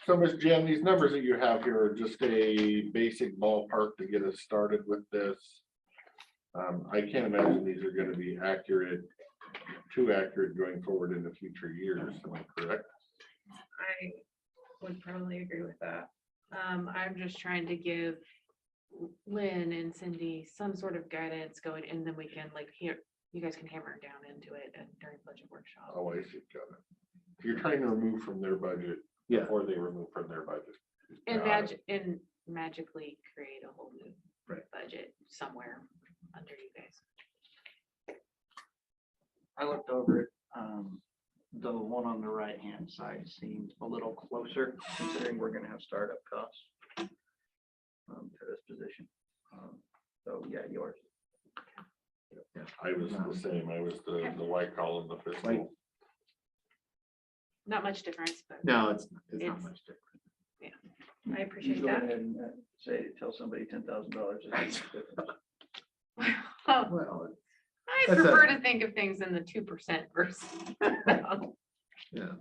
So Ms. Jen, these numbers that you have here are just a basic ballpark to get us started with this. I can't imagine these are going to be accurate, too accurate going forward in the future years. Am I correct? I would probably agree with that. I'm just trying to give Lynn and Cindy some sort of guidance going, and then we can you guys can hammer down into it and during budget workshop. Oh, I see. Got it. You're trying to remove from their budget before they remove from their budget. And Got it. magically create a whole new budget somewhere under you guys. I looked over it. The one on the right-hand side seems a little closer, considering we're gonna have startup costs for this position. So yeah, yours. Yeah, I was the same. I was the white column, the fiscal. Not much difference, but. No, it's not much different. Yeah, I appreciate You go that. ahead and tell somebody $10,000. Well, I that's prefer a- to think of things in the 2% versus. Yeah.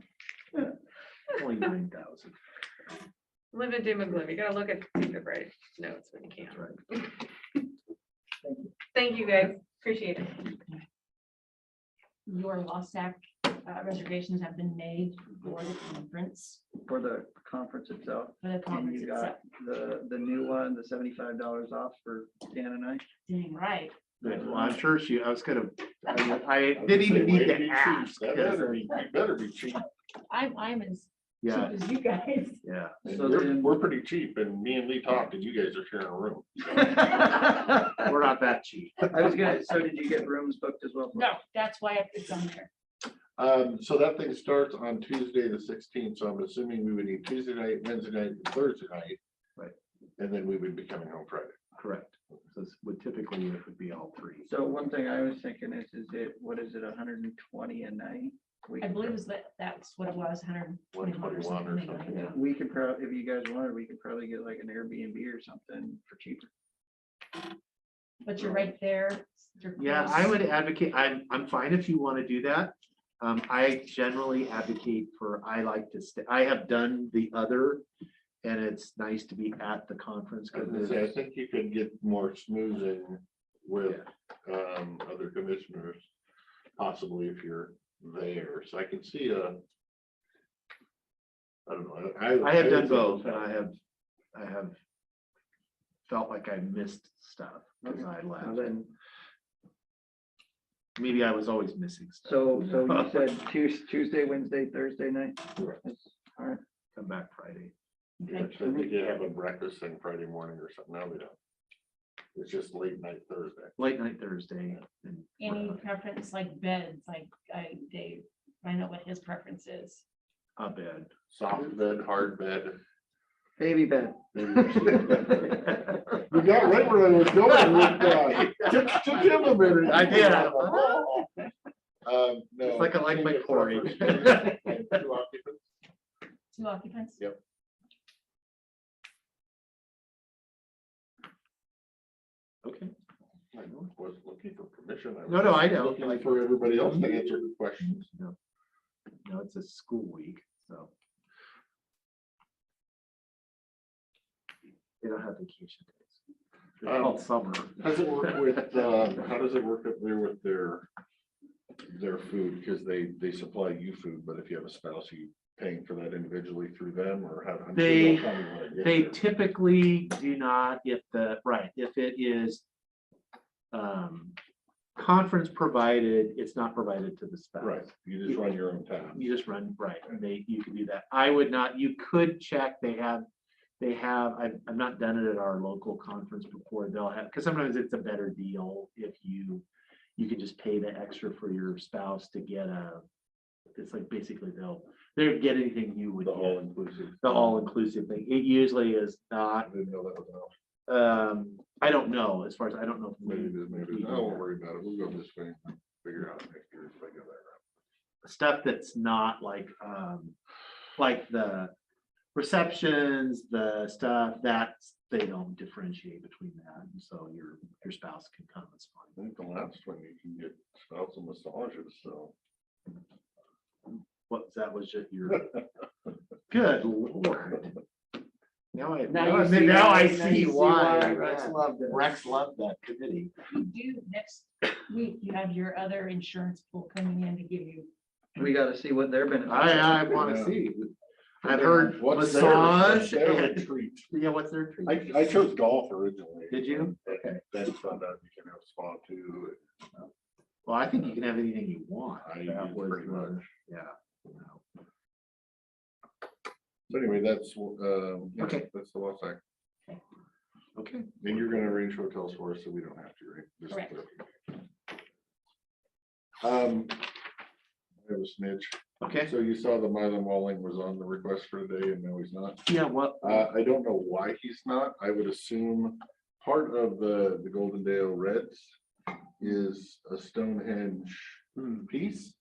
Only 9,000. Live in doom and gloom. You gotta look at the right notes when you can. Right. Thank you, guys. Appreciate it. Your LoSAC reservations have been made for the conference. For the conference itself. For the And conference you itself. got the new one, the $75 off for Dan and I. Dang right. Well, I'm sure I was gonna, I didn't even need to ask. That better be cheap. I'm as Yeah. cheap as you guys. Yeah. So then- We're pretty cheap, and me and Lee talked, and you guys are sharing a room. We're not that cheap. So did you get rooms booked as well? No, that's why it's on there. So that thing starts on Tuesday, the 16th. So I'm assuming we would need Tuesday night, Wednesday night, and Thursday night. Right. And then we would be coming home Friday. Correct. So this would typically, it would be all three. So one thing I was thinking is what is it, 120 a night? I believe it's that's what it was, 121 or something. like that. Yeah, we could probably, if you guys wanted, we could probably get like an Airbnb or something for cheaper. But you're right there. You're Yeah, close. I would advocate, I'm fine if you want to do that. I generally advocate I like to stay, I have done the other, and it's nice to be at the conference. I think you could get more smoothing with other commissioners, possibly if you're there. So I can see I don't know. I have done both, and I have felt like I missed stuff because I left. Then, Maybe I was always missing stuff. so you said Tuesday, Wednesday, Thursday night? Correct. All right. Come back Friday. I think you have a breakfast thing Friday morning or something. Now we don't. It's just late night Thursday. Late night Thursday. And Any preference like beds, like Dave, I know what his preference is. a bed. Soft bed, hard bed. Baby bed. You got right where I was going with Jim. I did. No. It's like I like my porridge. 2 occupants. 2 occupants? Yep. Okay. I was looking for permission. was No, I know. Looking for everybody else to answer the questions. No, it's a school week, so. They don't have vacation days. They're called summer. Does it work with, how does it work up there with their food? Because they supply you food, but if you have a spouse, are you paying for that individually through them, or how? I'm sure They they'll tell me when I get They there. typically do not, if it is conference provided, it's not provided to the spouse. Right, you just run your own tab. You just run, right, and you can do that. I would not, you could check, I've not done it at our local conference before. They'll have, because sometimes it's a better deal if you can just pay the extra for your spouse to get it's like basically they'll get anything you would The get. all-inclusive. The all-inclusive thing. It usually is not, I didn't know that was an option. I don't know, as far as I don't know. if Maybe it is, maybe it we is. I do won't that. worry about it. We'll go this way and figure out next year if I go that Stuff that's not like the receptions, the stuff that's, they don't differentiate between that. And so your spouse can come, it's fine. route. I think the last one you can get spousal massages, so. That was just your, good Lord. Now I see why. Rex loved it. Rex loved that committee. You do next week, you have your other insurance pool coming in to give you. We gotta see what their benefits. I are. want to Yeah. see. I've heard What's massage. their and- treat? Yeah, what's their treat? I chose golf originally. Did you? Okay. Then found out you can have spa too. Well, I think you can have anything you want. I That use was pretty the- much. Yeah. So anyway, that's, yeah, Okay. that's the law side. Okay. And you're gonna arrange hotels for us, so we don't have to, right? Just Correct. I have a snitch. Okay. So you saw the Mylan Walling was on the request for today and now he's not. Yeah, what? I don't know why he's not. I would assume part of the Goldendale Reds is a Stonehenge piece.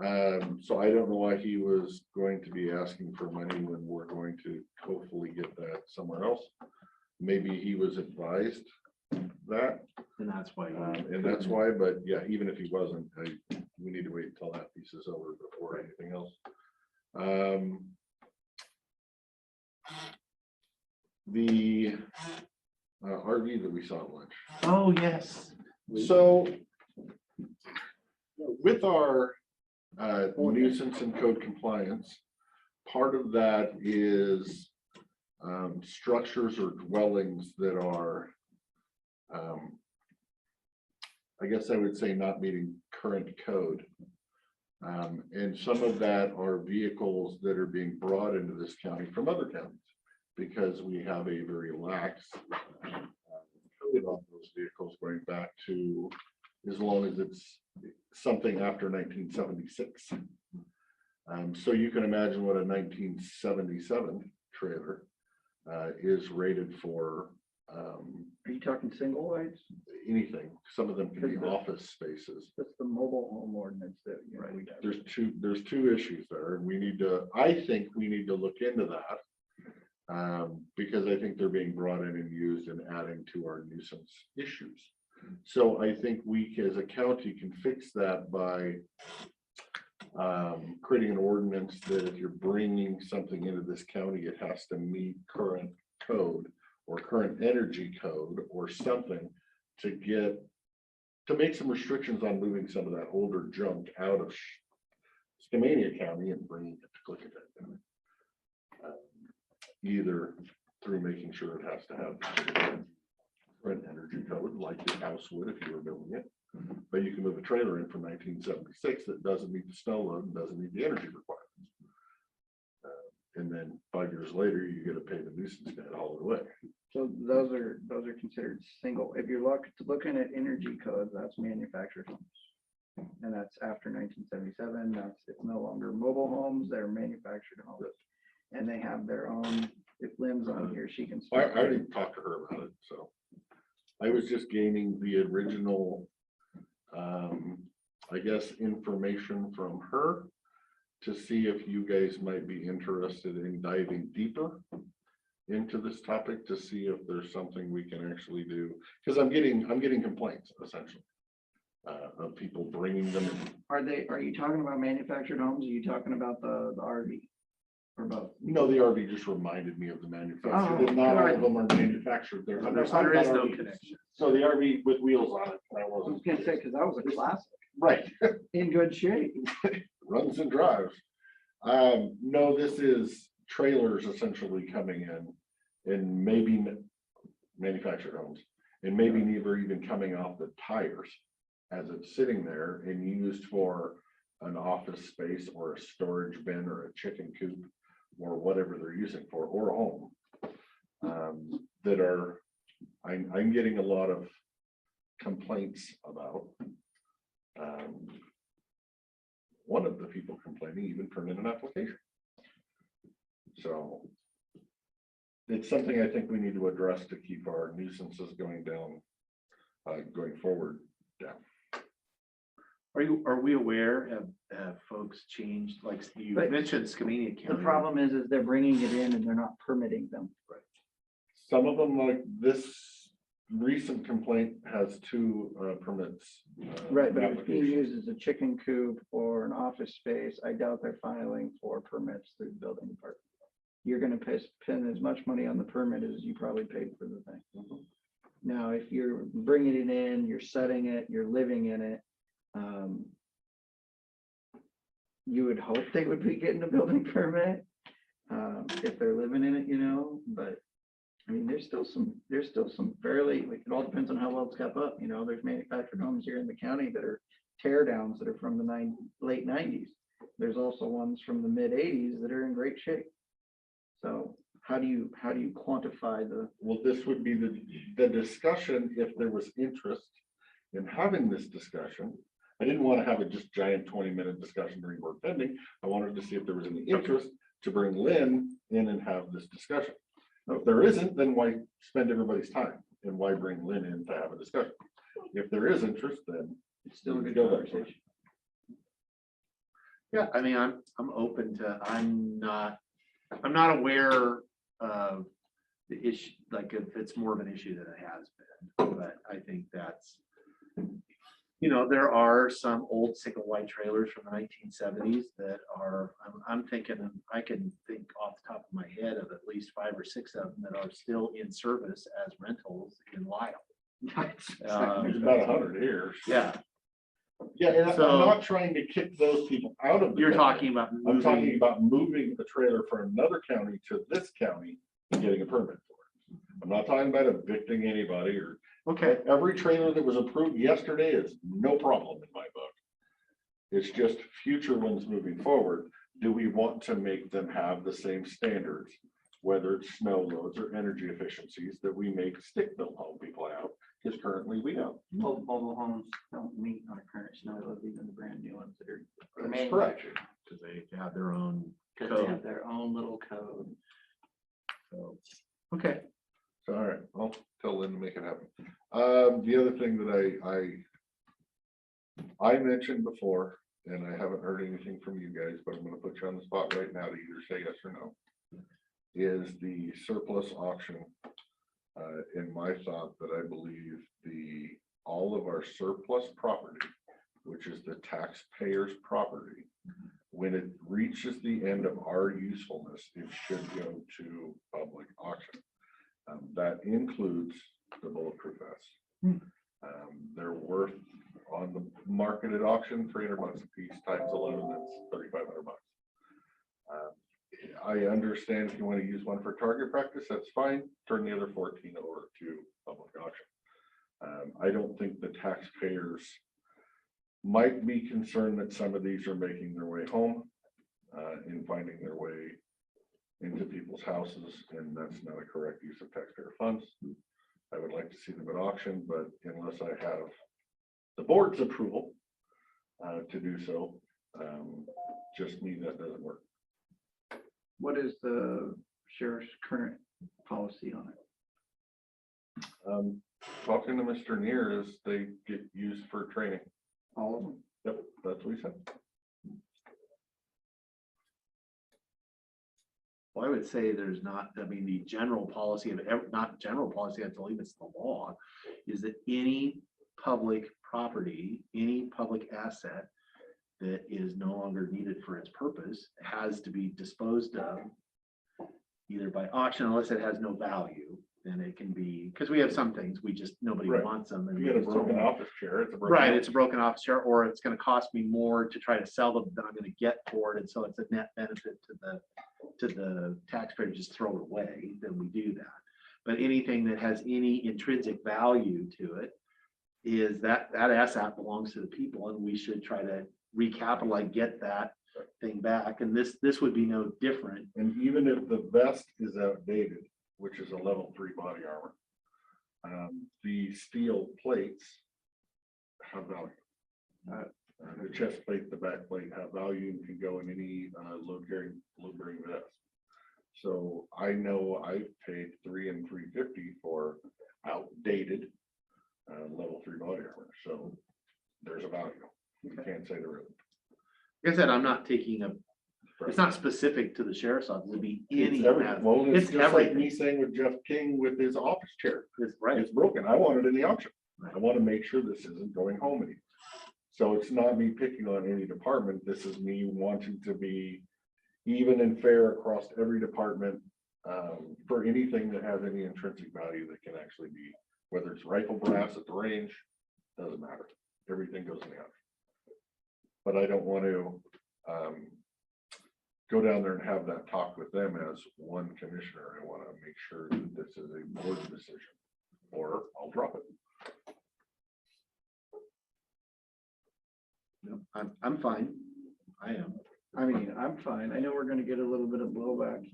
So I don't know why he was going to be asking for money when we're going to hopefully get that somewhere else. Maybe he was advised that, And that's why. and that's why, but yeah, even if he wasn't, we need to wait until that piece is over before anything else. The RV that we saw at lunch. Oh, yes. So with our nuisance and code compliance, part of that is structures or dwellings that are, I guess I would say, not meeting current code. And some of that are vehicles that are being brought into this county from other counties because we have a very lax code on those vehicles going back to as long as it's something after 1976. So you can imagine what a 1977 trailer is rated for. Are you talking single wides? Anything. Some of them can be office spaces. That's the mobile home ordinance that, you know, we got. There's two issues there, and we need to, I think we need to look into that. Because I think they're being brought in and used and adding to our nuisance issues. So I think we as a county can fix that by creating an ordinance that if you're bringing something into this county, it has to meet current code or current energy code or something to make some restrictions on moving some of that older junk out of Skamania County and bringing it to Klickitat County. Either through making sure it has to have current energy code, like your house would if you were building it. But you can move a trailer in from 1976 that doesn't meet the snow load and doesn't meet the energy requirements. And then 5 years later, you get to pay the nuisance debt all the way. So those are considered single. If you're looking at energy codes, that's manufactured homes. And that's after 1977. It's no longer mobile homes, they're manufactured homes. And they have their own, if Lynn's on here, she can. I already talked to her about it, so. I was just gaining the original, I guess, information from her to see if you guys might be interested in diving deeper into this topic to see if there's something we can actually do. Because I'm getting complaints essentially of people bringing them in. Are you talking about manufactured homes? Are you talking about the RV? Or both? No, the RV just reminded me of the manufacturer. Oh, Not all good. of them are manufactured. There There is no connection. So the RV with wheels on it. I I was wasn't gonna say, because that was a classic, right. in good shape. Runs and drives. No, this is trailers essentially coming in and maybe manufactured homes and maybe never even coming off the tires as it's sitting there and used for an office space or a storage bin or a chicken coop or whatever they're using for, or a home. That are, I'm getting a lot of complaints about. One of the people complaining even turned in an application. So it's something I think we need to address to keep our nuisances going down, going forward down. Are we aware have folks changed, like you But mentioned Skamania The County? problem is they're bringing it in and they're not permitting them. Some of them, like this recent complaint, has 2 permits. Right, but if it's being applications. used as a chicken coop or an office space, I doubt they're filing for permits through the building department. You're gonna spend as much money on the permit as you probably paid for the thing. Now, if you're bringing it in, you're setting it, you're living in it, you would hope they would be getting a building permit, if they're living in it, you know, but I mean, there's still some fairly, like, it all depends on how well it's kept up, you know, there's manufactured homes here in the county that are tear downs that are from the late 90s. There's also ones from the mid 80s that are in great shape. So how do you quantify the? Well, this would be the discussion, if there was interest in having this discussion. I didn't want to have a just giant 20-minute discussion during board pending. I wanted to see if there was any interest to bring Lynn in and have this discussion. If there isn't, then why spend everybody's time, and why bring Lynn in to have a discussion? If there is interest, then it's still a good go there. conversation. Yeah, I mean, I'm open to, I'm not aware of the issue, like if it's more of an issue than it has been, but I think that's, you know, there are some old single wide trailers from the 1970s that are, I'm thinking, I can think off the top of my head of at least 5 or 6 of them that are still in service as rentals in Lyle. There's about 100 here. Yeah. Yeah, and So- I'm not trying to kick those people out of the You're county. talking about I'm talking moving- about moving the trailer from another county to this county and getting a permit for it. I'm not talking about evicting anybody or. Okay. Every trailer that was approved yesterday is no problem in my book. It's just future ones moving forward. Do we want to make them have the same standards, whether it's snow loads or energy efficiencies that we make stick-built home people have? Because currently we don't. Mobile homes don't meet our current snow load, even the brand new ones that are That's correct. manufactured. Because they have their own Because they have code. their own little code. So, Okay. so, all right, I'll tell Lynn to make it happen. The other thing that I mentioned before, and I haven't heard anything from you guys, but I'm gonna put you on the spot right now to either say yes or no, is the surplus auction. In my thought that I believe all of our surplus property, which is the taxpayers' property, when it reaches the end of our usefulness, it should go to public auction. That includes the bulletproof vests. They're worth on the market at auction, $300 a piece times 11, that's $3,500. I understand if you want to use one for target practice, that's fine. Turn the other 14 over to public auction. I don't think the taxpayers might be concerned that some of these are making their way home and finding their way into people's houses, and that's not a correct use of taxpayer funds. I would like to see them at auction, but unless I have the board's approval to do so, just me, that doesn't work. What is the sheriff's current policy on it? Talking to Mr. Neer is they get used for training. All of them? Yep, that's what he said. Well, I would say there's not, I mean, the general policy of, not general policy, I believe it's the law, is that any public property, any public asset that is no longer needed for its purpose has to be disposed of either by auction, unless it has no value, then it can be, because we have some things, we just, nobody Right. wants them. and You we get a just throw broken them. office chair, it's a broken. Right, it's a broken office chair, or it's gonna cost me more to try to sell them than I'm gonna get for it, and so it's a net benefit to the taxpayer to just throw it away, then we do that. But anything that has any intrinsic value to it, is that asset belongs to the people and we should try to recapitalize, get that thing back. And this would be no different. And even if the vest is outdated, which is a level 3 body armor, the steel plates have value. The chest plate, the back plate have value and can go in any load bearing vest. So I know I've paid $300 and $350 for outdated level 3 body armor. So there's a value. You can't say there isn't. Like I said, I'm not taking it's not specific to the sheriff's office. It'd be any. It's everything. Well, it's It's just like everything. me saying with Jeff King with his office chair. It's right. It's broken. I want it in the auction. I want to make sure this isn't going home anymore. So it's not me picking on any department. This is me wanting to be even and fair across every department for anything that has any intrinsic value that can actually be, whether it's rifle brass at the range, doesn't matter. Everything goes in the auction. But I don't want to go down there and have that talk with them as one commissioner. I want to make sure that this is a board decision, or I'll drop it. No, I'm fine. I am. I mean, I'm fine. I know we're gonna get a little bit of blowback,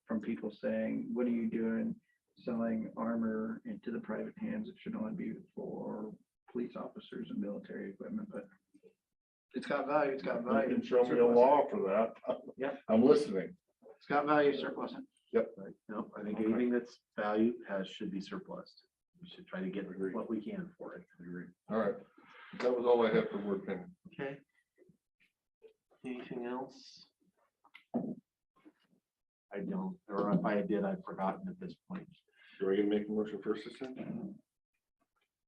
from people saying, what are you doing selling armor into the private hands? It should only be for police officers and military equipment, but it's got value, it's got You value. can show me a law for that. Yeah. I'm listening. It's got value, surplus it. Yep. No, I think anything that's value should be surplus. We should try to get what we can for it. Agree. All right. That was all I had for work. Okay. Anything else? I don't, or if I did, I've forgotten at this point. Are we gonna make a motion first, assistant?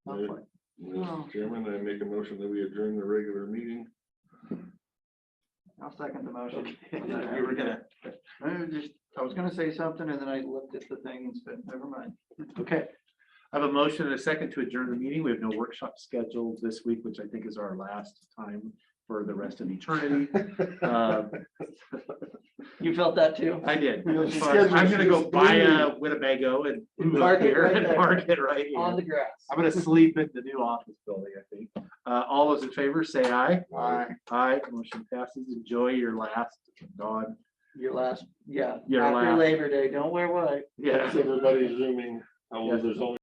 Not quite. Mr. Chairman, I make a motion that we adjourn the regular meeting. I'll second the motion. You were gonna. I was gonna say something and then I looked at the thing and said, never mind. Okay. I have a motion and a second to adjourn the meeting. We have no workshop scheduled this week, which I think is our last time for the rest of eternity. You felt that too? I did. I'm gonna go buy a Winnebago and move up here and park it right here. On the grass. I'm gonna sleep in the new office building, I think. All those in favor, say aye. Aye. Aye, motion passes. Enjoy your last dawn. Your last, yeah. Your After last. Labor Day, don't wear white. Yeah. Everybody's zooming. There's only